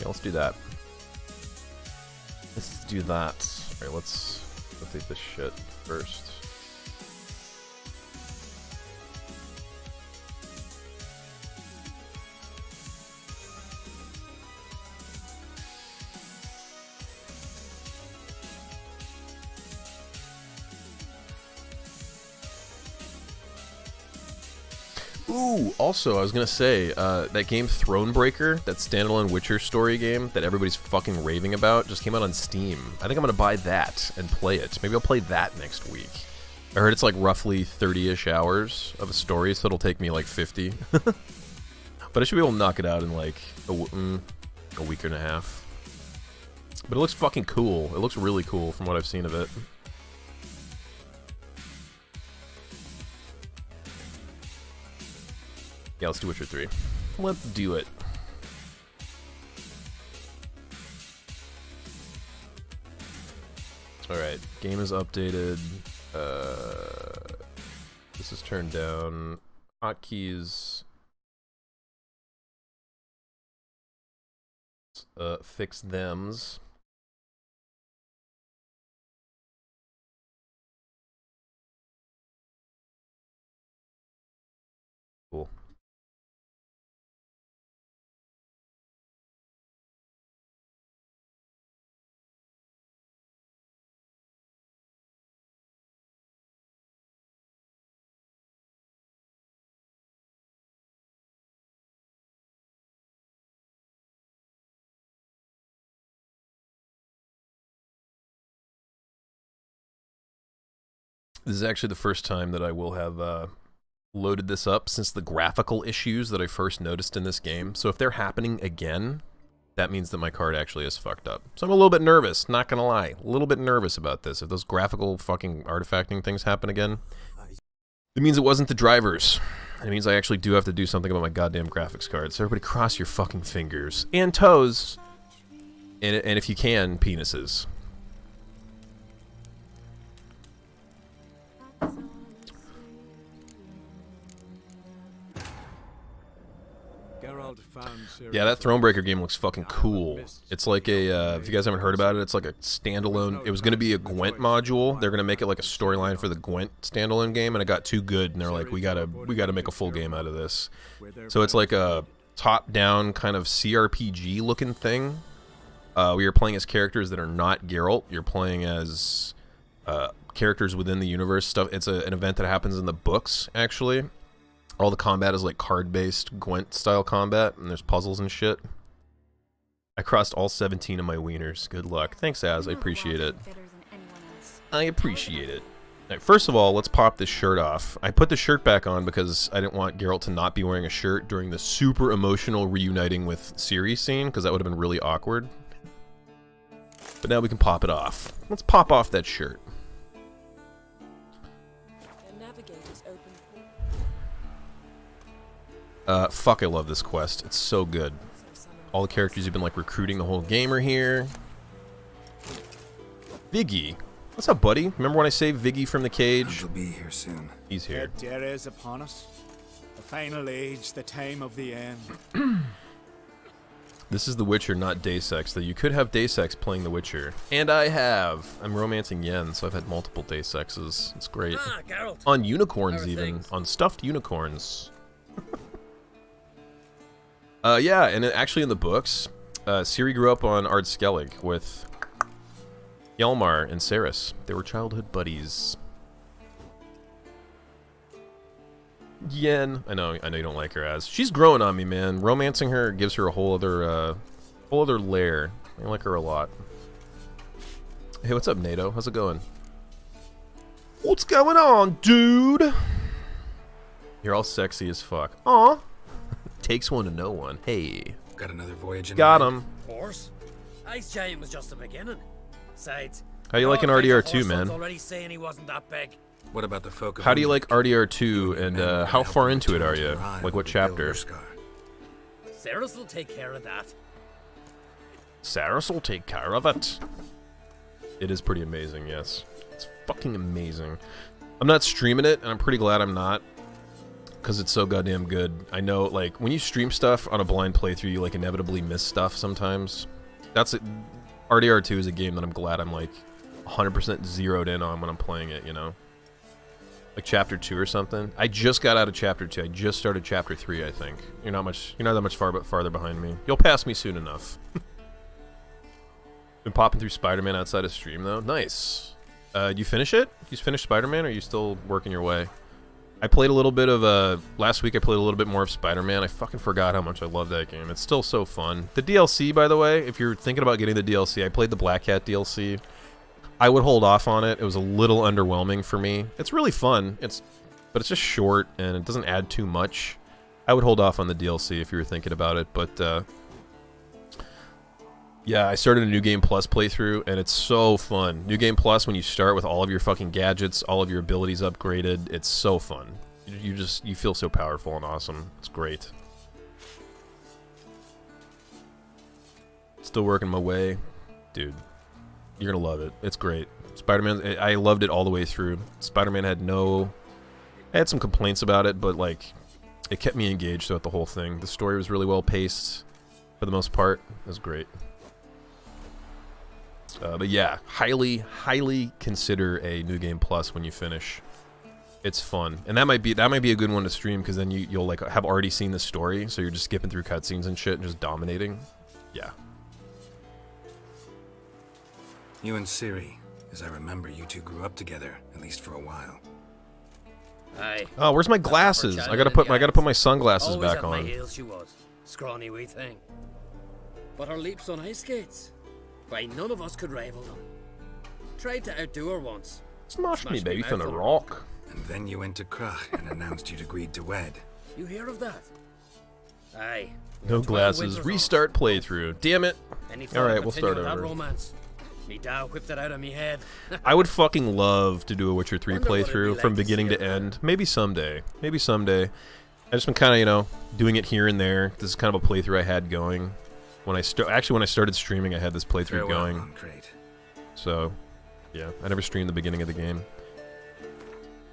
Yeah, let's do that. Let's do that. Alright, let's update this shit first. Ooh, also, I was gonna say, that game Thronebreaker, that standalone Witcher story game that everybody's fucking raving about, just came out on Steam. I think I'm gonna buy that and play it. Maybe I'll play that next week. I heard it's like roughly 30-ish hours of a story, so it'll take me like 50. But I should be able to knock it out in like a week and a half. But it looks fucking cool. It looks really cool from what I've seen of it. Yeah, let's do Witcher 3. Let's do it. Alright, game is updated. This is turned down. Hotkeys. Fix thems. Cool. This is actually the first time that I will have loaded this up since the graphical issues that I first noticed in this game. So if they're happening again, that means that my card actually is fucked up. So I'm a little bit nervous, not gonna lie. A little bit nervous about this. If those graphical fucking artifacting things happen again, it means it wasn't the drivers. It means I actually do have to do something about my goddamn graphics card. So everybody cross your fucking fingers. And toes. And if you can, penises. Yeah, that Thronebreaker game looks fucking cool. It's like a, if you guys haven't heard about it, it's like a standalone, it was going to be a Gwent module. They're going to make it like a storyline for the Gwent standalone game, and it got too good, and they're like, we gotta make a full game out of this. So it's like a top-down kind of CRPG looking thing. We are playing as characters that are not Geralt. You're playing as characters within the universe stuff. It's an event that happens in the books, actually. All the combat is like card-based Gwent-style combat, and there's puzzles and shit. I crossed all 17 of my wieners. Good luck. Thanks, Az. I appreciate it. I appreciate it. All right, first of all, let's pop this shirt off. I put the shirt back on because I didn't want Geralt to not be wearing a shirt during the super emotional reuniting with Ciri scene, because that would have been really awkward. But now we can pop it off. Let's pop off that shirt. Fuck, I love this quest. It's so good. All the characters you've been like recruiting the whole game are here. Viggy. What's up, buddy? Remember when I saved Viggy from the cage? He'll be here soon. He's here. Dead is upon us. The final age, the time of the end. This is The Witcher, not Deus Ex, though you could have Deus Ex playing The Witcher. And I have. I'm romancing Yen, so I've had multiple Deus Exes. It's great. On unicorns, even. On stuffed unicorns. Yeah, and actually in the books, Ciri grew up on Ard Skellig with Hjalmar and Ceres. They were childhood buddies. Yen, I know you don't like her, Az. She's growing on me, man. Romancing her gives her a whole other layer. I like her a lot. Hey, what's up, NATO? How's it going? What's going on, dude? You're all sexy as fuck. Aw. Takes one to know one. Hey. Got another voyage in Got him. Of course. Ice Giant was just the beginning. Besides, how you liking RDR2, man? Already saying he wasn't that big. What about the folk of How do you like RDR2, and how far into it are you? Like what chapter? Ceres will take care of that. Ceres will take care of it. It is pretty amazing, yes. It's fucking amazing. I'm not streaming it, and I'm pretty glad I'm not. Because it's so goddamn good. I know, like, when you stream stuff on a blind playthrough, you, like, inevitably miss stuff sometimes. That's it. RDR2 is a game that I'm glad I'm, like, 100% zeroed in on when I'm playing it, you know? Like Chapter 2 or something. I just got out of Chapter 2. I just started Chapter 3, I think. You're not that much farther behind me. You'll pass me soon enough. Been popping through Spider-Man outside of stream, though. Nice. Did you finish it? You finished Spider-Man, or are you still working your way? I played a little bit of, last week I played a little bit more of Spider-Man. I fucking forgot how much I love that game. It's still so fun. The DLC, by the way, if you're thinking about getting the DLC, I played the Black Cat DLC. I would hold off on it. It was a little underwhelming for me. It's really fun, but it's just short, and it doesn't add too much. I would hold off on the DLC if you were thinking about it, but, yeah, I started a New Game Plus playthrough, and it's so fun. New Game Plus, when you start with all of your fucking gadgets, all of your abilities upgraded, it's so fun. You feel so powerful and awesome. It's great. Still working my way. Dude, you're gonna love it. It's great. Spider-Man, I loved it all the way through. Spider-Man had I had some complaints about it, but, like, it kept me engaged throughout the whole thing. The story was really well paced, for the most part. It was great. But yeah, highly consider a New Game Plus when you finish. It's fun, and that might be a good one to stream, because then you'll like have already seen the story, so you're just skipping through cutscenes and shit and just dominating. Yeah. You and Ciri, as I remember, you two grew up together, at least for a while. Aye. Oh, where's my glasses? I gotta put my sunglasses back on. Always at my heels she was, scrawny wee thing. But her leaps on ice skates. Why, none of us could rival them. Tried to outdo her once. Smashed me, baby, from the rock. And then you went to Krach and announced you'd agreed to wed. You hear of that? Aye. No glasses. Restart playthrough. Damn it. Alright, we'll start over. Romance. Me dad whipped it out of me head. I would fucking love to do a Witcher 3 playthrough from beginning to end. Maybe someday. Maybe someday. I've just been kind of, doing it here and there. This is kind of a playthrough I had going. When I started streaming, I had this playthrough going. So, yeah, I never streamed the beginning of the game.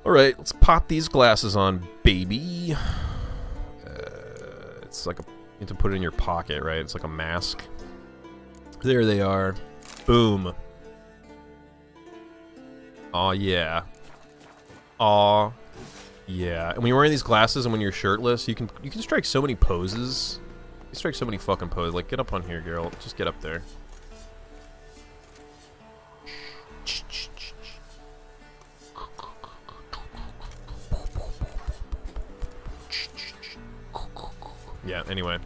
Alright, let's pop these glasses on, baby. It's like you have to put it in your pocket, right? It's like a mask. There they are. Boom. Aw, yeah. Aw, yeah. And when you're wearing these glasses and when you're shirtless, you can strike so many poses. You strike so many fucking poses. Like, get up on here, girl. Just get up there. Yeah, anyway.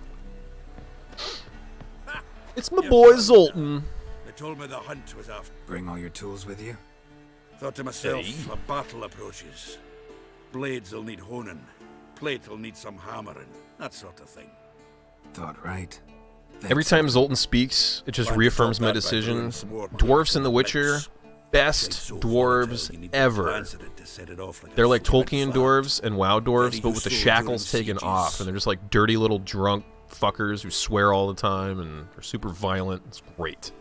It's my boy Zoltan. They told me the hunt was off. Bring all your tools with you? Thought to myself, a battle approaches. Blades will need honing. Plate will need some hammering. That sort of thing. Thought right. Every time Zoltan speaks, it just reaffirms my decision. Dwarfs in The Witcher, best dwarves ever. They're like Tolkien dwarves and WoW dwarves, but with the shackles taken off, and they're just like dirty little drunk fuckers who swear all the time and are super violent. It's great.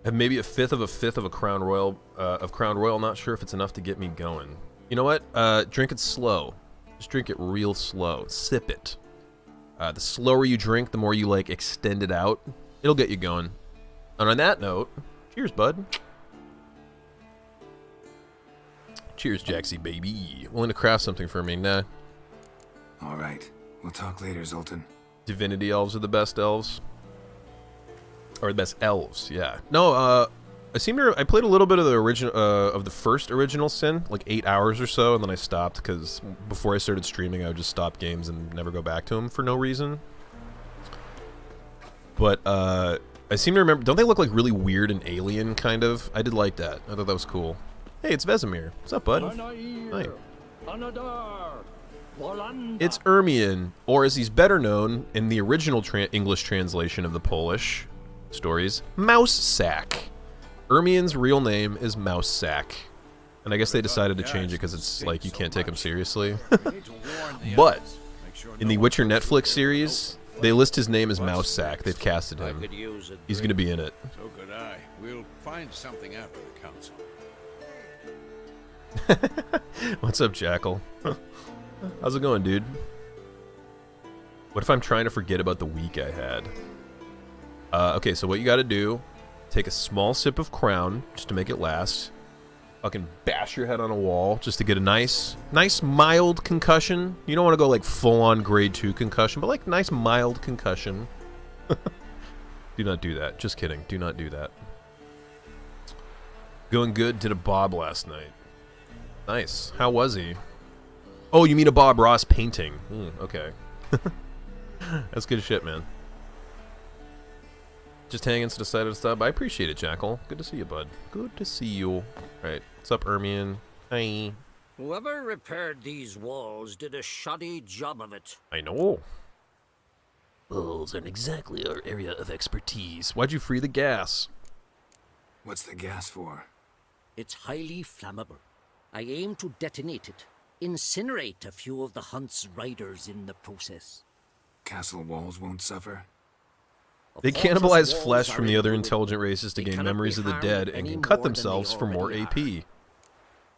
And maybe a fifth of a Crown Royal Not sure if it's enough to get me going. You know what? Drink it slow. Just drink it real slow. Sip it. The slower you drink, the more you like extend it out. It'll get you going. And on that note, cheers, bud. Cheers, Jaxie, baby. Willing to craft something for me? Nah. All right. We'll talk later, Zoltan. Divinity elves are the best elves. Or the best elves, yeah. No, I played a little bit of the original, of the first original Sin, like 8 hours or so, and then I stopped because before I started streaming, I would just stop games and never go back to them for no reason. But I seem to remember. Don't they look like really weird and alien kind of? I did like that. I thought that was cool. Hey, it's Vesemir. What's up, bud? Hi. It's Ermion, or as he's better known in the original English translation of the Polish stories, Mouse Sack. Ermion's real name is Mouse Sack. And I guess they decided to change it because it's like you can't take him seriously. But in the Witcher Netflix series, they list his name as Mouse Sack. They've casted him. He's going to be in it. So could I. We'll find something after the council. What's up, Jackal? How's it going, dude? What if I'm trying to forget about the week I had? Okay, so what you gotta do, take a small sip of Crown, just to make it last. Fucking bash your head on a wall, just to get a nice mild concussion. You don't want to go like full-on grade 2 concussion, but like nice mild concussion. Do not do that. Just kidding. Do not do that. Going good. Did a Bob last night. Nice. How was he? Oh, you mean a Bob Ross painting? Okay. That's good shit, man. Just hanging to the side of the stub. I appreciate it, Jackal. Good to see you, bud. Good to see you. Right. What's up, Ermion? Hi. Whoever repaired these walls did a shoddy job of it. I know. Walls aren't exactly our area of expertise. Why'd you free the gas? What's the gas for? It's highly flammable. I aim to detonate it. Incinerate a few of the hunt's riders in the process. Castle walls won't suffer? They cannibalize flesh from the other intelligent races to gain memories of the dead and can cut themselves for more AP.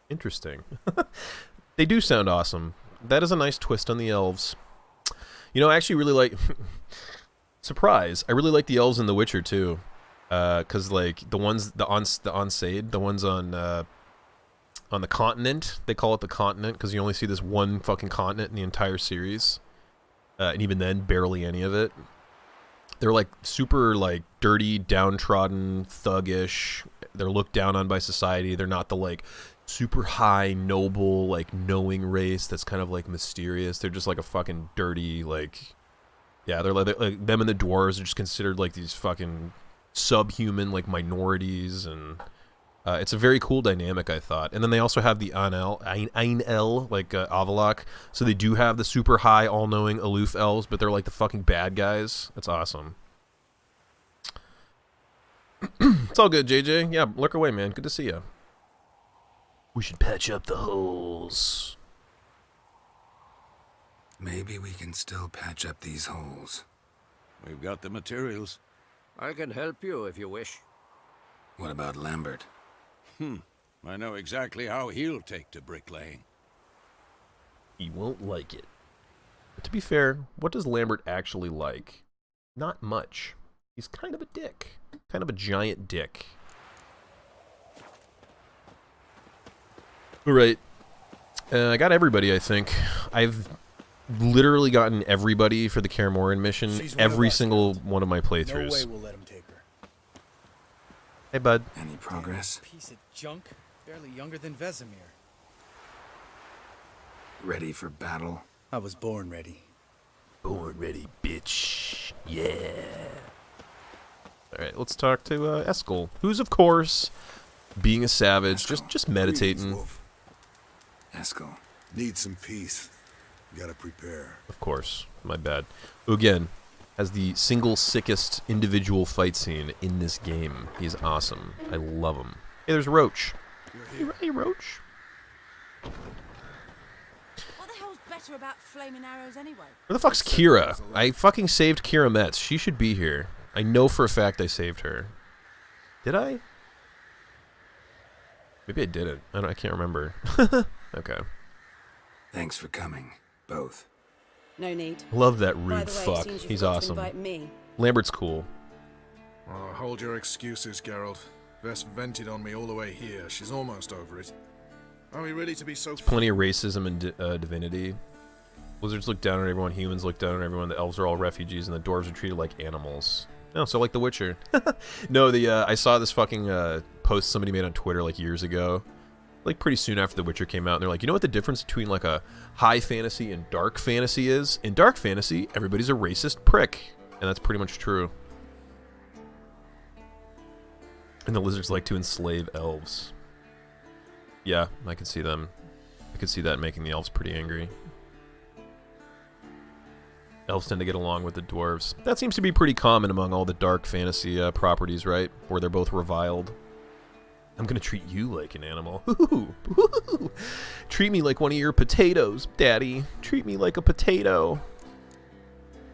Interesting. They do sound awesome. That is a nice twist on the elves. You know, I actually really like... Surprise. I really like the elves in The Witcher, too. Because, like, the ones... The Onsaid, the ones on the continent. They call it the continent because you only see this one fucking continent in the entire series. And even then, barely any of it. They're like super like dirty, downtrodden, thuggish. They're looked down on by society. They're not the like super high, noble, like knowing race that's kind of like mysterious. They're just like a fucking dirty, like, yeah, they're like them and the dwarves are just considered like these fucking subhuman like minorities, and it's a very cool dynamic, I thought. And then they also have the Ainel, like Avalok. So they do have the super high, all-knowing, aloof elves, but they're like the fucking bad guys. That's awesome. It's all good, JJ. Yeah, lurk away, man. Good to see you. We should patch up the holes. Maybe we can still patch up these holes. We've got the materials. I can help you if you wish. What about Lambert? I know exactly how he'll take to bricklaying. He won't like it. But to be fair, what does Lambert actually like? Not much. He's kind of a dick. Kind of a giant dick. Alright. I got everybody, I think. I've literally gotten everybody for the Kaer Morhen mission every single one of my playthroughs. No way we'll let him take her. Hey, bud. Any progress? Piece of junk, barely younger than Vesemir. Ready for battle? I was born ready. Born ready, bitch. Yeah. Alright, let's talk to Eskel, who's, of course, being a savage, just meditating. Eskel. Need some peace. Gotta prepare. Of course. My bad. Who, again, has the single sickest individual fight scene in this game. He's awesome. I love him. Hey, there's Roach. Hey, Roach. What the hell's better about flaming arrows anyway? Where the fuck's Kira? I fucking saved Kira Metz. She should be here. I know for a fact I saved her. Did I? Maybe I didn't. I can't remember. Okay. Thanks for coming, both. No need. Love that By rude the way, fuck. seems you've He's got to awesome. invite me. Lambert's cool. Oh, hold your excuses, Geralt. Vess vented on me all the way here. She's almost over it. Are we ready to be so... There's plenty of racism in Divinity. Wizards look down on everyone, humans look down on everyone, the elves are all refugees, and the dwarves are treated like animals. No, so like The Witcher. No, I saw this fucking post somebody made on Twitter like years ago. Like pretty soon after The Witcher came out, and they're like, you know what the difference between like a high fantasy and dark fantasy is? In dark fantasy, everybody's a racist prick. And that's pretty much true. And the lizards like to enslave elves. Yeah, I could see them. I could see that making the elves pretty angry. Elves tend to get along with the dwarves. That seems to be pretty common among all the dark fantasy properties, right? Where they're both reviled. I'm gonna treat you like an animal. Ooh, ooh. Treat me like one of your potatoes, Daddy. Treat me like a potato.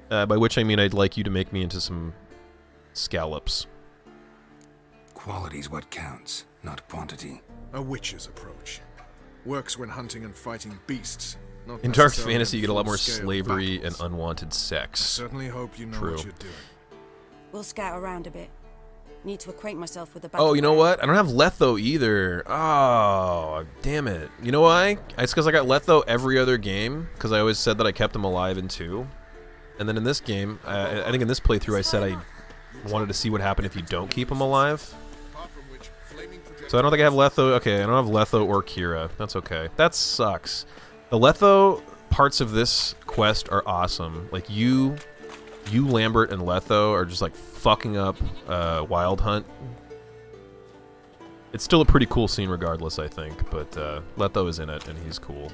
By which I mean I'd like you to make me into some scallops. Quality's what counts, not quantity. A witch's approach. Works when hunting and fighting beasts. Not In dark necessarily fantasy, you get a lot more full-scale slavery battles. and unwanted sex. I certainly hope you know True. what you're doing. We'll scout around a bit. Need to acquaint myself with the battle. Oh, you know what? I don't have Letho either. Oh, damn it. You know why? It's because I got Letho every other game, because I always said that I kept him alive in 2. And then in this game, I think in this playthrough I said I wanted to see what happened if you don't keep him alive. So I don't think I have Letho. Okay, I don't have Letho or Kira. That's okay. That sucks. The Letho parts of this quest are awesome. Like you, Lambert, and Letho are just like fucking up Wild Hunt. It's still a pretty cool scene regardless, I think. But Letho is in it, and he's cool.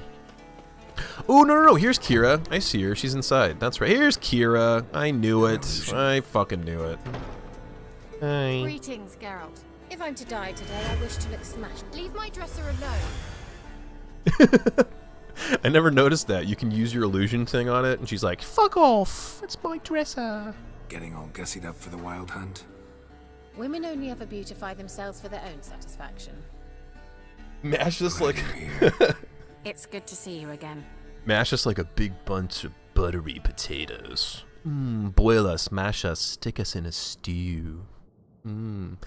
Oh, no. Here's Kira. I see her. She's inside. That's right. Here's Kira. I knew it. I fucking knew it. Hi. Greetings, Geralt. If I'm to die today, I wish to look smashed. Leave my dresser alone. I never noticed that. You can use your illusion thing on it, and she's like, fuck off. It's my dresser. Getting all gussied up for the Wild Hunt? Women only ever beautify themselves for their own satisfaction. Mash this like... It's good to see you again. Mash us like a big bunch of buttery potatoes. Boil us, mash us, stick us in a stew. Damn,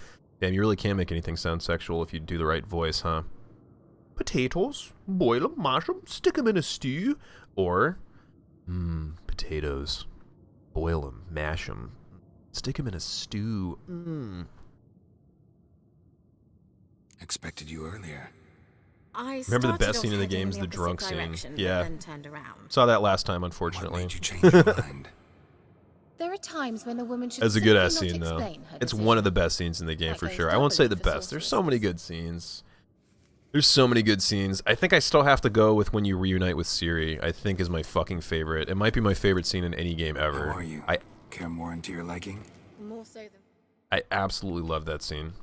you really can't make anything sound sexual if you do the right voice, huh? Potatoes, boil them, mash them, stick them in a stew. Or, potatoes, boil them, mash them, stick them in a stew. Expected you earlier. I Remember the best scene in the game is the drunk scene. Yeah. Saw that last time, unfortunately. What made you change your mind? There are times when a woman should That's a good ass simply scene, not though. explain her It's decision. one of the best scenes in the game, That for goes sure. I won't say the doubly for best. There's so many good scenes. There's so many good scenes. I think I still have to go with when you reunite with Ciri. I think is my fucking favorite. It might be my favorite scene in any game ever. How are you? Care more into your liking? More so than... I absolutely love that scene.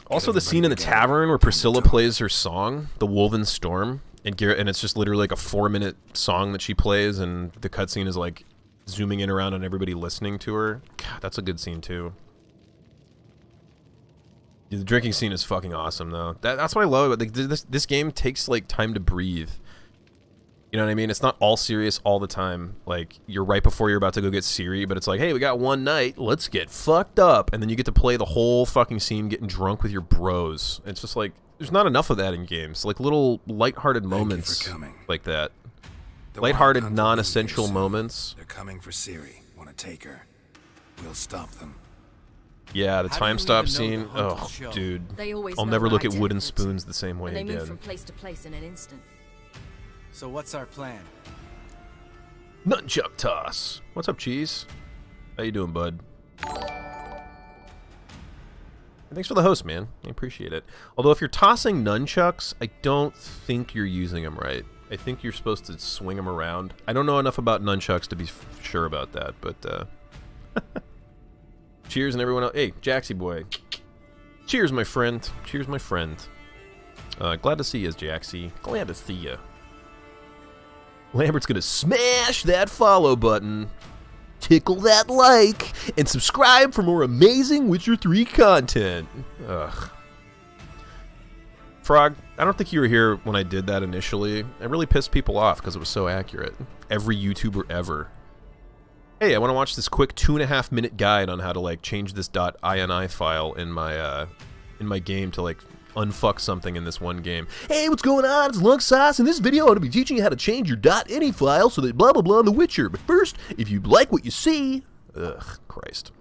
Also, the scene in the tavern where Priscilla plays her song, "The Woven Storm," and it's just literally like a 4-minute song that she plays, and the cutscene is like zooming in around on everybody listening to her. God, that's a good scene too. The drinking scene is fucking awesome, though. That's what I love about this game. Takes like time to breathe. You know what I mean? It's not all serious all the time. Like, you're right before you're about to go get Ciri, but it's like, hey, we got one night, let's get fucked up. And then you get to play the whole fucking scene getting drunk with your bros. It's just like, there's not enough of that in games. Like, little lighthearted moments like that. Lighthearted, non-essential moments. They're coming for Ciri. Want to take her. We'll stop them. Yeah, the time stop scene. Oh, dude. I'll never look at wooden spoons the same way and they again. move from place to place in an instant. So what's our plan? Nunchuck toss. What's up, Cheese? How you doing, bud? Thanks for the host, man. I appreciate it. Although if you're tossing nunchucks, I don't think you're using them right. I think you're supposed to swing them around. I don't know enough about nunchucks to be sure about that, but cheers and everyone else. Hey, Jaxie boy. Cheers, my friend. Cheers, my friend. Glad to see you, Jaxie. Glad to see you. Lambert's gonna smash that follow button, tickle that like, and subscribe for more amazing Witcher 3 content. Ugh. Frog, I don't think you were here when I did that initially. It really pissed people off because it was so accurate. Every YouTuber ever. Hey, I want to watch this quick 2.5-minute guide on how to like change this .ini file in my game to like unfuck something in this one game. Hey, what's going on? It's Lunk Sauce. In this video, I'm going to be teaching you how to change your .ini file so that blah blah blah in The Witcher. But first, if you like what you see, ugh, Christ.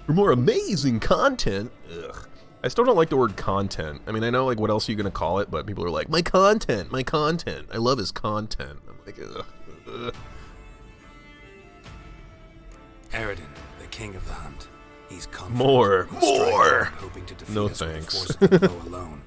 For more amazing content, ugh. I still don't like the word content. I mean, I know like what else are you going to call it, but people are like, my content, my content. I love his content. I'm like, ugh. Ugh. Aradin, the king of the hunt. He's come more. hoping to defeat No us with the thanks. force of the blow alone.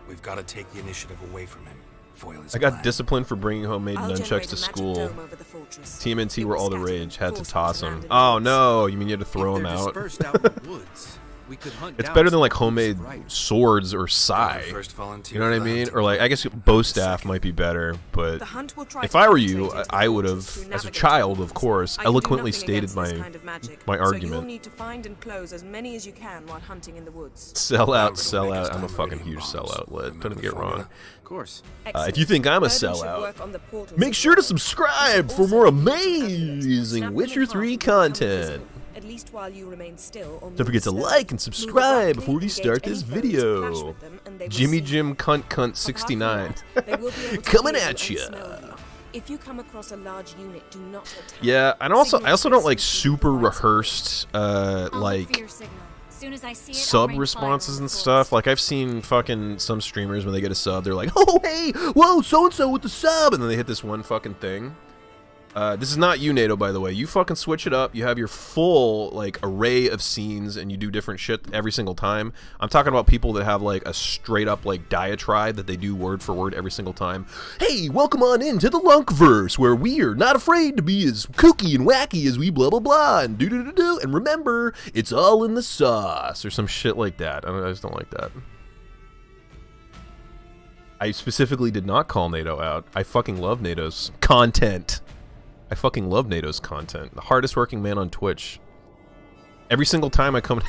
We've got to take the initiative away from him. Foil his I got plan. disciplined for bringing homemade I'll nunchucks generate to a magic school. dome over the fortress. TMNT It were will all the scatter rage. Had to forces toss around them. in the Oh woods. no! You mean you had to throw them They're out? dispersed out in the woods. We could hunt It's down better than some like of the homemade riders. swords or sai. First volunteer You know what I for the mean? hunting Or like, I guess bow staff might be better, but The hunt will try if to I were penetrate you, into the I would fortress have, through as a navigating child, routes. of course, I can do eloquently nothing stated against this my kind of magic, my So you'll argument. need to find and close as many as you can while hunting in the woods. Sell out, sell out. I'm a fucking huge sellout. Don't even get wrong. Of course. If you think I'm a Burden should sellout, work on the portals make as sure to well. subscribe for Also more use the amulet. amazing Snap them Witcher in half 3 and become content. invisible, at least while you remain still or Don't move forget to slowly. like and Move subscribe rapidly, before we engage start any this foes, video. clash with them, and they will Jimmy see Jim Cunt Cunt Apart from 69. that, they will be able to Coming hear you at and ya. smell you. If you come across a large unit, do not attack. Yeah, and also I also don't like Signal super rehearsed like sub responses and stuff. Like I've seen fucking some streamers when they get a sub, they're like, "Oh hey, whoa, so and so with the sub," and then they hit this one fucking thing. This is not you, NATO, by the way. You fucking switch it up. You have your full like array of scenes, and you do different shit every single time. I'm talking about people that have like a straight up like diatribe that they do word for word every single time. Hey, welcome on into the Lunkverse, where we are not afraid to be as kooky and wacky as we blah blah blah and do do do do. And remember, it's all in the sauce or some shit like that. I just don't like that. I specifically did not call NATO out. I fucking love NATO's content. I fucking love NATO's content. The hardest working man on Twitch. Every single time I come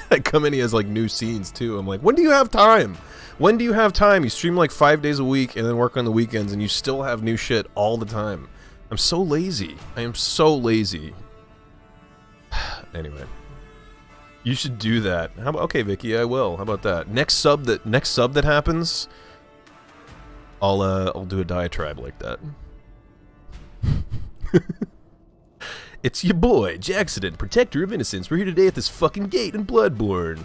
in, he has like new scenes too. I'm like, when do you have time? When do you have time? You stream like 5 days a week and then work on the weekends, and you still have new shit all the time. I'm so lazy. I am so lazy. Anyway, you should do that. How about, okay, Vicky, I will. How about that? Next sub that happens, I'll do a diatribe like that. It's your boy, Jackson, protector of innocence. We're here today at this fucking gate in Bloodborne.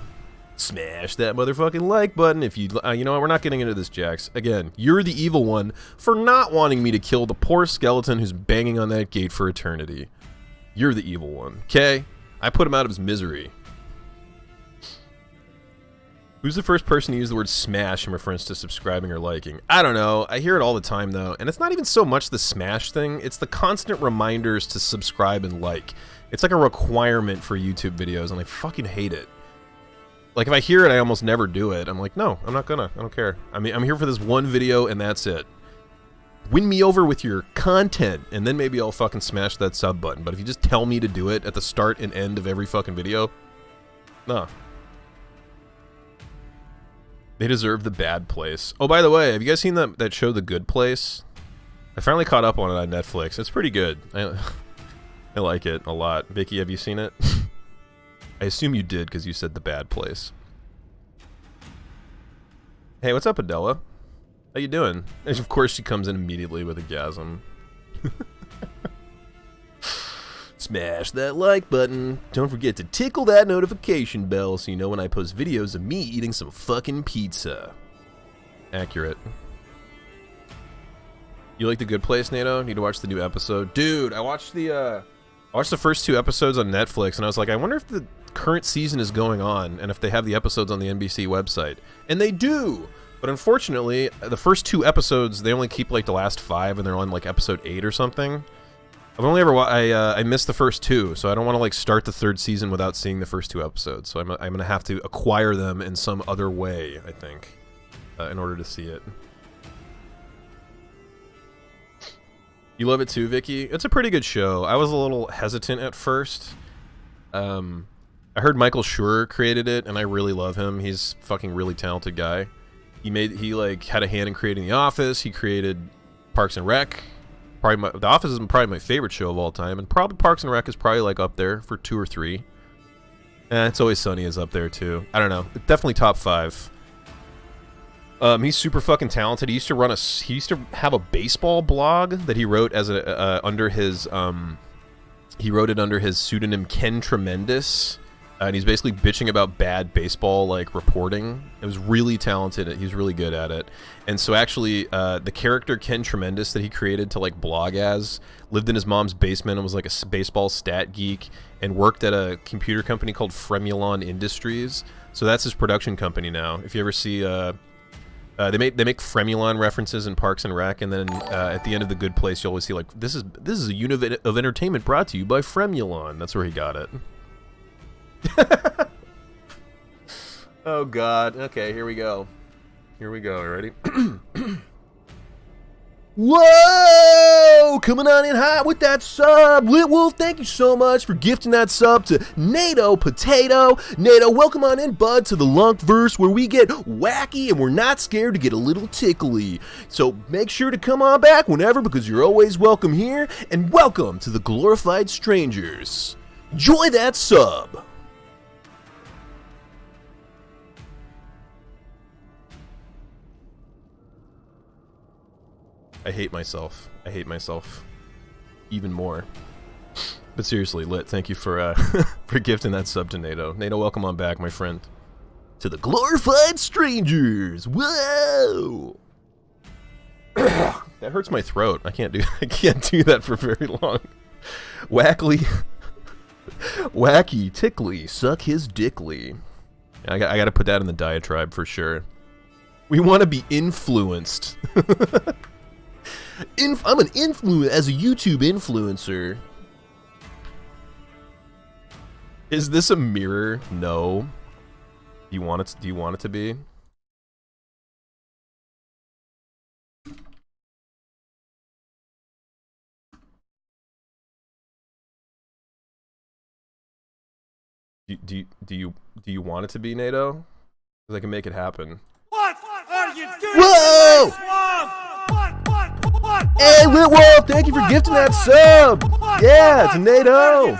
Smash that motherfucking like button if you... you know what, we're not getting into this, Jax. Again, you're the evil one for not wanting me to kill the poor skeleton who's banging on that gate for eternity. You're the evil one, okay? I put him out of his misery. Who's the first person to use the word smash in reference to subscribing or liking? I don't know. I hear it all the time, though. And it's not even so much the smash thing. It's the constant reminders to subscribe and like. It's like a requirement for YouTube videos, and I fucking hate it. Like, if I hear it, I almost never do it. I'm like, no, I'm not gonna. I don't care. I mean, I'm here for this one video, and that's it. Win me over with your content, and then maybe I'll fucking smash that sub button. But if you just tell me to do it at the start and end of every fucking video, no. They deserve the bad place. Oh, by the way, have you guys seen that show, The Good Place? I finally caught up on it on Netflix. It's pretty good. I like it a lot. Vicky, have you seen it? I assume you did because you said The Bad Place. Hey, what's up, Adela? How you doing? And of course, she comes in immediately with a gasm. Smash that like button. Don't forget to tickle that notification bell so you know when I post videos of me eating some fucking pizza. Accurate. You like The Good Place, NATO? Need to watch the new episode. Dude, I watched the first 2 episodes on Netflix, and I was like, I wonder if the current season is going on, and if they have the episodes on the NBC website. And they do! But unfortunately, the first 2 episodes, they only keep, like, the last 5, and they're on, like, episode 8 or something. I've only ever I missed the first 2, so I don't want to, like, start the 3rd season without seeing the first 2 episodes. So I'm going to have to acquire them in some other way, I think, in order to see it. You love it too, Vicky? It's a pretty good show. I was a little hesitant at first. I heard Michael Schur created it, and I really love him. He's a fucking really talented guy. He like had a hand in creating The Office. He created Parks and Rec. The Office is probably my favorite show of all time, and probably Parks and Rec is probably like up there for 2 or 3. It's Always Sunny is up there too. I don't know. Definitely top 5. He's super fucking talented. He used to have a baseball blog that he wrote as under his he wrote it under his pseudonym Ken Tremendous, and he's basically bitching about bad baseball like reporting. It was really talented. He's really good at it. And so actually, the character Ken Tremendous that he created to like blog as lived in his mom's basement and was like a baseball stat geek and worked at a computer company called Fremulon Industries. So that's his production company now. If you ever see they make Fremulon references in Parks and Rec, and then at the end of The Good Place, you always see like this is a unit of entertainment brought to you by Fremulon. That's where he got it. Oh God. Okay, here we go. Here we go. Ready? Whoa! Coming on in hot with that sub. Lit Wolf, thank you so much for gifting that sub to NATO Potato. NATO, welcome on in, bud, to the Lunkverse, where we get wacky and we're not scared to get a little tickly. So make sure to come on back whenever, because you're always welcome here. And welcome to the Glorified Strangers. Enjoy that sub. I hate myself. I hate myself even more. But seriously, Lit, thank you for for gifting that sub to NATO. NATO, welcome on back, my friend. To the Glorified Strangers. Whoa! That hurts my throat. I can't do that for very long. Wacky, tickly, suck his dickly. I got to put that in the diatribe for sure. We want to be influenced. I'm an as a YouTube influencer. Is this a mirror? No. Do you want it to be? Do you want it to be, NATO? Because I can make it happen. What are you doing? Whoa! Hey, Lit Wolf, thank you for gifting that sub. Yeah, to NATO.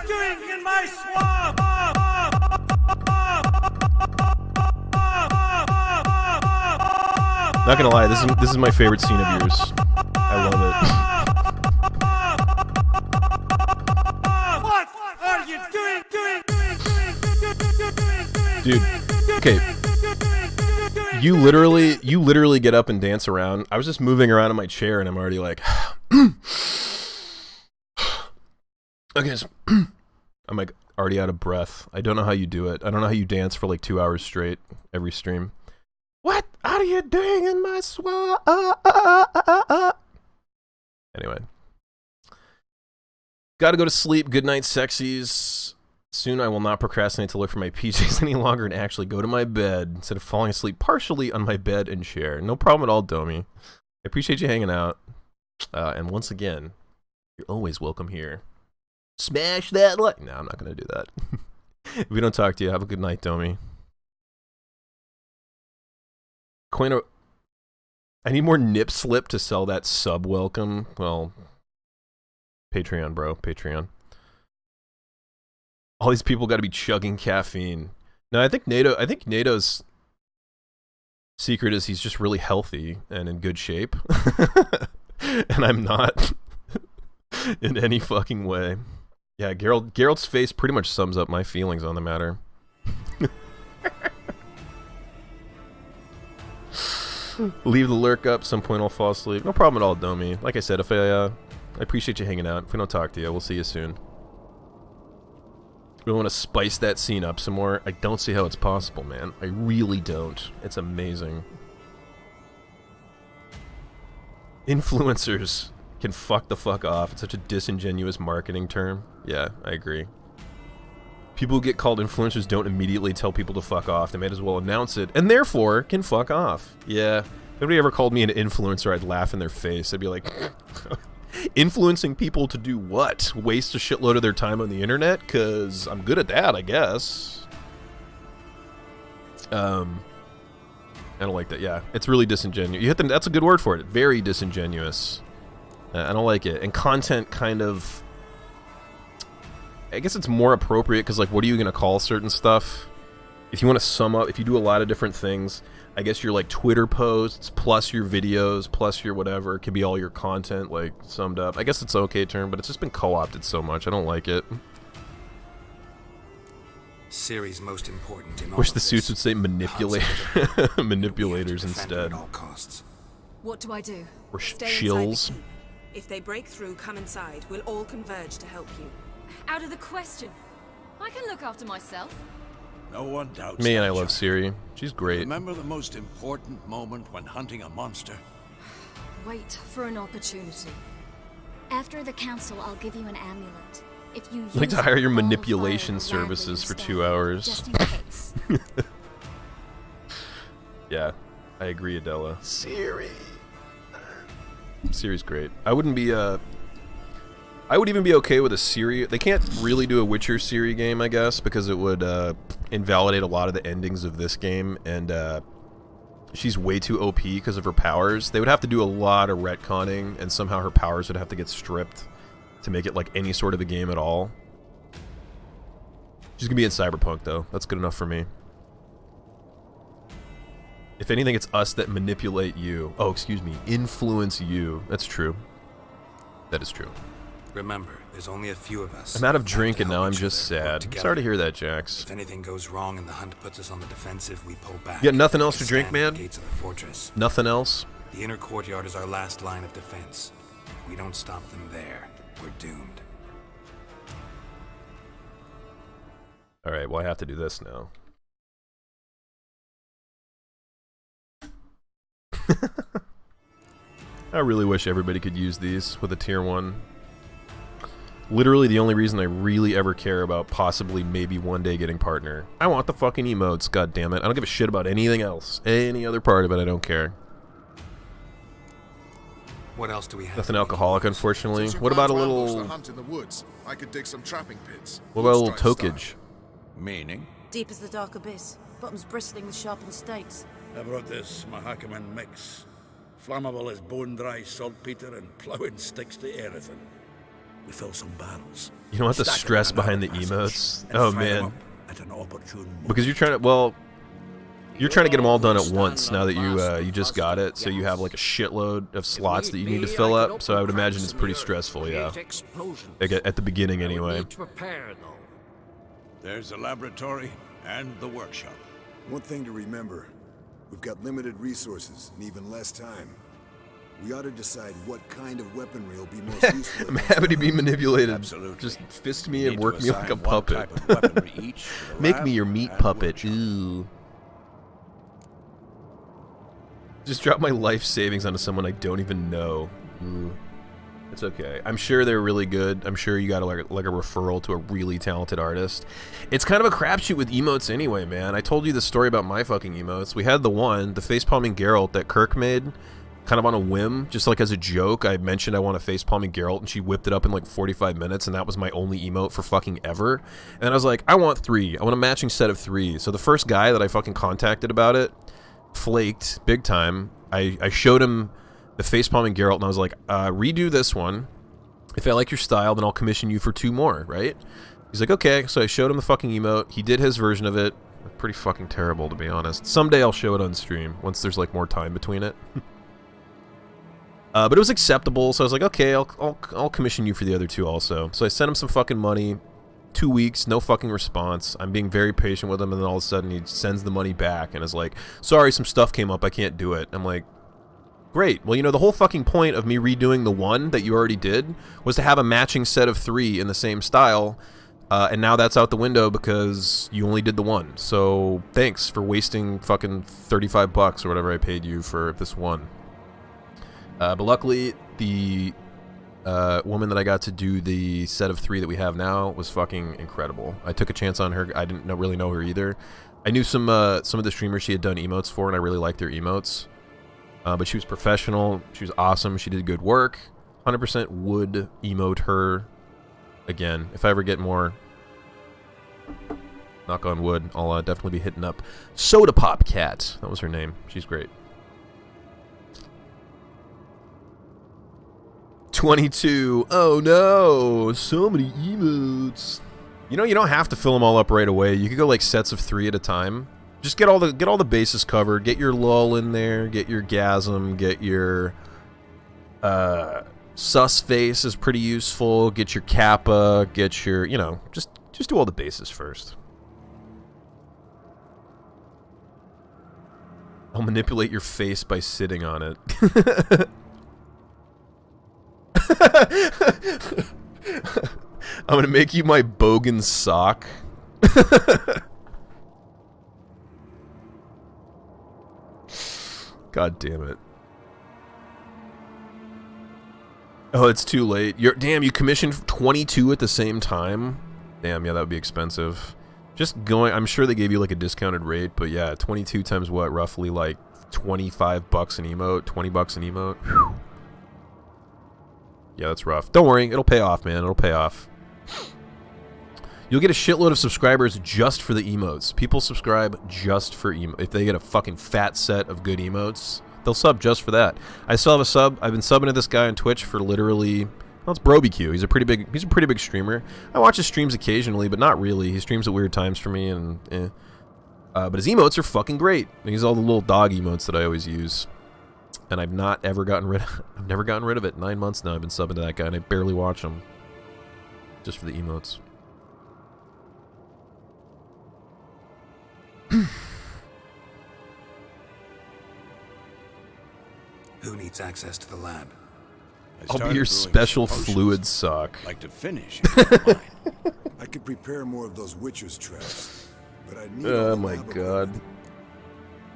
Not gonna lie, this is my favorite scene of yours. I love it. Dude, okay. You literally get up and dance around. I was just moving around in my chair and I'm already like okay, so I'm like already out of breath. I don't know how you do it. I don't know how you dance for like 2 hours straight every stream. What are you doing in my swamp? Anyway. Gotta go to sleep. Good night, sexies. Soon I will not procrastinate to look for my PJs any longer and actually go to my bed instead of falling asleep partially on my bed and chair. No problem at all, Domi. I appreciate you hanging out. And once again, you're always welcome here. Smash that like. No, I'm not going to do that. If we don't talk to you, have a good night, Domi. Quaino, I need more nip slip to sell that sub welcome. Well, Patreon, bro. Patreon. All these people got to be chugging caffeine. No, I think NATO's secret is he's just really healthy and in good shape. And I'm not in any fucking way. Yeah, Geralt's face pretty much sums up my feelings on the matter. Leave the lurk up. Some point I'll fall asleep. No problem at all, Domi. Like I said, if I appreciate you hanging out. If we don't talk to you, we'll see you soon. We want to spice that scene up some more. I don't see how it's possible, man. I really don't. It's amazing. Influencers can fuck the fuck off. It's such a disingenuous marketing term. Yeah, I agree. People who get called influencers don't immediately tell people to fuck off. They might as well announce it, and therefore can fuck off. Yeah. If anybody ever called me an influencer, I'd laugh in their face. I'd be like, influencing people to do what? Waste a shitload of their time on the internet? Because I'm good at that, I guess. I don't like that. Yeah, it's really disingenuous. You hit them. That's a good word for it. Very disingenuous. I don't like it. And content kind of... I guess it's more appropriate because, like, what are you going to call certain stuff? If you want to sum up, if you do a lot of different things, I guess your, like, Twitter posts, plus your videos, plus your whatever, can be all your content, like, summed up. I guess it's an okay term, but it's just been co-opted so much. I don't like it. Ciri's most important in all Wish of the suits this. would say manipulators instead. At all costs. What do I do? Or Stay shills. inside the keep. If they break through, come inside. We'll all converge to help you. Out of the question. I can look after myself. No one doubts Man, that, I love child. Ciri. She's great. Remember the most important moment when hunting a monster? Wait for an opportunity. After the council, I'll give you an amulet. If you I'd like use to hire it, your all manipulation fire will services for gladly 2 hours. just in case. Yeah, I agree, Adela. Ciri's great. I wouldn't be I would even be okay with a Ciri. They can't really do a Witcher Ciri game, I guess, because it would invalidate a lot of the endings of this game, and she's way too OP because of her powers. They would have to do a lot of retconning, and somehow her powers would have to get stripped to make it like any sort of a game at all. She's gonna be in Cyberpunk, though. That's good enough for me. If anything, it's us that manipulate you. Oh, excuse me. Influence you. That's true. That is true. Remember, there's only a few of us. I'm out of drink and now I'm just sad. Sorry to hear that, Jax. If anything goes wrong and the hunt puts us on the defensive, we pull back. You got nothing else to Stand drink, man? at the gates of the fortress. Nothing else? The inner courtyard is our last line of defense. If we don't stop them there, we're doomed. Alright, well I have to do this now. I really wish everybody could use these with a tier 1. Literally the only reason I really ever care about possibly maybe one day getting partner. I want the fucking emotes, god damn it. I don't give a shit about anything else. Any other part of it, I don't care. What else do we have? Nothing alcoholic, unfortunately. What about a little... hunt in the woods. I could dig some trapping pits. What about a little tokage? Meaning? Deep as the dark abyss. Bottoms bristling with sharpened stakes. I brought this Mahakaman mix. Flammable as bone-dry saltpeter and ploughing sticks to everything. We fill some barrels. You don't have to stack stress them behind the around emotes. and Oh fire them man. up at an opportune moment. Because you're trying to, well... You're trying to get them all done at once now that you just got it, so you have like a shitload of slots that you need to fill up, so I would imagine it's pretty stressful, yeah. Like at the beginning anyway. There's the laboratory and the workshop. One thing to remember, we've got limited resources and even less time. We ought to decide what kind of weaponry will be most useful. I'm happy to be manipulated. Absolutely. Just fist me and work me like a puppet. Make me your meat puppet. Ooh. Just drop my life savings onto someone I don't even know. Ooh. It's okay. I'm sure they're really good. I'm sure you got like a referral to a really talented artist. It's kind of a crapshoot with emotes anyway, man. I told you the story about my fucking emotes. We had the facepalming Geralt that Kirk made, kind of on a whim, just like as a joke. I mentioned I want a facepalming Geralt, and she whipped it up in like 45 minutes, and that was my only emote for fucking ever. And I was like, I want 3. I want a matching set of 3. So the first guy that I fucking contacted about it flaked big time. I showed him the facepalming Geralt, and I was like, redo this one. If I like your style, then I'll commission you for 2 more, right? He's like, okay. So I showed him the fucking emote. He did his version of it. Pretty fucking terrible, to be honest. Someday I'll show it on stream, once there's like more time between it. But it was acceptable, so I was like, okay, I'll commission you for the other 2 also. So I sent him some fucking money. 2 weeks, no fucking response. I'm being very patient with him, and then all of a sudden he sends the money back and is like, sorry, some stuff came up, I can't do it. I'm like, great. Well, you know, the whole fucking point of me redoing the 1 that you already did was to have a matching set of 3 in the same style, and now that's out the window because you only did the 1. So thanks for wasting fucking $35 or whatever I paid you for this 1. But luckily, the woman that I got to do the set of 3 that we have now was fucking incredible. I took a chance on her. I didn't really know her either. I knew some of the streamers she had done emotes for, and I really liked their emotes. But she was professional. She was awesome. She did good work. 100% would emote her again. If I ever get more, knock on wood, I'll definitely be hitting up Soda Pop Cat. That was her name. She's great. 22. Oh no, so many emotes. You know, you don't have to fill them all up right away. You could go like sets of 3 at a time. Just get all the bases covered. Get your lull in there. Get your gasm. Get your sus face is pretty useful. Get your kappa. Get your, you know, just do all the bases first. I'll manipulate your face by sitting on it. I'm gonna make you my bogan sock. God damn it. Oh, it's too late. Damn, you commissioned 22 at the same time? Damn, yeah, that would be expensive. Just going, I'm sure they gave you like a discounted rate, but yeah, 22 times what? Roughly like $25 an emote, $20 an emote. Whew. Yeah, that's rough. Don't worry, it'll pay off, man. It'll pay off. You'll get a shitload of subscribers just for the emotes. People subscribe just for emotes. If they get a fucking fat set of good emotes, they'll sub just for that. I still have a sub. I've been subbing to this guy on Twitch for literally, well, it's BroBQ. He's a pretty big streamer. I watch his streams occasionally, but not really. He streams at weird times for me, and but his emotes are fucking great. He's all the little dog emotes that I always use. And I've never gotten rid of it. 9 months now I've been subbing to that guy, and I barely watch him. Just for the emotes. Who needs access to the lab? I'll be your special fluid sock. Like to finish. I could prepare more of those Witcher's traps, but I need. Oh my god.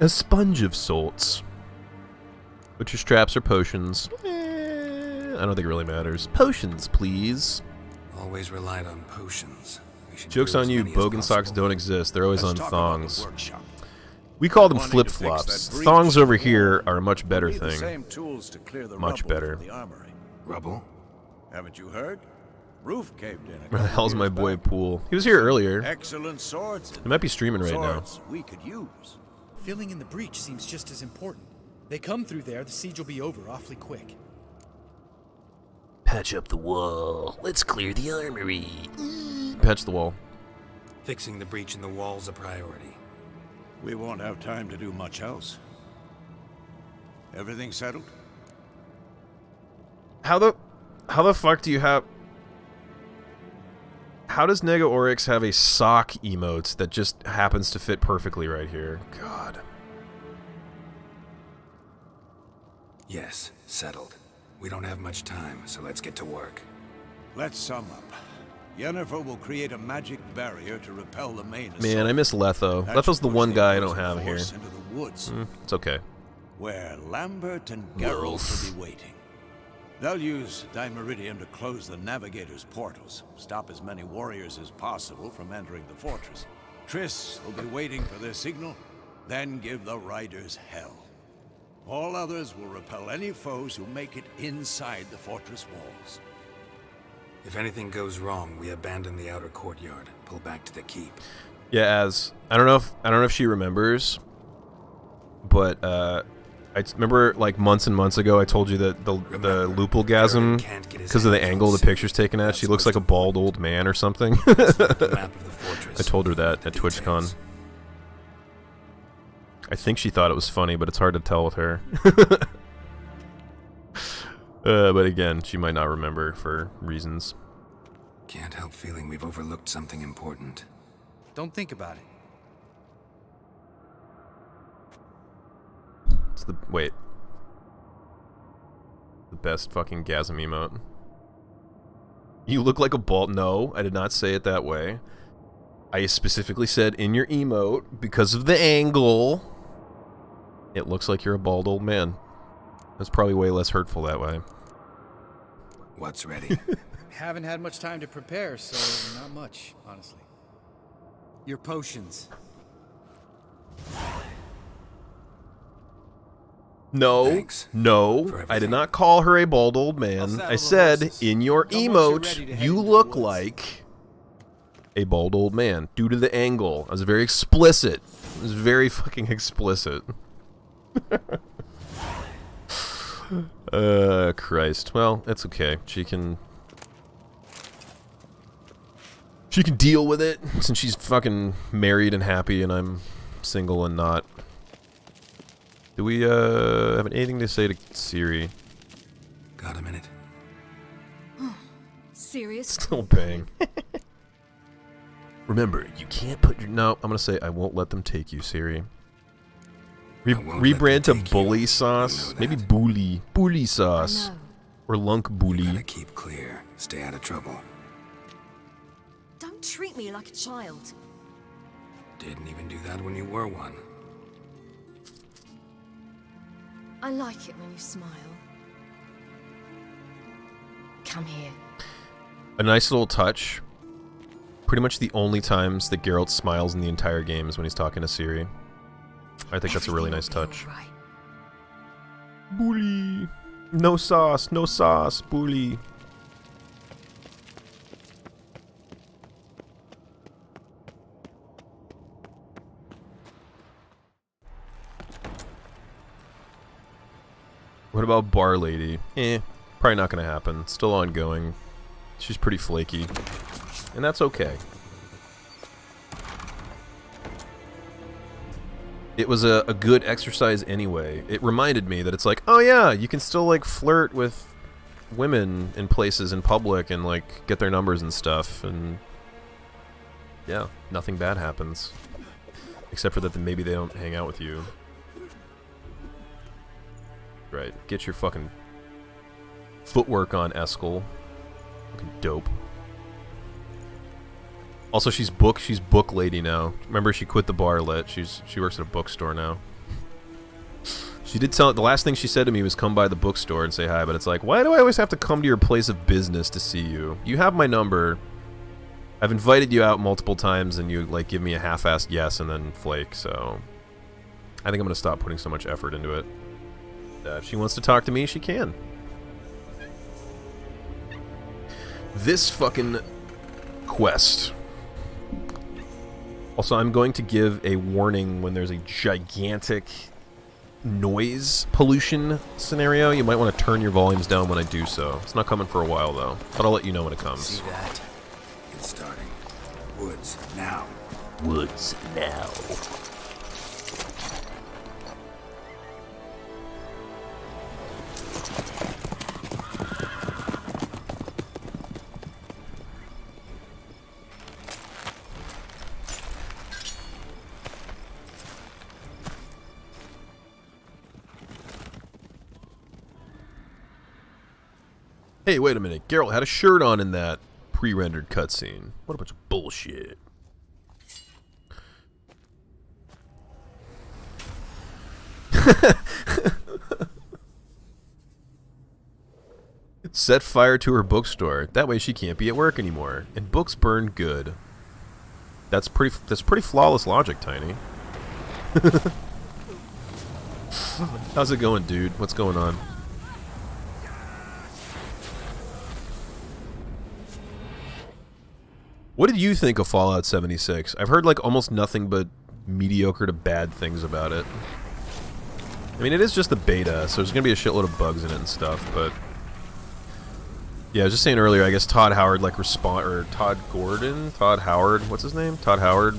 A sponge of salts. Witcher's traps or potions? I don't think it really matters. Potions, please. Always relied on potions. Joke's on you, bogan socks don't exist. They're always on thongs. We call them flip-flops. Thongs over here are a much better thing. Much better. Rubble? Haven't you heard? Roof caved in. Where the hell's my boy Pool? He was here earlier. Excellent swords. He might be streaming right now. We could use. Filling in the breach seems just as important. They come through there, the siege will be over awfully quick. Patch up the wall. Let's clear the armory. Patch the wall. Fixing the breach in the wall's a priority. We won't have time to do much else. Everything settled? How the fuck do you have... How does Nega Oryx have a sock emote that just happens to fit perfectly right here? God. Yes, settled. We don't have much time, so let's get to work. Let's sum up. Yennefer will create a magic barrier to repel the main assault. Man, I miss Letho. Letho's the one guy I don't have here. Into the woods, it's okay. Where Lambert and Geralt will be waiting. They'll use Dimeridium to close the Navigator's portals, stop as many warriors as possible from entering the fortress. Triss will be waiting for their signal, then give the riders hell. All others will repel any foes who make it inside the fortress walls. If anything goes wrong, we abandon the outer courtyard, pull back to the keep. Yeah, I don't know if she remembers, but I remember like months and months ago I told you that the Lupulgasm, because of the angle the picture's taken at, she looks like a bald old man or something. I told her that at TwitchCon. I think she thought it was funny, but it's hard to tell with her. But again, she might not remember for reasons. Can't help feeling we've overlooked something important. Don't think about it. It's the wait. The best fucking gasm emote. You look like a bald. No, I did not say it that way. I specifically said in your emote because of the angle. It looks like you're a bald old man. That's probably way less hurtful that way. What's ready? Haven't had much time to prepare, so not much, honestly. Your potions. No, Thanks no, I did not call her a bald old man. I said, in your emote, you look like a bald old man due to the angle. I was very explicit. It was very fucking explicit. Christ. Well, it's okay. She can deal with it since she's fucking married and happy and I'm single and not. Do we have anything to say to Siri? Got a minute? Serious? Still bang. Remember, you can't put your... No, I'm gonna say I won't let them take you, Siri. Rebrand to Bully Sauce? You know, maybe Bully Sauce. Or Lunk Bully. You gotta keep clear. Stay out of trouble. Don't treat me like a child. Didn't even do that when you were one. I like it when you smile. Come here. A nice little touch. Pretty much the only times that Geralt smiles in the entire game is when he's talking to Ciri. I think that's a really nice touch. Right. Bully. No sauce, bully. What about Bar Lady? Probably not gonna happen. Still ongoing. She's pretty flaky. And that's okay. It was a good exercise anyway. It reminded me that it's like, oh yeah, you can still like flirt with women in places in public and like get their numbers and stuff, and yeah, nothing bad happens. Except for that maybe they don't hang out with you. Right, get your fucking footwork on, Eskel. Fucking dope. Also, she's book lady now. Remember, she quit the bar lit. She works at a bookstore now. She did tell... The last thing she said to me was come by the bookstore and say hi, but it's like, why do I always have to come to your place of business to see you? You have my number. I've invited you out multiple times and you, like, give me a half-assed yes and then flake, so... I think I'm gonna stop putting so much effort into it. If she wants to talk to me, she can. This fucking quest... Also, I'm going to give a warning when there's a gigantic noise pollution scenario. You might want to turn your volumes down when I do so. It's not coming for a while, though. But I'll let you know when it comes. See that? It's starting. Woods, now. Woods, now. Hey, wait a minute. Geralt had a shirt on in that pre-rendered cutscene. What a bunch of bullshit. Set fire to her bookstore. That way she can't be at work anymore. And books burn good. That's pretty flawless logic, Tiny. How's it going, dude? What's going on? What did you think of Fallout 76? I've heard like almost nothing but mediocre to bad things about it. I mean, it is just the beta, so there's gonna be a shitload of bugs in it and stuff, but... Yeah, I was just saying earlier, I guess Todd Howard, like, Todd Howard, what's his name? Todd Howard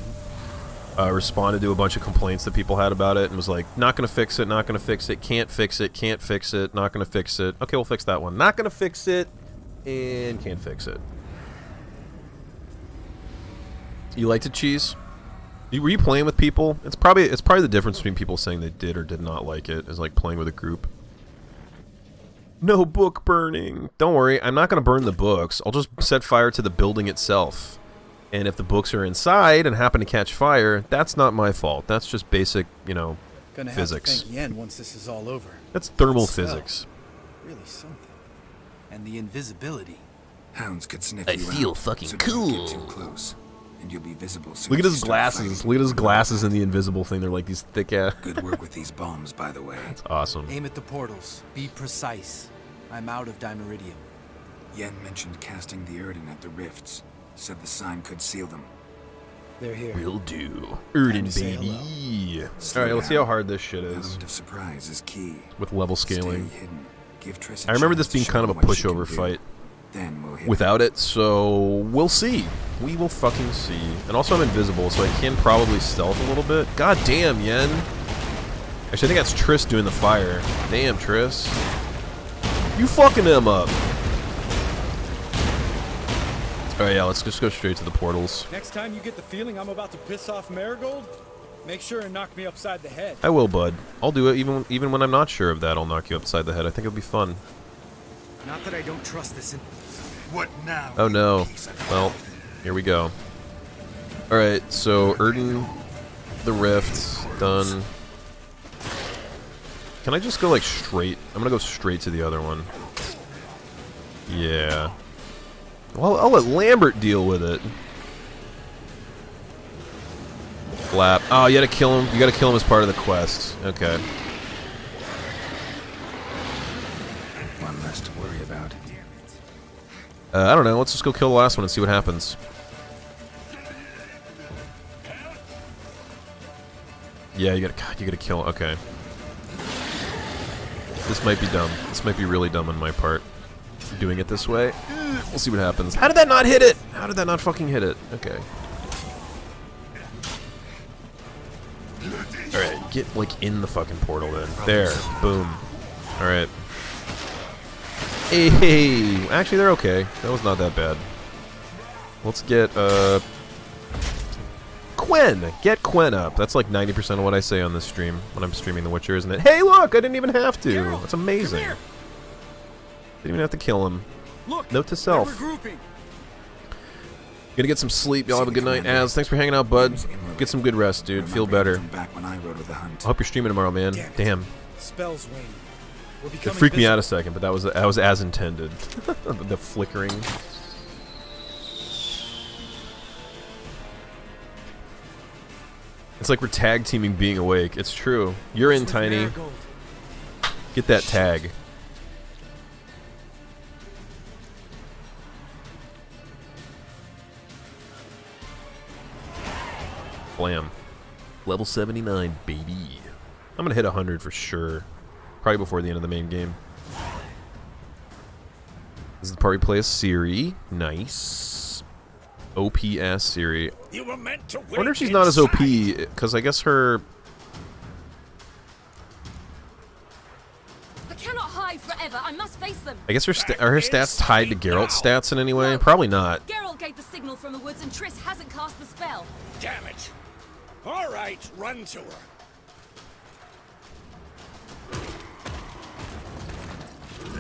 responded to a bunch of complaints that people had about it and was like, not gonna fix it, not gonna fix it, can't fix it, can't fix it, not gonna fix it. Okay, we'll fix that one. Not gonna fix it, and can't fix it. You liked it, Cheese? Were you playing with people? It's probably the difference between people saying they did or did not like it is like playing with a group. No book burning. Don't worry, I'm not gonna burn the books. I'll just set fire to the building itself. And if the books are inside and happen to catch fire, that's not my fault. That's just basic, you know, Gonna physics. have to thank Yen once this is all over. That's thermal Smell. physics. Really something. And the invisibility. Hounds could sniff I you feel out, fucking so don't get cool. too close, and you'll be visible soon Look at as his you start glasses. fighting. Look at his glasses in the invisible thing. They're like these thick ass. Good work with these bombs, by the way. That's awesome. Aim at the portals. Be precise. I'm out of dimeridium. Yen mentioned casting the Erden at the rifts. Said the sign could seal them. They're here. Will do. Time Erden, to say baby. Slow Alright, let's see down. how hard this shit is. Element of surprise is key. With level scaling. Stay hidden. Give Triss a I remember chance this being to kind show of a what she can pushover do. fight. Then we'll hit Without it, so we'll see. We will fucking see. And also I'm invisible, so I can probably stealth a little bit. God damn, Yen. Actually, I think that's Triss doing the fire. Damn, Triss. You fucking him up. Alright, yeah, let's just go straight to the portals. Next time you get the feeling I'm about to piss off Marigold, make sure and knock me upside the head. I will, bud. I'll do it even when I'm not sure of that. I'll knock you upside the head. I think it'll be fun. Not that I don't trust this. What now? Oh no. Well, here we go. Alright, so Erden, the rift, done. Can I just go like straight? I'm gonna go straight to the other one. Yeah. Well, I'll let Lambert deal with it. Flap. Oh, you gotta kill him. You gotta kill him as part of the quest. Okay. One less to worry about. I don't know. Let's just go kill the last one and see what happens. Yeah, you gotta kill. Okay. This might be dumb. This might be really dumb on my part. Doing it this way. We'll see what happens. How did that not hit it? How did that not fucking hit it? Okay. Alright, get like in the fucking portal then. There. Boom. Alright. Hey, actually they're okay. That was not that bad. Let's get Quen! Get Quen up. That's like 90% of what I say on this stream when I'm streaming The Witcher, isn't it? Hey look! I didn't even have to! That's amazing. Didn't even have to kill him. Look, note to self. Gonna get some sleep. Y'all have a good night. Az, thanks for hanging out, bud. Get some good rest, dude. Feel better. I hope you're streaming tomorrow, man. Damn. Spells waning. We're It becoming freaked me out visible. a second, but that was as intended. The flickering. It's like we're tag teaming being awake. It's true. You're in, Tiny. Get that tag. Blam. Level 79, baby. I'm gonna hit 100 for sure. Probably before the end of the main game. This is the part we play as Ciri. Nice. OPS Ciri. You were meant to I wonder if she's not as OP, because I guess her... I cannot hide forever. I must face them. I guess her are her stats tied to Geralt's stats in any way? Probably not. Geralt gave the signal from the woods and Triss hasn't cast the spell. Damn it! All right, run to her.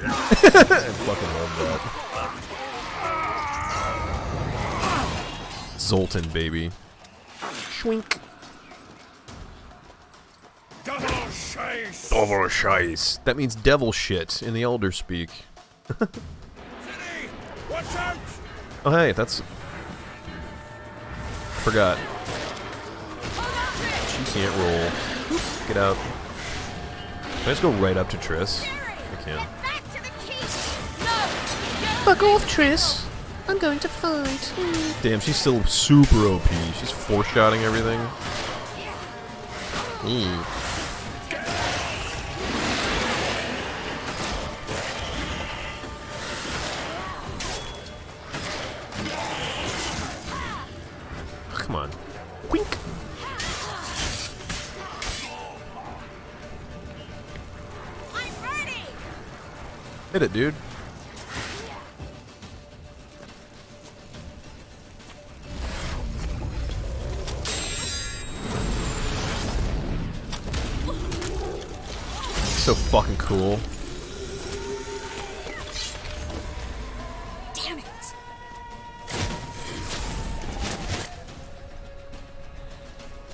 I fucking love that. Zoltan, baby. Schwink. Double scheiss. Double scheiss. That means devil shit in the Elder speak. Watch out! Oh hey, that's... Forgot. She can't roll. Get out. Can I just go right up to Triss? I can. Fuck off, Triss. I'm going to fight. Damn, she's still super OP. She's foreshotting everything. Come on. Quink. Hit it, dude. So fucking cool. Damn it.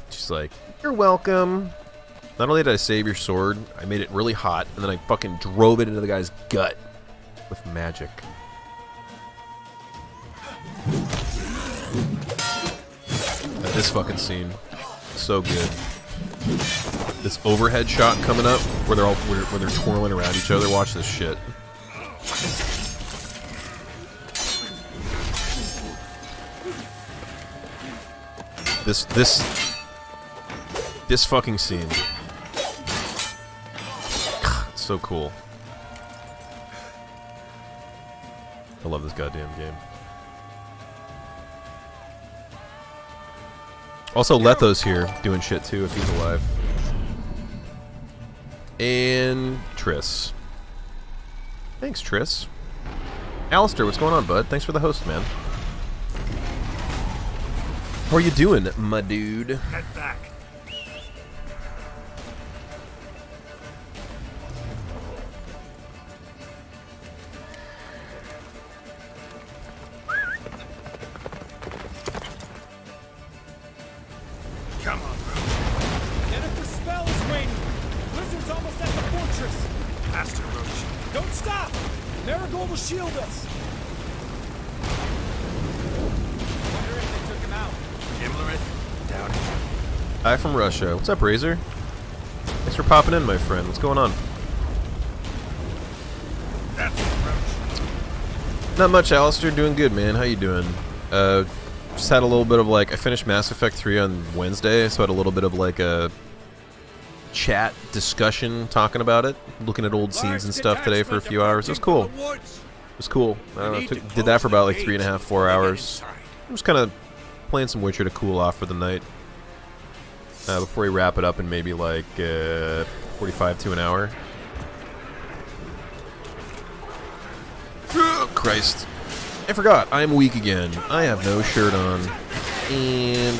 She's like, you're welcome. Not only did I save your sword, I made it really hot, and then I fucking drove it into the guy's gut with magic. This fucking scene, so good. This overhead shot coming up, where they're twirling around each other. Watch this shit. This fucking scene. It's so cool. I love this goddamn game. Also, Letho's here doing shit too if he's alive. And Triss. Thanks, Triss. Alistair, what's going on, bud? Thanks for the host, man. How are you doing, my dude? Head back. Come on, bro. Get it, the spell is waiting. Blizzard's almost at the fortress. Faster, Roach. Don't stop. Marigold will shield us. Wonder if they took him out. Gimler it? Doubt it. Hi from Russia. What's up, Razor? Thanks for popping in, my friend. What's going on? That's it, Roach. Not much, Alistair. Doing good, man. How you doing? Just had a little bit of like, I finished Mass Effect 3 on Wednesday, so I had a little bit of like a chat discussion talking about it, looking at old scenes and stuff today for a few hours. It was cool. It was cool. Did that for about like 3.5, 4 hours. I'm just kind of playing some Witcher to cool off for the night. Before we wrap it up in maybe like 45 to an hour. Oh, Christ. I forgot. I'm weak again. I have no shirt on. And...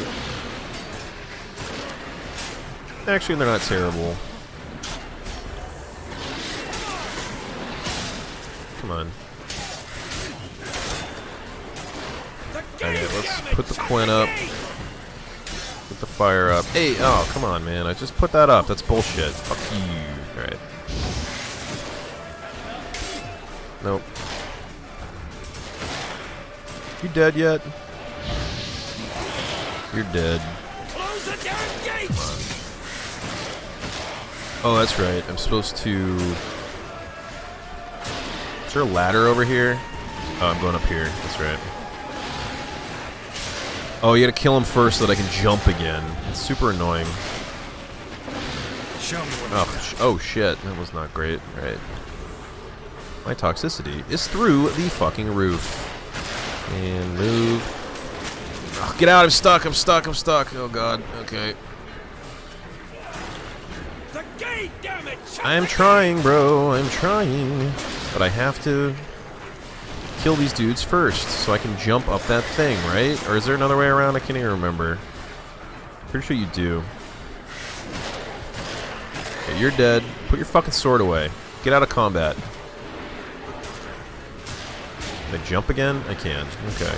actually, they're not terrible. Come on. Okay, let's put the Quinn up. Put the fire up. Hey, oh, come on, man. I just put that up. That's bullshit. Fuck you. Alright. Nope. You dead yet? You're dead. Close the damn gate! Oh, that's right. I'm supposed to... is there a ladder over here? Oh, I'm going up here. That's right. Oh, you gotta kill him first so that I can jump again. It's super annoying. Show me what oh shit. That was not great. Right. My toxicity is through the fucking roof. And move. Oh, get out. I'm stuck. I'm stuck. I'm stuck. Oh, God. Okay. the gate, damn it! I'm trying, bro. I'm trying. But I have to kill these dudes first so I can jump up that thing, right? Or is there another way around? I can't even remember. Pretty sure you do. Okay, you're dead. Put your fucking sword away. Get out of combat. Can I jump again? I can. Okay.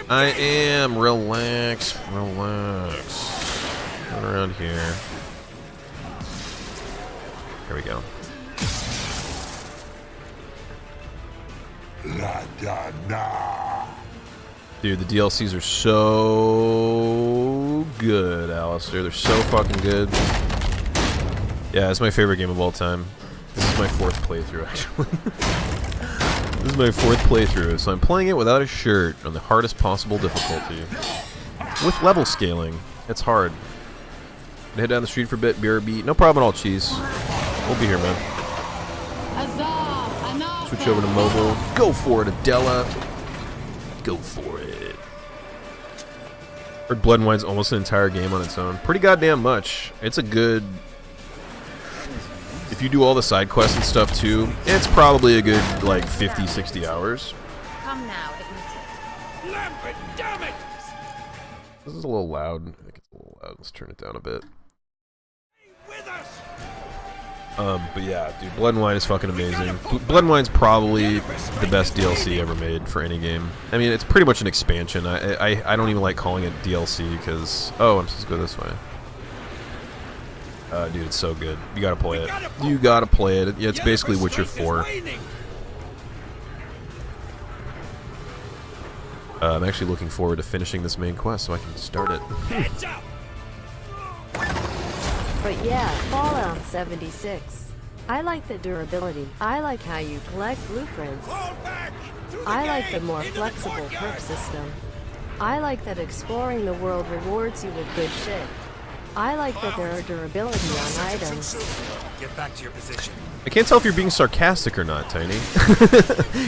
I am. Relax. Relax. Run around here. There we go. Dude, the DLCs are so good, Alistair. They're so fucking good. Yeah, it's my favorite game of all time. This is my 4th playthrough, actually. This is my 4th playthrough, so I'm playing it without a shirt on the hardest possible difficulty. With level scaling. It's hard. Head down the street for a bit, BRB. No problem at all, Cheese. We'll be here, man. Switch over to mobile. Go for it, Adela. Go for it. Heard Blood and Wine's almost an entire game on its own. Pretty goddamn much. It's a good... if you do all the side quests and stuff too, it's probably a good like 50, 60 hours. Come now, admit it. Lambert, damn it! This is a little loud. I think it's a little loud. Let's turn it down a bit. But yeah, dude, Blood and Wine is fucking amazing. Blood and Wine's probably the best DLC ever made for any game. I mean, it's pretty much an expansion. I don't even like calling it DLC because... Oh, I'm supposed to go this way. Dude, it's so good. You gotta play it. You gotta play it. Yeah, it's basically Witcher 4. I'm actually looking forward to finishing this main quest so I can start it. But yeah, Fallout 76. I like the durability. I like how you collect blueprints. I like the more flexible perk system. I like that exploring the world rewards you with good shit. I like that there are durability on items. Get back to your position. I can't tell if you're being sarcastic or not, Tiny.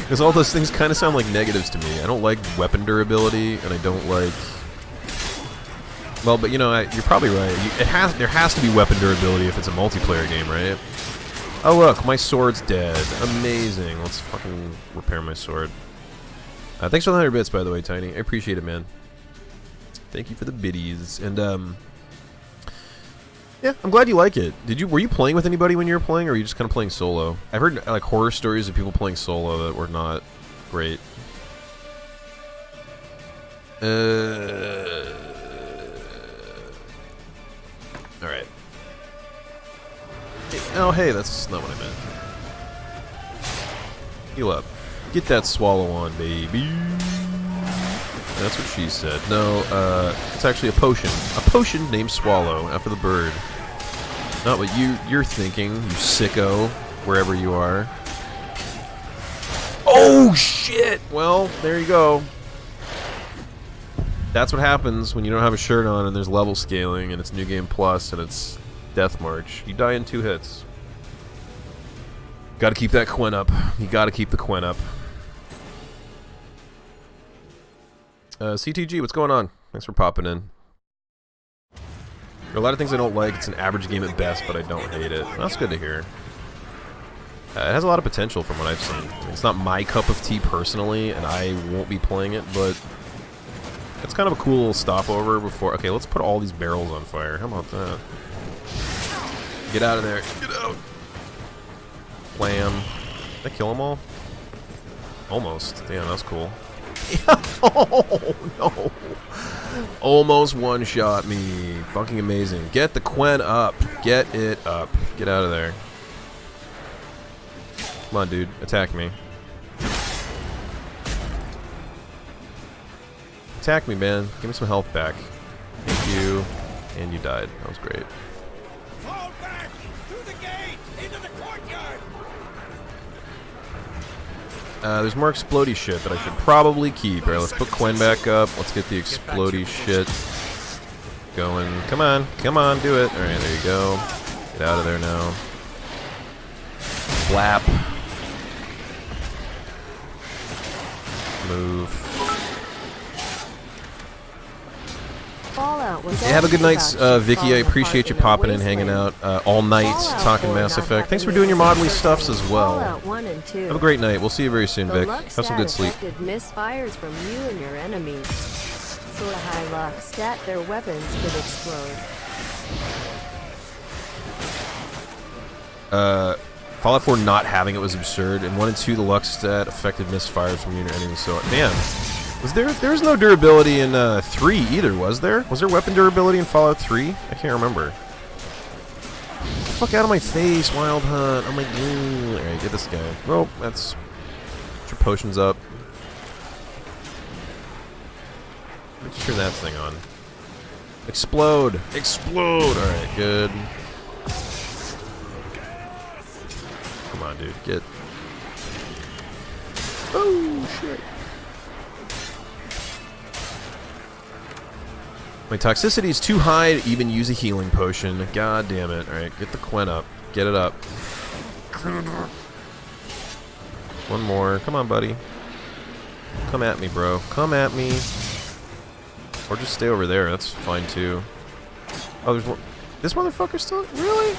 Because all those things kind of sound like negatives to me. I don't like weapon durability, and I don't like... Well, but you know, you're probably right. There has to be weapon durability if it's a multiplayer game, right? Oh look, my sword's dead. Amazing. Let's fucking repair my sword. Thanks for the 100 bits, by the way, Tiny. I appreciate it, man. Thank you for the biddies. And yeah, I'm glad you like it. Were you playing with anybody when you were playing, or were you just kind of playing solo? I've heard like horror stories of people playing solo that were not great. Alright. Oh, hey, that's not what I meant. Heal up. Get that swallow on, baby. That's what she said. No, it's actually a potion. A potion named Swallow, after the bird. Not what you're thinking, you sicko, wherever you are. Oh, shit! Well, there you go. That's what happens when you don't have a shirt on and there's level scaling and it's New Game Plus and it's Death March. You die in 2 hits. Gotta keep that Quen up. You gotta keep the Quen up. CTG, what's going on? Thanks for popping in. There are a lot of things I don't like. It's an average game at best, but I don't hate it. That's good to hear. It has a lot of potential from what I've seen. It's not my cup of tea personally, and I won't be playing it, but it's kind of a cool little stopover before... Okay, let's put all these barrels on fire. How about that? Get out of there. Get out. Wham. Did I kill them all? Almost. Damn, that's cool. Oh, no. Almost one-shot me. Fucking amazing. Get the Quen up. Get it up. Get out of there. Come on, dude. Attack me. Attack me, man. Give me some health back. Thank you. And you died. That was great. Fall back! Through the gate! Into the courtyard! There's more explodey shit that I should probably keep. Alright, let's put Quen back up. Let's get the explodey shit going. Come on. Come on, do it. Alright, there you go. Get out of there now. Flap. Move. Fallout was hey, have a good night, Vicky. I appreciate you popping in, hanging out all night, talking Mass Effect. Thanks for doing your modelly stuffs as well. Have a great night. We'll see you very soon, Vic. Have some good sleep. Misfires from you and your enemies. Sort of high luck stat, their weapons could explode. Fallout 4 not having it was absurd. In 1 and 2, the luck stat affected misfires from you and your enemies. So, damn. There was no durability in 3 either, was there? Was there weapon durability in Fallout 3? I can't remember. Fuck out of my face, Wild Hunt. I'm like, alright, get this guy. Well, that's... Get your potions up. Let's turn that thing on. Explode! Explode! Alright, good. Come on, dude. Get... Oh, shit. My toxicity is too high to even use a healing potion. God damn it. Alright, get the Quen up. Get it up. One more. Come on, buddy. Come at me, bro. Come at me. Or just stay over there. That's fine, too. Oh, there's one. This motherfucker's still... Really?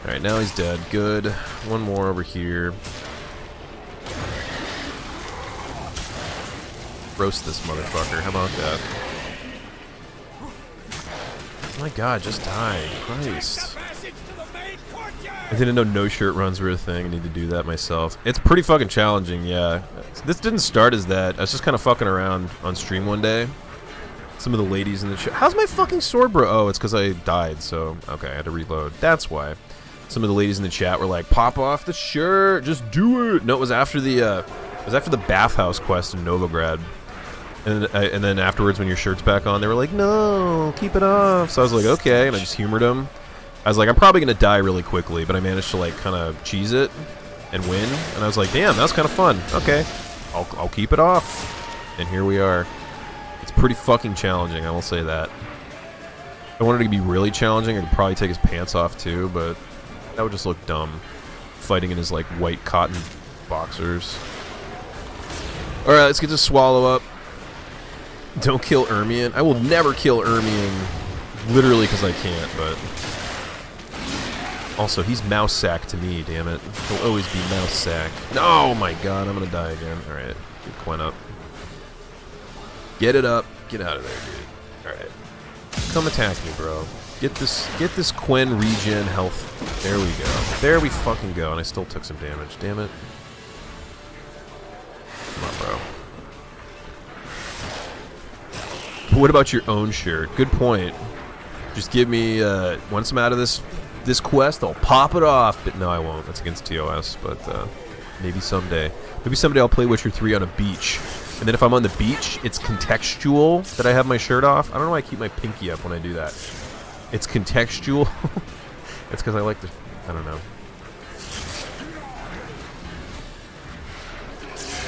Alright, now he's dead. Good. One more over here. Roast this motherfucker. How about that? Oh my god, just die. Christ. I didn't know no shirt runs were a thing. I need to do that myself. It's pretty fucking challenging, yeah. This didn't start as that. I was just kind of fucking around on stream one day. Some of the ladies in the chat. How's my fucking sword, bro? Oh, it's because I died, so okay, I had to reload. That's why. Some of the ladies in the chat were like, "Pop off the shirt, just do it." No, it was after the bathhouse quest in Novigrad. And then afterwards, when your shirt's back on, they were like, "No, keep it off." So I was like, "Okay," and I just humored them. I was like, "I'm probably gonna die really quickly," but I managed to like kind of cheese it and win. And I was like, "Damn, that was kind of fun." Okay, I'll keep it off. And here we are. It's pretty fucking challenging, I will say that. If I wanted it to be really challenging, I could probably take his pants off too, but that would just look dumb. Fighting in his like white cotton boxers. All right, let's get this swallow up. Don't kill Ermion. I will never kill Ermion, literally because I can't, but... Also, he's mouse sack to me, damn it. He'll always be mouse sack. Oh my god, I'm gonna die again. Alright, get Quen up. Get it up. Get out of there, dude. Alright. Come attack me, bro. Get this Quen regen health. There we go. There we fucking go, and I still took some damage. Damn it. Come on, bro. What about your own shirt? Good point. Just give me, once I'm out of this quest, I'll pop it off. But no, I won't. That's against TOS, but maybe someday. Maybe someday I'll play Witcher 3 on a beach. And then if I'm on the beach, it's contextual that I have my shirt off. I don't know why I keep my pinky up when I do that. It's contextual. It's because I like to... I don't know.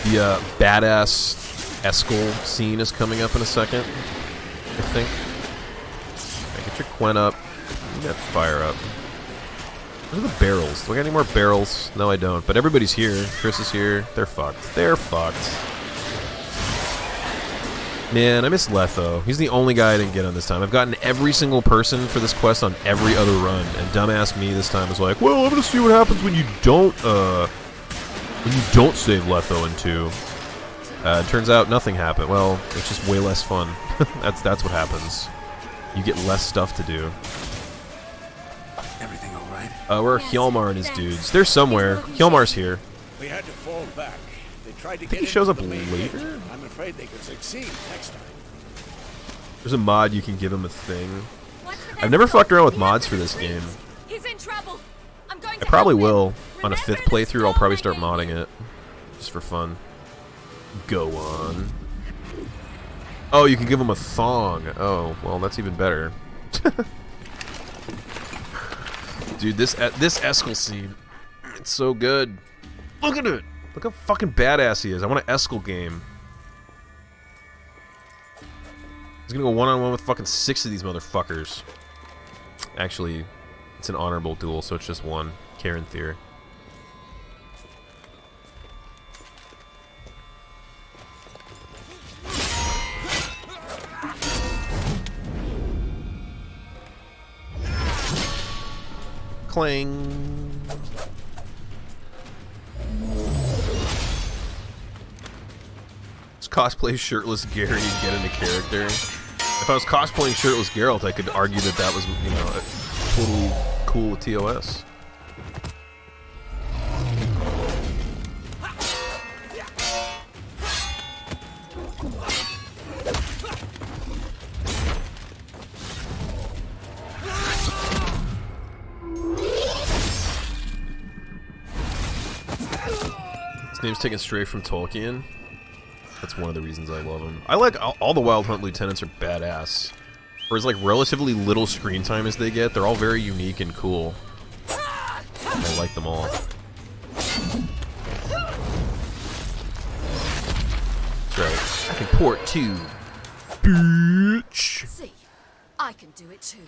The badass Eskel scene is coming up in a second, I think. Right, get your Quen up. Get that fire up. Where's the barrels? Do I got any more barrels? No, I don't. But everybody's here. Chris is here. They're fucked. They're fucked. Man, I miss Letho. He's the only guy I didn't get on this time. I've gotten every single person for this quest on every other run, and dumbass me this time was like, "Well, I'm gonna see what happens when you don't save Letho in 2." Turns out nothing happened. Well, it's just way less fun. That's what happens. You get less stuff to do. Everything all right? Where are Hjalmar and his dudes? They're somewhere. Hjalmar's here. We had to fall back. They tried to I think get he shows up into the main later? gate. I'm afraid they could succeed next time. There's a mod you can give him a thing. I've never fucked around with mods for this game. He's in trouble. I'm going I probably will. On a 5th playthrough, I'll probably start modding it. Just for fun. Go on. Oh, you can give him a thong. Oh, well, that's even better. Dude, this Eskel scene, it's so good. Look at it! Look how fucking badass he is. I want an Eskel game. He's gonna go one-on-one with fucking 6 of these motherfuckers. Actually, it's an honorable duel, so it's just one. Karen Thier. Clang. Let's cosplay shirtless Gary and get into character. If I was cosplaying shirtless Geralt, I could argue that that was, you know, totally cool with TOS. His name's taken straight from Tolkien. That's one of the reasons I love him. I like all the Wild Hunt lieutenants are badass. For as like relatively little screen time as they get, they're all very unique and cool. I like them all. That's right. I can port too. Bitch. See, I can do it too.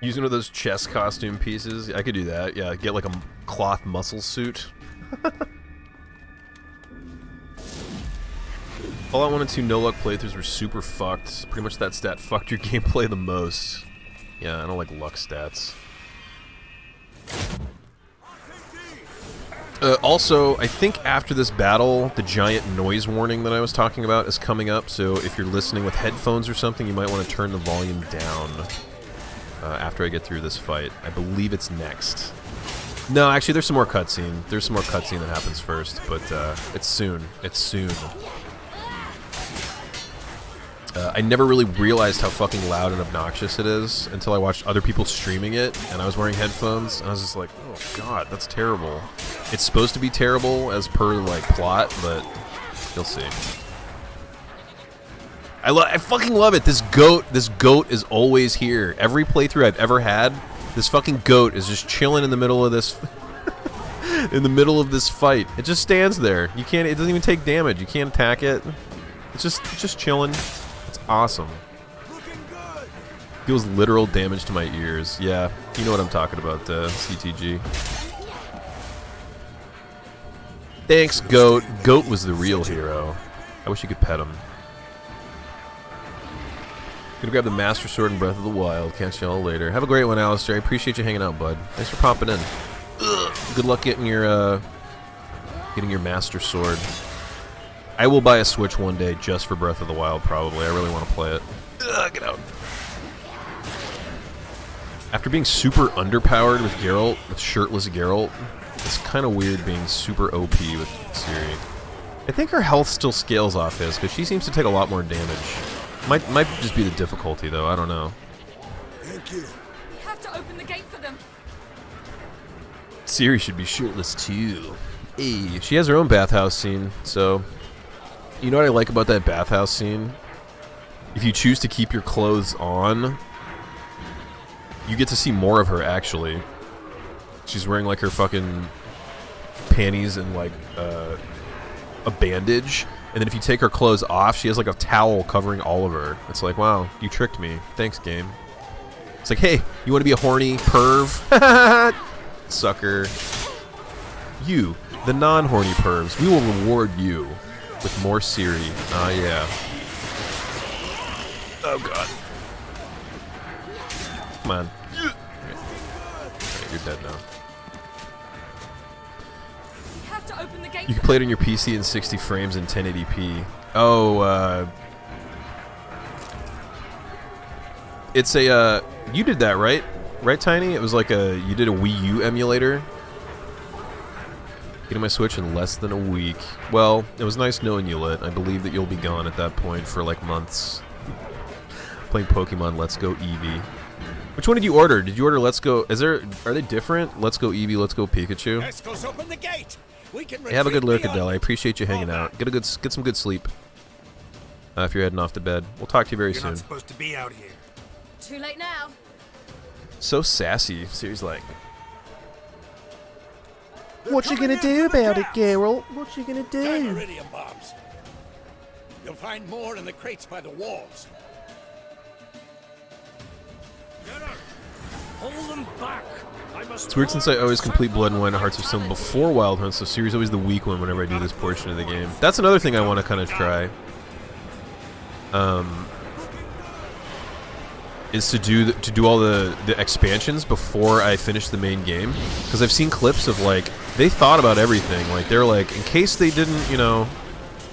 Use one of those chest costume pieces. I could do that. Yeah, get like a cloth muscle suit. Fallout 1 and 2 no-luck playthroughs were super fucked. Pretty much that stat fucked your gameplay the most. Yeah, I don't like luck stats. Also, I think after this battle, the giant noise warning that I was talking about is coming up, so if you're listening with headphones or something, you might want to turn the volume down after I get through this fight. I believe it's next. No, actually, there's some more cutscene. There's some more cutscene that happens first, but it's soon. It's soon. I never really realized how fucking loud and obnoxious it is until I watched other people streaming it, and I was wearing headphones, and I was just like, oh god, that's terrible. It's supposed to be terrible as per, like, plot, but you'll see. I fucking love it. This goat is always here. Every playthrough I've ever had, this fucking goat is just chilling in the middle of this in the middle of this fight. It just stands there. You can't, it doesn't even take damage. You can't attack it. It's just chilling. It's awesome. Deals literal damage to my ears. Yeah, you know what I'm talking about, CTG. Thanks, Goat. Goat was the real hero. I wish you could pet him. Gonna grab the Master Sword and Breath of the Wild. Catch y'all later. Have a great one, Alistair. I appreciate you hanging out, bud. Thanks for popping in. Ugh. Good luck getting your Master Sword. I will buy a Switch one day just for Breath of the Wild, probably. I really want to play it. Ugh, get out. After being super underpowered with Geralt, with shirtless Geralt, it's kind of weird being super OP with Ciri. I think her health still scales off his, because she seems to take a lot more damage. Might just be the difficulty, though. I don't know. Thank you. We have to open the gate for them. Ciri should be shirtless, too. Hey, she has her own bathhouse scene, so... You know what I like about that bathhouse scene? If you choose to keep your clothes on, you get to see more of her, actually. She's wearing, like, her fucking panties and, like, a bandage. And then if you take her clothes off, she has, like, a towel covering all of her. It's like, wow, you tricked me. Thanks, game. It's like, hey, you want to be a horny perv? Sucker. You, the non-horny pervs, we will reward you with more Ciri. Ah, yeah. Oh, God. Come on. Right, you're dead now. You can play it on your PC in 60 frames in 1080p. Oh, it's a, you did that, right? Right, Tiny? It was like you did a Wii U emulator? Getting my Switch in less than a week. Well, it was nice knowing you, Lit. I believe that you'll be gone at that point for, like, months. Playing Pokemon Let's Go Eevee. Which one did you order? Did you order Let's Go... Are they different? Let's Go Eevee, Let's Go Pikachu? Esco's open the gate. We can Hey, have a good lurk, Adele. I appreciate you hanging out. Get some good sleep. If you're heading off to bed. We'll talk to you very soon. You're not supposed to be out here. Too late now. So sassy. Ciri's like... What you gonna do about it, Geralt? What you gonna do? Dimeridium bombs. You'll find more in the crates by the walls. Hold them back. It's weird since I always complete Blood and Wine and Hearts of Stone before Wild Hunt, so Ciri's always the weak one whenever I do this portion of the game. That's another thing I want to kind of try. Is to do all the expansions before I finish the main game, because I've seen clips of, like, they thought about everything. Like, they're like, in case they didn't, you know,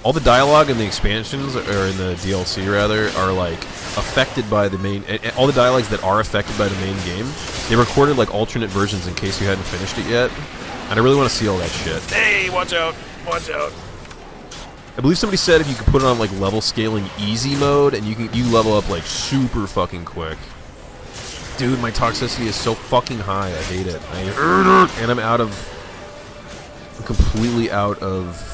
all the dialogue in the expansions, or in the DLC rather, are like affected by the main. All the dialogues that are affected by the main game, they recorded like alternate versions in case you hadn't finished it yet. And I really want to see all that shit. Hey, watch out! Watch out! I believe somebody said if you could put it on like level scaling easy mode, and you level up like super fucking quick. Dude, my toxicity is so fucking high. I hate it. And I'm completely out of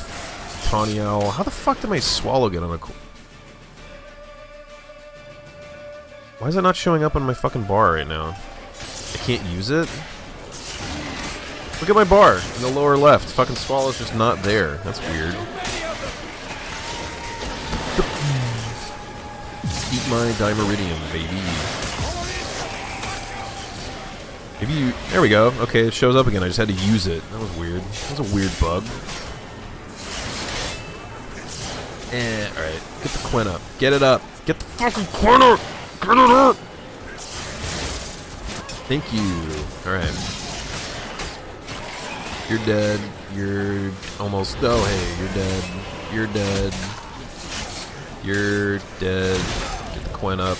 Tawny Owl. How the fuck did my swallow get on a... Why is it not showing up on my fucking bar right now? I can't use it? Look at my bar in the lower left. Fucking swallow's just not there. That's weird. Eat my Dimeridium, baby. Maybe you... There we go. Okay, it shows up again. I just had to use it. That was weird. That was a weird bug. Alright. Get the Quen up. Get it up. Get the fucking Quen up! Get it up! Thank you. Alright. You're dead. You're almost... Oh, hey, you're dead. You're dead. You're dead. Get the Quen up.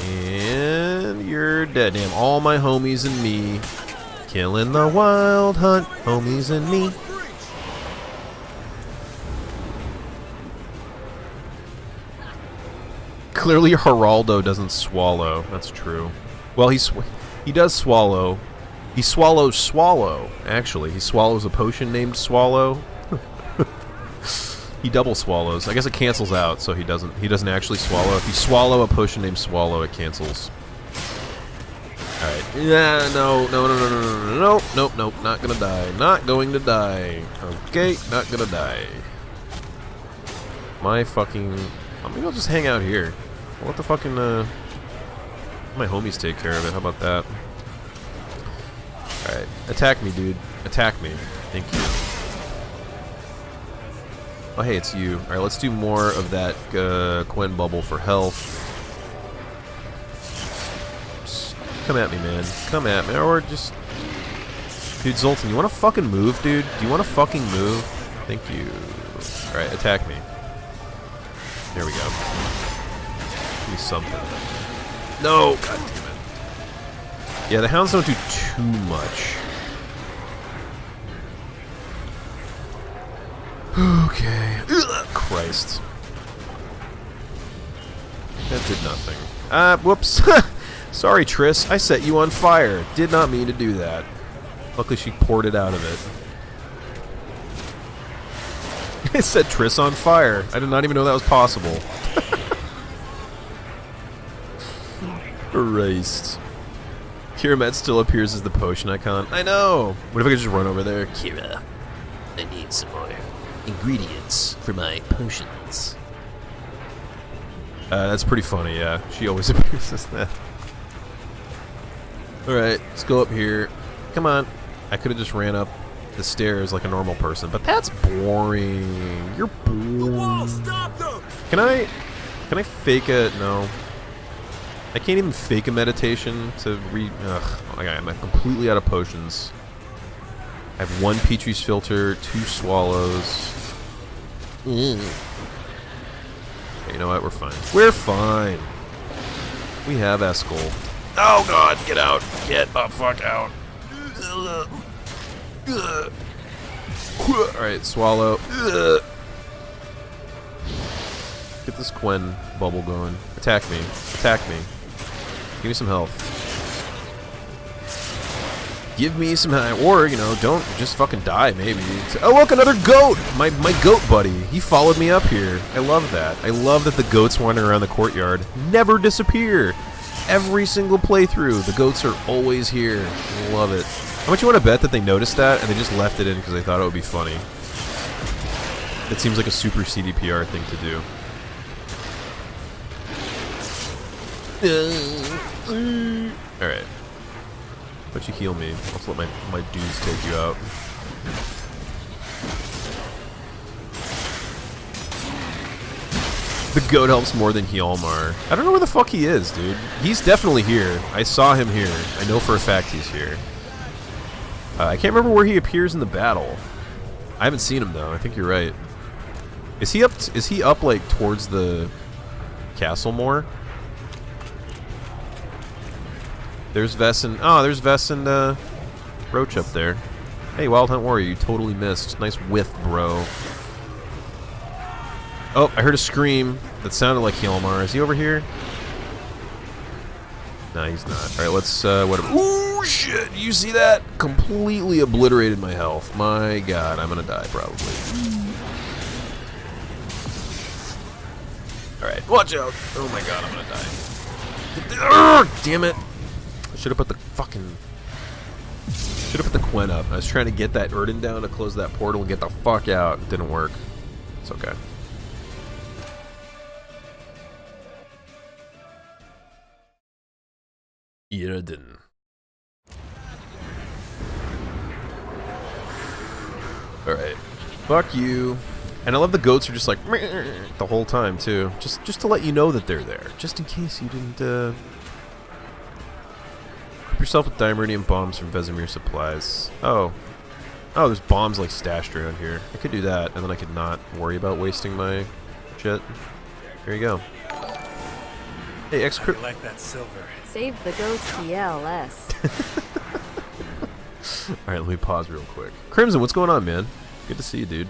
And you're dead. Damn, all my homies and me. Killing the wild hunt. Homies and me. Clearly Geraldo doesn't swallow. That's true. Well, he does swallow. He swallows swallow, actually. He swallows a potion named Swallow. He double swallows. I guess it cancels out, so he doesn't actually swallow. If you swallow a potion named Swallow, it cancels. Alright. Yeah, no, nope, not gonna die. Not going to die. Okay, not gonna die. My fucking... maybe I'll just hang out here. I'll let the fucking, my homies take care of it. How about that? Alright. Attack me, dude. Attack me. Thank you. Oh, hey, it's you. Alright, let's do more of that Quen bubble for health. Just come at me, man. Come at me. Or just... Dude, Zoltan, you want to fucking move, dude? Do you want to fucking move? Thank you. Alright, attack me. There we go. Give me something. No! God damn it. Yeah, the hounds don't do too much. Okay. Ugh, Christ. That did nothing. Whoops. Sorry, Triss. I set you on fire. Did not mean to do that. Luckily, she poured it out of it. It set Triss on fire. I did not even know that was possible. Christ. Kiramet still appears as the potion icon. I know! What if I could just run over there? Kira, I need some more ingredients for my potions. That's pretty funny, yeah. She always appears as that. Alright, let's go up here. Come on. I could have just ran up the stairs like a normal person, but that's boring. You're boring. Can I fake a... No. I can't even fake a meditation to Ugh. I'm completely out of potions. I have 1 Petrie's filter, 2 swallows. Okay, you know what? We're fine. We're fine. We have Eskel. Oh god, get out. Get the fuck out. Alright, swallow. Get this Quen bubble going. Attack me. Attack me. Give me some health. Give me some health. Or, you know, don't just fucking die, maybe. Oh, look, another goat! My goat buddy. He followed me up here. I love that. I love that the goats wandering around the courtyard never disappear. Every single playthrough, the goats are always here. I love it. How much you want to bet that they noticed that and they just left it in because they thought it would be funny? It seems like a super CDPR thing to do. Alright. But you heal me. Let's let my dudes take you out. The goat helps more than Hjalmar. I don't know where the fuck he is, dude. He's definitely here. I saw him here. I know for a fact he's here. I can't remember where he appears in the battle. I haven't seen him though. I think you're right. Is he up like towards the castle more? There's Vess and... Oh, there's Vess and Roach up there. Hey, Wild Hunt Warrior, you totally missed. Nice whiff, bro. Oh, I heard a scream that sounded like Hjalmar. Is he over here? No, he's not. Alright, let's, whatever. Ooh, shit! You see that? Completely obliterated my health. My god, I'm gonna die, probably. Alright, watch out! Oh my god, I'm gonna die. Urgh, damn it! I should have put the fucking... Should have put the Quen up. I was trying to get that Erden down to close that portal and get the fuck out. It didn't work. It's okay. Erden. Alright. Fuck you. And I love the goats are just like the whole time too, just to let you know that they're there, just in case you didn't. Equip yourself with dimeritium bombs from Vesemir supplies. Oh, there's bombs like stashed around here. I could do that, and then I could not worry about wasting my shit. Here you go. Hey, I like that silver. Save the goats TLS. All right, let me pause real quick. Crimson, what's going on, man? Good to see you, dude.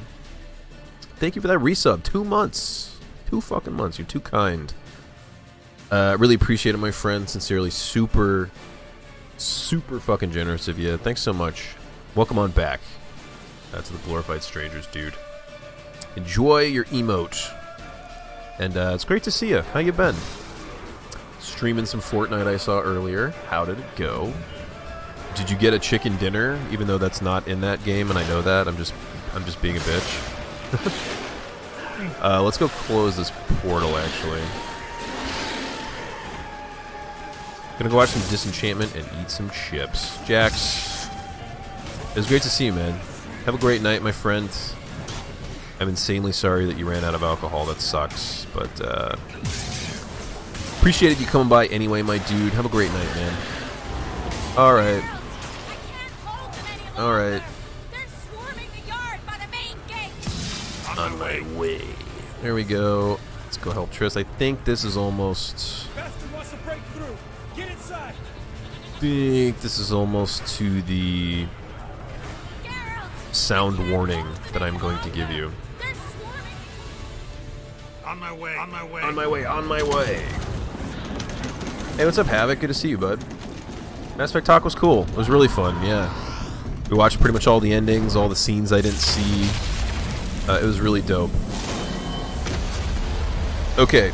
Thank you for that resub. 2 months. 2 fucking months. You're too kind. Really appreciate it, my friend. Sincerely, super fucking generous of you. Thanks so much. Welcome on back to the Glorified Strangers, dude. Enjoy your emote. And it's great to see you. How you been? Streaming some Fortnite I saw earlier. How did it go? Did you get a chicken dinner, even though that's not in that game, and I know that? I'm just being a bitch. Let's go close this portal, actually. Gonna go watch some Disenchantment and eat some chips. Jax, it was great to see you, man. Have a great night, my friend. I'm insanely sorry that you ran out of alcohol. That sucks, but appreciated you coming by anyway, my dude. Have a great night, man. Alright. Alright. On my way. There we go. Let's go help Triss. I think this is almost... Wants to break through. Get inside. I think this is almost to the sound warning that I'm going to give you. On my way. On my way. On my way. On my way. Hey, what's up, Havoc? Good to see you, bud. Mass Effect Talk was cool. It was really fun, yeah. We watched pretty much all the endings, all the scenes I didn't see. It was really dope. Okay.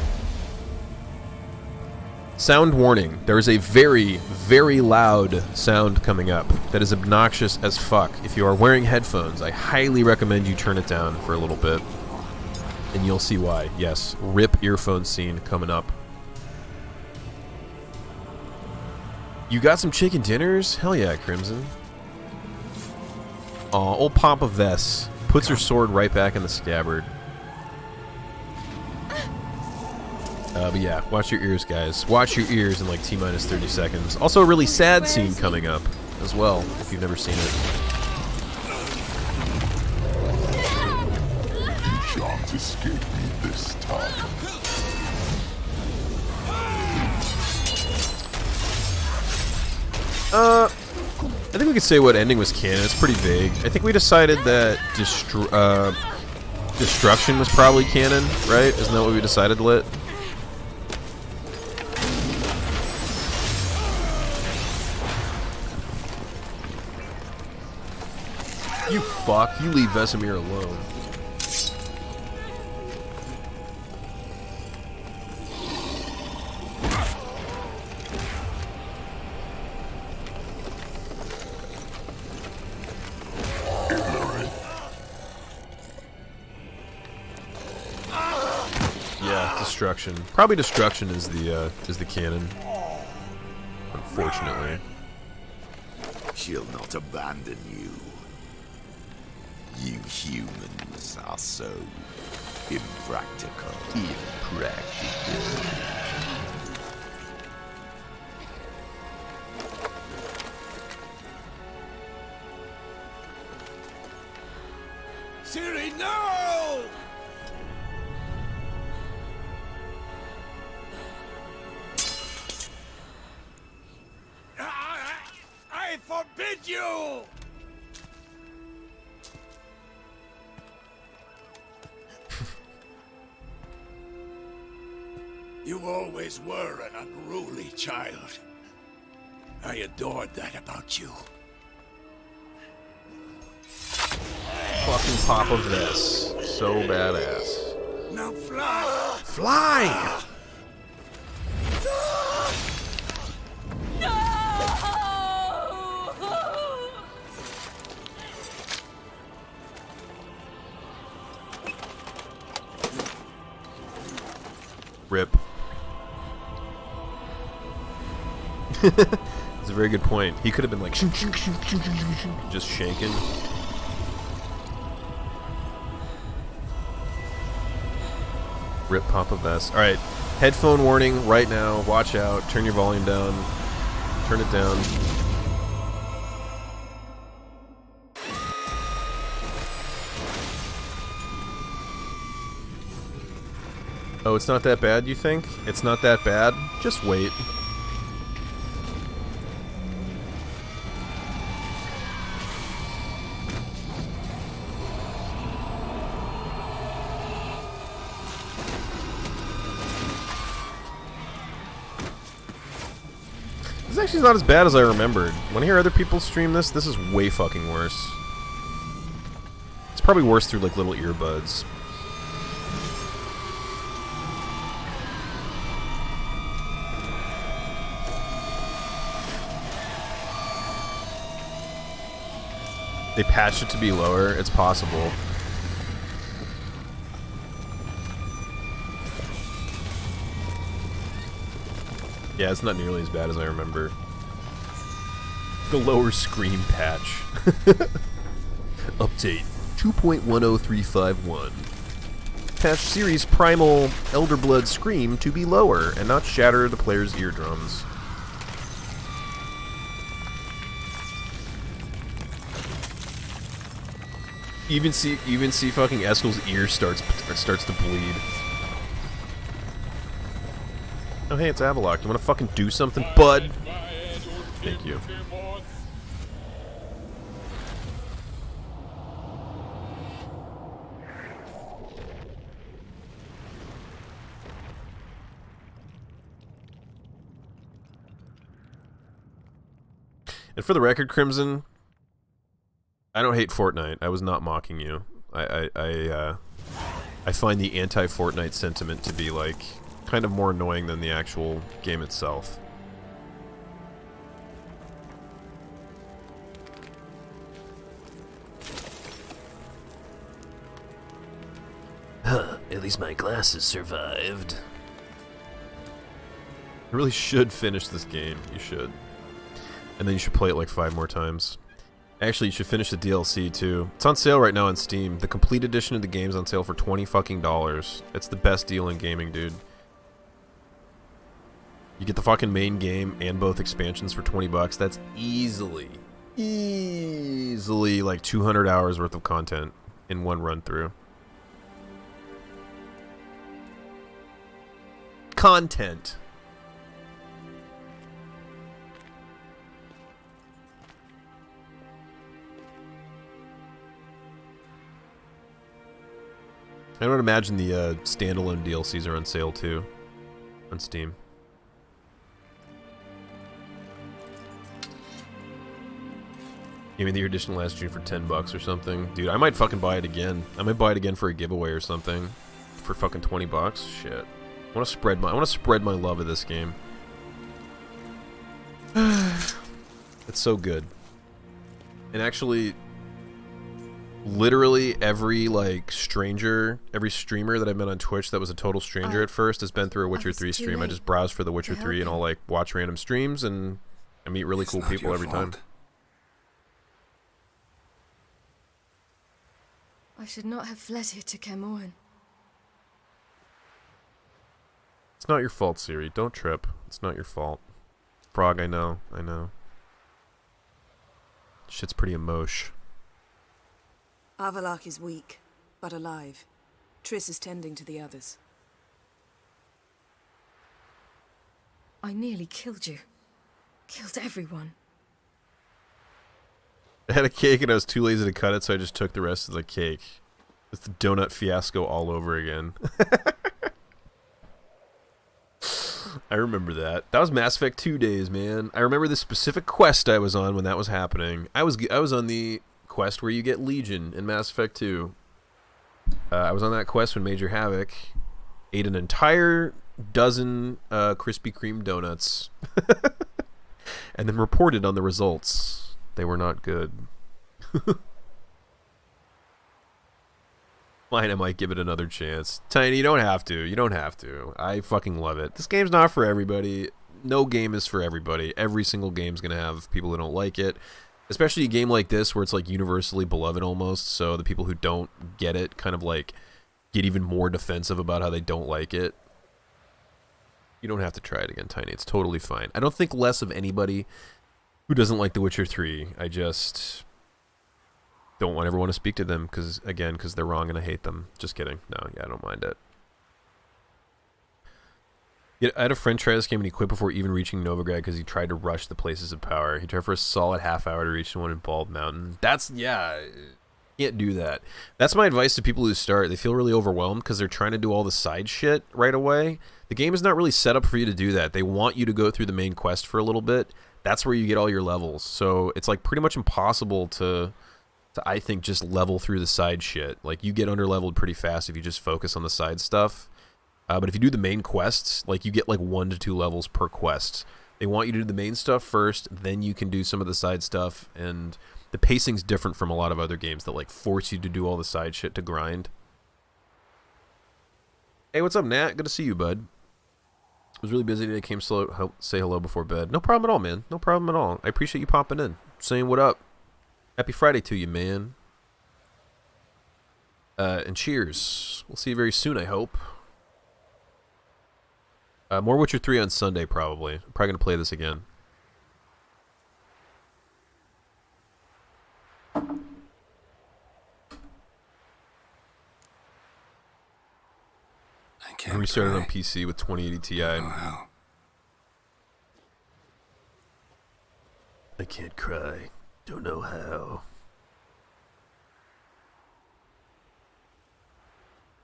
Sound warning. There is a very, very loud sound coming up that is obnoxious as fuck. If you are wearing headphones, I highly recommend you turn it down for a little bit. And you'll see why. Yes, rip earphone scene coming up. You got some chicken dinners? Hell yeah, Crimson. Aw, old Papa Vess puts her sword right back in the scabbard. But yeah, watch your ears, guys. Watch your ears in like T-minus 30 seconds. Also a really sad scene coming up as well, if you've never seen it. You shan't escape me this time. I think we could say what ending was canon. It's pretty vague. I think we decided that destruction was probably canon, right? Isn't that what we decided, Lit? You fuck. You leave Vesemir alone. Destruction. Probably destruction is the canon. Unfortunately. She'll not abandon you. You humans are so impractical. Ciri, no! I forbid you! You always were an unruly child. I adored that about you. Fucking pop of this. So badass. Now fly! Fly! Rip. That's a very good point. He could have been like just shaking. Rip Papa Best. Alright, headphone warning right now. Watch out. Turn your volume down. Turn it down. Oh, it's not that bad, you think? It's not that bad? Just wait. This actually is not as bad as I remembered. When I hear other people stream this, this is way fucking worse. It's probably worse through like little earbuds. They patched it to be lower. It's possible. Yeah, it's not nearly as bad as I remember. The lower screen patch. Update 2.10351. Patch series primal Elderblood scream to be lower and not shatter the player's eardrums. You even see fucking Eskel's ear starts to bleed. Oh hey, it's Avalok. You wanna fucking do something, bud? Thank you. And for the record, Crimson, I don't hate Fortnite. I was not mocking you. I find the anti-Fortnite sentiment to be like kind of more annoying than the actual game itself. Huh, at least my glasses survived. You really should finish this game. You should. And then you should play it like 5 more times. Actually, you should finish the DLC too. It's on sale right now on Steam. The complete edition of the game's on sale for $20 fucking. It's the best deal in gaming, dude. You get the fucking main game and both expansions for $20. That's easily like 200 hours worth of content in one run through. Content. I would imagine the standalone DLCs are on sale too, on Steam. You mean the edition last June for $10 or something? Dude, I might fucking buy it again. I might buy it again for a giveaway or something. For fucking $20. Shit. I want to spread my love of this game. It's so good. And actually, literally every like stranger, every streamer that I've met on Twitch that was a total stranger at first has been through a Witcher 3 stream. I just browse for the Witcher 3 and I'll like watch random streams and I meet really cool people every time. I should not have fled here to Kermoran. It's not your fault, Ciri. Don't trip. It's not your fault. Frog, I know. I know. Shit's pretty emosh. Avalok is weak, but alive. Triss is tending to the others. I nearly killed you. Killed everyone. I had a cake and I was too lazy to cut it, so I just took the rest of the cake. It's the donut fiasco all over again. I remember that. That was Mass Effect 2 days, man. I remember the specific quest I was on when that was happening. I was on the quest where you get Legion in Mass Effect 2. I was on that quest when Major Havoc ate an entire dozen Krispy Kreme donuts and then reported on the results. They were not good. Fine, I might give it another chance. Tiny, you don't have to. You don't have to. I fucking love it. This game's not for everybody. No game is for everybody. Every single game's gonna have people who don't like it. Especially a game like this where it's like universally beloved almost, so the people who don't get it kind of like get even more defensive about how they don't like it. You don't have to try it again, Tiny. It's totally fine. I don't think less of anybody who doesn't like The Witcher 3. I just don't ever want to speak to them because they're wrong and I hate them. Just kidding. No, yeah, I don't mind it. Yeah, I had a friend try this game and he quit before even reaching Novigrad because he tried to rush the places of power. He tried for a solid half hour to reach the one in Bald Mountain. Can't do that. That's my advice to people who start. They feel really overwhelmed because they're trying to do all the side shit right away. The game is not really set up for you to do that. They want you to go through the main quest for a little bit. That's where you get all your levels. So it's like pretty much impossible to I think, just level through the side shit. Like, you get underleveled pretty fast if you just focus on the side stuff. But if you do the main quests, like, you get like 1 to 2 levels per quest. They want you to do the main stuff first, then you can do some of the side stuff, and the pacing's different from a lot of other games that like force you to do all the side shit to grind. Hey, what's up, Nat? Good to see you, bud. I was really busy today. Came slow. Say hello before bed. No problem at all, man. No problem at all. I appreciate you popping in, saying what up. Happy Friday to you, man. And cheers. We'll see you very soon, I hope. More Witcher 3 on Sunday, probably. I'm probably going to play this again. I restarted on PC with 2080 Ti. Oh, wow. I can't cry. Don't know how.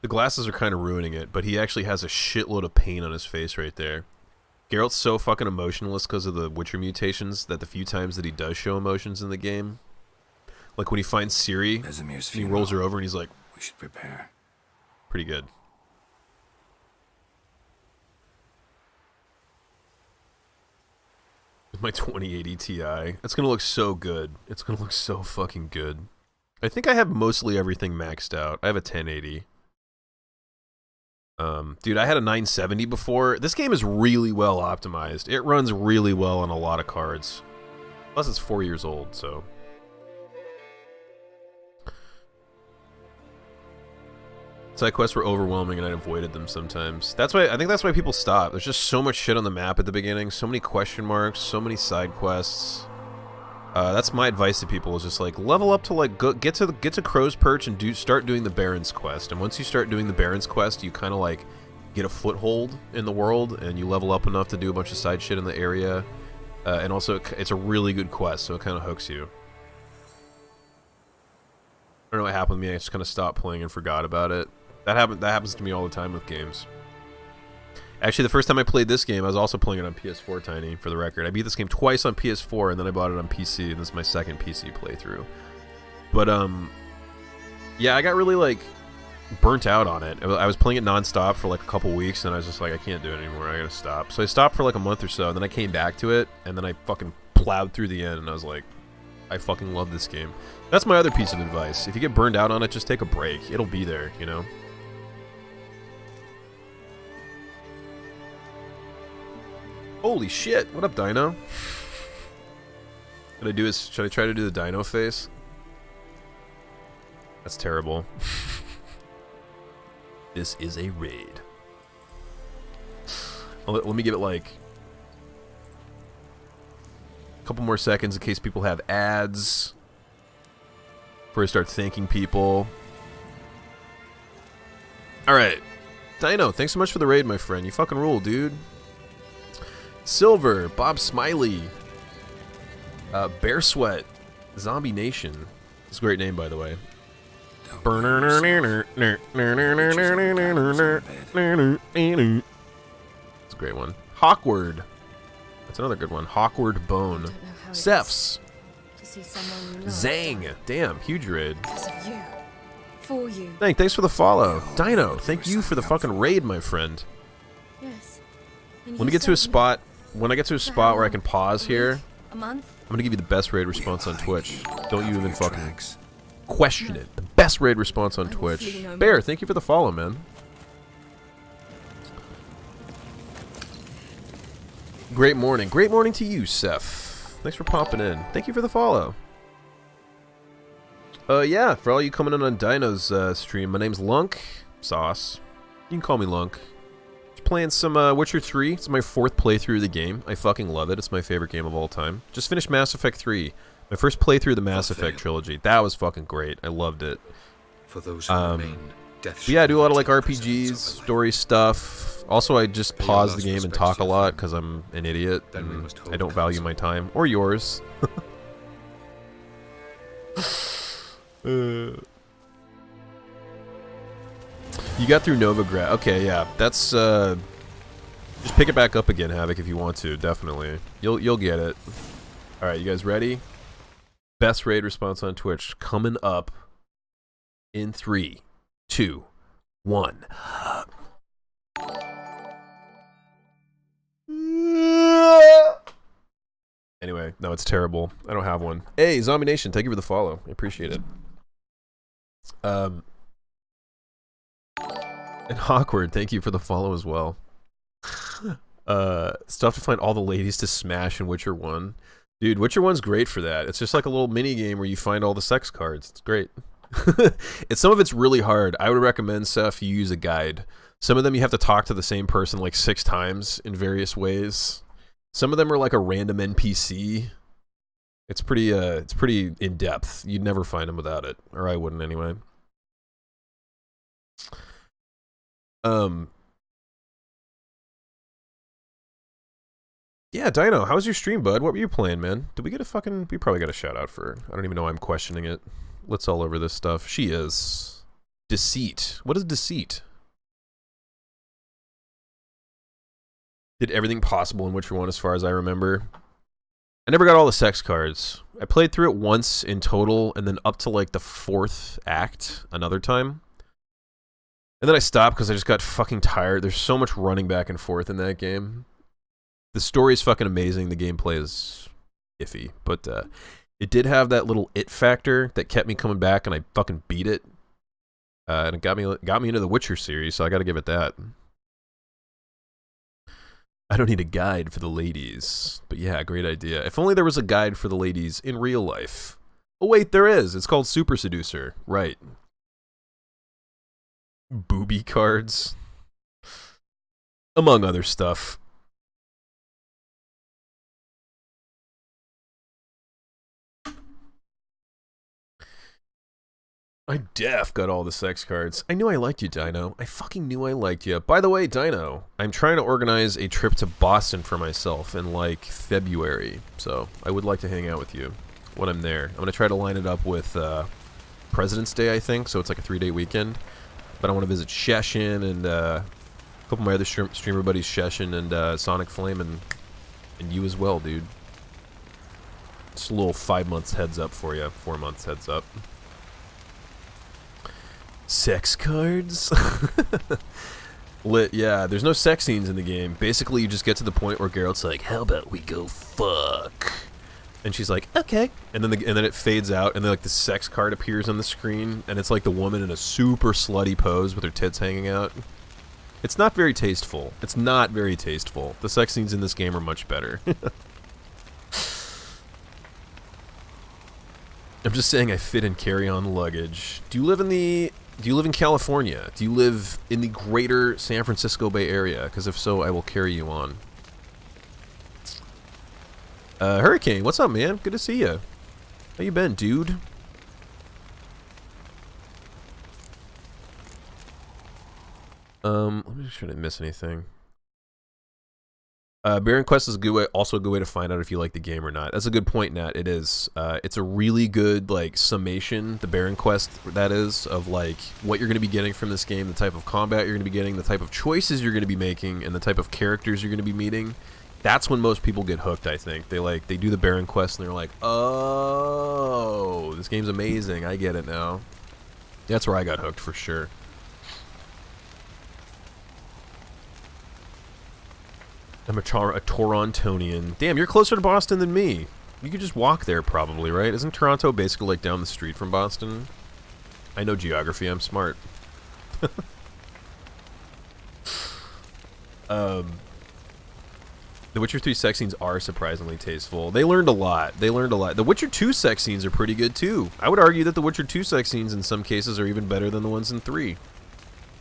The glasses are kind of ruining it, but he actually has a shitload of pain on his face right there. Geralt's so fucking emotionless because of the Witcher mutations that the few times that he does show emotions in the game, like when he finds Ciri, he rolls her over and he's like, "We should prepare." Pretty good. With my 2080 Ti. It's gonna look so good. It's gonna look so fucking good. I think I have mostly everything maxed out. I have a 1080. Dude, I had a 970 before. This game is really well optimized. It runs really well on a lot of cards. Plus it's 4 years old, so. Side quests were overwhelming and I avoided them sometimes. I think that's why people stop. There's just so much shit on the map at the beginning, so many question marks, so many side quests. That's my advice to people, is just like level up to like get to Crow's Perch and start doing the Baron's quest. And once you start doing the Baron's quest, you kind of like get a foothold in the world and you level up enough to do a bunch of side shit in the area. And also it's a really good quest, so it kind of hooks you. I don't know what happened to me. I just kind of stopped playing and forgot about it. That happens to me all the time with games. Actually, the first time I played this game, I was also playing it on PS4, Tiny, for the record. I beat this game twice on PS4, and then I bought it on PC, and this is my second PC playthrough. But, yeah, I got really, like, burnt out on it. I was playing it non-stop for, like, a couple weeks, and I was just like, I can't do it anymore. I gotta stop. So I stopped for, like, a month or so, and then I came back to it, and then I fucking plowed through the end, and I was like, I fucking love this game. That's my other piece of advice. If you get burned out on it, just take a break. It'll be there, you know? Holy shit! What up, Dino? Should I try to do the Dino face? That's terrible. This is a raid. Let me give it like a couple more seconds in case people have ads. Before I start thanking people. Alright. Dino, thanks so much for the raid, my friend. You fucking rule, dude. Silver, Bob Smiley, Bear Sweat, Zombie Nation. It's a great name, by the way. It's a great one. Hawkward. That's another good one. Hawkward Bone. Cephs. Zang. Damn, huge raid. Because of you. For you. Thanks for the follow. Dino, thank you for the fucking raid, my friend. Yes. Let me get to a spot. When I get to a spot where I can pause here, a month? I'm gonna give you the best raid response on Twitch. Don't you even fucking question it. The best raid response on Twitch. Bear, thank you for the follow, man. Great morning. Great morning to you, Seth. Thanks for popping in. Thank you for the follow. Yeah, for all you coming in on Dino's stream, my name's Lunk. Sauce. You can call me Lunk. Just playing some Witcher 3. It's my 4th playthrough of the game. I fucking love it. It's my favorite game of all time. Just finished Mass Effect 3. My first playthrough of the Mass Effect trilogy. That was fucking great. I loved it. For those who remain, death yeah, I do a lot of like RPGs, story stuff. Also, I just pause the game and talk a lot because I'm an idiot and I don't value my time or yours. You got through Novigrad. Okay, yeah, that's just pick it back up again, Havoc, if you want to. Definitely, you'll get it. All right, you guys ready? Best raid response on Twitch coming up in 3, 2, 1. Anyway, no, it's terrible. I don't have one. Hey, Zombie Nation, thank you for the follow. I appreciate it. And Awkward, thank you for the follow as well. Stuff to find all the ladies to smash in Witcher 1. Dude, Witcher 1's great for that. It's just like a little mini game where you find all the sex cards. It's great. Some of it's really hard. I would recommend, Seth, you use a guide. Some of them you have to talk to the same person like 6 times in various ways. Some of them are like a random NPC. It's pretty in depth. You'd never find them without it, or I wouldn't anyway. Yeah, Dino, how was your stream, bud? What were you playing, man? Did we get a fucking... We probably got a shout out for... I don't even know why I'm questioning it. Let's all over this stuff. She is... Deceit. What is deceit? Did everything possible in Witcher 1 as far as I remember. I never got all the sex cards. I played through it once in total, and then up to like the 4th act another time. And then I stopped because I just got fucking tired. There's so much running back and forth in that game. The story is fucking amazing. The gameplay is iffy. But it did have that little it factor that kept me coming back, and I fucking beat it. And it got me into the Witcher series, so I gotta give it that. I don't need a guide for the ladies. But yeah, great idea. If only there was a guide for the ladies in real life. Oh wait, there is. It's called Super Seducer. Right. Booby cards. Among other stuff. I got all the sex cards. I knew I liked you, Dino. I fucking knew I liked you. By the way, Dino, I'm trying to organize a trip to Boston for myself in, like, February. So, I would like to hang out with you when I'm there. I'm going to try to line it up with President's Day, I think. So, it's like a 3-day weekend. But I want to visit Sheshin and a couple of my other streamer buddies, Sheshin and Sonic Flame, and you as well, dude. Just a little 5 months heads up for you. 4 months heads up. Sex cards? Lit, yeah, there's no sex scenes in the game. Basically, you just get to the point where Geralt's like, how about we go fuck? And she's like, okay. And then it fades out, and then like the sex card appears on the screen, and it's like the woman in a super slutty pose with her tits hanging out. It's not very tasteful. It's not very tasteful. The sex scenes in this game are much better. I'm just saying I fit in carry-on luggage. Do you live in California? Do you live in the greater San Francisco Bay Area? Because if so, I will carry you on. Hurricane, what's up, man? Good to see you. How you been, dude? Let me make sure I didn't miss anything. Baron Quest is a good way, also a good way to find out if you like the game or not. That's a good point, Nat. It is. It's a really good like summation, the Baron Quest that is, of like what you're going to be getting from this game, the type of combat you're going to be getting, the type of choices you're going to be making, and the type of characters you're going to be meeting. That's when most people get hooked, I think. They do the Baron Quest and they're like, oh, this game's amazing. I get it now. That's where I got hooked for sure. I'm a Torontonian. Damn, you're closer to Boston than me. You could just walk there probably, right? Isn't Toronto basically like down the street from Boston? I know geography, I'm smart. The Witcher 3 sex scenes are surprisingly tasteful. They learned a lot. The Witcher 2 sex scenes are pretty good too. I would argue that the Witcher 2 sex scenes in some cases are even better than the ones in 3.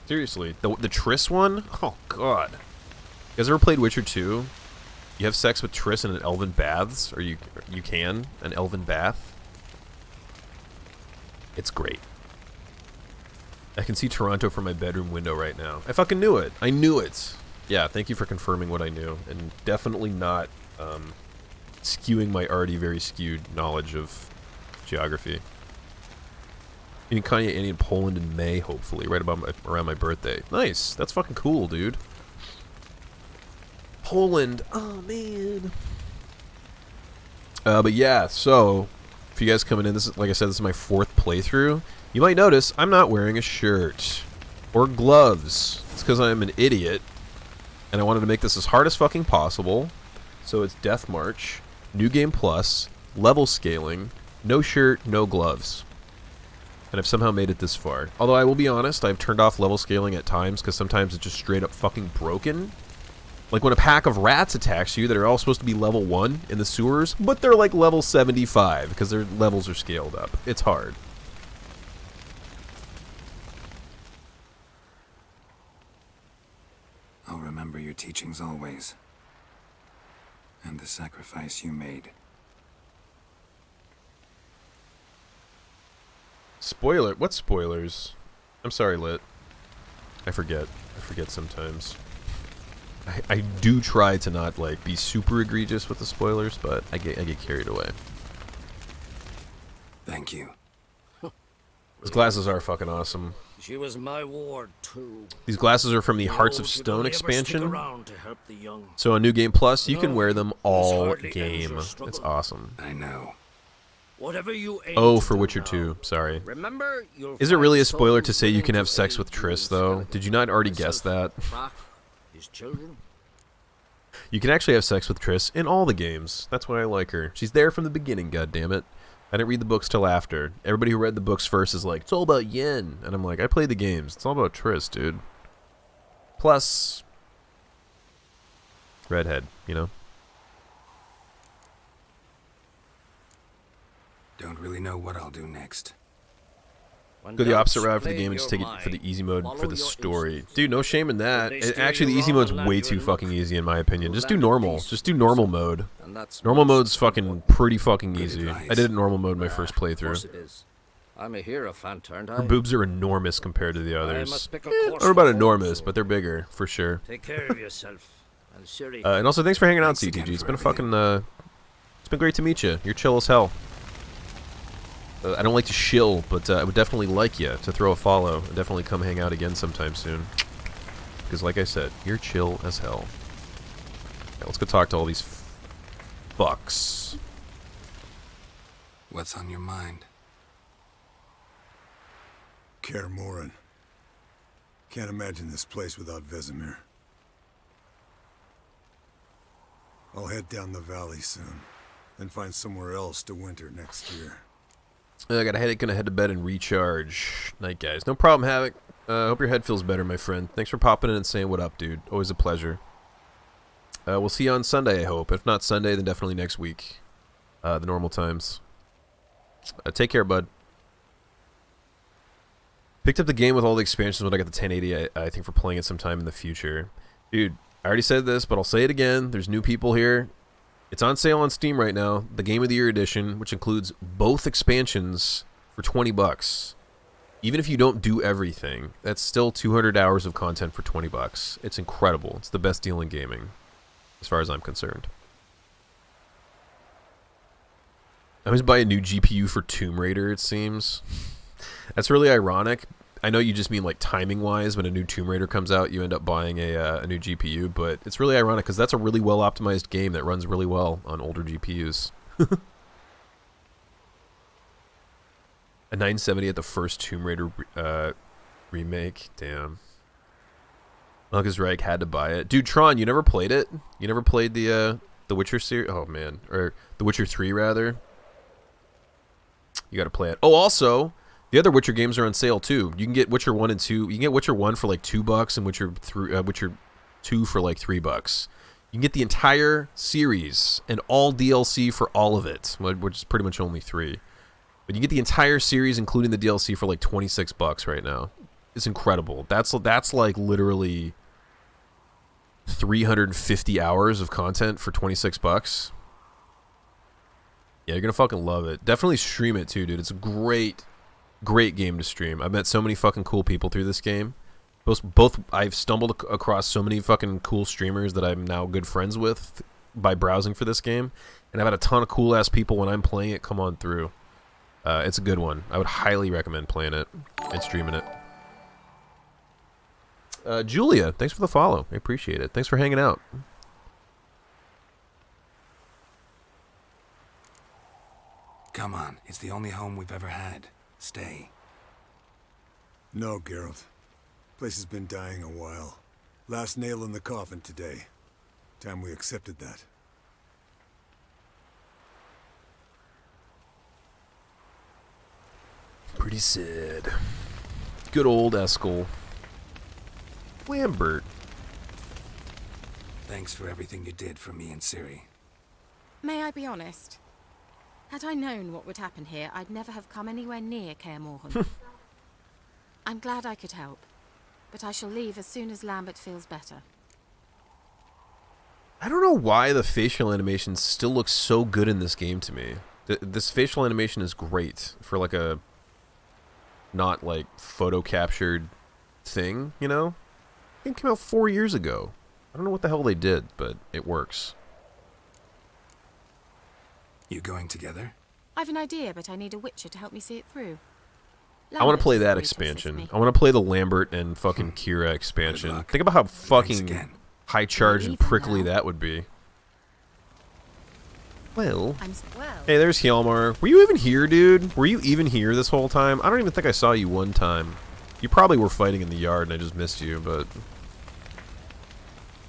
Seriously, the Triss one? Oh god. You guys ever played Witcher 2? You have sex with Triss in an elven baths, or you can an elven bath. It's great. I can see Toronto from my bedroom window right now. I fucking knew it. I knew it. Yeah, thank you for confirming what I knew, and definitely not skewing my already very skewed knowledge of geography. Meeting Kanye Annie in Poland in May, hopefully, right about around my birthday. Nice. That's fucking cool, dude. Poland. Oh, man. But yeah, so, if you guys coming in, this is, like I said, this is my 4th playthrough. You might notice I'm not wearing a shirt or gloves. It's because I'm an idiot, and I wanted to make this as hard as fucking possible. So it's Death March, New Game Plus, level scaling, no shirt, no gloves. And I've somehow made it this far. Although I will be honest, I've turned off level scaling at times because sometimes it's just straight up fucking broken. Like when a pack of rats attacks you that are all supposed to be level 1 in the sewers, but they're like level 75 because their levels are scaled up. It's hard. I'll remember your teachings always. And the sacrifice you made. Spoiler? What spoilers? I'm sorry, Lit. I forget. I forget sometimes. I do try to not, like, be super egregious with the spoilers, but I get carried away. Thank you. Those glasses are fucking awesome. She was my ward, too. These glasses are from the Hearts of Stone expansion. So on New Game Plus, you can wear them all game. It's awesome. I know. Whatever you oh, for Witcher 2. Sorry. Remember, is it really a spoiler to say you can have sex with Triss, though? Did you not already guess that? His children. You can actually have sex with Triss in all the games. That's why I like her. She's there from the beginning, goddammit. I didn't read the books till after. Everybody who read the books first is like, it's all about Yen. And I'm like, I played the games. It's all about Triss, dude. Plus, redhead, you know? Don't really know what I'll do next. Go the opposite route for the game and just take it for the easy mode for the story. Dude, no shame in that. Actually, the easy mode's way too fucking easy in my opinion. Just do normal. Just do normal mode. Normal mode's fucking pretty fucking easy. I did it in normal mode my first playthrough. I'm a hero fan, turned Her boobs are enormous compared to the others. Or about enormous, but they're bigger, for sure. Take care of yourself. And also, thanks for hanging out, CTG. It's been a fucking, it's been great to meet you. You're chill as hell. I don't like to shill, but I would definitely like you to throw a follow and definitely come hang out again sometime soon. Because like I said, you're chill as hell. Right, let's go talk to all these fucks. What's on your mind? Kaer Morhen. Can't imagine this place without Vesemir. I'll head down the valley soon, then find somewhere else to winter next year. I got a headache, gonna head to bed and recharge. Night, guys. No problem, Havoc. Hope your head feels better, my friend. Thanks for popping in and saying what up, dude. Always a pleasure. We'll see you on Sunday, I hope. If not Sunday, then definitely next week. The normal times. Take care, bud. Picked up the game with all the expansions when I got the 1080, I think, for playing it sometime in the future. Dude, I already said this, but I'll say it again. There's new people here. It's on sale on Steam right now. The Game of the Year edition, which includes both expansions for $20. Even if you don't do everything, that's still 200 hours of content for $20. It's incredible. It's the best deal in gaming, as far as I'm concerned. I always buy a new GPU for Tomb Raider, it seems. That's really ironic. I know you just mean like timing-wise, when a new Tomb Raider comes out, you end up buying a new GPU, but it's really ironic because that's a really well-optimized game that runs really well on older GPUs. A 970 at the first Tomb Raider remake. Damn. Uncas Reich had to buy it. Dude, Tron, you never played it? You never played the Witcher series? Oh, man. Or The Witcher 3, rather. You gotta play it. Oh, also... the other Witcher games are on sale too. You can get Witcher 1 and 2. You can get Witcher 1 for like $2 and Witcher 2 for like $3. You can get the entire series and all DLC for all of it, which is pretty much only $3. But you get the entire series including the DLC for like $26 right now. is incredible. That's like literally 350 hours of content for 26 bucks. Yeah, you're gonna fucking love it. Definitely stream it too, dude. It's a great game to stream. I've met so many fucking cool people through this game. Both I've stumbled across so many fucking cool streamers that I'm now good friends with by browsing for this game, and I've had a ton of cool ass people when I'm playing it come on through. It's a good one. I would highly recommend playing it and streaming it. Julia, thanks for the follow. I appreciate it. Thanks for hanging out. Come on, it's the only home we've ever had. Stay. No, Geralt. Place has been dying a while. Last nail in the coffin today. Time we accepted that. Pretty sad. Good old Eskel. Lambert. Thanks for everything you did for me and Ciri. May I be honest? Had I known what would happen here, I'd never have come anywhere near Kaer Morhen. I'm glad I could help, but I shall leave as soon as Lambert feels better. I don't know why the facial animation still looks so good in this game to me. This facial animation is great for like a not like photo captured thing, you know? It came out 4 years ago. I don't know what the hell they did, but it works. You going together? I've an idea, but I need a Witcher to help me see it through. I want to play that expansion. I want to play the Lambert and fucking Kira expansion. Think about how fucking high charge and prickly that would be. Well, hey, there's Hjalmar. Were you even here, dude? Were you even here this whole time? I don't even think I saw you one time. You probably were fighting in the yard and I just missed you, but...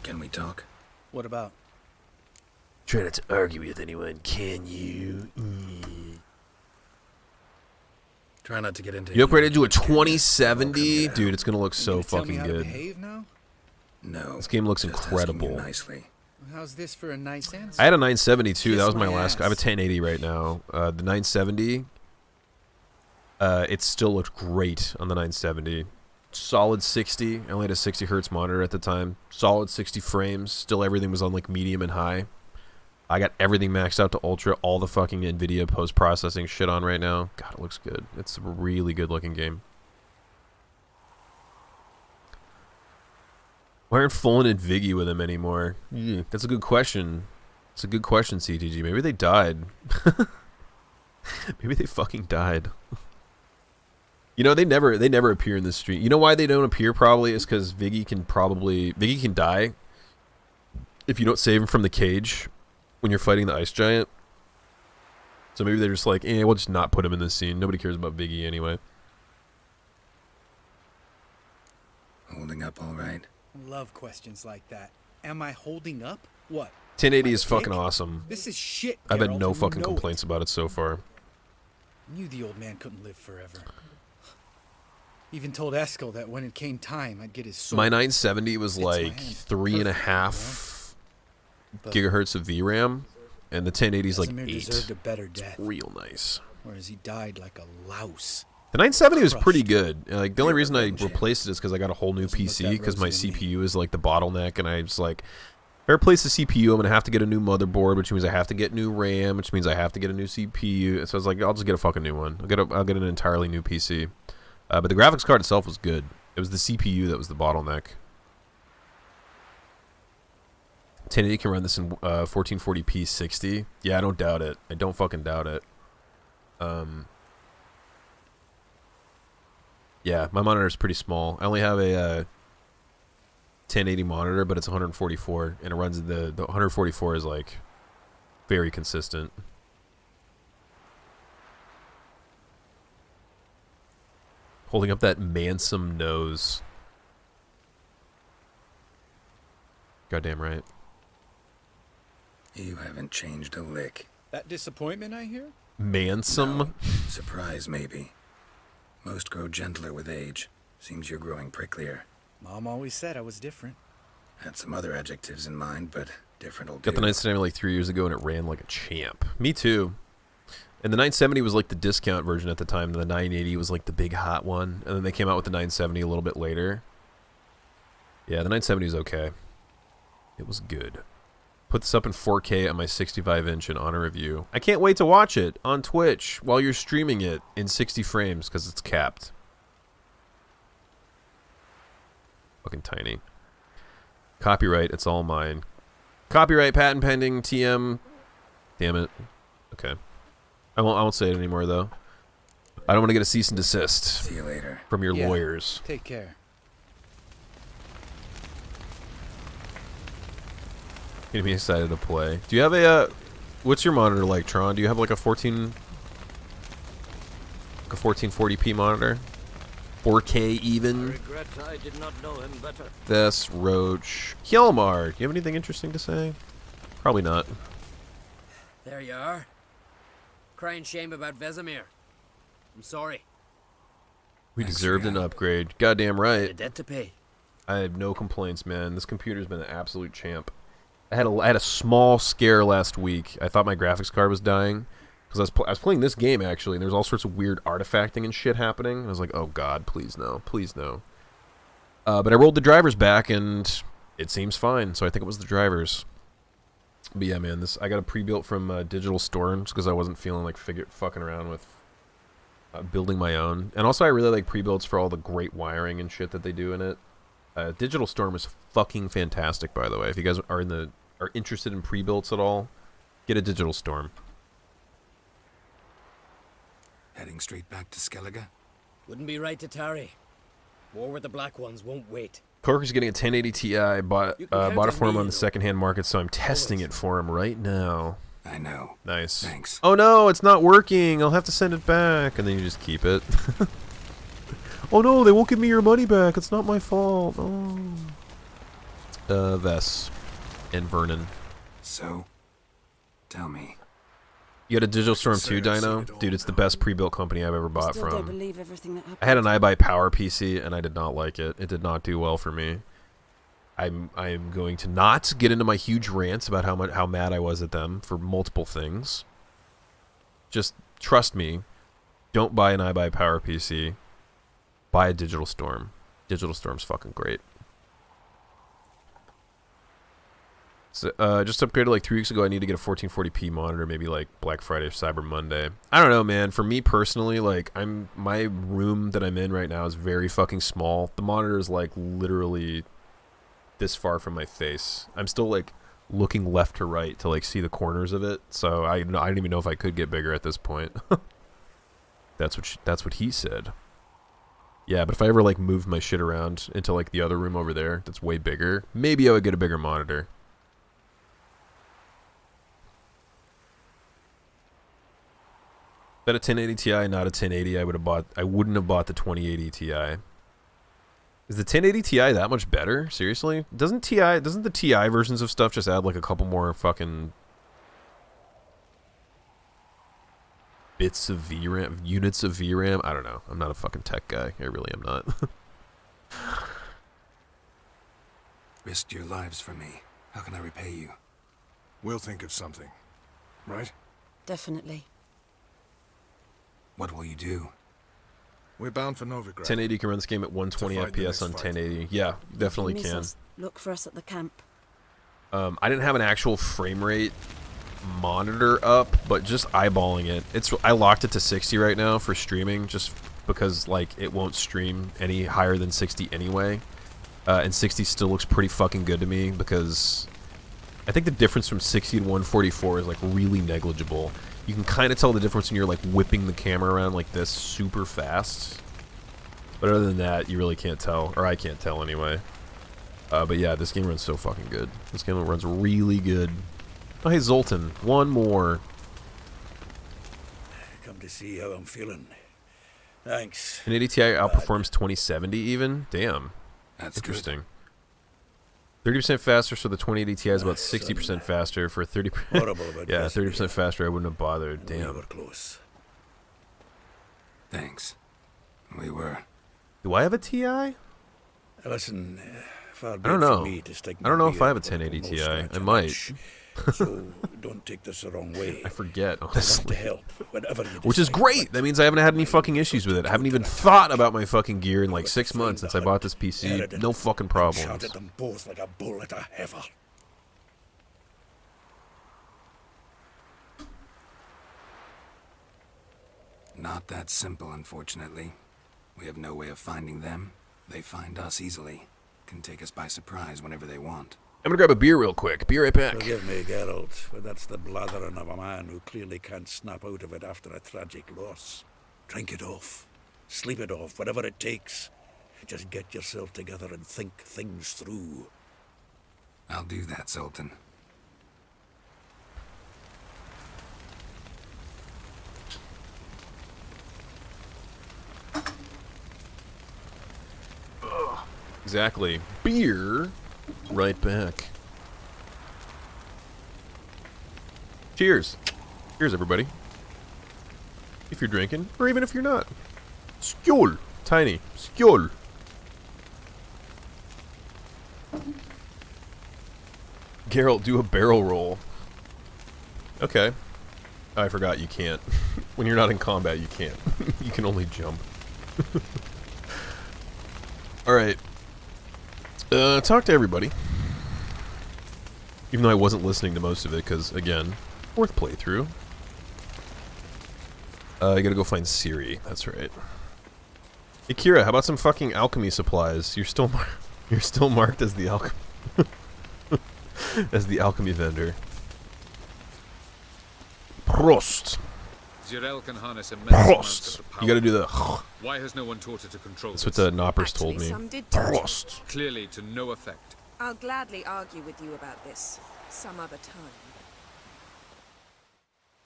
Can we talk? What about? Try not to argue with anyone, can you? Try not to get into... You upgraded to a 2070? Dude, it's gonna look so fucking good. Behave now? No. This game looks incredible. Nicely. How's this for a nice answer? I had a 970 too. That was my last. I have a 1080 right now. The 970. It still looked great on the 970. Solid 60. I only had a 60 hertz monitor at the time. Solid 60 frames. Still everything was on like medium and high. I got everything maxed out to ultra. All the fucking NVIDIA post-processing shit on right now. God, it looks good. It's a really good looking game. Why aren't Fullen and Viggy with him anymore? That's a good question. It's a good question, CTG. Maybe they died. Maybe they fucking died. You know, they never appear in this stream. You know why they don't appear probably is because Viggy can die if you don't save him from the cage when you're fighting the ice giant. So maybe they're just like, we'll just not put him in this scene. Nobody cares about Viggy anyway. Holding up all right? Love questions like that. Am I holding up? What? 1080 is fucking awesome. This is shit, I've had Geralt, no you fucking know complaints about it so far. Knew the old man couldn't live forever. Even told Eskel that when it came time, I'd get his sword. My 970 was like 3.5 gigahertz of VRAM, and the 1080 is like 8. Deserved a better death. It's real nice. Whereas he died like a louse. The 970 was pretty good. Like the only reason I replaced it is because I got a whole new PC because my CPU is like the bottleneck, and I was like, if I replace the CPU, I'm gonna have to get a new motherboard, which means I have to get new RAM, which means I have to get a new CPU. So I was like, I'll just get a fucking new one. I'll get an entirely new PC. But the graphics card itself was good. It was the CPU that was the bottleneck. 1080 can run this in 1440p 60. Yeah, I don't doubt it. I don't fucking doubt it. Yeah, my monitor is pretty small. I only have a 1080 monitor, but it's 144, and it runs the 144 is like very consistent. Holding up that Mansum nose. Goddamn right. You haven't changed a lick. That disappointment I hear? Mansum? No. Surprise, maybe. Most grow gentler with age. Seems you're growing pricklier. Mom always said I was different. Had some other adjectives in mind, but different will do. Got the 970 like 3 years ago, and it ran like a champ. Me too. And the 970 was like the discount version at the time. And the 980 was like the big hot one. And then they came out with the 970 a little bit later. Yeah, the 970 is okay. It was good. Put this up in 4K on my 65-inch in honor of you. I can't wait to watch it on Twitch while you're streaming it in 60 frames because it's capped. Fucking tiny. Copyright, it's all mine. Copyright, patent pending, TM. Damn it. Okay. I won't say it anymore, though. I don't want to get a cease and desist. See you later. From your lawyers. Take care. Getting me excited to play. Do you have a, what's your monitor like, Tron? Do you have like a 1440p monitor? 4K even? I regret I did not know him better. This Roach. Hjalmar, do you have anything interesting to say? Probably not. There you are. Crying shame about Vesemir. I'm sorry. We deserved an upgrade. Goddamn right. A debt to pay. I have no complaints, man. This computer's been an absolute champ. I had a small scare last week. I thought my graphics card was dying because I was playing this game actually, and there's all sorts of weird artifacting and shit happening. And I was like, oh god, please no, please no. But I rolled the drivers back and it seems fine. So I think it was the drivers. But yeah, man, I got a pre-built from Digital Storms because I wasn't feeling like fucking around with building my own. And also I really like pre-builds for all the great wiring and shit that they do in it. Digital Storm is fucking fantastic, by the way. If you guys are interested in pre-builts at all, get a Digital Storm. Heading straight back to Skellige? Wouldn't be right to tarry. War with the Black Ones won't wait. Corker's getting a 1080 Ti. Bought it for him on the secondhand market, so I'm testing it for him right now. I know. Nice. Thanks. Oh no, it's not working. I'll have to send it back, and then you just keep it. Oh no, they won't give me your money back. It's not my fault. Oh. Vess and Vernon. So, tell me. You got a Digital Storm 2 dyno? Dude, it's the best pre-built company I've ever bought Still don't from. believe everything that happened. I had an iBuy Power PC, and I did not like it. It did not do well for me. I'm going to not get into my huge rants about how mad I was at them for multiple things. Just trust me. Don't buy an iBuy Power PC. Buy a Digital Storm. Digital Storm's fucking great. So, just upgraded like 3 weeks ago. I need to get a 1440p monitor, maybe like Black Friday or Cyber Monday. I don't know, man. For me personally, like my room that I'm in right now is very fucking small. The monitor is like literally this far from my face. I'm still like looking left to right to like see the corners of it. So I don't even know if I could get bigger at this point. That's what he said. Yeah, but if I ever like moved my shit around into like the other room over there that's way bigger, maybe I would get a bigger monitor. That a 1080 Ti, not a 1080, I wouldn't have bought the 2080 Ti. Is the 1080 Ti that much better? Seriously? Doesn't the Ti versions of stuff just add like a couple more fucking bits of VRAM, units of VRAM? I don't know. I'm not a fucking tech guy. I really am not. Risked your lives for me. How can I repay you? We'll think of something. Right? Definitely. What will you do? We're bound for Novigrad. 1080 can run this game at 120 FPS on 1080. Yeah, definitely If you miss can. us, look for us at the camp. I didn't have an actual frame rate monitor up, but just eyeballing it, I locked it to 60 right now for streaming, just because like it won't stream any higher than 60 anyway, and 60 still looks pretty fucking good to me because I think the difference from 60 to 144 is like really negligible. You can kind of tell the difference when you're like whipping the camera around like this super fast, but other than that you really can't tell, or I can't tell anyway. But yeah, this game runs so fucking good. This game runs really good. Oh, hey, Zoltan. One more. Come to see how I'm feeling. Thanks. An 80 Ti outperforms 2070 even? Damn. That's interesting. 30% faster, so the 2080 Ti is about 60% faster. For 30%. Yeah, 30% faster, I wouldn't have bothered. Damn. We were close. Thanks. We were. Do I have a Ti? Listen, I don't know. I don't know if I have a 1080 Ti. I might. So don't take this the wrong way. I forget, I want honestly. to help whenever you Which is decide, great. That means I haven't had any fucking issues with it. I haven't even thought about my fucking gear in like 6 months since I bought this PC. No fucking problems. Shot at them both like a bull at a heifer. Not that simple, unfortunately. We have no way of finding them. They find us easily. Can take us by surprise whenever they want. I'm gonna grab a beer real quick. Be right back. Forgive me, Geralt, but that's the blathering of a man who clearly can't snap out of it after a tragic loss. Drink it off. Sleep it off, whatever it takes. Just get yourself together and think things through. I'll do that, Sultan. Exactly. Beer. Right back. Cheers. Cheers, everybody. If you're drinking, or even if you're not. Skål. Tiny. Skål. Geralt, do a barrel roll. Okay. I forgot you can't. When you're not in combat, you can't. You can only jump. Alright. Talk to everybody. Even though I wasn't listening to most of it, because, again, fourth playthrough. I gotta go find Ciri. That's right. Hey, Kira, how about some fucking alchemy supplies? You're still marked as the as the alchemy vendor. Prost. Zirel can harness immense amounts of the power. You gotta do the. Why has no one taught her to control That's this? what the Knoppers told me. some did touch it. Prost. Clearly to no effect. I'll gladly argue with you about this some other time.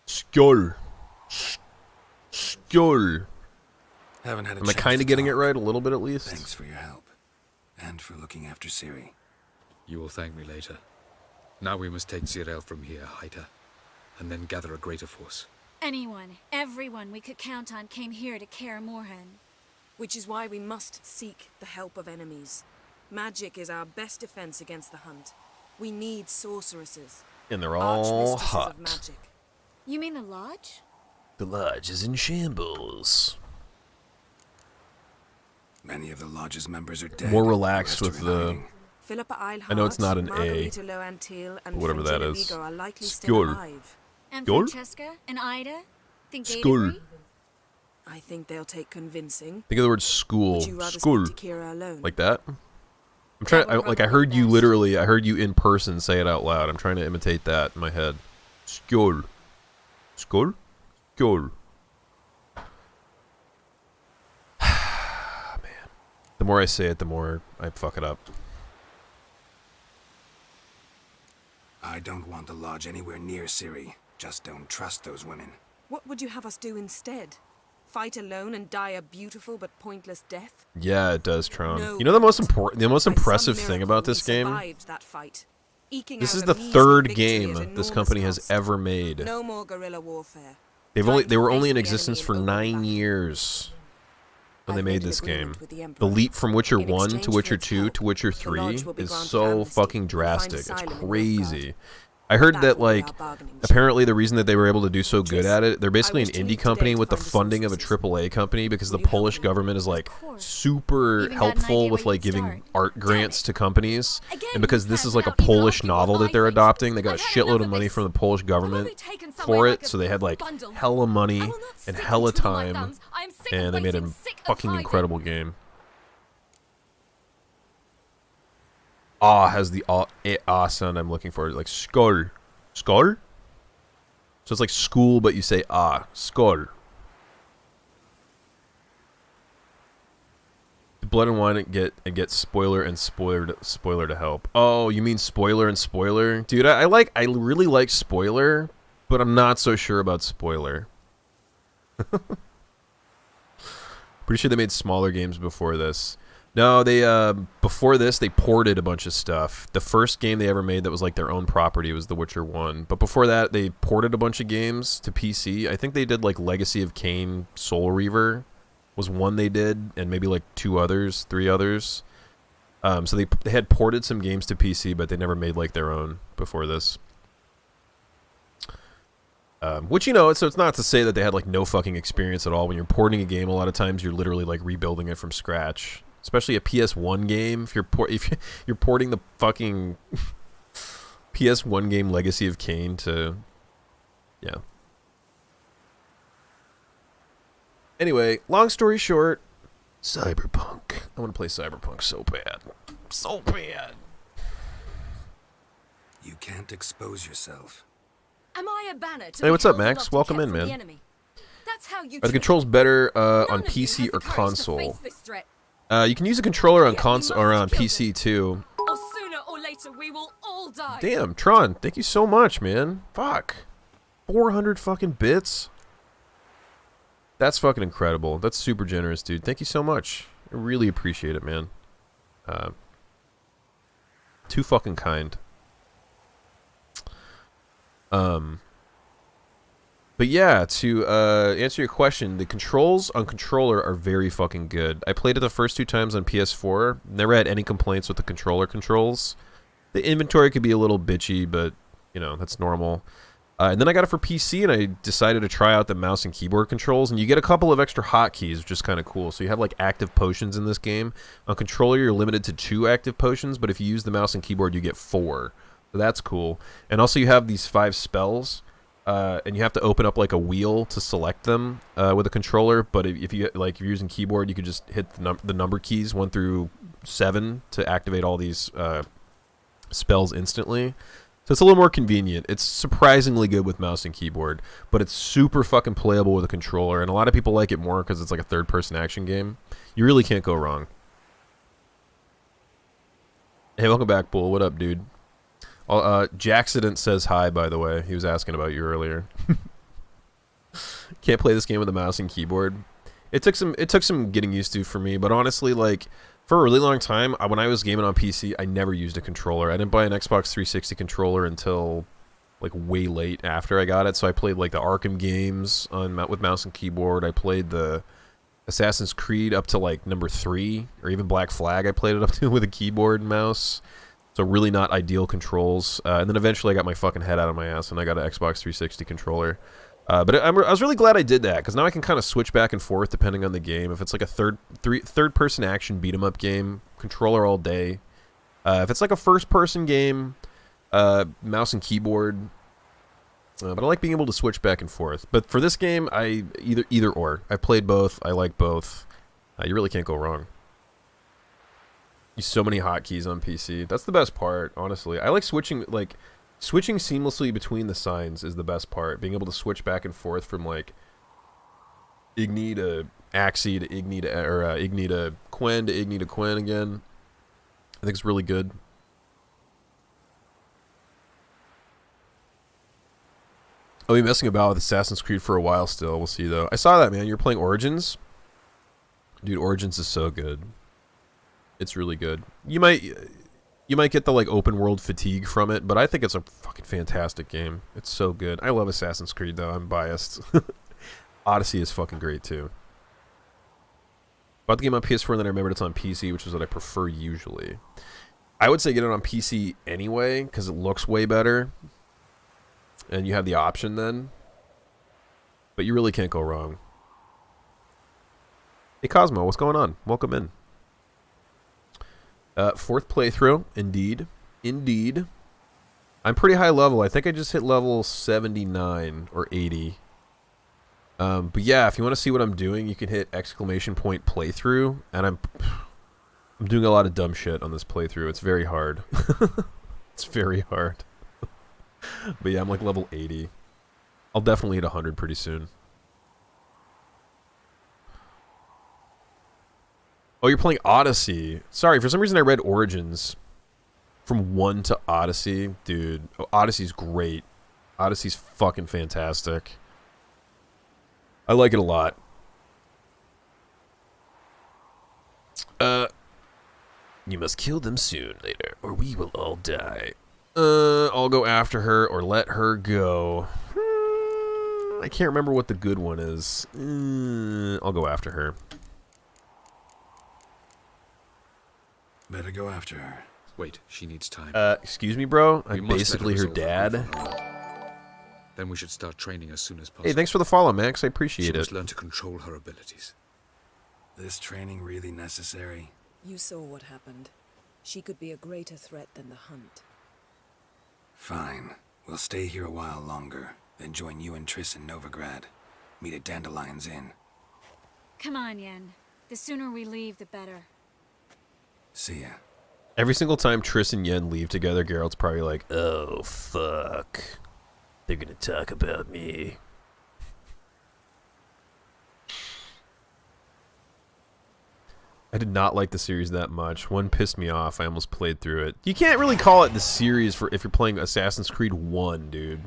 Skål. Skål. Haven't had a Am I chance kind to of getting it talk. right? A little bit at least? Thanks for your help. And for looking after Ciri. You will thank me later. Now we must take Zirel from here, hide her, and then gather a greater force. Anyone, everyone we could count on came here to Kaer Morhen. Which is why we must seek the help of enemies. Magic is our best defense against the hunt. We need sorceresses. And they're all Archmistresses hot. of magic. You mean the lodge? The lodge is in shambles. Many of the lodge's members are dead. More relaxed with the. Philippa Eilhart, I know it's not an A. Margarita Loantil, and Whatever that Fringilla is. Vigo are likely still Skål. alive. And Skål? Francesca and Ida? Think they'd Skål. agree? I think they'll take convincing. Think of the word school. Would you rather School. speak to Kira alone? Like that? I'm trying. I heard you literally. I heard you in person say it out loud. I'm trying to imitate that in my head. Skål. Skål. Skål. Man. The more I say it, the more I fuck it up. I don't want the lodge anywhere near Ciri. Just don't trust those women. What would you have us do instead? Fight alone and die a beautiful but pointless death? Yeah, it does, Tron. No. You know the most important, the most By some impressive thing miracle, about we this game? survived that fight. Eking This out is a the measly third victory at game this enormous company has cost. ever made. No more guerrilla warfare. They Trying were to only face in the existence enemy for in open 9 battle. years when they I've made made an this game. agreement with the The Emperor. leap from Witcher In 1 exchange to for Witcher its 2 help, to Witcher the 3 Lodge will be is granted so amnesty fucking and find drastic. It's asylum in crazy. I heard That that, will be like, our bargaining chip. apparently the reason that they were able to do so good at it, they're basically I an wish to indie leave company today with to the find the funding of a AAA company because the Polish government is, like, super Even got an helpful idea with, where like, you'd giving start. art grants to companies. Again, And because you this can't is, like, a without even Polish asking what novel I that they're think. adopting, they got a I've had shitload enough of of money this. from the Polish government taken somewhere for like it, a so they had, like, bundle. hella money I will not and sit hella and twiddle my time, thumbs. I am sick and of they made a waiting, sick of fucking hiding. incredible game. Ah has the sound I'm looking for, like skål. Skål? So it's like school, but you say skål. Blood and Wine and get spoiler and spoiler to help. Oh, you mean spoiler and spoiler? Dude, I really like spoiler, but I'm not so sure about spoiler. Pretty sure they made smaller games before this. No, they before this they ported a bunch of stuff. The first game they ever made that was like their own property was The Witcher 1. But before that they ported a bunch of games to PC. I think they did like Legacy of Kain, Soul Reaver was one they did, and maybe like 3 others. So they had ported some games to PC, but they never made like their own before this. Which, you know, so it's not to say that they had like no fucking experience at all. When you're porting a game, a lot of times you're literally like rebuilding it from scratch. Especially a PS1 game. If you're porting the fucking PS1 game Legacy of Kain to, yeah. Anyway, long story short, Cyberpunk. I want to play Cyberpunk so bad. So bad. You can't expose yourself. Am I a banner to Hey, what's up, be held Max? aloft and Welcome kept in, from the man. enemy? That's how you Are the controls better on PC or console? You can use a controller on console or on PC too. Or sooner or later we will all die. Damn, Tron, thank you so much, man. Fuck. 400 fucking bits? That's fucking incredible. That's super generous, dude. Thank you so much. I really appreciate it, man. Too fucking kind. But yeah, to answer your question, the controls on controller are very fucking good. I played it the first 2 times on PS4. Never had any complaints with the controller controls. The inventory could be a little bitchy, but, you know, that's normal. And then I got it for PC, and I decided to try out the mouse and keyboard controls. And you get a couple of extra hotkeys, which is kind of cool. So you have, like, active potions in this game. On controller, you're limited to 2 active potions, but if you use the mouse and keyboard, you get 4. So that's cool. And also you have these 5 spells. And you have to open up like a wheel to select them with a controller. But if you like, if you're using keyboard, you could just hit the number keys 1 through 7 to activate all these spells instantly. So it's a little more convenient. It's surprisingly good with mouse and keyboard, but it's super fucking playable with a controller. And a lot of people like it more because it's like a third-person action game. You really can't go wrong. Hey, welcome back, Bull. What up, dude? Jacksident says hi, by the way. He was asking about you earlier. Can't play this game with a mouse and keyboard. It took some getting used to for me, but honestly, like, for a really long time, when I was gaming on PC, I never used a controller. I didn't buy an Xbox 360 controller until, like, way late after I got it, so I played, like, the Arkham games with mouse and keyboard. I played the Assassin's Creed up to, like, number 3, or even Black Flag I played it up to with a keyboard and mouse. So really not ideal controls. And then eventually I got my fucking head out of my ass and I got an Xbox 360 controller. But I was really glad I did that, because now I can kind of switch back and forth depending on the game. If it's like a third-person action beat-em-up game, controller all day. If it's like a first-person game, mouse and keyboard. But I like being able to switch back and forth. But for this game, either or. I played both. I like both. You really can't go wrong. So many hotkeys on PC. That's the best part, honestly. I like switching seamlessly between the signs is the best part. Being able to switch back and forth from like Igni to Axie to Igni to Igni to Quen to Igni to Quen again. I think it's really good. I'll be messing about with Assassin's Creed for a while still. We'll see though. I saw that, man. You're playing Origins? Dude, Origins is so good. It's really good. You might get the like open world fatigue from it, but I think it's a fucking fantastic game. It's so good. I love Assassin's Creed though. I'm biased. Odyssey is fucking great too. Bought the game on PS4 and then I remembered it's on PC, which is what I prefer usually. I would say get it on PC anyway because it looks way better, and you have the option then. But you really can't go wrong. Hey Cosmo, what's going on? Welcome in. 4th playthrough, indeed. Indeed. I'm pretty high level. I think I just hit level 79 or 80. But yeah, if you want to see what I'm doing, you can hit ! Playthrough. And I'm doing a lot of dumb shit on this playthrough. It's very hard. It's very hard. But yeah, I'm like level 80. I'll definitely hit 100 pretty soon. Oh, you're playing Odyssey. Sorry, for some reason I read Origins. From 1 to Odyssey. Dude, Odyssey's great. Odyssey's fucking fantastic. I like it a lot. You must kill them soon later, or we will all die. I'll go after her, or let her go. I can't remember what the good one is. I'll go after her. Better go after her. Wait, she needs time. Excuse me, bro? I'm basically her dad. Then we should start training as soon as possible. Hey, thanks for the follow, Max. I She appreciate must it. learn to control her abilities. This training really necessary? You saw what happened. She could be a greater threat than the hunt. Fine. We'll stay here a while longer, then join you and Triss in Novigrad. Meet at Dandelion's Inn. Come on, Yen. The sooner we leave, the better. See ya. Every single time Triss and Yen leave together, Geralt's probably like, oh, fuck. They're gonna talk about me. I did not like the series that much. One pissed me off. I almost played through it. You can't really call it the series for if you're playing Assassin's Creed 1, dude.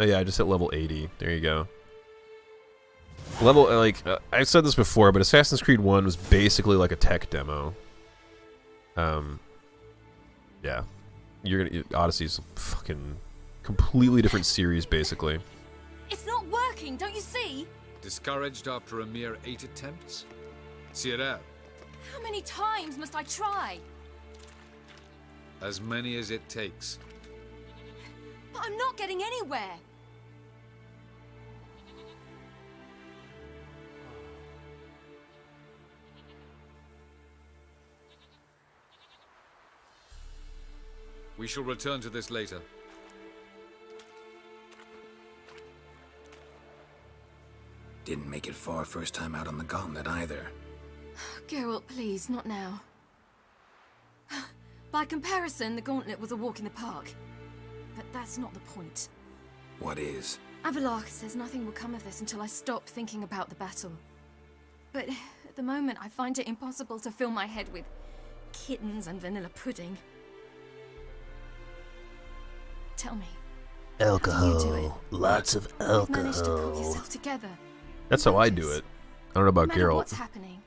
Oh yeah, I just hit level 80. There you go. Level, I've said this before, but Assassin's Creed 1 was basically like a tech demo. Yeah. Odyssey's fucking completely different series, basically. It's not working, don't you see? Discouraged after a mere 8 attempts? Cyril, How many times must I try? as many as it takes. But I'm not getting anywhere. We shall return to this later. Didn't make it far first time out on the gauntlet either. Geralt, please, not now. By comparison, the gauntlet was a walk in the park. But that's not the point. What is? Avalok says nothing will come of this until I stop thinking about the battle. But at the moment, I find it impossible to fill my head with kittens and vanilla pudding. Tell me. Alcohol. Lots of You've managed to pull alcohol. yourself together. That's how I do it. I don't know about No matter Geralt. what's happening.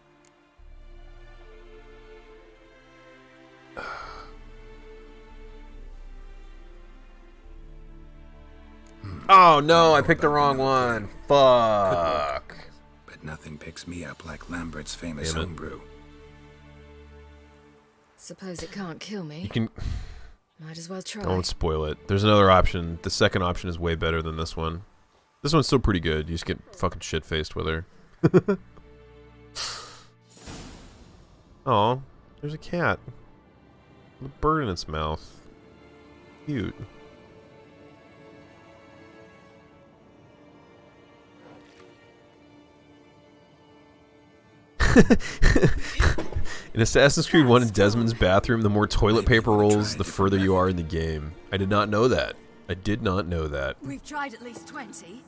Oh no, I picked the wrong one. Fuck. But nothing picks me up like Lambert's famous Damn it. homebrew. Suppose it can't kill me. You can. Might as well try. Don't spoil it. There's another option. The second option is way better than this one. This one's still pretty good. You just get fucking shit faced with her. Oh, there's a cat with a bird in its mouth. Cute. In Assassin's Creed 1 in Desmond's bathroom, the more toilet paper rolls, the further you are in the game. I did not know that. I did not know that. We've tried at least 20.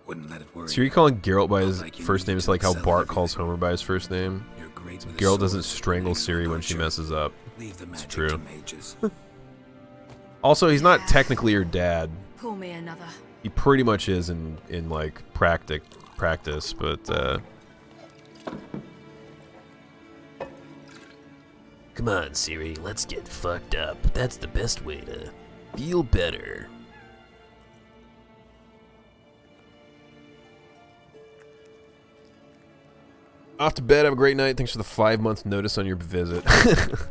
Wouldn't let it worry. So you're calling Geralt by his first name? It's like how Bart calls Homer by his first name. So Geralt doesn't strangle Ciri when she messes up. It's true. Also, he's not technically her dad. Pull me another. He pretty much is in like practice, but Come on, Ciri, let's get fucked up. That's the best way to feel better. off to bed. Have a great night. Thanks for the 5-month notice on your visit.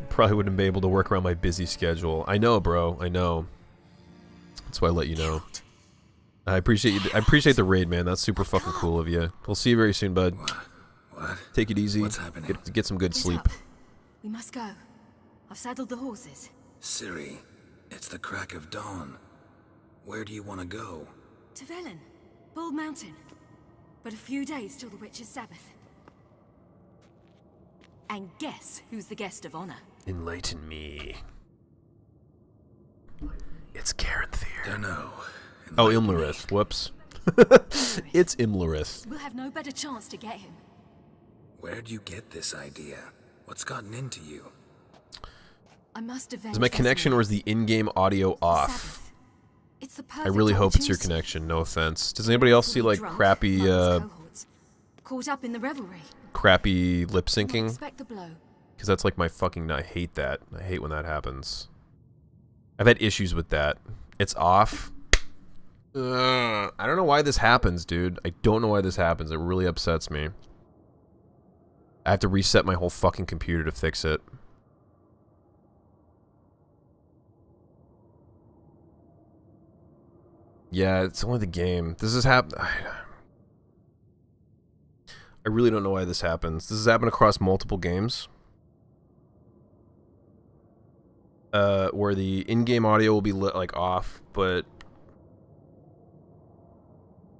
Probably wouldn't be able to work around my busy schedule. I know, bro. I know. That's why I let you know. I appreciate you. I appreciate the raid, man. That's super fucking cool of you. We'll see you very soon, bud. What? Take it easy. What's happening? Get some good sleep. We must go. I've saddled the horses. Ciri, it's the crack of dawn. Where do you want to go? To Velen, Bald Mountain. But a few days till the Witch's Sabbath. And guess who's the guest of honor? Enlighten me. It's Caranthir. Dunno. Oh, Imlerith. Whoops. It's Imlerith. We'll have no better chance to get him. Where'd you get this idea? What's gotten into you? I must avenge. Is my connection or is the in-game audio off? It's the I really hope it's your connection. No offense. Does anybody else see like crappy, caught up in the revelry. crappy lip syncing? Expect the blow. Because that's like my fucking. I hate that. I hate when that happens. I've had issues with that. It's off. I don't know why this happens, dude. I don't know why this happens. It really upsets me. I have to reset my whole fucking computer to fix it. Yeah, it's only the game. This has happened. I really don't know why this happens. This has happened across multiple games. Where the in-game audio will be lit, like, off, but...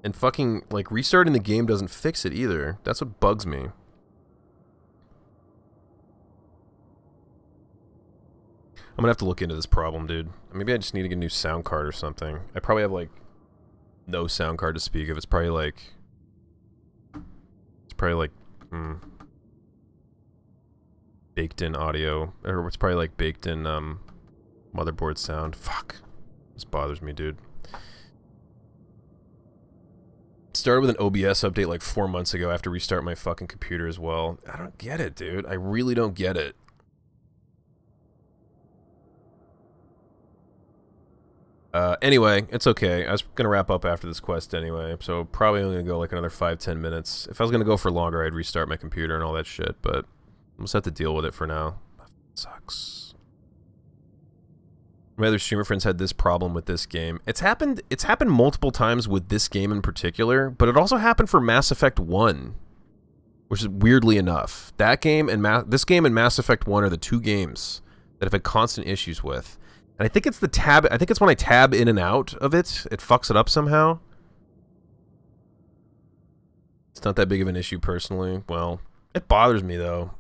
And fucking, like, restarting the game doesn't fix it either. That's what bugs me. I'm gonna have to look into this problem, dude. Maybe I just need to get a new sound card or something. I probably have, like, no sound card to speak of. It's probably, like... baked-in audio. Or it's probably, like, baked-in, motherboard sound. Fuck. This bothers me, dude. Started with an OBS update, like, 4 months ago after restart my fucking computer as well. I don't get it, dude. I really don't get it. Anyway, it's okay. I was gonna wrap up after this quest anyway, so probably only gonna go like another 5-10 minutes. If I was gonna go for longer, I'd restart my computer and all that shit, but I'm just have to deal with it for now. It sucks. My other streamer friends had this problem with this game. It's happened multiple times with this game in particular, but it also happened for Mass Effect 1, which is weirdly enough. That game and this game and Mass Effect 1 are the two games that I've had constant issues with. And I think it's the tab. I think it's when I tab in and out of it, it fucks it up somehow. It's not that big of an issue personally. Well, it bothers me though.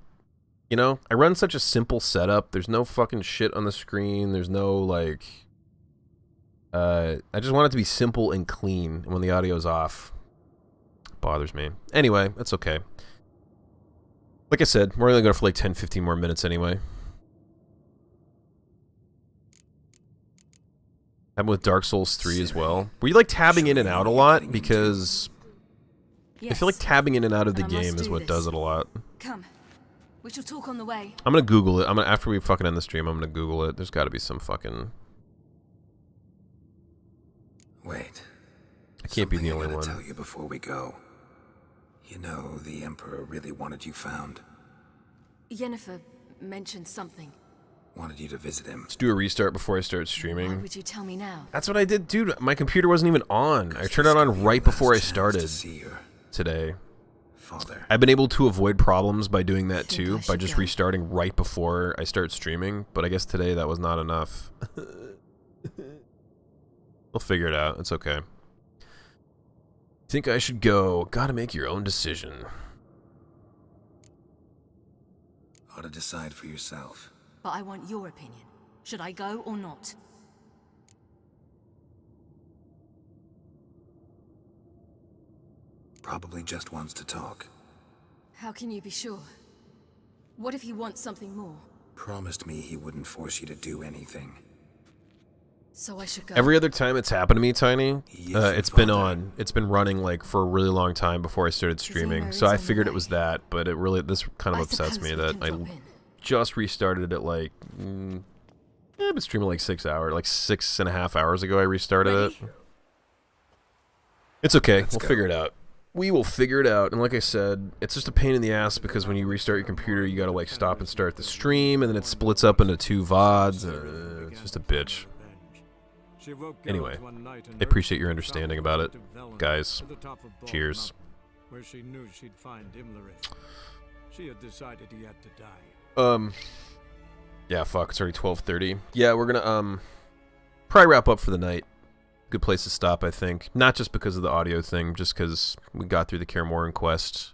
You know, I run such a simple setup. There's no fucking shit on the screen. There's no like. I just want it to be simple and clean. And when the audio's off, it bothers me. Anyway, that's okay. Like I said, we're only going for like 10-15 more minutes anyway. Happened with Dark Souls 3 as well. Were you like tabbing in and out a lot? Because I feel like tabbing in and out of the game is what does it a lot. Come. We shall talk on the way. I'm gonna Google it. After we fucking end the stream, I'm gonna Google it. There's gotta be some fucking... Wait. I can't be the only one. Tell you before we go. You know, the Emperor really wanted you found. Yennefer mentioned something. Wanted you to visit him. Let's do a restart before I start streaming. Why would you tell me now? That's what I did, dude. My computer wasn't even on. I turned it on right before I started today. Father. I've been able to avoid problems by doing that too, by just restarting right before I start streaming, but I guess today that was not enough. We'll figure it out. It's okay. Think I should go. Gotta make your own decision. Ought to decide for yourself. But I want your opinion. Should I go or not? Probably just wants to talk. How can you be sure? What if he wants something more? Promised me he wouldn't force you to do anything. So I should go. Every other time it's happened to me, Tiny, it's been on. It's been running like for a really long time before I started streaming. So I figured it was that, but this kind of upsets me that I just restarted it like I've been streaming like 6 hours, like 6.5 hours ago I restarted it. It's okay. We'll figure it out. We will figure it out. And like I said, it's just a pain in the ass because when you restart your computer, you gotta like stop and start the stream, and then it splits up into 2 VODs. It's just a bitch. Anyway, I appreciate your understanding about it, guys. Cheers. Where she knew she'd find Imlerith. She had decided he had to die. Yeah, fuck, it's already 12:30. Yeah, we're gonna, probably wrap up for the night. Good place to stop, I think. Not just because of the audio thing, just because we got through the Kaer Morhen quest.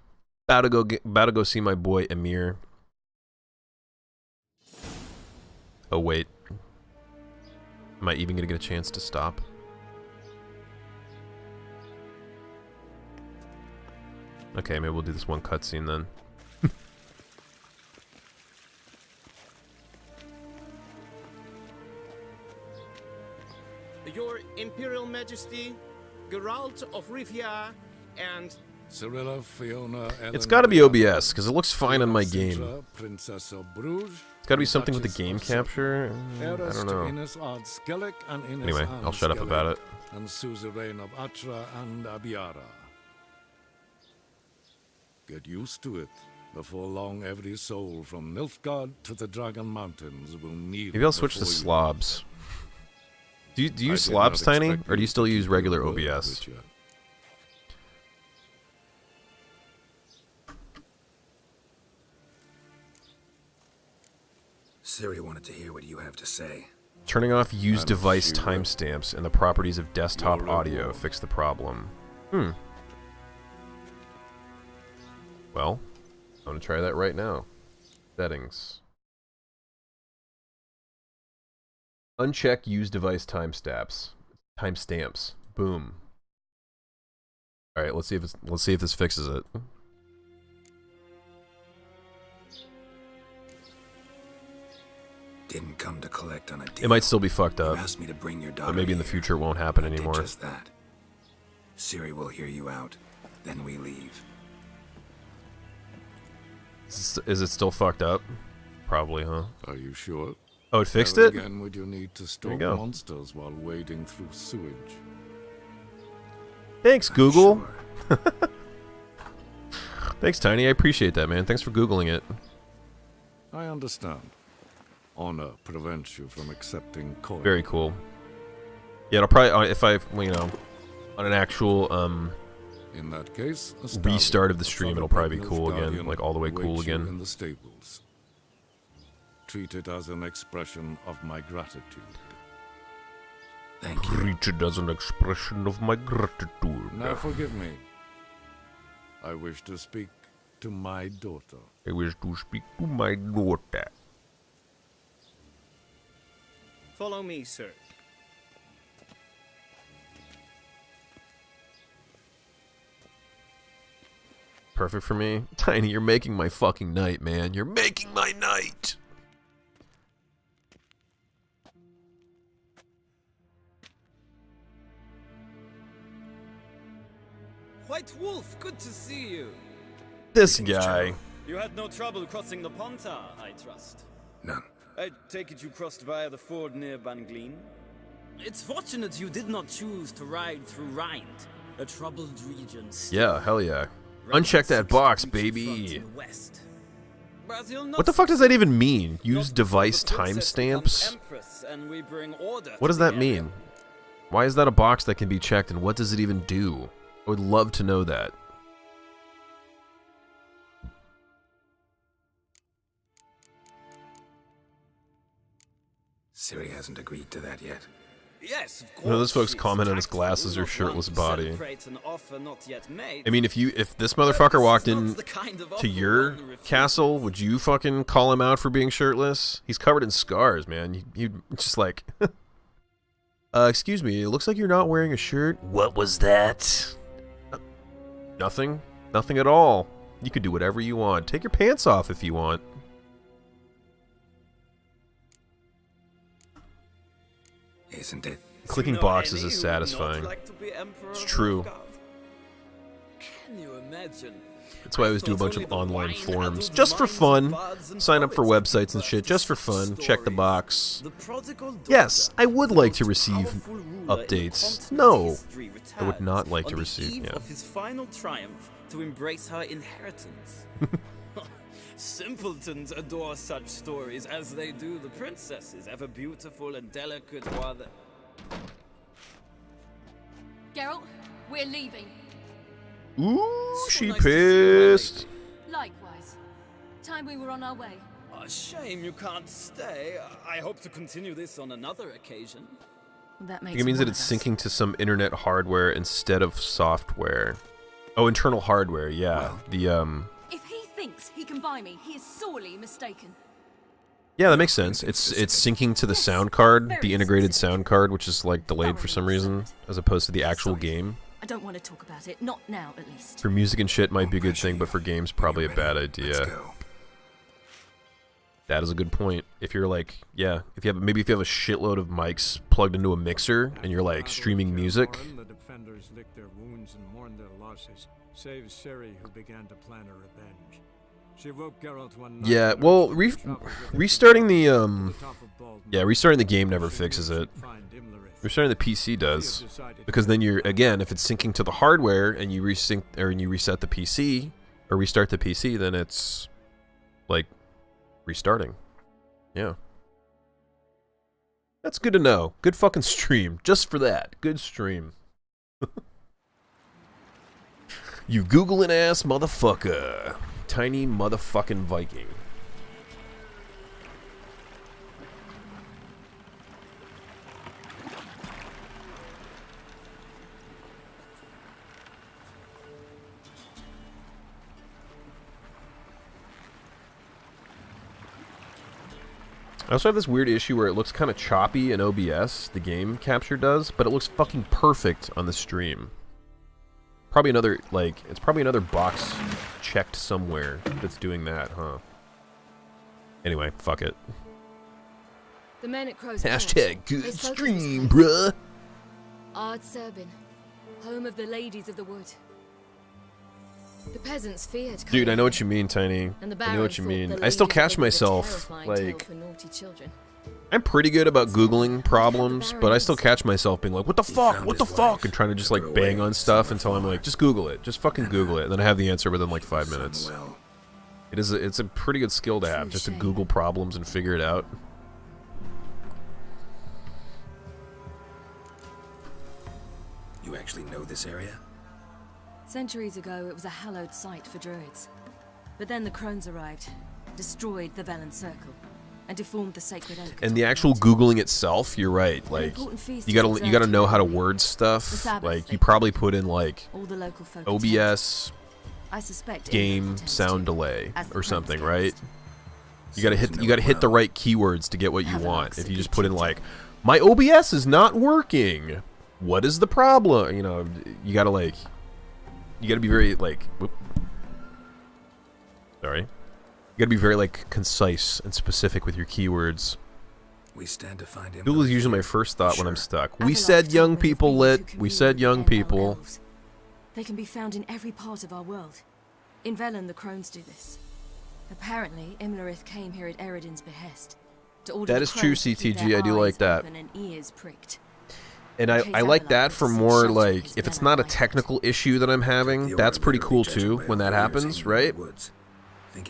About to go see my boy Emir. Oh, wait. Am I even gonna get a chance to stop? Okay, maybe we'll do this one cutscene then. Your Imperial Majesty, Geralt of Rivia, and Cirilla, Fiona, It's gotta be OBS, because it looks fine on my game. Princess of Bruges, It's gotta be something with the game capture. I don't know. Anyway, I'll shut up about it. And suzerain of Atra and Abiara. Get used to it. Before long, every soul from Nilfgaard to the Dragon Mountains will kneel. Maybe I'll switch to slobs. Do you use slobs, Tiny, or do you still use regular OBS? Siri wanted to hear what you have to say. Turning off use device timestamps and the properties of desktop audio fix the problem. Well, I'm gonna try that right now. Settings. Uncheck use device timestamps. Boom. All right, let's see if this fixes it. Didn't come to collect on a deal. It might still be fucked up. You asked me to bring your daughter But maybe in the future it won't happen anymore. Just that. Siri will hear you out. Then we leave. Is it still fucked up? Probably, huh? Are you sure? Oh, it fixed Never it? Again, would you need to stalk monsters while wading through sewage? Thanks, Google. Thanks, Tiny. I appreciate that, man. Thanks for Googling it. I understand. Honor prevents you from accepting coin. Very cool. Yeah, it'll probably, if I, you know, on an actual, in that case, restart of the stream, it'll probably be cool again, like all the way cool again. In the stables. Treat it as an expression of my gratitude. Thank you. Treat it as an expression of my gratitude. Now forgive me. I wish to speak to my daughter. I wish to speak to my daughter. Follow me, sir. Perfect for me. Tiny, you're making my fucking night, man. You're making my night! White Wolf, good to see you. This guy. You had no trouble crossing the Pontar, I trust. None. I take it you crossed via the ford near Bangleen? It's fortunate you did not choose to ride through Rind, a troubled region. Yeah, hell yeah. Uncheck that box, baby. What the fuck does that even mean? Use device timestamps? What does that mean? Why is that a box that can be checked, and what does it even do? I would love to know that. Siri hasn't agreed to that yet. Yes, of course. You know, those folks comment on his glasses or shirtless body. I mean, if this motherfucker walked in to your castle, would you fucking call him out for being shirtless? He's covered in scars, man. You just like, excuse me, it looks like you're not wearing a shirt. What was that? Nothing. Nothing at all. You could do whatever you want. Take your pants off if you want. Isn't it? Clicking boxes is satisfying. It's true. Can you imagine? That's why I always do a bunch of online forums. Just for fun. Sign up for websites and shit. Just for fun. Check the box. Yes, I would like to receive updates. No. I would not like to receive, yeah. Of his final triumph to embrace her inheritance. Simpletons adore such stories as they do the princesses, ever beautiful and delicate while the... Geralt, we're leaving. Ooh, she pissed. Likewise. Time we were on our way. A shame you can't stay. I hope to continue this on another occasion. That I think it means that it's syncing to some internet hardware instead of software. Oh, internal hardware, yeah. Well, if he thinks he can buy me, he is sorely mistaken. Yeah, that makes sense. It's syncing to the sound card, the integrated sound card, which is like delayed for some reason, as opposed to the actual game. I don't want to talk about it, not now at least. For music and shit might be a good thing, but for games probably a bad idea. That is a good point. If you're like, yeah, if you have a shitload of mics plugged into a mixer and you're like streaming music. The defenders licked their wounds and mourned their losses, save Ciri, who began to plan her revenge. She woke Geralt one night. Yeah, well, restarting the restarting the game never fixes it. Restarting the PC does, because then you're again, if it's syncing to the hardware and you reset the PC or restart the PC, then it's like restarting. Yeah. That's good to know. Good fucking stream. Just for that. Good stream. You Googling ass motherfucker. Tiny motherfucking Viking. I also have this weird issue where it looks kind of choppy in OBS, the game capture does, but it looks fucking perfect on the stream. Probably another, like, it's probably another box checked somewhere that's doing that, huh? Anyway, fuck it. The men at Crow's Hashtag Perch, good they spoke of stream, this place. bruh. Ard Serbin, home of the ladies of the wood. The peasants feared Dude, coming I know what here, you mean, Tiny. and the I know what you Baron thought mean. the I still ladies catch would be a myself, terrifying tale like, for naughty children. I'm pretty good about Googling problems, but I still catch myself being like, what the fuck, what the fuck, and trying to just, like, bang on stuff until I'm like, just Google it, just fucking Google it, and then I have the answer within, like, 5 minutes. It's a pretty good skill to have, just to Google problems and figure it out. You actually know this area? Centuries ago, it was a hallowed site for druids. But then the crones arrived, destroyed the Velen Circle, and deformed the sacred oak. And the actual Googling itself, you're right, like, important feast you was gotta know how to observed word the stuff, Sabbath, like, they you probably put in, like, All the local folk OBS, I suspect game sound delay, as the or something, crones right? You gotta hit the right keywords to get what you want. If you just put in, like, my OBS is not working, what is the problem? You know, you gotta, like, you gotta be very, like, whoop. Sorry. You gotta be very, like, concise and specific with your keywords. We stand to find him. Google is usually my first thought when I'm stuck. We said young people lit. We said young people. They can be found in every part of our world. In Velen, the crones do this. Apparently, Imlerith came here at Eredin's behest. To order That the is true, crones to keep CTG. their I do eyes like that. open and ears pricked. And I like that for more, like, if it's not a technical issue that I'm having, that's pretty cool too when that happens, right?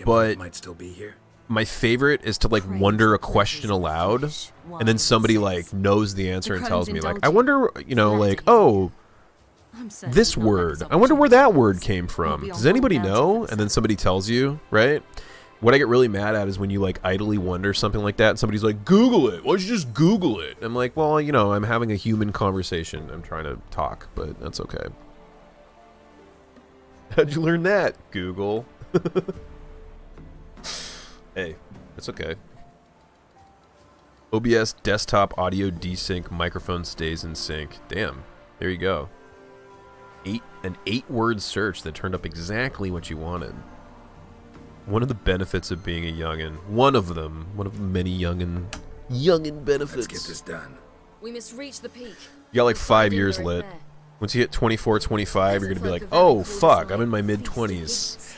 But might still be here. my favorite is to, like, wonder a question aloud, and then somebody, like, knows the answer and tells me, like, I wonder, you know, like, oh, this word, I wonder where that word came from. Does anybody know? And then somebody tells you, right? What I get really mad at is when you, like, idly wonder something like that, and somebody's like, Google it. Why don't you just Google it? I'm like, well, you know, I'm having a human conversation. I'm trying to talk, but that's okay. How'd you learn that, Google? Hey, it's okay. OBS desktop audio desync microphone stays in sync. Damn, there you go. An 8-word search that turned up exactly what you wanted. One of the benefits of being a youngin. One of them. One of the many youngin benefits. Let's get this done. We must reach the peak. You got like 5 years lit. Once you hit 24, 25, you're gonna be like, oh fuck, I'm in my mid-20s.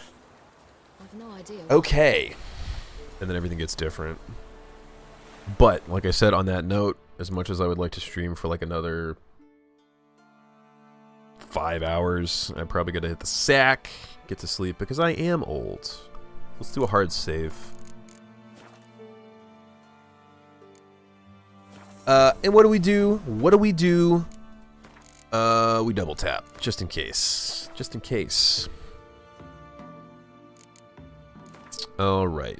I've no idea. Okay. And then everything gets different. But, like I said on that note, as much as I would like to stream for like another 5 hours, I'm probably gonna hit the sack, get to sleep, because I am old. Let's do a hard save. And what do we do? What do we do? We double tap, just in case. Just in case. Alright.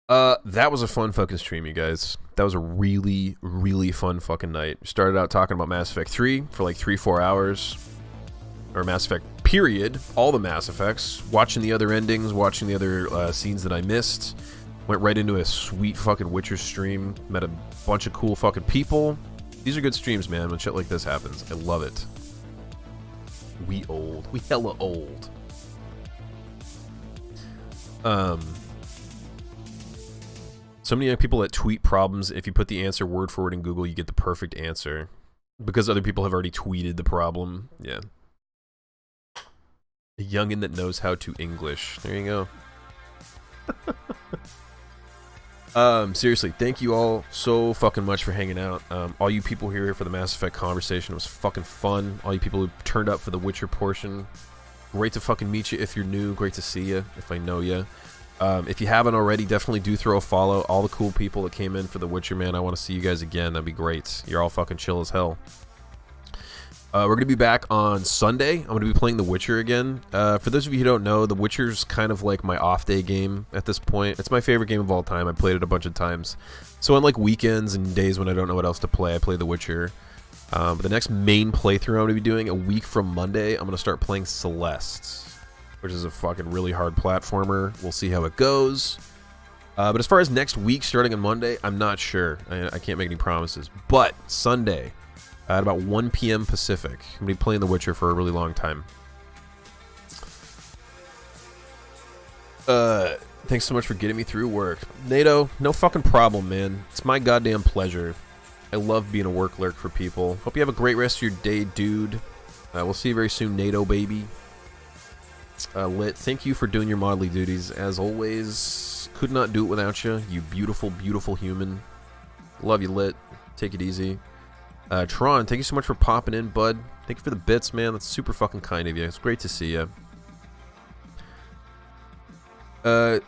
That was a fun fucking stream, you guys. That was a really, really fun fucking night. Started out talking about Mass Effect 3 for like 3-4 hours. Or Mass Effect, period. All the Mass Effects. Watching the other endings, watching the other scenes that I missed. Went right into a sweet fucking Witcher stream. Met a bunch of cool fucking people. These are good streams, man, when shit like this happens. I love it. We old. We hella old. So many young people that tweet problems, if you put the answer word for word in Google, you get the perfect answer. Because other people have already tweeted the problem. Yeah. A youngin' that knows how to English. There you go. Seriously, thank you all so fucking much for hanging out. All you people here for the Mass Effect conversation, it was fucking fun. All you people who turned up for the Witcher portion, great to fucking meet you if you're new. Great to see you if I know you. If you haven't already, definitely do throw a follow. All the cool people that came in for The Witcher, man, I want to see you guys again. That'd be great. You're all fucking chill as hell. We're going to be back on Sunday. I'm going to be playing The Witcher again. For those of you who don't know, The Witcher's kind of like my off-day game at this point. It's my favorite game of all time. I played it a bunch of times. So on like weekends and days when I don't know what else to play, I play The Witcher. But the next main playthrough I'm going to be doing, a week from Monday, I'm going to start playing Celeste, which is a fucking really hard platformer. We'll see how it goes. But as far as next week, starting on Monday, I'm not sure. I can't make any promises. But Sunday, at about 1 p.m. Pacific, I'm going to be playing The Witcher for a really long time. Thanks so much for getting me through work. NATO, no fucking problem, man. It's my goddamn pleasure. I love being a work lurk for people. Hope you have a great rest of your day, dude. We'll see you very soon, NATO, baby. Lit, thank you for doing your modelly duties. As always, could not do it without you. You beautiful, beautiful human. Love you, Lit. Take it easy. Tron, thank you so much for popping in, bud. Thank you for the bits, man. That's super fucking kind of you. It's great to see you.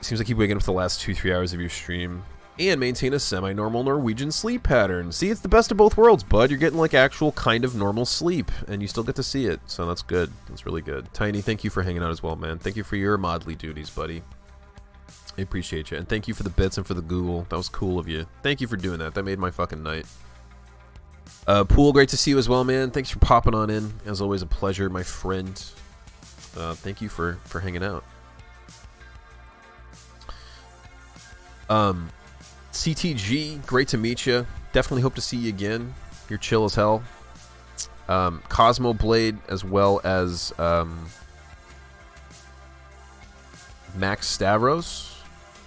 Seems like you waking up for the last 2-3 hours of your stream and maintain a semi-normal Norwegian sleep pattern. See, it's the best of both worlds, bud. You're getting like actual kind of normal sleep, and you still get to see it, so that's good. That's really good. Tiny, thank you for hanging out as well, man. Thank you for your modelly duties, buddy. I appreciate you, and thank you for the bits and for the Google. That was cool of you. Thank you for doing that. That made my fucking night. Pool, great to see you as well, man. Thanks for popping on in. As always, a pleasure, my friend. Thank you for hanging out. CTG, great to meet you. Definitely hope to see you again. You're chill as hell. Cosmo Blade, as well as Max Stavros.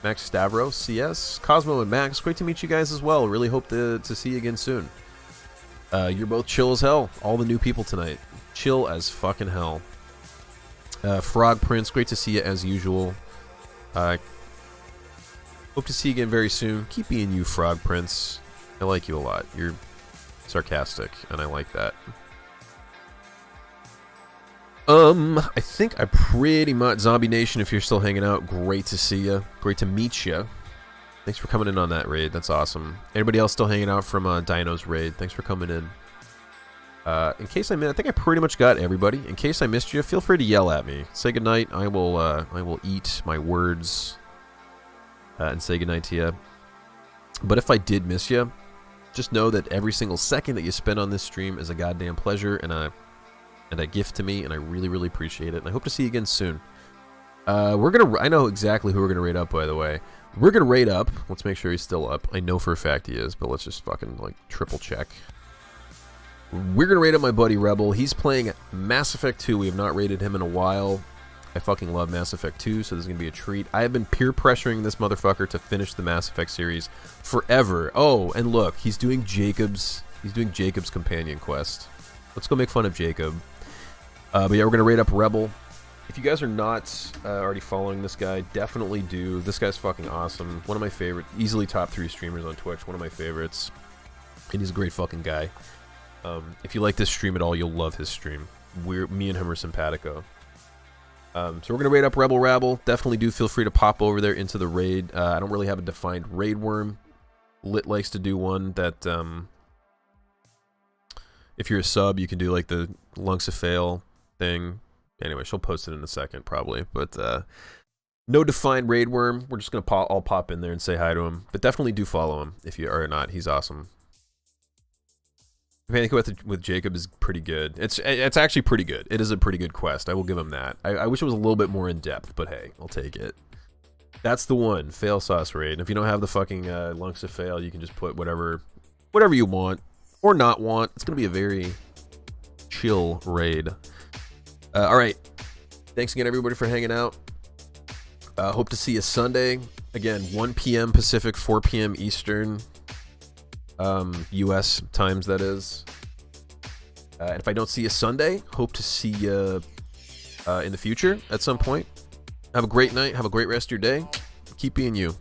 Max Stavros, CS. Cosmo and Max, great to meet you guys as well. Really hope to see you again soon. You're both chill as hell. All the new people tonight. Chill as fucking hell. Frog Prince, great to see you as usual. Hope to see you again very soon. Keep being you, Frog Prince. I like you a lot. You're sarcastic, and I like that. I think I pretty much... Zombie Nation, if you're still hanging out, great to see you. Great to meet you. Thanks for coming in on that raid. That's awesome. Anybody else still hanging out from Dino's raid? Thanks for coming in. In case I missed... I think I pretty much got everybody. In case I missed you, feel free to yell at me. Say goodnight. I will eat my words... and say goodnight to you. But if I did miss you, just know that every single second that you spend on this stream is a goddamn pleasure and a gift to me, and I really, really appreciate it. And I hope to see you again soon. I know exactly who we're gonna raid up, by the way. We're gonna raid up. Let's make sure he's still up. I know for a fact he is, but let's just fucking like triple check. We're gonna raid up my buddy Rebel. He's playing Mass Effect 2. We have not raided him in a while. I fucking love Mass Effect 2, so this is going to be a treat. I have been peer pressuring this motherfucker to finish the Mass Effect series forever. Oh, and look, he's doing Jacob's companion quest. Let's go make fun of Jacob. But yeah, we're going to raid up Rebel. If you guys are not already following this guy, definitely do. This guy's fucking awesome. One of my favorite, easily top 3 streamers on Twitch. One of my favorites. And he's a great fucking guy. If you like this stream at all, you'll love his stream. Me and him are simpatico. So we're going to raid up Rebel Rabble. Definitely do feel free to pop over there into the raid. I don't really have a defined raid worm. Lit likes to do one that, if you're a sub, you can do like the Lunks of Fail thing. Anyway, she'll post it in a second probably. But no defined raid worm. We're just going to all pop in there and say hi to him. But definitely do follow him if you are not. He's awesome. Panic with Jacob is pretty good. It's actually pretty good. It is a pretty good quest. I will give him that. I wish it was a little bit more in depth, but hey, I'll take it. That's the one. Fail sauce raid. And if you don't have the fucking Lunks of Fail, you can just put whatever you want or not want. It's gonna be a very chill raid. All right. Thanks again, everybody, for hanging out. Hope to see you Sunday. Again, 1 p.m. Pacific, 4 p.m. Eastern. US times, that is. And if I don't see you Sunday, hope to see you in the future at some point. Have a great night. Have a great rest of your day. Keep being you.